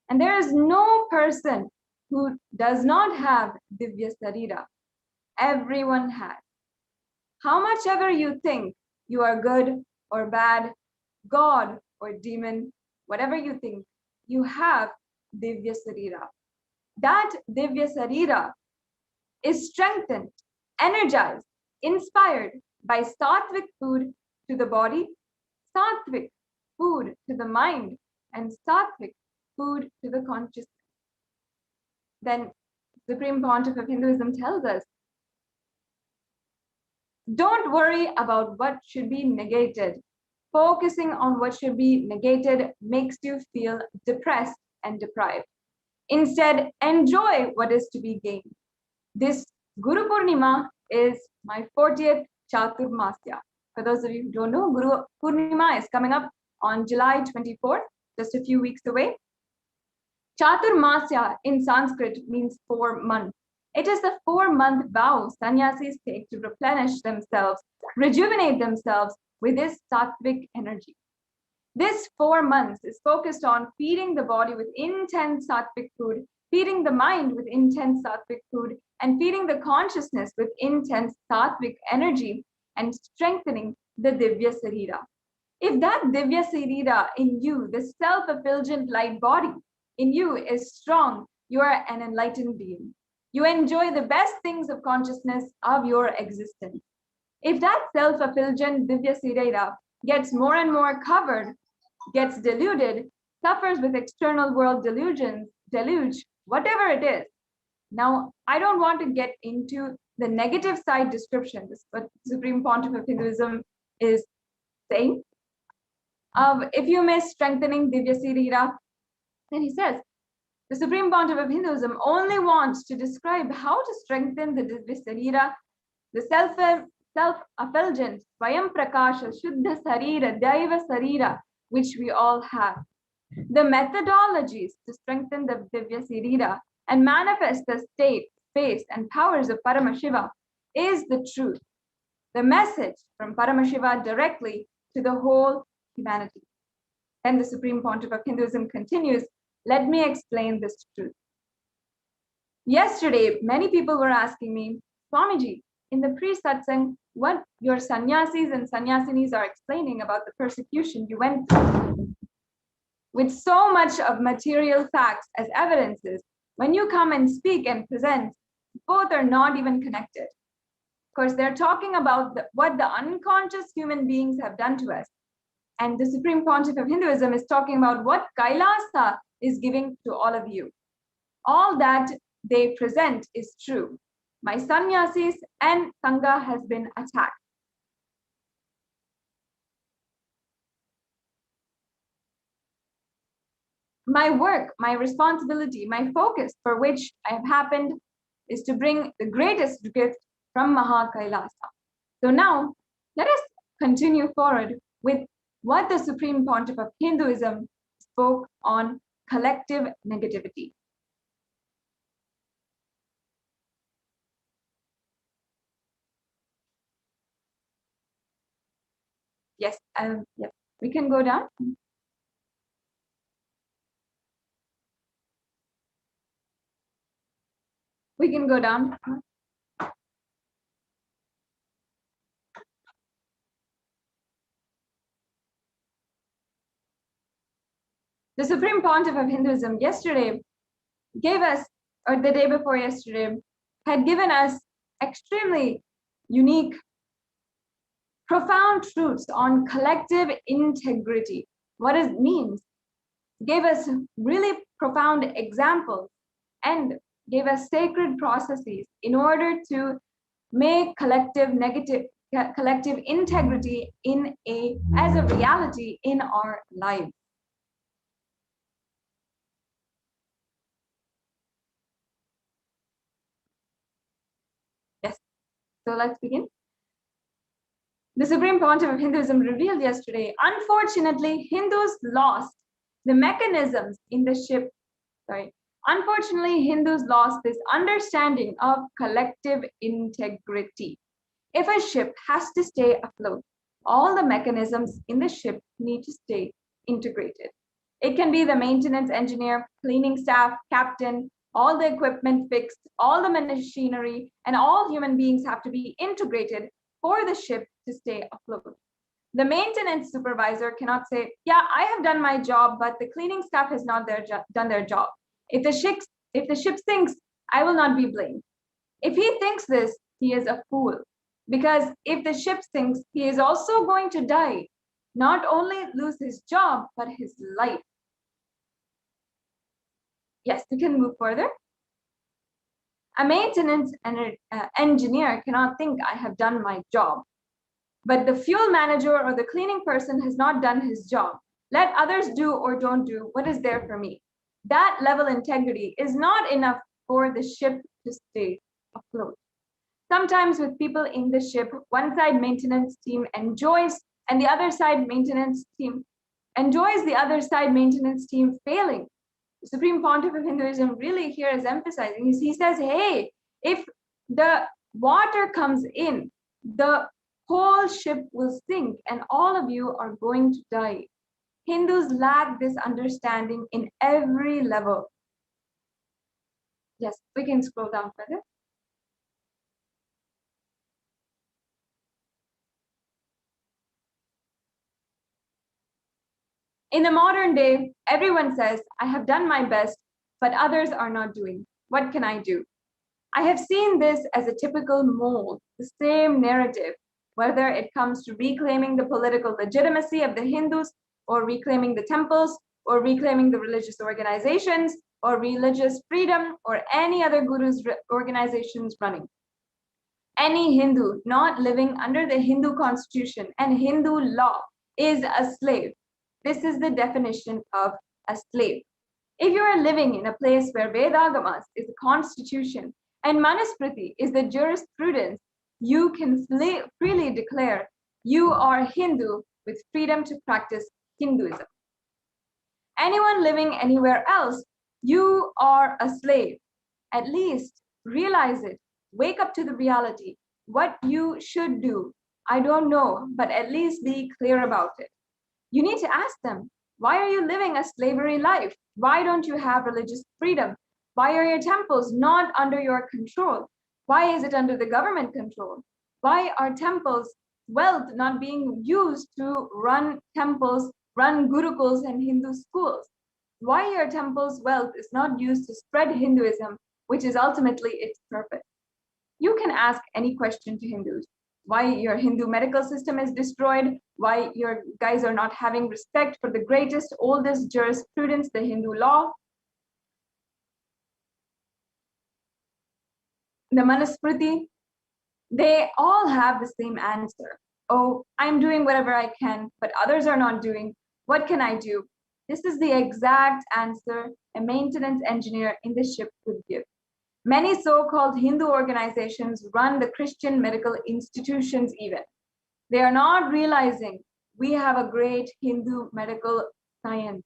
And there is no person who does not have Divya Sarira. Everyone has. How much ever you think you are good or bad, God or demon, whatever you think, you have Divya Sarira. That Divya Sarira is strengthened, energized, inspired by sattvic food to the body, sattvic food to the mind, and sattvic food to the consciousness. Then Supreme Pontiff of Hinduism tells us, don't worry about what should be negated. Focusing on what should be negated makes you feel depressed and deprived. Instead, enjoy what is to be gained. This Guru Purnima is my 40th Chaturmasya. For those of you who don't know, Guru Purnima is coming up on July 24th, just a few weeks away. Chaturmasya in Sanskrit means 4 months. It is the 4-month vow sannyasis take to replenish themselves, rejuvenate themselves with this sattvic energy. This 4 months is focused on feeding the body with intense sattvic food, feeding the mind with intense sattvic food, and feeding the consciousness with intense sattvic energy and strengthening the Divya Sarira. If that Divya Sarira in you, the self-effulgent light body in you is strong, you are an enlightened being. You enjoy the best things of consciousness of your existence. If that self-effulgent Divya Sarira gets more and more covered, gets deluded, suffers with external world deluge, whatever it is. Now, I don't want to get into the negative side description. This is what Supreme Pontiff of Hinduism is saying. If you miss strengthening Divya Sarira, then he says, the Supreme Pontiff of Hinduism only wants to describe how to strengthen the Divya Sarira, the self-effulgent, Swayam Prakasha, Shuddha Sarira, Daiva Sarira, which we all have. The methodologies to strengthen the Divya Sarira and manifest the state, space, and powers of Paramashiva is the truth. The message from Paramashiva directly to the whole humanity. Then the Supreme Pontiff of Hinduism continues, let me explain this truth. Yesterday, many people were asking me, Swamiji, in the pre-satsang, what your sannyasis and sannyasinis are explaining about the persecution you went through. With so much of material facts as evidences, when you come and speak and present, both are not even connected. Of course, they're talking about what the unconscious human beings have done to us. And the Supreme Pontiff of Hinduism is talking about what Kailasa is giving to all of you. All that they present is true. My sannyasis and Sangha has been attacked. My work, my responsibility, my focus for which I have happened is to bring the greatest gift from Maha Kailasa. So now, let us continue forward with what the Supreme Pontiff of Hinduism spoke on collective negativity. Yes, yes, we can go down. We can go down. The Supreme Pontiff of Hinduism yesterday gave us, or the day before yesterday, had given us extremely unique, profound truths on collective integrity. What it means. Gave us really profound examples and gave us sacred processes in order to make collective collective integrity as a reality in our lives. Yes, so let's begin. The Supreme Pontiff of Hinduism revealed yesterday, unfortunately, Hindus lost the mechanisms in the ship. Unfortunately, Hindus lost this understanding of collective integrity. If a ship has to stay afloat, all the mechanisms in the ship need to stay integrated. It can be the maintenance engineer, cleaning staff, captain, all the equipment fixed, all the machinery, and all human beings have to be integrated for the ship to stay afloat. The maintenance supervisor cannot say, yeah, I have done my job, but the cleaning staff has not done their job. If the ship sinks, I will not be blamed. If he thinks this, he is a fool. Because if the ship sinks, he is also going to die, not only lose his job, but his life. Yes, we can move further. A maintenance engineer cannot think, I have done my job. But the fuel manager or the cleaning person has not done his job. Let others do or don't do what is there for me. That level integrity is not enough for the ship to stay afloat. Sometimes with people in the ship, one side maintenance team enjoys and the other side maintenance team enjoys the other side maintenance team failing. The Supreme Pontiff of Hinduism really here is emphasizing. He says, hey, if the water comes in, the whole ship will sink and all of you are going to die. Hindus lack this understanding in every level. Yes, we can scroll down further. In the modern day, everyone says, I have done my best, but others are not doing. What can I do? I have seen this as a typical mold, the same narrative, whether it comes to reclaiming the political legitimacy of the Hindus, or reclaiming the temples, or reclaiming the religious organizations, or religious freedom, or any other guru's organizations running. Any Hindu not living under the Hindu constitution and Hindu law is a slave. This is the definition of a slave. If you are living in a place where Vedagamas is the constitution and Manusmriti is the jurisprudence, you can freely declare you are Hindu with freedom to practice Hinduism. Anyone living anywhere else, you are a slave. At least realize it. Wake up to the reality. What you should do, I don't know, but at least be clear about it. You need to ask them, why are you living a slavery life? Why don't you have religious freedom? Why are your temples not under your control? Why is it under the government control? Why are temples' wealth not being used to run temples, run gurukuls and Hindu schools? Why your temple's wealth is not used to spread Hinduism, which is ultimately its purpose? You can ask any question to Hindus. Why your Hindu medical system is destroyed, why your guys are not having respect for the greatest, oldest jurisprudence, the Hindu law, the Manusmriti, they all have the same answer. Oh, I'm doing whatever I can, but others are not doing. What can I do? This is the exact answer a maintenance engineer in the ship would give. Many so-called Hindu organizations run the Christian medical institutions even. They are not realizing we have a great Hindu medical science.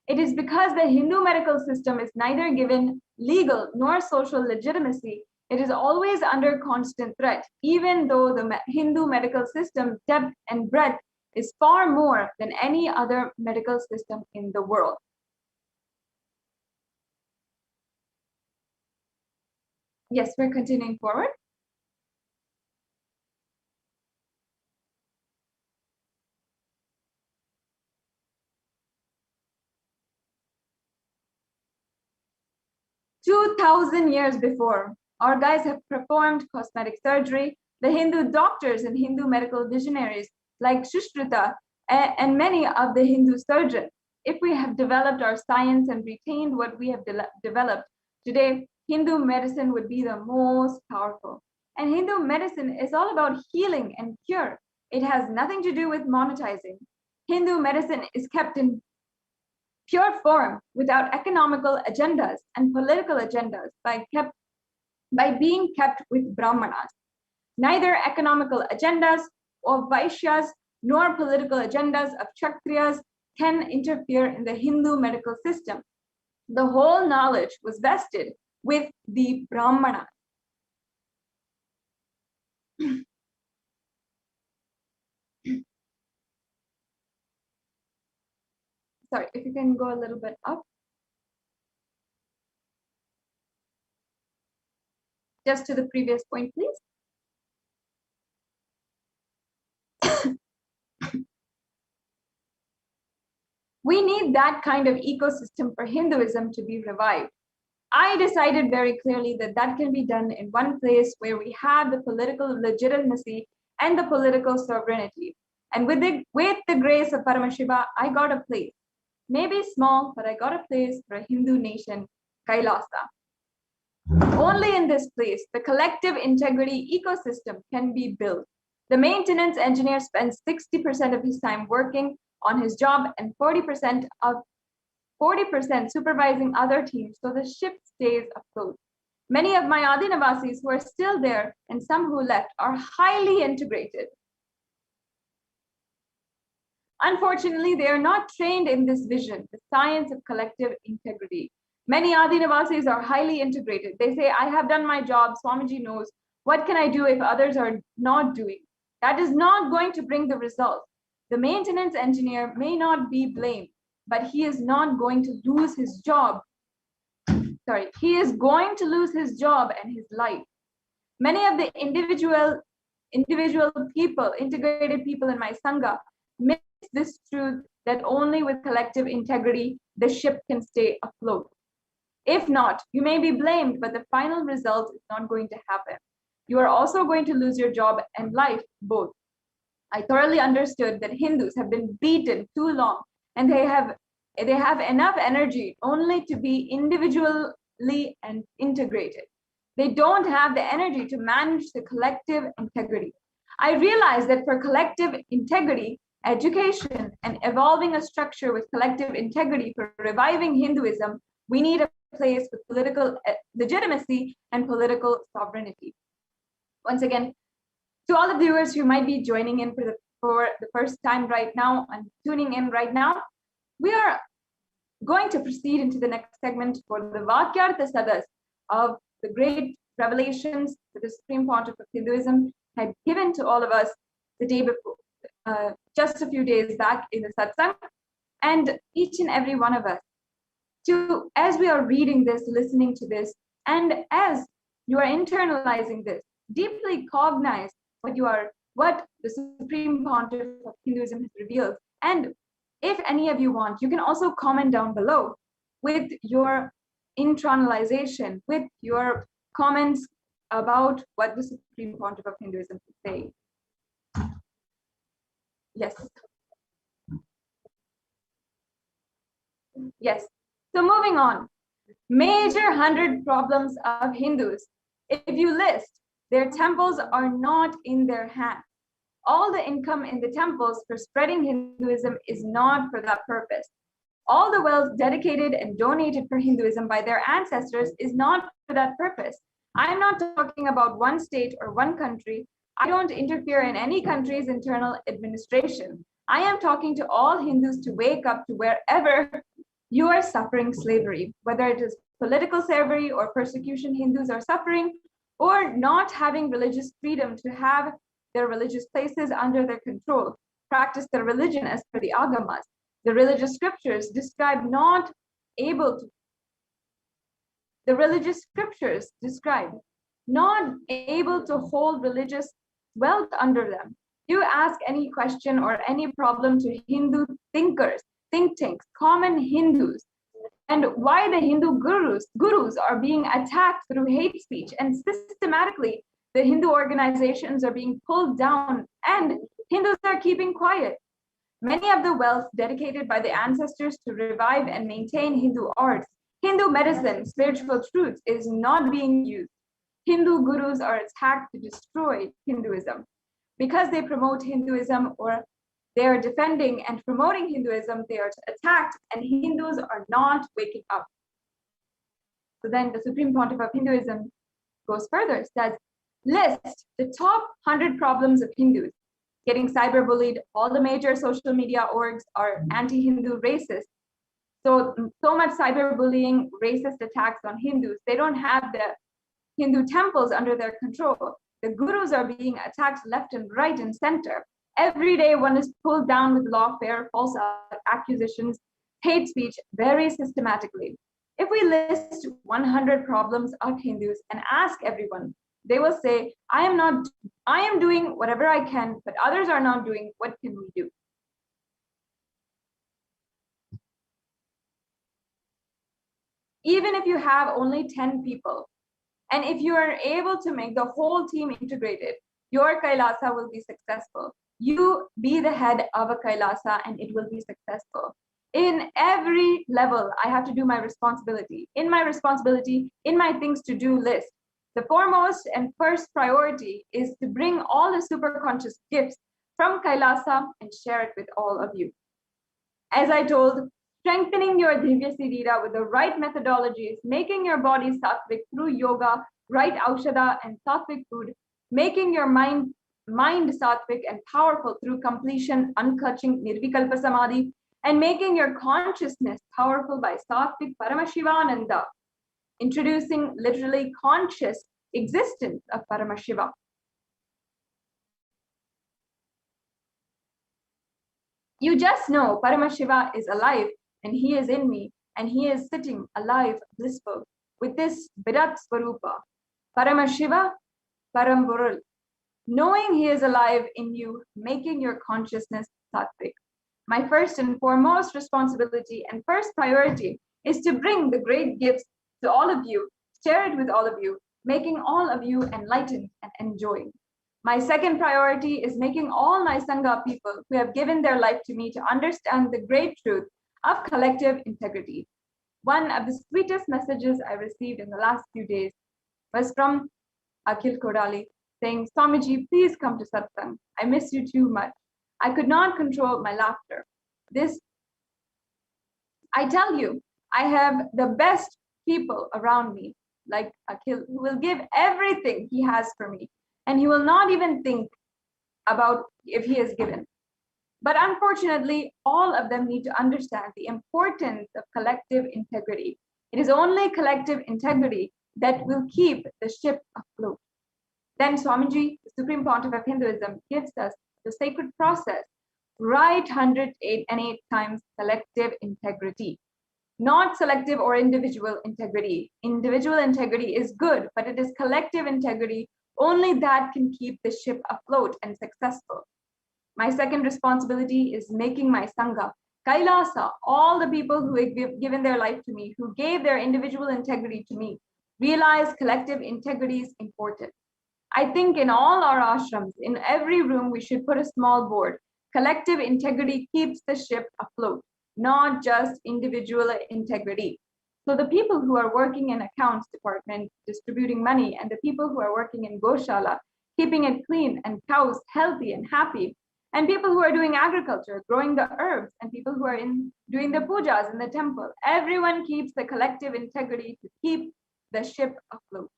It is because the Hindu medical system is neither given legal nor social legitimacy. It is always under constant threat, even though the Hindu medical system depth and breadth is far more than any other medical system in the world. Yes, we're continuing forward. "2,000 years before, our guys have performed cosmetic surgery. The Hindu doctors and Hindu medical visionaries like Shushruta and many of the Hindu surgeons. If we have developed our science and retained what we have developed, today Hindu medicine would be the most powerful. And Hindu medicine is all about healing and cure. It has nothing to do with monetizing. Hindu medicine is kept in pure form without economical agendas and political agendas by being kept with Brahmanas. Neither economical agendas of Vaishyas nor political agendas of Kshatriyas can interfere in the Hindu medical system. The whole knowledge was vested with the Brahmanas. Sorry, if you can go a little bit up. Just to the previous point, please. We need that kind of ecosystem for Hinduism to be revived. I decided very clearly that that can be done in one place where we have the political legitimacy and the political sovereignty. And with the grace of Paramashiva, I got a place. Maybe small, but I got a place for a Hindu nation, Kailasa. Only in this place, the collective integrity ecosystem can be built. The maintenance engineer spends 60% of his time working on his job and 40% supervising other teams so the ship stays afloat. Many of my Adinavasis who are still there and some who left are highly integrated. Unfortunately, they are not trained in this vision, the science of collective integrity. Many Adinavasis are highly integrated. They say, I have done my job, Swamiji knows. What can I do if others are not doing? That is not going to bring the result. The maintenance engineer may not be blamed, but he is not going to lose his job. Sorry, he is going to lose his job and his life. Many of the individual people, integrated people in my Sangha, miss this truth that only with collective integrity, the ship can stay afloat. If not, you may be blamed, but the final result is not going to happen. You are also going to lose your job and life, both. I thoroughly understood that Hindus have been beaten too long, and they have enough energy only to be individually and integrated. They don't have the energy to manage the collective integrity. I realized that for collective integrity, education, and evolving a structure with collective integrity for reviving Hinduism, we need a place with political legitimacy and political sovereignty. Once again, to all the viewers who might be joining in for the first time right now and tuning in right now, we are going to proceed into the next segment for the Vakyartha Sadas of the great revelations that the Supreme Pontiff of Hinduism had given to all of us the day before, just a few days back in the satsang, and each and every one of us, as we are reading this, listening to this, and as you are internalizing this, deeply cognize what the Supreme Pontiff of Hinduism has revealed. And if any of you want, you can also comment down below with your internalization, with your comments about what the Supreme Pontiff of Hinduism is saying. Yes. Yes. So moving on. Major 100 problems of Hindus. If you list, their temples are not in their hands. All the income in the temples for spreading Hinduism is not for that purpose. All the wealth dedicated and donated for Hinduism by their ancestors is not for that purpose. I am not talking about one state or one country. I don't interfere in any country's internal administration. I am talking to all Hindus to wake up to wherever you are suffering slavery, whether it is political slavery or persecution Hindus are suffering, or not having religious freedom to have their religious places under their control, practice their religion as per the agamas. The religious scriptures describe not able to hold religious wealth under them. You ask any question or any problem to Hindu thinkers, think tanks, common Hindus, and why the Hindu gurus are being attacked through hate speech, and systematically the Hindu organizations are being pulled down and Hindus are keeping quiet. Many of the wealth dedicated by the ancestors to revive and maintain Hindu arts, Hindu medicine, spiritual truths is not being used. Hindu gurus are attacked to destroy Hinduism. Because they promote Hinduism or they are defending and promoting Hinduism, they are attacked and Hindus are not waking up. So then the Supreme Pontiff of Hinduism goes further, says, list the top 100 problems of Hindus. Getting cyberbullied, all the major social media orgs are anti-Hindu racist. So much cyberbullying, racist attacks on Hindus. They don't have the Hindu temples under their control. The gurus are being attacked left and right and center. Every day one is pulled down with lawfare, false accusations, hate speech, very systematically. If we list 100 problems of Hindus and ask everyone, they will say, I am doing whatever I can, but others are not doing. What can we do? Even if you have only 10 people, and if you are able to make the whole team integrated, your Kailasa will be successful. You be the head of a Kailasa and it will be successful. In every level, I have to do my responsibility. In my responsibility, in my things to do list, the foremost and first priority is to bring all the superconscious gifts from Kailasa and share it with all of you. As I told, strengthening your Divya Sirira with the right methodologies, making your body sattvic through yoga, right aushadha and sattvic food, making your mind sattvic and powerful through completion, unclutching, nirvikalpa samadhi, and making your consciousness powerful by sattvic Paramashivananda, introducing literally conscious existence of Paramashiva. You just know Paramashiva is alive and he is in me and he is sitting alive, blissful, with this Virat Swarupa. Paramashiva, Paramburul. Knowing he is alive in you, making your consciousness sattvic. My first and foremost responsibility and first priority is to bring the great gifts to all of you, share it with all of you, making all of you enlightened and enjoying. My second priority is making all my Sangha people who have given their life to me to understand the great truth of collective integrity. One of the sweetest messages I received in the last few days was from Akhil Kodali saying, Swamiji, please come to Satsang. I miss you too much. I could not control my laughter. I tell you, I have the best people around me, like Akhil, who will give everything he has for me. And he will not even think about if he is given. But unfortunately, all of them need to understand the importance of collective integrity. It is only collective integrity that will keep the ship afloat. Then Swamiji, the Supreme Pontiff of Hinduism, gives us the sacred process, right 108 times collective integrity. Not selective or individual integrity. Individual integrity is good, but it is collective integrity. Only that can keep the ship afloat and successful. My second responsibility is making my Sangha, Kailasa, all the people who have given their life to me, who gave their individual integrity to me, realize collective integrity is important. I think in all our ashrams, in every room, we should put a small board. Collective integrity keeps the ship afloat, not just individual integrity. So the people who are working in accounts department, distributing money, and the people who are working in Goshala, keeping it clean and cows healthy and happy, and people who are doing agriculture, growing the herbs, and people who are doing the pujas in the temple, everyone keeps the collective integrity to keep the ship afloat.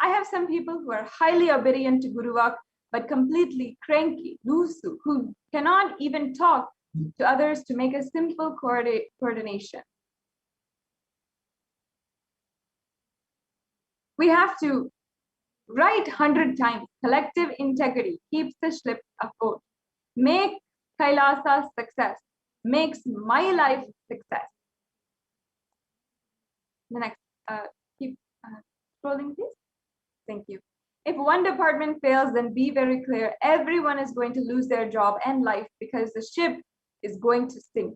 I have some people who are highly obedient to Guruvak, but completely cranky, lusu, who cannot even talk to others to make a simple coordination. We have to write 100 times, collective integrity keeps the ship afloat. Make Kailasa success, makes my life success. The next, keep scrolling please. Thank you. If one department fails, then be very clear, everyone is going to lose their job and life because the ship is going to sink.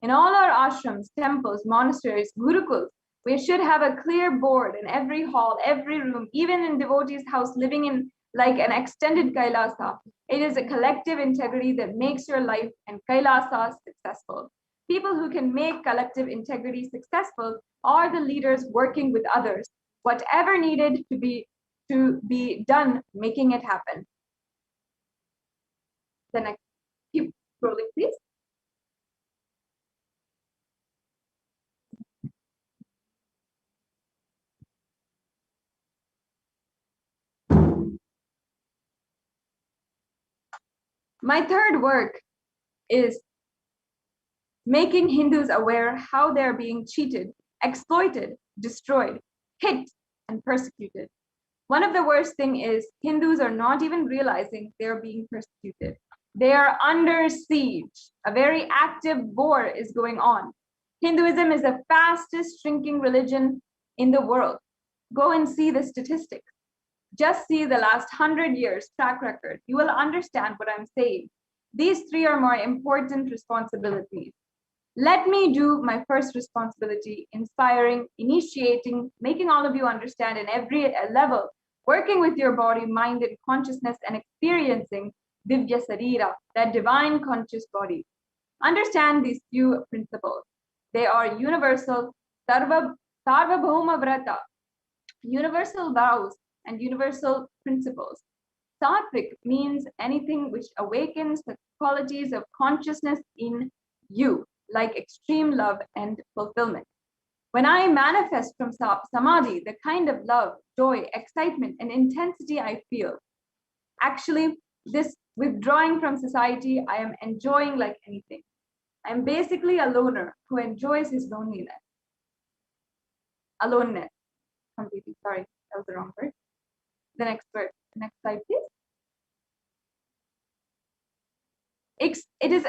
In all our ashrams, temples, monasteries, gurukuls, we should have a clear board in every hall, every room, even in devotee's house, living in like an extended Kailasa. It is a collective integrity that makes your life and Kailasa successful. People who can make collective integrity successful are the leaders working with others. Whatever needed to be to be done making it happen. The next, keep scrolling, please. My third work is making Hindus aware how they're being cheated, exploited, destroyed, hit, and persecuted. One of the worst thing is Hindus are not even realizing they're being persecuted. They are under siege. A very active war is going on. Hinduism is the fastest shrinking religion in the world. Go and see the statistics. Just see the last 100 years track record. You will understand what I'm saying. These three are more important responsibilities. Let me do my first responsibility, inspiring, initiating, making all of you understand in every level, working with your body, mind, and consciousness, and experiencing Divya Sarira, that divine conscious body. Understand these few principles. They are universal, Sarvabhauma Vrata, universal vows, and universal principles. Sattvic means anything which awakens the qualities of consciousness in you, like extreme love and fulfillment. When I manifest from samadhi, the kind of love, joy, excitement, and intensity I feel, actually, this withdrawing from society, I am enjoying like anything. I am basically a loner who enjoys his loneliness. Aloneness, completely, sorry, that was the wrong word. The next word, next slide, please. It is,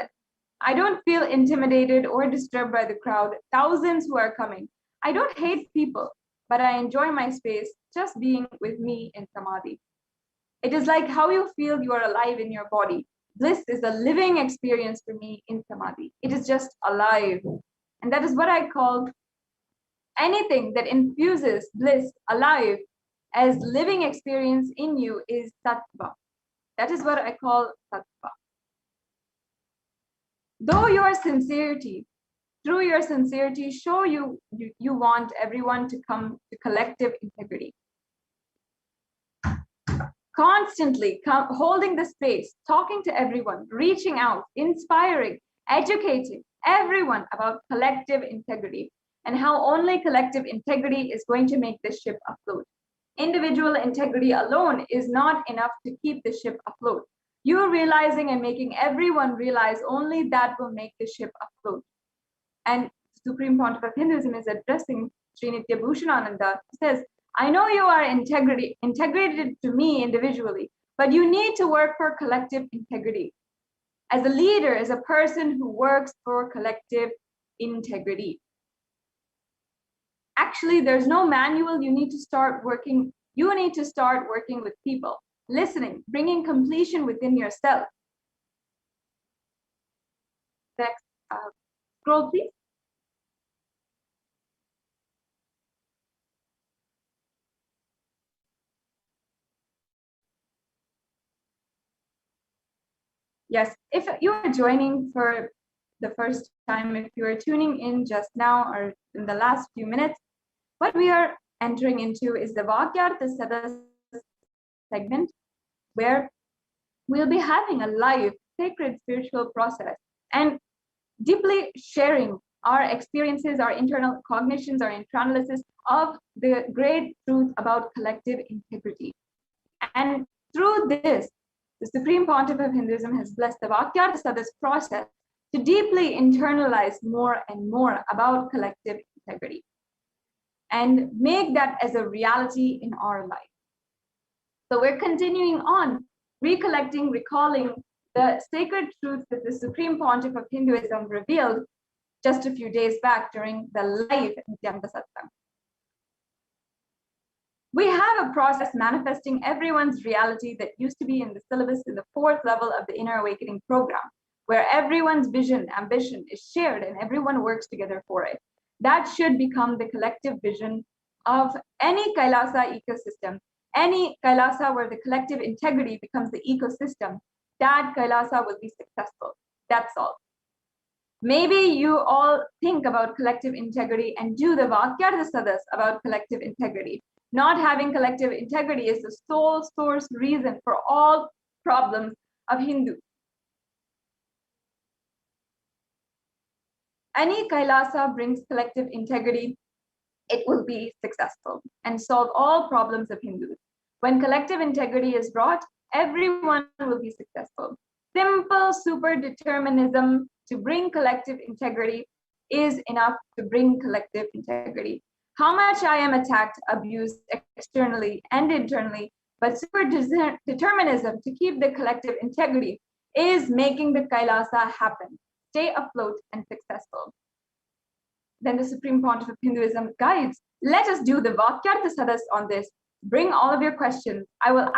I don't feel intimidated or disturbed by the crowd, thousands who are coming. I don't hate people, but I enjoy my space just being with me in samadhi. It is like how you feel you are alive in your body. Bliss is a living experience for me in samadhi. It is just alive. And that is what I call anything that infuses bliss alive as living experience in you is sattva. That is what I call sattva. Though your sincerity, through your sincerity, show you want everyone to come to collective integrity. Constantly holding the space, talking to everyone, reaching out, inspiring, educating everyone about collective integrity and how only collective integrity is going to make this ship afloat. Individual integrity alone is not enough to keep the ship afloat. You realizing and making everyone realize only that will make the ship afloat. And Supreme Pontiff of Hinduism is addressing Sri Nitya Bhushanananda, says, I know you are integrated to me individually, but you need to work for collective integrity. As a leader, as a person who works for collective integrity. Actually, there's no manual. You need to start working. You need to start working with people, listening, bringing completion within yourself. Next, scroll, please. Yes, if you are joining for the first time, if you are tuning in just now or in the last few minutes, what we are entering into is the Vakyartha Sada segment, where we'll be having a live, sacred spiritual process and deeply sharing our experiences, our internal cognitions, our internalysis of the great truth about collective integrity. And through this, the Supreme Pontiff of Hinduism has blessed the Vakyartha Sada's process to deeply internalize more and more about collective integrity and make that as a reality in our life. So we're continuing on, recollecting, recalling the sacred truths that the Supreme Pontiff of Hinduism revealed just a few days back during the live Nithyananda Satsang. We have a process manifesting everyone's reality that used to be in the syllabus in the 4th level of the Inner Awakening program, where everyone's vision, ambition is shared and everyone works together for it. That should become the collective vision of any Kailasa ecosystem, any Kailasa where the collective integrity becomes the ecosystem. That Kailasa will be successful. That's all. Maybe you all think about collective integrity and do the Vakyartha Sadas about collective integrity. Not having collective integrity is the sole source reason for all problems of Hindus. Any Kailasa brings collective integrity, it will be successful and solve all problems of Hindus. When collective integrity is brought, everyone will be successful. Simple super determinism to bring collective integrity is enough to bring collective integrity. How much I am attacked, abused externally and internally, but super determinism to keep the collective integrity is making the Kailasa happen, stay afloat and successful. Then the Supreme Pontiff of Hinduism guides. Let us do the Vakyartha Sadas on this. Bring all of your questions. I will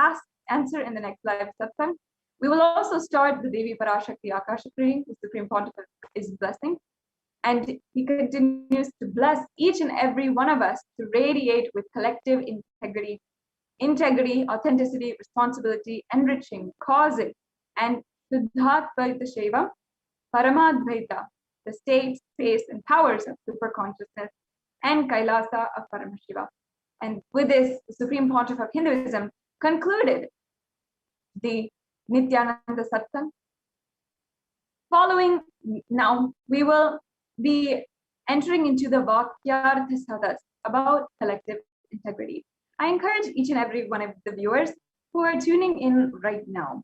answer in the next live satsang. We will also start the Devi Parashakti Akashic reading. The Supreme Pontiff is blessing. And he continues to bless each and every one of us to radiate with collective integrity, authenticity, responsibility, enriching, causing, and Siddhartvaita Sheva, Paramadvaita, the state, space, and powers of super consciousness, and Kailasa of Paramashiva. And with this, the Supreme Pontiff of Hinduism concluded the Nithyananda Satsang. Following, now we will be entering into the Vakyartha Sadas about collective integrity. I encourage each and every one of the viewers who are tuning in right now,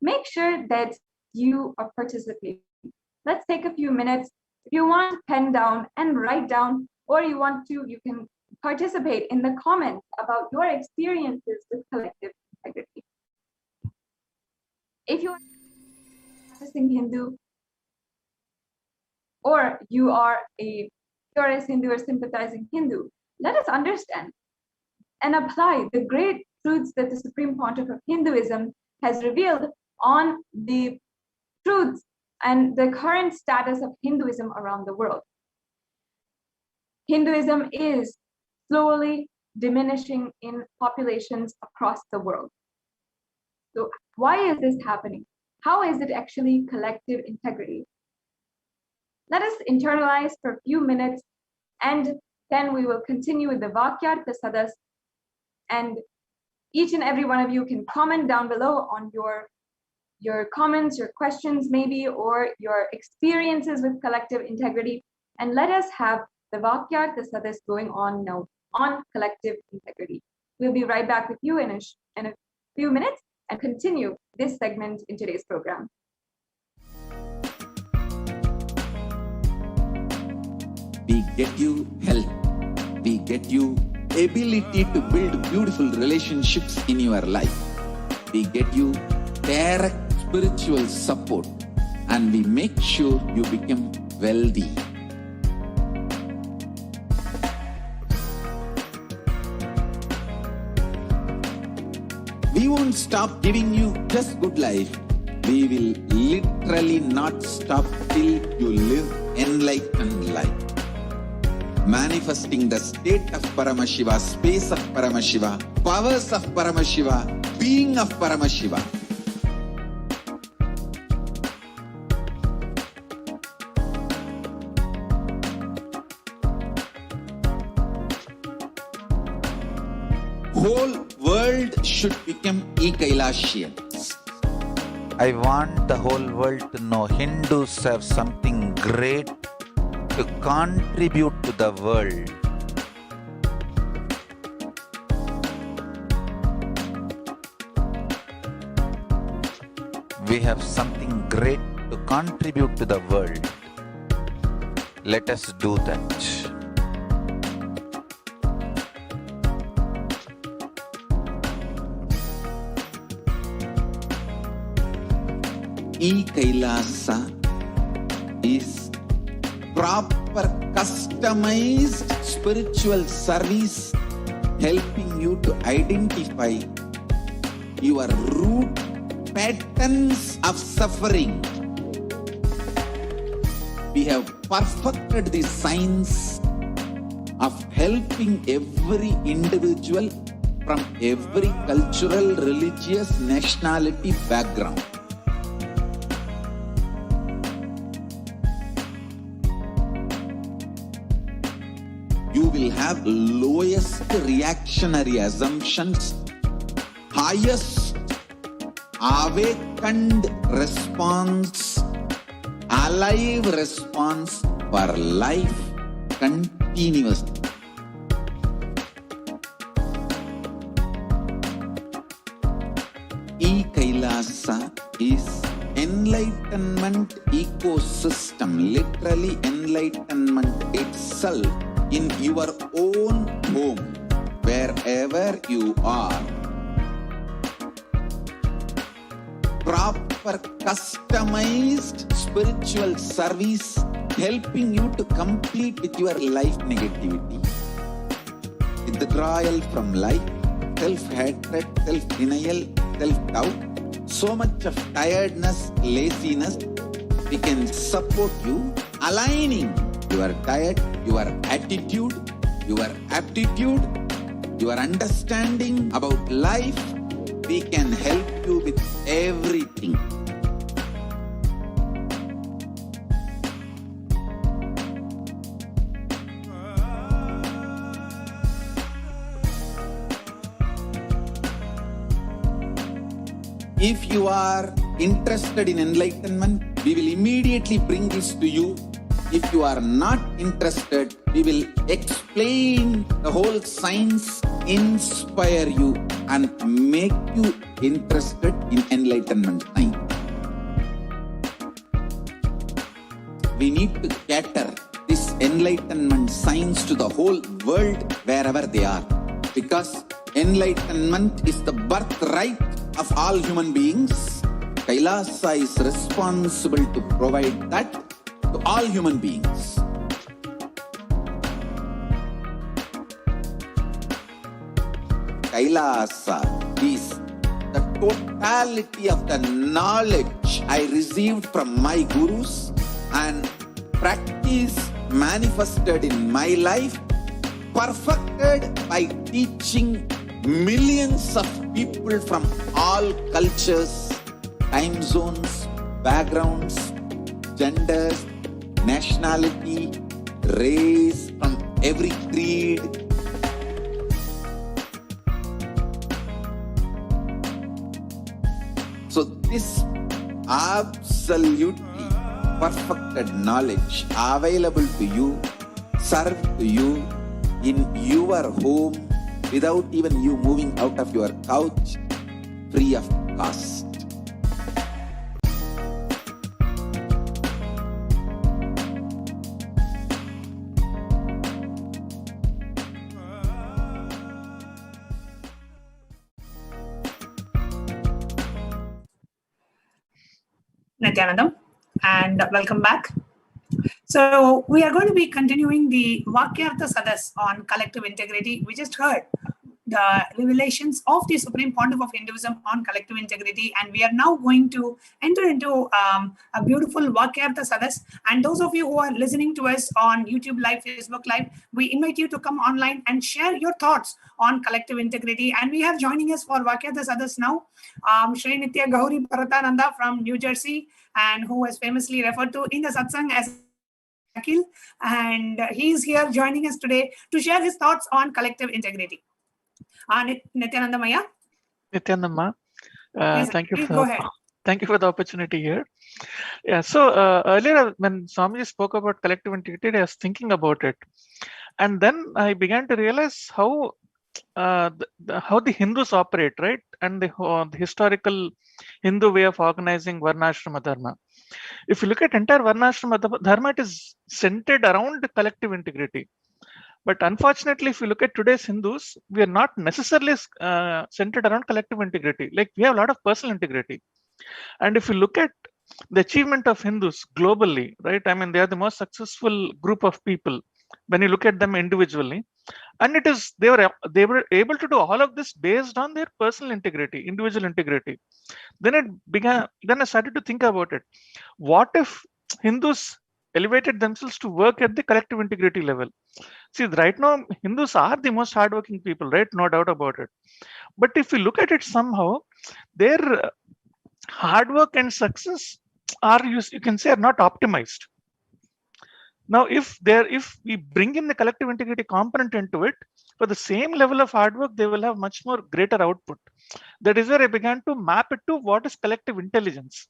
make sure that you are participating. Let's take a few minutes. If you want, pen down and write down, or you want to, you can participate in the comments about your experiences with collective integrity. If you are practicing Hindu, or you are a purist Hindu or sympathizing Hindu, let us understand and apply the great truths that the Supreme Pontiff of Hinduism has revealed on the truths and the current status of Hinduism around the world. Hinduism is slowly diminishing in populations across the world. So why is this happening? How is it actually collective integrity? Let us internalize for a few minutes, and then we will continue with the Vakyartha Sadas. And each and every one of you can comment down below on your comments, your questions maybe, or your experiences with collective integrity. And let us have the Vakyartha Sadas going on now on collective integrity. We'll be right back with you in a few minutes and continue this segment in today's program. We get you health. We get you ability to build beautiful relationships in your life. We get you direct spiritual support, and we make sure you become wealthy. We won't stop giving you just good life. We will literally not stop till you live enlightened life. Manifesting the state of Paramashiva, space of Paramashiva, powers of Paramashiva, being of Paramashiva. Whole world should become Kailasians. I want the whole world to know Hindus have something great to contribute to the world. We have something great to contribute to the world. Let us do that. Kailasa is proper customized spiritual service, helping you to identify your root patterns of suffering. We have perfected the science of helping every individual from every cultural, religious, nationality background. You you will have lowest reactionary assumptions, highest awakened response, alive response for life continuously. Kailasa is enlightenment ecosystem, literally enlightenment itself in your own home, wherever you are. Proper customized spiritual service helping you to complete with your life negativity, withdrawal from life, self-hatred, self-denial, self-doubt, so much of tiredness, laziness. We can support you aligning your diet, your attitude, your aptitude, your understanding about life. We can help you with everything. If you are interested in enlightenment, we will immediately bring this to you. If you are not interested, we will explain the whole science, inspire you, and make you interested in enlightenment time. We need to cater this enlightenment science to the whole world wherever they are, because enlightenment is the birthright of all human beings. Kailasa is responsible to provide that to all human beings. Kailasa is the totality of the knowledge I received from my gurus and practice manifested in my life, perfected by teaching millions of people from all cultures, time zones, backgrounds, genders, nationality, race, from every creed. So this absolutely perfected knowledge available to you, served to you in your home, without even you moving out of your couch, free of cost. Nithyanandam, and welcome back. So we are going to be continuing the Vakyartha Sadas on collective integrity. We just heard the revelations of the Supreme Pontiff of Hinduism on collective integrity, and we are now going to enter into a beautiful Vakyartha Sadas. And those of you who are listening to us on YouTube Live, Facebook Live, we invite you to come online and share your thoughts on collective integrity. And we have joining us for Vakyartha Sadas now, Shri Nitya Gauri Bharatananda from New Jersey, and who is famously referred to in the satsang as Akil, and he's here joining us today to share his thoughts on collective integrity. Nithyananda Maya. Nithyananda, Yes, thank you go ahead. Thank you for the opportunity here. Yeah, so earlier when Swamiji spoke about collective integrity, I was thinking about it, and then I began to realize how the Hindus operate, right, and the historical Hindu way of organizing Varnashrama Dharma. If you look at entire Varnashrama Dharma, it is centered around collective integrity. But unfortunately, if you look at today's Hindus, we are not necessarily centered around collective integrity. Like, we have a lot of personal integrity. And if you look at the achievement of Hindus globally, right, I mean, they are the most successful group of people when you look at them individually. And it is they were able to do all of this based on their personal integrity, individual integrity. Then I started to think about it. What if Hindus elevated themselves to work at the collective integrity level? See, right now, Hindus are the most hardworking people, right? No doubt about it. But if you look at it somehow, their hard work and success are, you can say, are not optimized. Now, if we bring in the collective integrity component into it, for the same level of hard work, they will have much more greater output. That is where I began to map it to what is collective intelligence.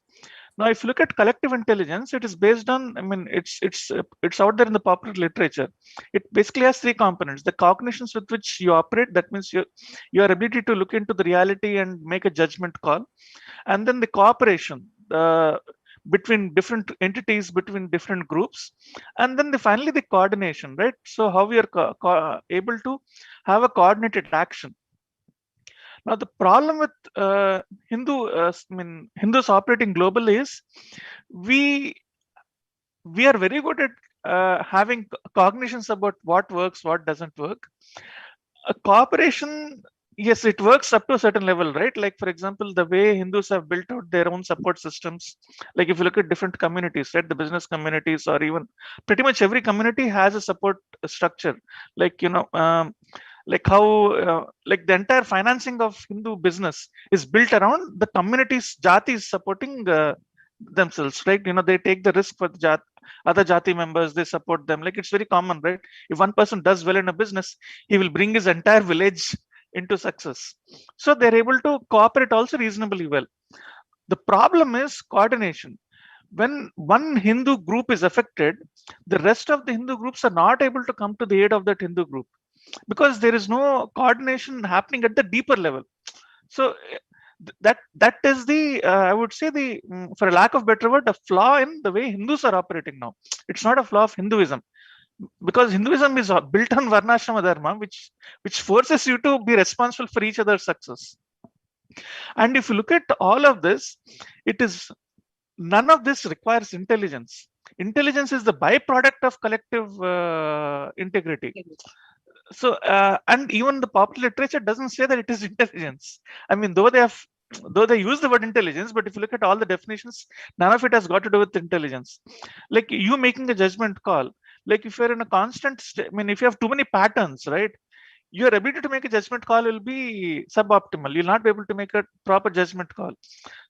Now, if you look at collective intelligence, it is based on, I mean, it's out there in the popular literature. It basically has three components: the cognitions with which you operate, that means your ability to look into the reality and make a judgment call, and then the cooperation between different entities, between different groups, and then finally the coordination, right? So how we are able to have a coordinated action. Now, the problem with Hindus operating globally is we are very good at having cognitions about what works, what doesn't work. A cooperation, yes, it works up to a certain level, right? Like, for example, the way Hindus have built out their own support systems. Like, if you look at different communities, right, the business communities, or even pretty much every community has a support structure. Like, like how like the entire financing of Hindu business is built around the communities, jatis supporting themselves, right? They take the risk for the other jati members, they support them. Like, it's very common, right? If one person does well in a business, he will bring his entire village into success. So they're able to cooperate also reasonably well. The problem is coordination. When one Hindu group is affected, the rest of the Hindu groups are not able to come to the aid of that Hindu group, because there is no coordination happening at the deeper level. So that is the I would say for a lack of better word, a flaw in the way Hindus are operating now. It's not a flaw of Hinduism, because Hinduism is built on varnashrama dharma, which forces you to be responsible for each other's success. And if you look at all of this, none of this requires intelligence. Intelligence is the byproduct of collective integrity. So and even the popular literature doesn't say that it is intelligence. I mean, though they use the word intelligence, but if you look at all the definitions, none of it has got to do with intelligence. Like, you making a judgment call, like if you're in a constant if you have too many patterns, right, your ability to make a judgment call will be suboptimal. You'll not be able to make a proper judgment call.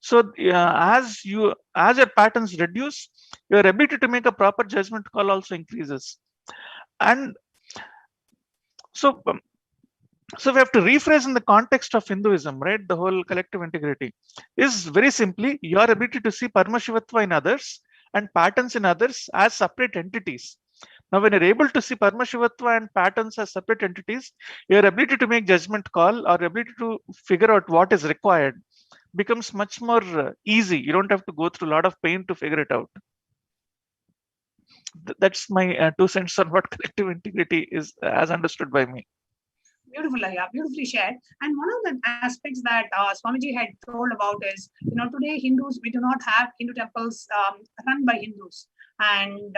So as your patterns reduce, your ability to make a proper judgment call also increases. And so we have to rephrase in the context of Hinduism, right? The whole collective integrity is very simply your ability to see Paramashivatva in others and patterns in others as separate entities. Now, when you're able to see Paramashivatva and patterns as separate entities, your ability to make judgment call or ability to figure out what is required becomes much more easy. You don't have to go through a lot of pain to figure it out. That's my 2 cents on what collective integrity is as understood by me. Beautiful, yeah, beautifully shared. And one of the aspects that Swamiji had told about is, today Hindus, we do not have Hindu temples run by Hindus, and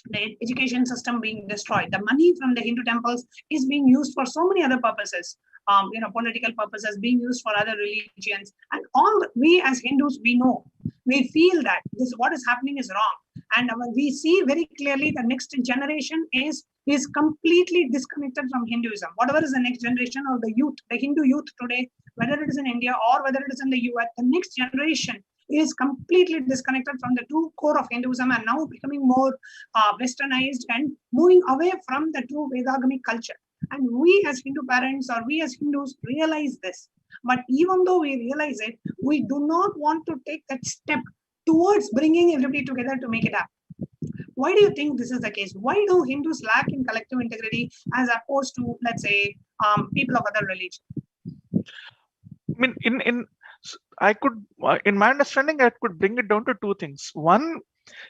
the education system being destroyed. The money from the Hindu temples is being used for so many other purposes, political purposes, being used for other religions. And all we as Hindus, we feel that what is happening is wrong. And we see very clearly the next generation is completely disconnected from Hinduism. Whatever is the next generation of the youth, the Hindu youth today, whether it is in India or whether it is in the US, the next generation is completely disconnected from the true core of Hinduism and now becoming more westernized and moving away from the true Vedagamic culture. And we as Hindu parents or we as Hindus realize this. But even though we realize it, we do not want to take that step towards bringing everybody together to make it happen. Why do you think this is the case? Why do Hindus lack in collective integrity as opposed to, let's say, people of other religions? I mean, in my understanding, I could bring it down to 2 things. One,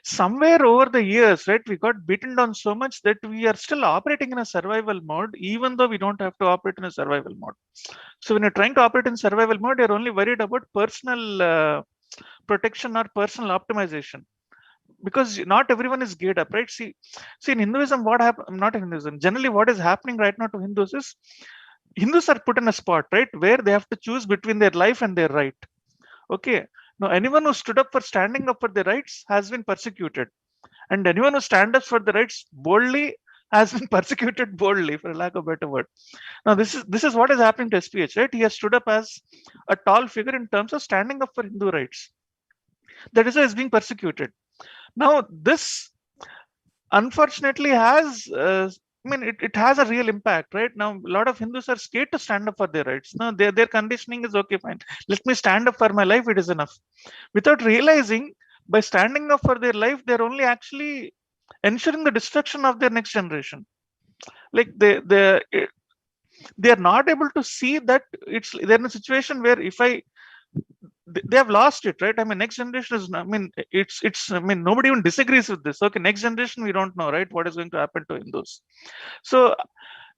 somewhere over the years, right, we got beaten down so much that we are still operating in a survival mode, even though we don't have to operate in a survival mode. So when you're trying to operate in survival mode, you're only worried about personal protection or personal optimization, because not everyone is geared up, right? See in Hinduism, what happened, not in Hinduism, generally what is happening right now to Hindus is Hindus are put in a spot, right, where they have to choose between their life and their right. Okay. Now, anyone who stood up for standing up for their rights has been persecuted, and anyone who stands up for the rights boldly has been persecuted boldly, for a lack of a better word. Now, this is what is happening to SPH, right? He has stood up as a tall figure in terms of standing up for Hindu rights. That is why he's being persecuted. Now, this unfortunately has it has a real impact. Right now, a lot of Hindus are scared to stand up for their rights. No, their conditioning is okay, fine, let me stand up for my life, it is enough, without realizing by standing up for their life they're only actually ensuring the destruction of their next generation. Like they are not able to see that they're in a situation where if they have lost it, right? I mean, next generation is, nobody even disagrees with this. Okay, next generation, we don't know, right, what is going to happen to Hindus. So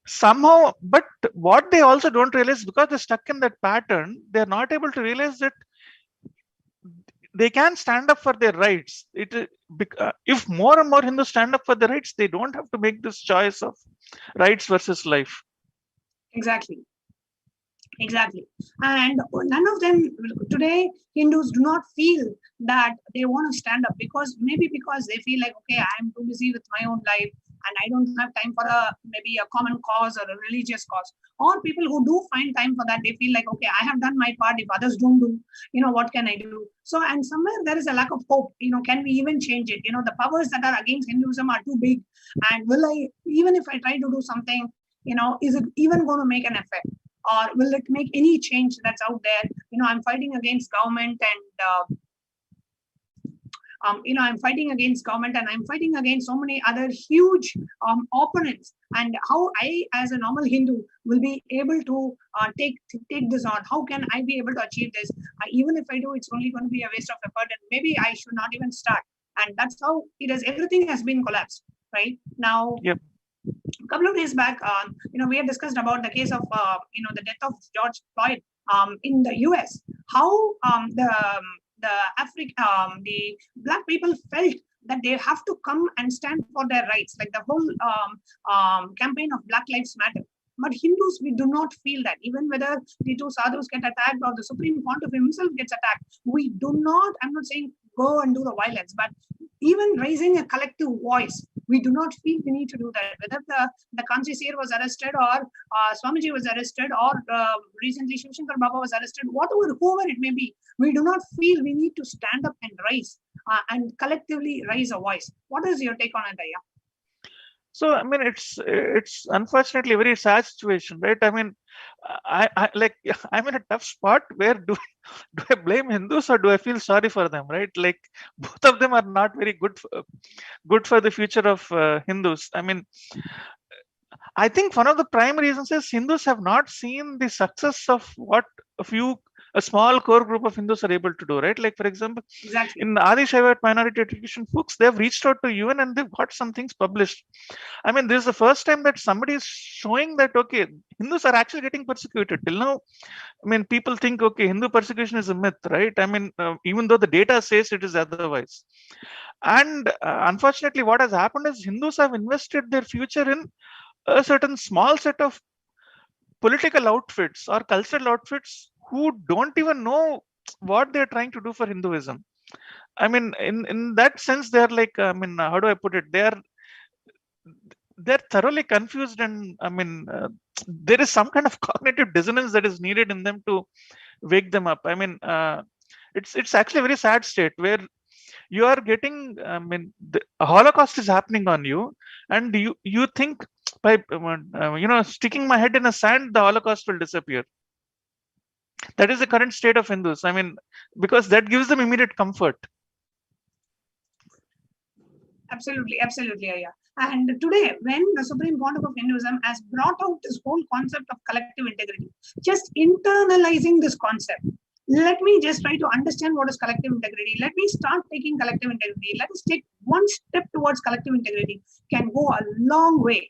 somehow, but what they also don't realize, because they're stuck in that pattern, they're not able to realize that they can stand up for their rights. If more and more Hindus stand up for their rights, they don't have to make this choice of rights versus life. Exactly. And none of them today, Hindus do not feel that they want to stand up, because they feel like, okay, I'm too busy with my own life and I don't have time for maybe a common cause or a religious cause. Or people who do find time for that, they feel like, okay, I have done my part. If others don't do, what can I do? So, and somewhere there is a lack of hope. Can we even change it? The powers that are against Hinduism are too big. And even if I try to do something, is it even going to make an effect? Or will it make any change that's out there? I'm fighting against government and I'm fighting against government and I'm fighting against so many other huge opponents. And how I, as a normal Hindu, will be able to take this on? How can I be able to achieve this? Even if I do, it's only going to be a waste of effort, and maybe I should not even start. And that's how it is. Everything has been collapsed right now. Yep. A couple of days back, we had discussed about the case of, the death of George Floyd in the US. How the Black people felt that they have to come and stand for their rights, like the whole campaign of Black Lives Matter. But Hindus, we do not feel that. Even whether the two sadhus get attacked or the Supreme Pontiff himself gets attacked, we do not, I'm not saying go and do the violence, but even raising a collective voice, we do not feel we need to do that. Whether the Kanchi Seer was arrested or Swamiji was arrested or recently Shiv Shankar Baba was arrested, whoever it may be, we do not feel we need to stand up and rise and collectively raise a voice. What is your take on it, Aya? So it's unfortunately a very sad situation, right? I mean, I'm in a tough spot where do I blame Hindus or do I feel sorry for them, right? Like both of them are not very good for the future of Hindus. I mean, I think one of the prime reasons is Hindus have not seen the success of what a small core group of Hindus are able to do, right? Like, for example, exactly. In Adi Shaivat Minority Education books, they've reached out to UN and they've got some things published. I mean, this is the first time that somebody is showing that, okay, Hindus are actually getting persecuted. Till now, I mean, people think, okay, Hindu persecution is a myth, right? I mean, even though the data says it is otherwise. And unfortunately, what has happened is Hindus have invested their future in a certain small set of political outfits or cultural outfits who don't even know what they're trying to do for Hinduism. I mean, in that sense, they're like, how do I put it? They're thoroughly confused, and there is some kind of cognitive dissonance that is needed in them to wake them up. I mean, it's actually a very sad state where you are getting, the Holocaust is happening on you, and you think by sticking my head in the sand, the Holocaust will disappear. That is the current state of Hindus. I mean, because that gives them immediate comfort. Absolutely, Aya. And today, when the Supreme Pontiff of Hinduism has brought out this whole concept of collective integrity, just internalizing this concept, let me just try to understand what is collective integrity. Let me start taking collective integrity. Let us take one step towards collective integrity. Can go a long way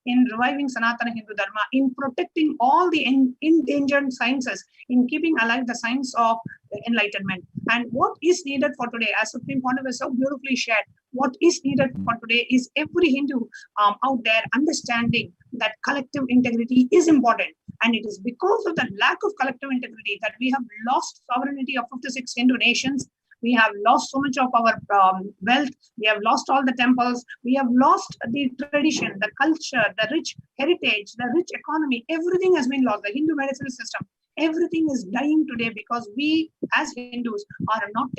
in reviving Sanatana Hindu Dharma, in protecting all the endangered sciences, in keeping alive the science of enlightenment. And what is needed for today, as Supreme Pontiff has so beautifully shared, what is needed for today is every Hindu out there understanding that collective integrity is important. And it is because of the lack of collective integrity that we have lost sovereignty of 56 Hindu nations. We have lost so much of our wealth. We have lost all the temples. We have lost the tradition, the culture, the rich heritage, the rich economy. Everything has been lost. The Hindu medicinal system. Everything is dying today because we as Hindus are not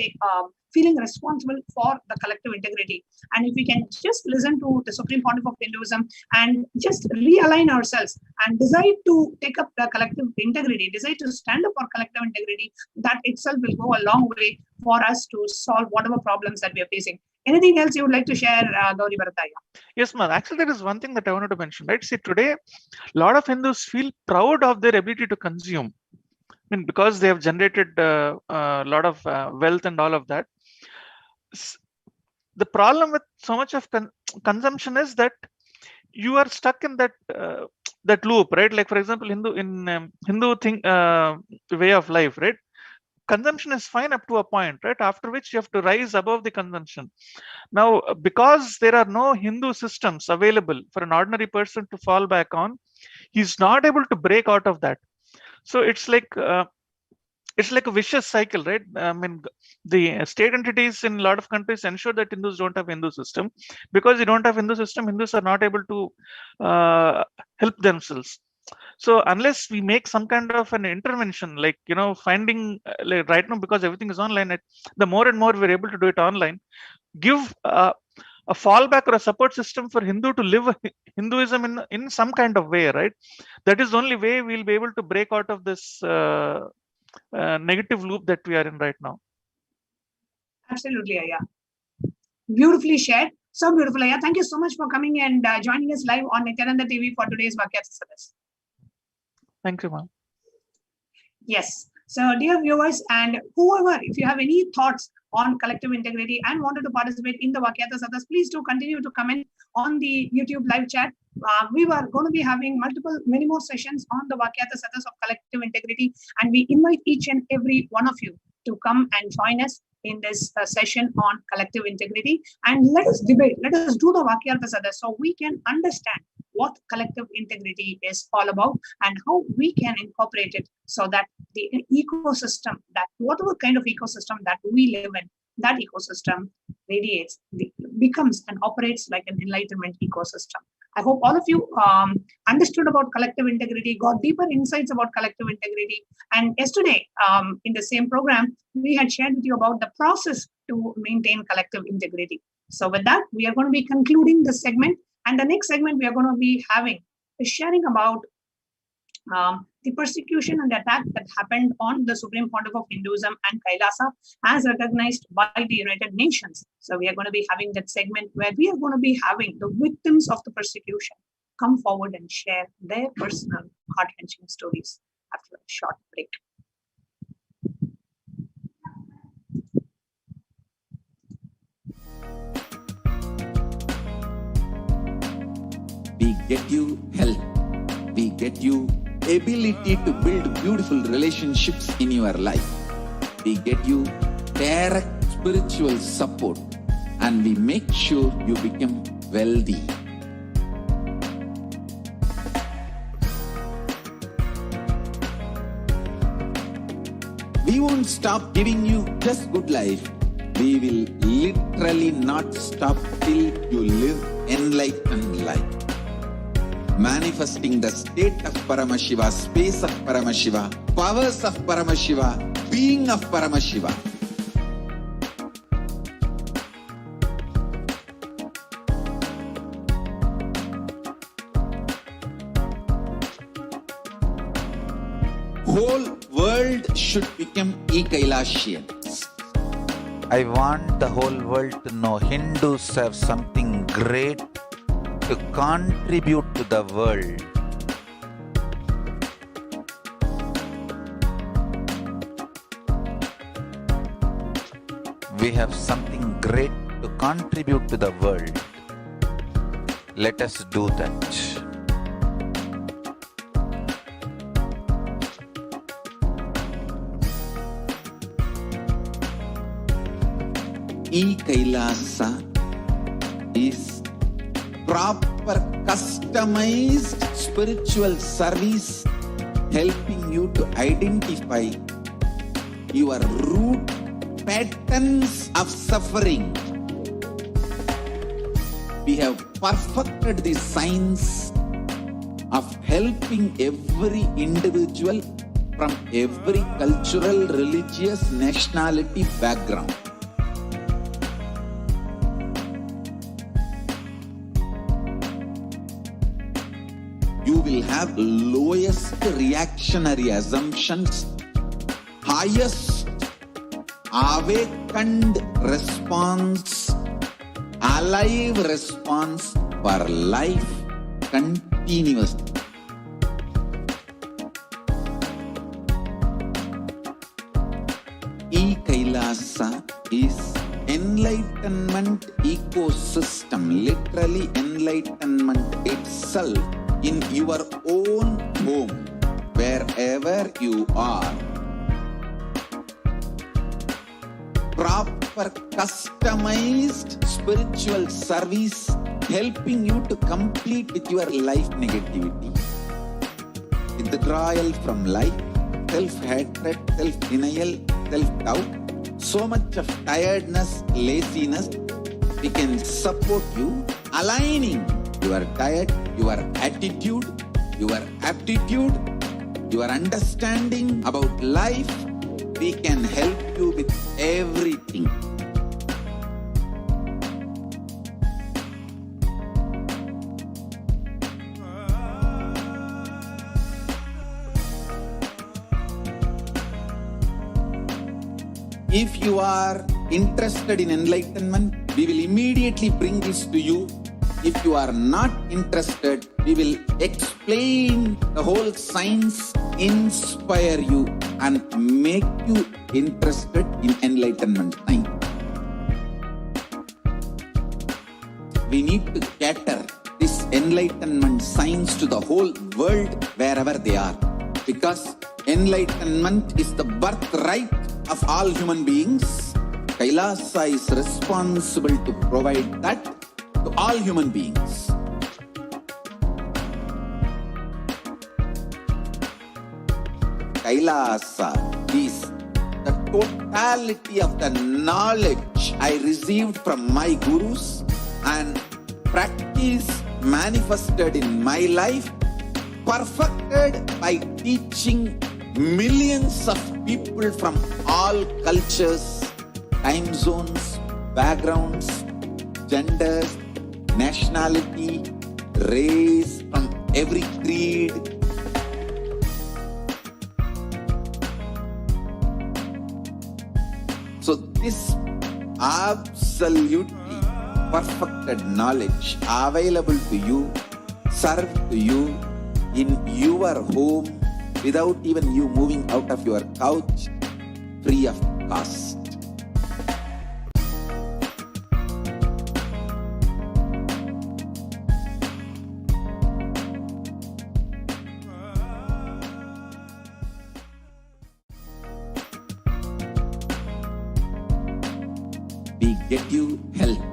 feeling responsible for the collective integrity. And if we can just listen to the Supreme Pontiff of Hinduism and just realign ourselves and decide to take up the collective integrity, decide to stand up for collective integrity, that itself will go a long way for us to solve whatever problems that we are facing. Anything else you would like to share, Gauri Bharataya? Yes, ma'am. Actually, there is one thing that I wanted to mention, right? See, today, a lot of Hindus feel proud of their ability to consume. I mean, because they have generated a lot of wealth and all of that. The problem with so much of consumption is that you are stuck in that that loop, right? Like, for example, Hindu way of life, right? Consumption is fine up to a point, right? After which you have to rise above the consumption. Now, because there are no Hindu systems available for an ordinary person to fall back on, he's not able to break out of that. So it's like a vicious cycle, right? I mean, the state entities in a lot of countries ensure that Hindus don't have Hindu system. Because you don't have Hindu system, Hindus are not able to help themselves. So unless we make some kind of an intervention, like, finding like right now, because everything is online, the more and more we're able to do it online, give a fallback or a support system for Hindu to live Hinduism in some kind of way, right? That is the only way we'll be able to break out of this negative loop that we are in right now. Absolutely, Aya. Beautifully shared. So beautiful, Aya. Thank you so much for coming and joining us live on Nithyananda TV for today's Vakyatha Sadas. Thank you, ma'am. Yes. So, dear viewers and whoever, if you have any thoughts on collective integrity and wanted to participate in the Vakyatha Sadas, please do continue to comment on the YouTube live chat. We were going to be having many more sessions on the Vakyatha Sadas of collective integrity, and we invite each and every one of you to come and join us in this session on collective integrity, and let us debate, let us do the Vakyatha Sadas so we can understand what collective integrity is all about and how we can incorporate it so that the ecosystem, that whatever kind of ecosystem that we live in, that ecosystem radiates, becomes and operates like an enlightenment ecosystem. I hope all of you understood about collective integrity, got deeper insights about collective integrity. And yesterday, in the same program, we had shared with you about the process to maintain collective integrity. So with that, we are going to be concluding this segment. And the next segment we are going to be having is sharing about the persecution and attack that happened on the Supreme Pontiff of Hinduism and Kailasa as recognized by the United Nations. So we are going to be having that segment where we are going to be having the victims of the persecution come forward and share their personal heart-wrenching stories after a short break. We get you health. We get you ability to build beautiful relationships in your life. We get you direct spiritual support, and we make sure you become wealthy. We won't stop giving you just good life. We will literally not stop till you live enlightened life. Manifesting the state of Paramashiva, space of Paramashiva, powers of Paramashiva, being of Paramashiva. Whole world should become Kailasians. I want the whole world to know Hindus have something great to contribute to the world. We have something great to contribute to the world. Let us do that. Kailasa is proper customized spiritual service, helping you to identify your root patterns of suffering. We have perfected the science of helping every individual from every cultural, religious, nationality background. You will have lowest reactionary assumptions, highest awakened response, alive response for life continuously. Kailasa is enlightenment ecosystem, literally enlightenment itself in your own home, wherever you are. Proper customized spiritual service helping you to complete with your life negativity, withdrawal from life, self-hatred, self-denial, self-doubt, so much of tiredness, laziness. We can support you, aligning your diet, your attitude, your aptitude, your understanding about life. We can help you with everything. If you are interested in enlightenment, we will immediately bring this to you. If you are not interested, we will explain the whole science, inspire you and make you interested in enlightenment time. We need to cater this enlightenment science to the whole world wherever they are, because enlightenment is the birthright of all human beings. Kailasa is responsible to provide that to all human beings. Kailasa is the totality of the knowledge I received from my gurus and practice manifested in my life, perfected by teaching millions of people from all cultures, time zones, backgrounds, genders, nationality, race, from every creed. So this absolutely perfected knowledge available to you, served to you in your home, without even you moving out of your couch, free of cost. We get you health.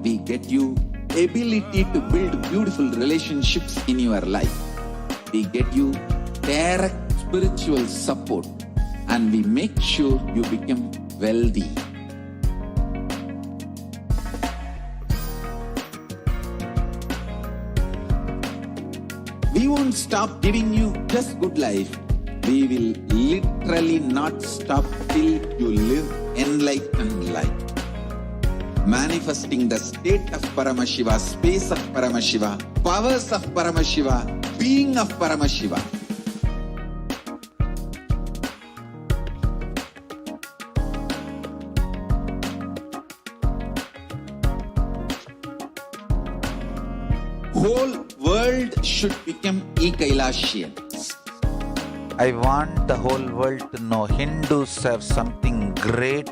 We get you ability to build beautiful relationships in your life. We get you direct spiritual support, and we make sure you become wealthy. We won't stop giving you just good life. We will literally not stop till you live enlightened life. Manifesting the state of Paramashiva, space of Paramashiva, powers of Paramashiva, being of Paramashiva. Whole world should become Kailasians. I want the whole world to know Hindus have something great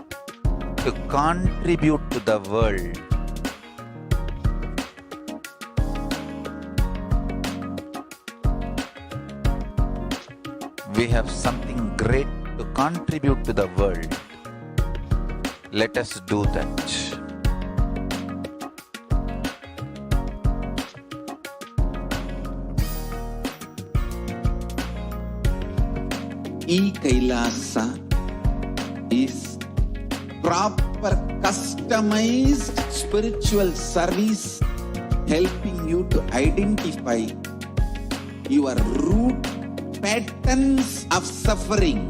to contribute to the world. We have something great to contribute to the world. Let us do that. Kailasa is proper customized spiritual service helping you to identify your root patterns of suffering.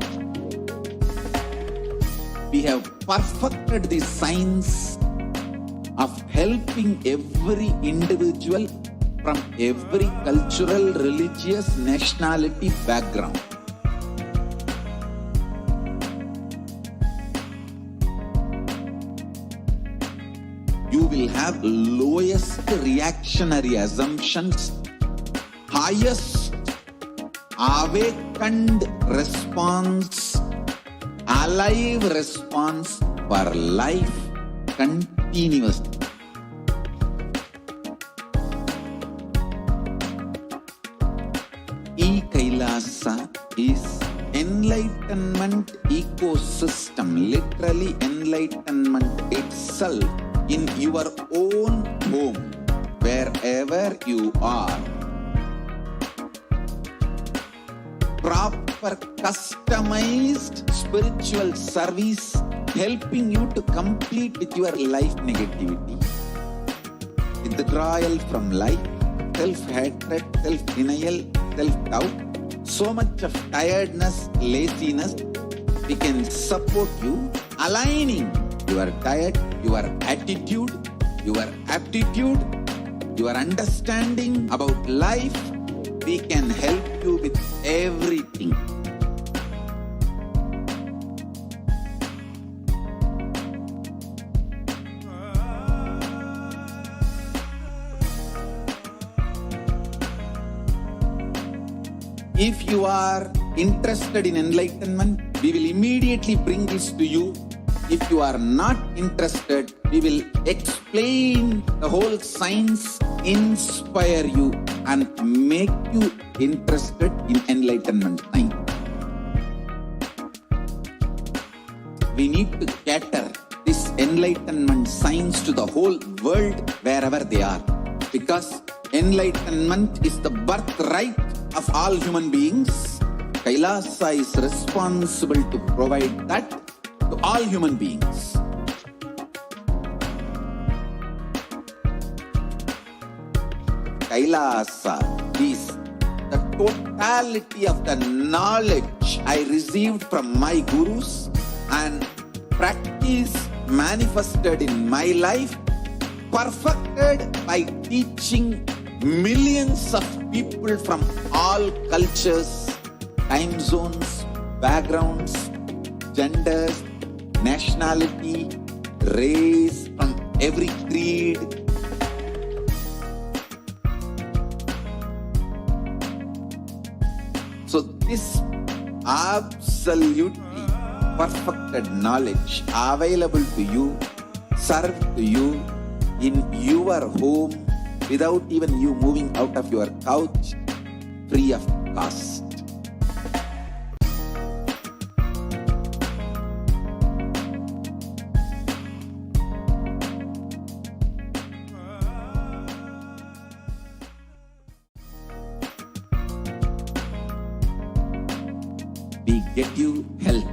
We have perfected the science of helping every individual from every cultural, religious, nationality background. You will have lowest reactionary assumptions, highest awakened response, alive response for life continuously. Kailasa is enlightenment ecosystem, literally enlightenment itself in your own home, wherever you are. Proper customized spiritual service helping you to complete with your life negativity, withdrawal from life, self-hatred, self-denial, self-doubt, so much of tiredness, laziness. We can support you, aligning your diet, your attitude, your aptitude, your understanding about life. We can help you with everything. If you are interested in enlightenment, we will immediately bring this to you. If you are not interested, we will explain the whole science, inspire you, and make you interested in enlightenment time. We need to cater this enlightenment science to the whole world wherever they are, because enlightenment is the birthright of all human beings. Kailasa is responsible to provide that to all human beings. Kailasa is the totality of the knowledge I received from my gurus and practice manifested in my life, perfected by teaching millions of people from all cultures, time zones, backgrounds, genders, nationality, race, from every creed. So this absolutely perfected knowledge available to you, served to you in your home without even you moving out of your couch, free of cost. We get you health.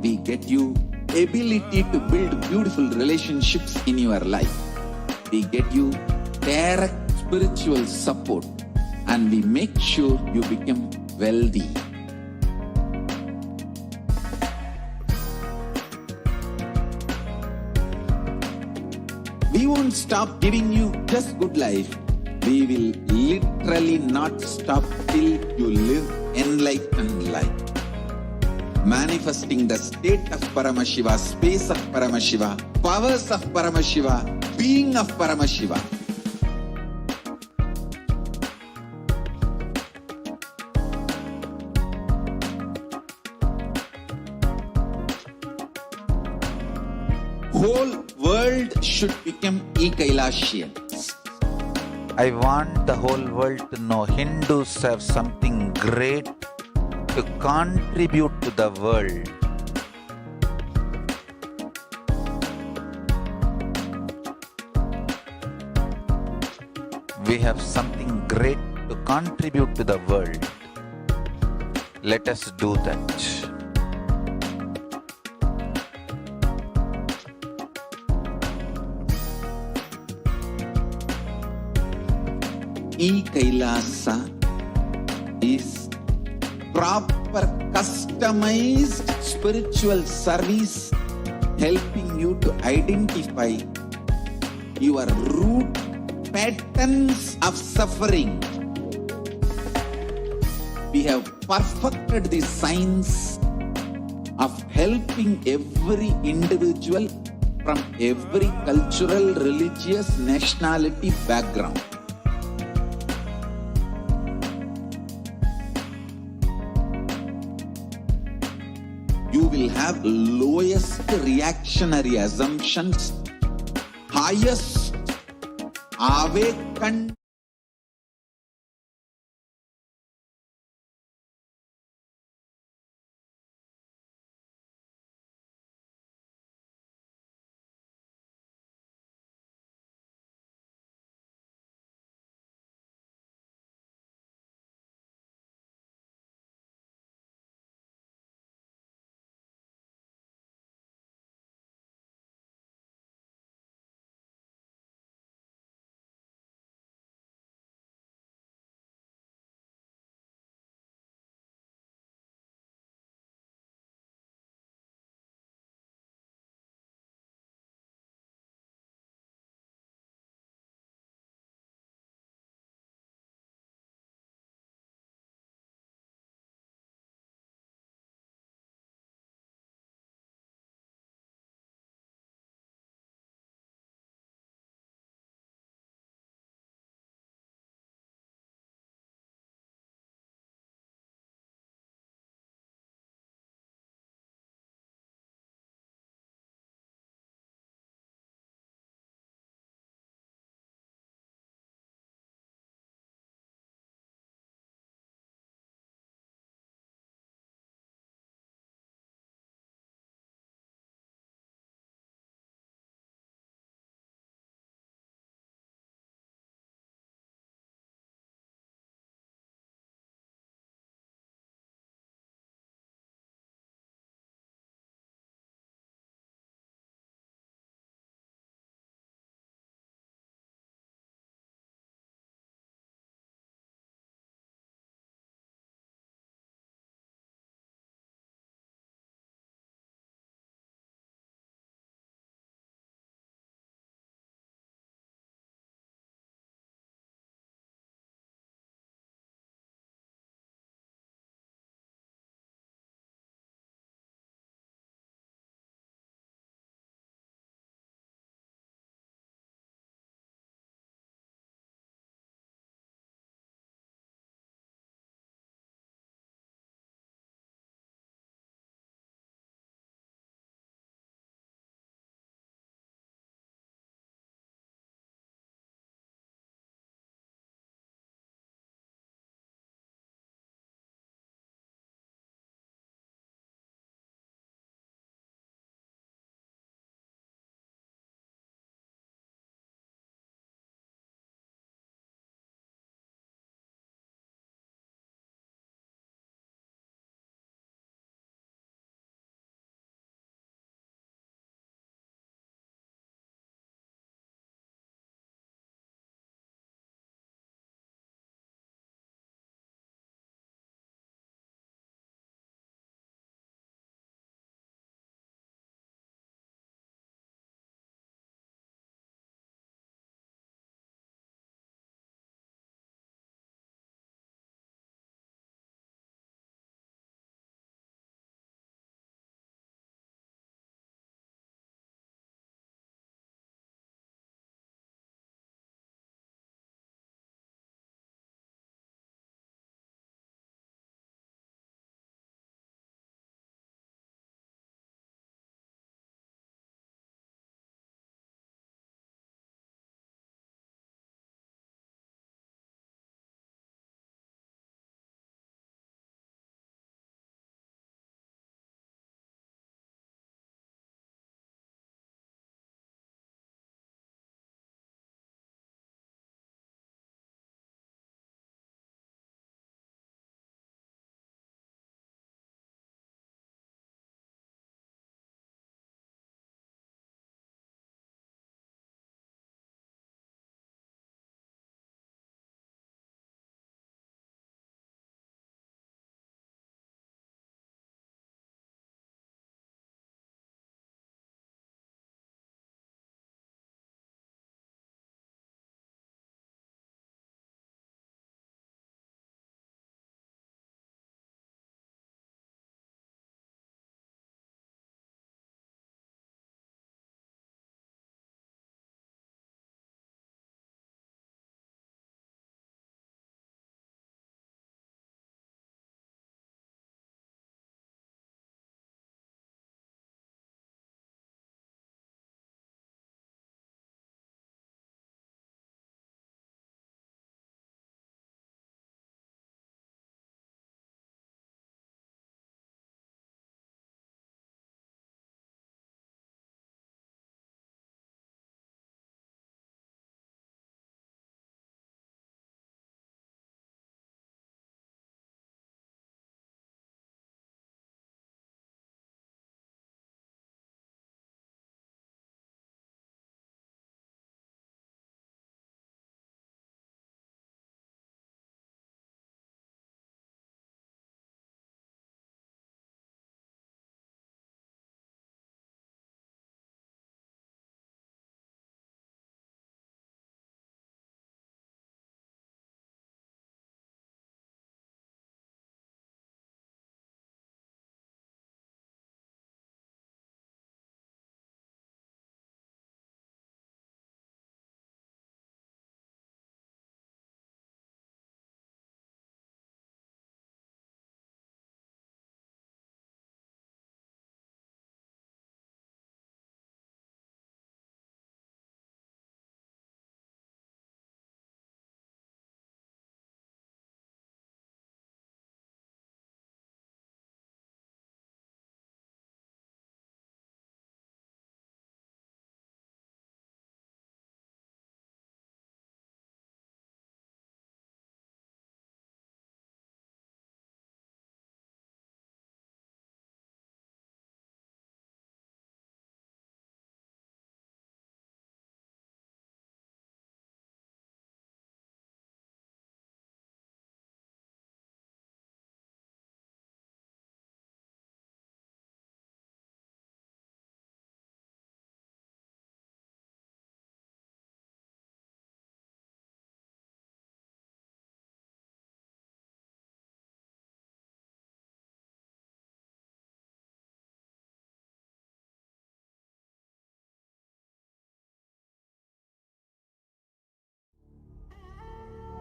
We get you ability to build beautiful relationships in your life. We get you direct spiritual support, and we make sure you become wealthy. We won't stop giving you just good life. We will literally not stop till you live enlightened life. Manifesting the state of Paramashiva, space of Paramashiva, powers of Paramashiva, being of Paramashiva. Whole world should become Kailasians. I want the whole world to know Hindus have something great to contribute to the world. We have something great to contribute to the world. Let us do that. Kailasa is proper customized spiritual service helping you to identify your root patterns of suffering. We have perfected the science of helping every individual from every cultural, religious, nationality background. You will have lowest reactionary assumptions, highest awakened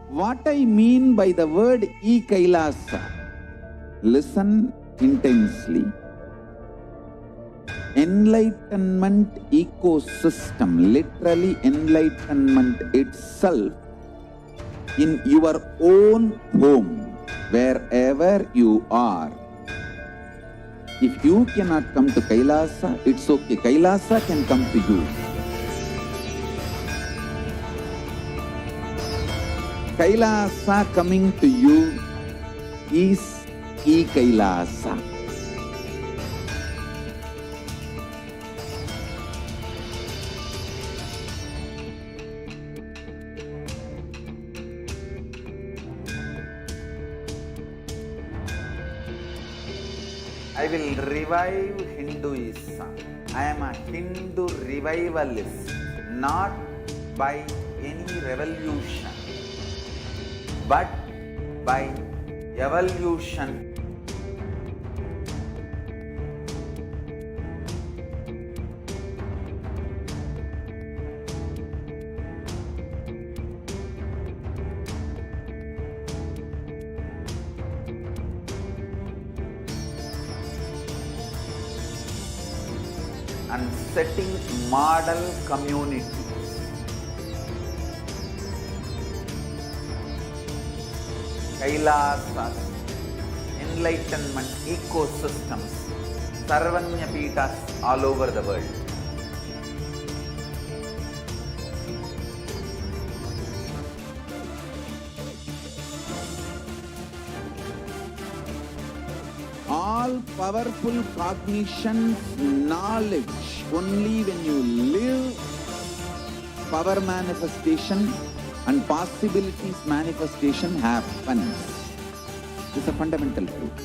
What I mean by the word Kailasa, listen intensely. Enlightenment ecosystem, literally enlightenment itself, in your own home, wherever you are. If you cannot come to Kailasa, it's okay. Kailasa can come to you. Kailasa coming to you is Kailasa. I will revive Hinduism. I am a Hindu revivalist, not by any revolution, but by evolution. And setting model communities. Kailasas, enlightenment ecosystems, Sarvanya Peethas all over the world. All powerful cognition, knowledge, only when you live, power manifestation and possibilities manifestation happens. This is a fundamental truth.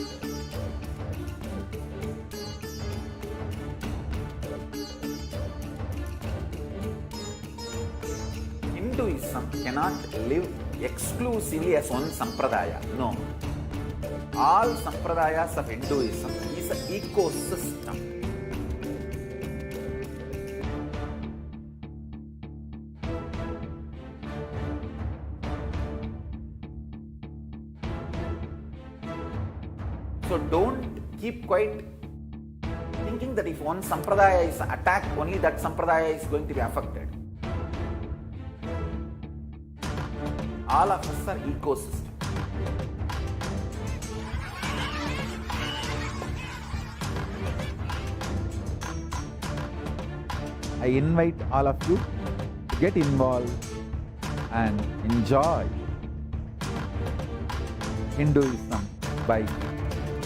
Hinduism cannot live exclusively as one sampradaya. No. All sampradayas of Hinduism is an ecosystem. So don't keep quiet thinking that if one sampradaya is attacked, only that sampradaya is going to be affected. All of us are ecosystem. I invite all of you to get involved and enjoy Hinduism by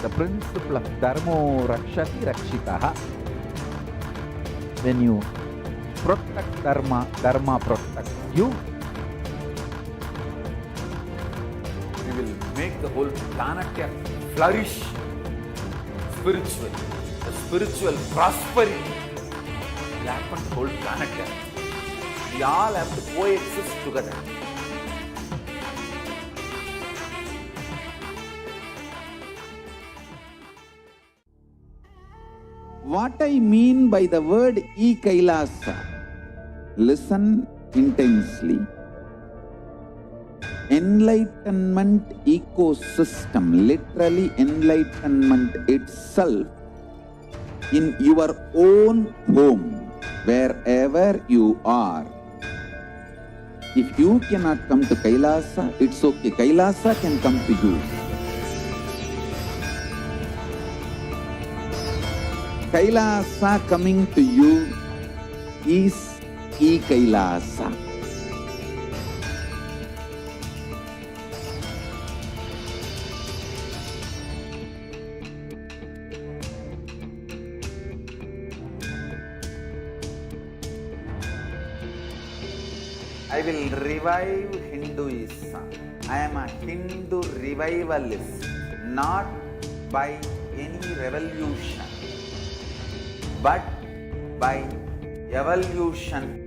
the principle of Dharmo Rakshati Rakshitaha. When you protect Dharma, Dharma protects you. We will make the whole planet flourish spiritually, the spiritual prosperity. Happen to whole planet Earth. We all have to coexist together. What I mean by the word Kailasa, listen intensely. Enlightenment ecosystem, literally enlightenment itself, in your own home, wherever you are. If you cannot come to Kailasa, it's okay. Kailasa can come to you. Kailasa coming to you is Kailasa. I will revive Hinduism. I am a Hindu revivalist, not by any revolution, but by evolution.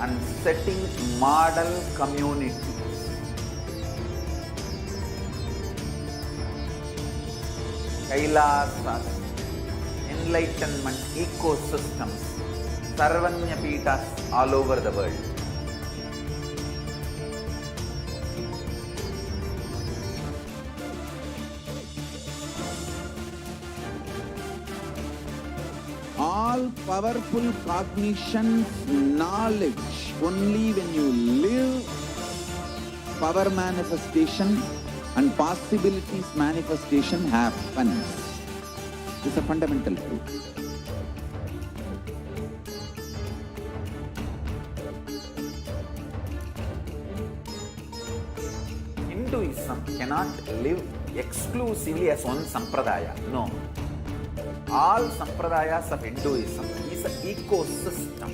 and setting model communities. Kailasas, enlightenment ecosystems, Sarvanya Peethas all over the world. All powerful cognition, knowledge, only when you live power manifestation and possibilities manifestation happens. This is a fundamental truth. Hinduism cannot live exclusively as one sampradaya. No. All sampradayas of Hinduism is an ecosystem.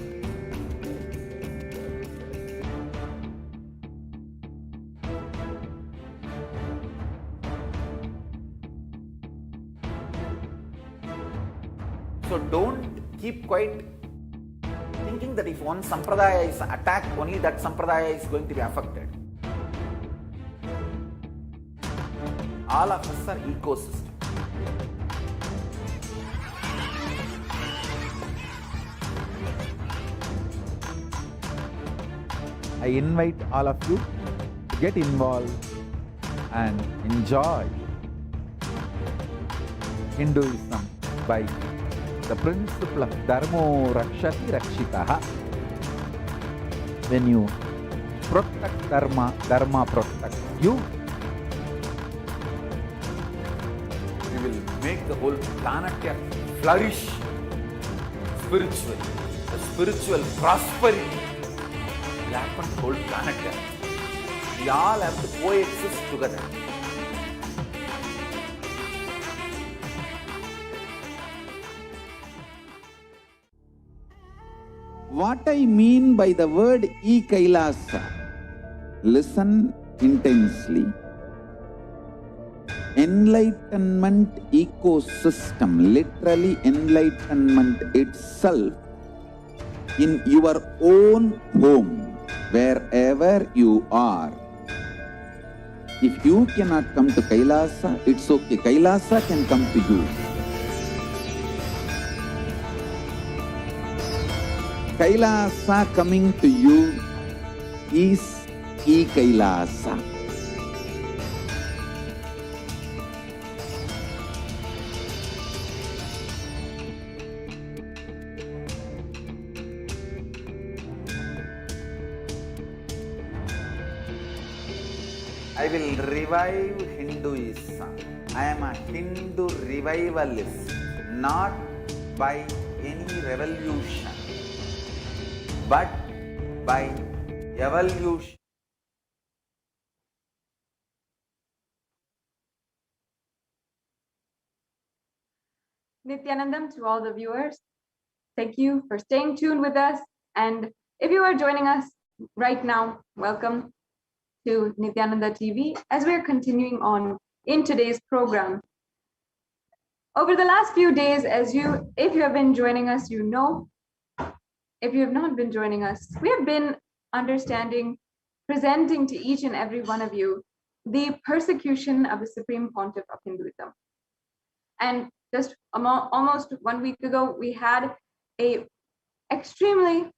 So don't keep quiet thinking that if one sampradaya is attacked, only that sampradaya is going to be affected. All of us are ecosystem. I invite all of you to get involved and enjoy Hinduism by the principle of Dharmo Rakshati Rakshitaha. When you protect Dharma, Dharma protects you. We will make the whole planet flourish spiritually. The spiritual prosperity will happen to the whole planet. We all have to coexist together. What I mean by the word Kailasa, listen intensely. Enlightenment ecosystem, literally enlightenment itself, in your own home, wherever you are. If you cannot come to Kailasa, it's okay. Kailasa can come to you. Kailasa coming to you is Kailasa. I will revive Hinduism. I am a Hindu revivalist, not by any revolution, but by evolution. Nithyanandam to all the viewers. Thank you for staying tuned with us. And if you are joining us right now, welcome to Nithyananda TV as we're continuing on in today's program. Over the last few days, if you have been joining us, you know. If you have not been joining us, we have been presenting to each and every one of you the persecution of the Supreme Pontiff of Hinduism. And just almost 1 week ago, we had a extremely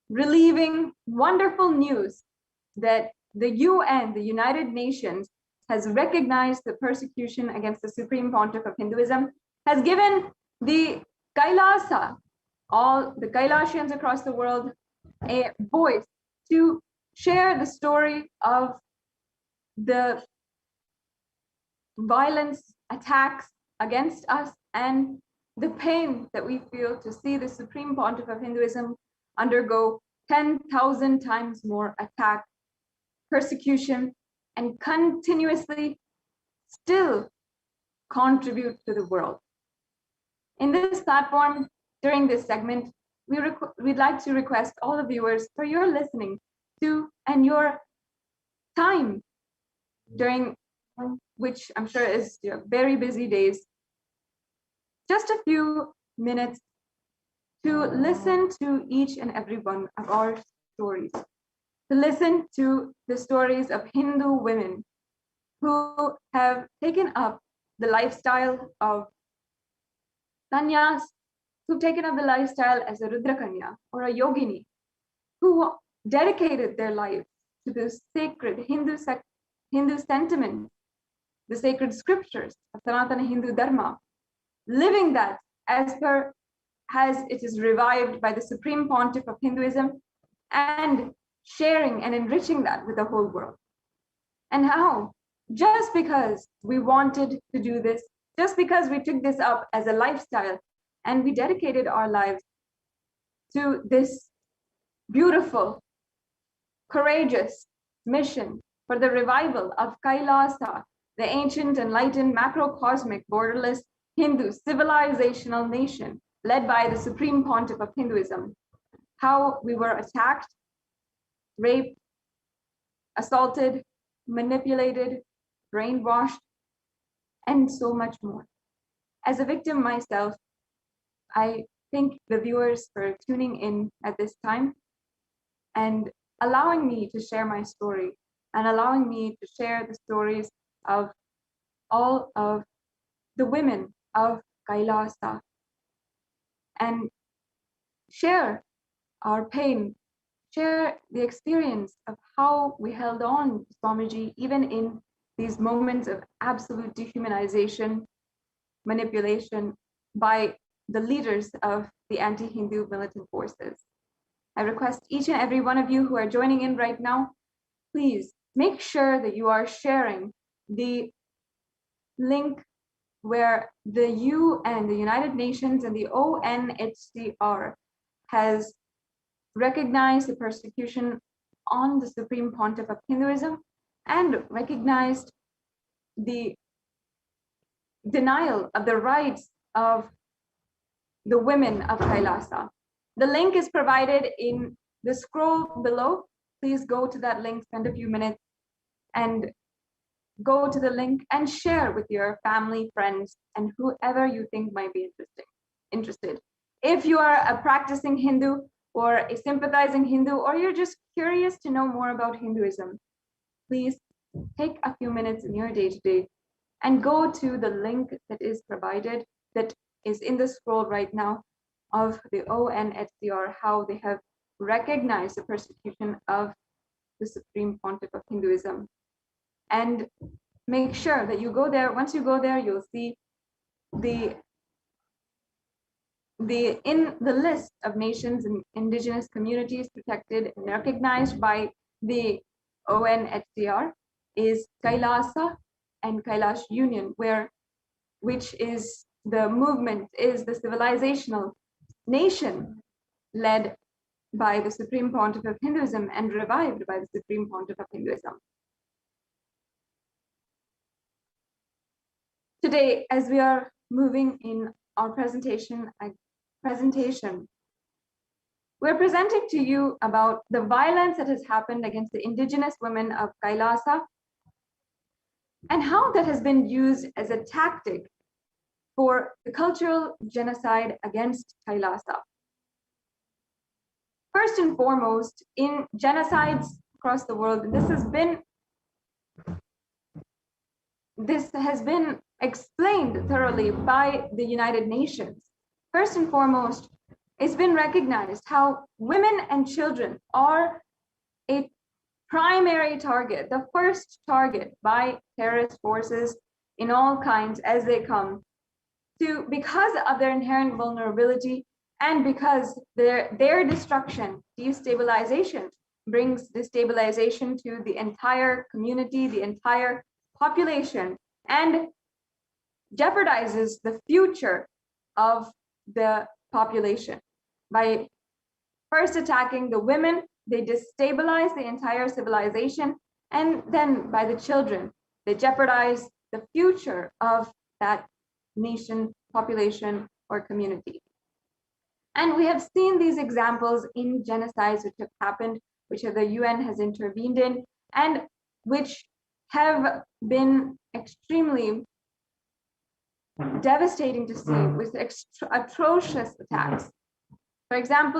relieving, wonderful news that the UN, the United Nations, has recognized the persecution against the Supreme Pontiff of Hinduism, has given the Kailasa, all the Kailasians across the world, a voice to share the story of the violence, attacks against us, and the pain that we feel to see the Supreme Pontiff of Hinduism undergo 10,000 times more attack, persecution, and continuously still contribute to the world. In this platform, during this segment, we'd like to request all the viewers for your listening to and your time during which I'm sure is your very busy days. Just a few minutes to listen to each and every one of our stories, to listen to the stories of Hindu women who have taken up the lifestyle of Kanyas, who've taken up the lifestyle as a Rudra Kanya or a Yogini, who dedicated their lives to the sacred Hindu sentiment, the sacred scriptures of Sanatana Hindu Dharma, living that as it is revived by the Supreme Pontiff of Hinduism, and sharing and enriching that with the whole world. And how, just because we wanted to do this, just because we took this up as a lifestyle and we dedicated our lives to this beautiful, courageous mission for the revival of Kailasa, the ancient, enlightened, macrocosmic, borderless Hindu civilizational nation led by the Supreme Pontiff of Hinduism, how we were attacked, raped, assaulted, manipulated, brainwashed, and so much more. As a victim myself, I thank the viewers for tuning in at this time and allowing me to share my story and allowing me to share the stories of all of the women of Kailasa and share our pain, share the experience of how we held on to Swamiji even in these moments of absolute dehumanization, manipulation by the leaders of the anti-Hindu militant forces. I request each and every one of you who are joining in right now, please make sure that you are sharing the link where the UN, the United Nations, and the ONHCR has recognized the persecution on the Supreme Pontiff of Hinduism and recognized the denial of the rights of the women of Kailasa. The link is provided in the scroll below. Please go to that link, spend a few minutes and go to the link and share with your family, friends, and whoever you think might be interested. If you are a practicing Hindu or a sympathizing Hindu, or you're just curious to know more about Hinduism, please take a few minutes in your day-to-day and go to the link that is provided, that is in the scroll right now, of the ONHCR, how they have recognized the persecution of the Supreme Pontiff of Hinduism. And make sure that you go there. Once you go there, you'll see in the list of nations and indigenous communities protected and recognized by the ONHCR is Kailasa and Kailash Union, which is the movement, is the civilizational nation led by the Supreme Pontiff of Hinduism and revived by the Supreme Pontiff of Hinduism. Today, as we are moving in our presentation, we're presenting to you about the violence that has happened against the indigenous women of Kailasa and how that has been used as a tactic for the cultural genocide against Kailasa. First and foremost, in genocides across the world, and this has been explained thoroughly by the United Nations. First and foremost, it's been recognized how women and children are a primary target, the first target by terrorist forces in all kinds as they come to, because of their inherent vulnerability and because their destruction, destabilization, brings destabilization to the entire community, the entire population, and jeopardizes the future of the population. By first attacking the women, they destabilize the entire civilization, and then by the children, they jeopardize the future of that nation, population, or community. And we have seen these examples in genocides which have happened, which the UN has intervened in, and which have been extremely devastating to see, with atrocious attacks For example,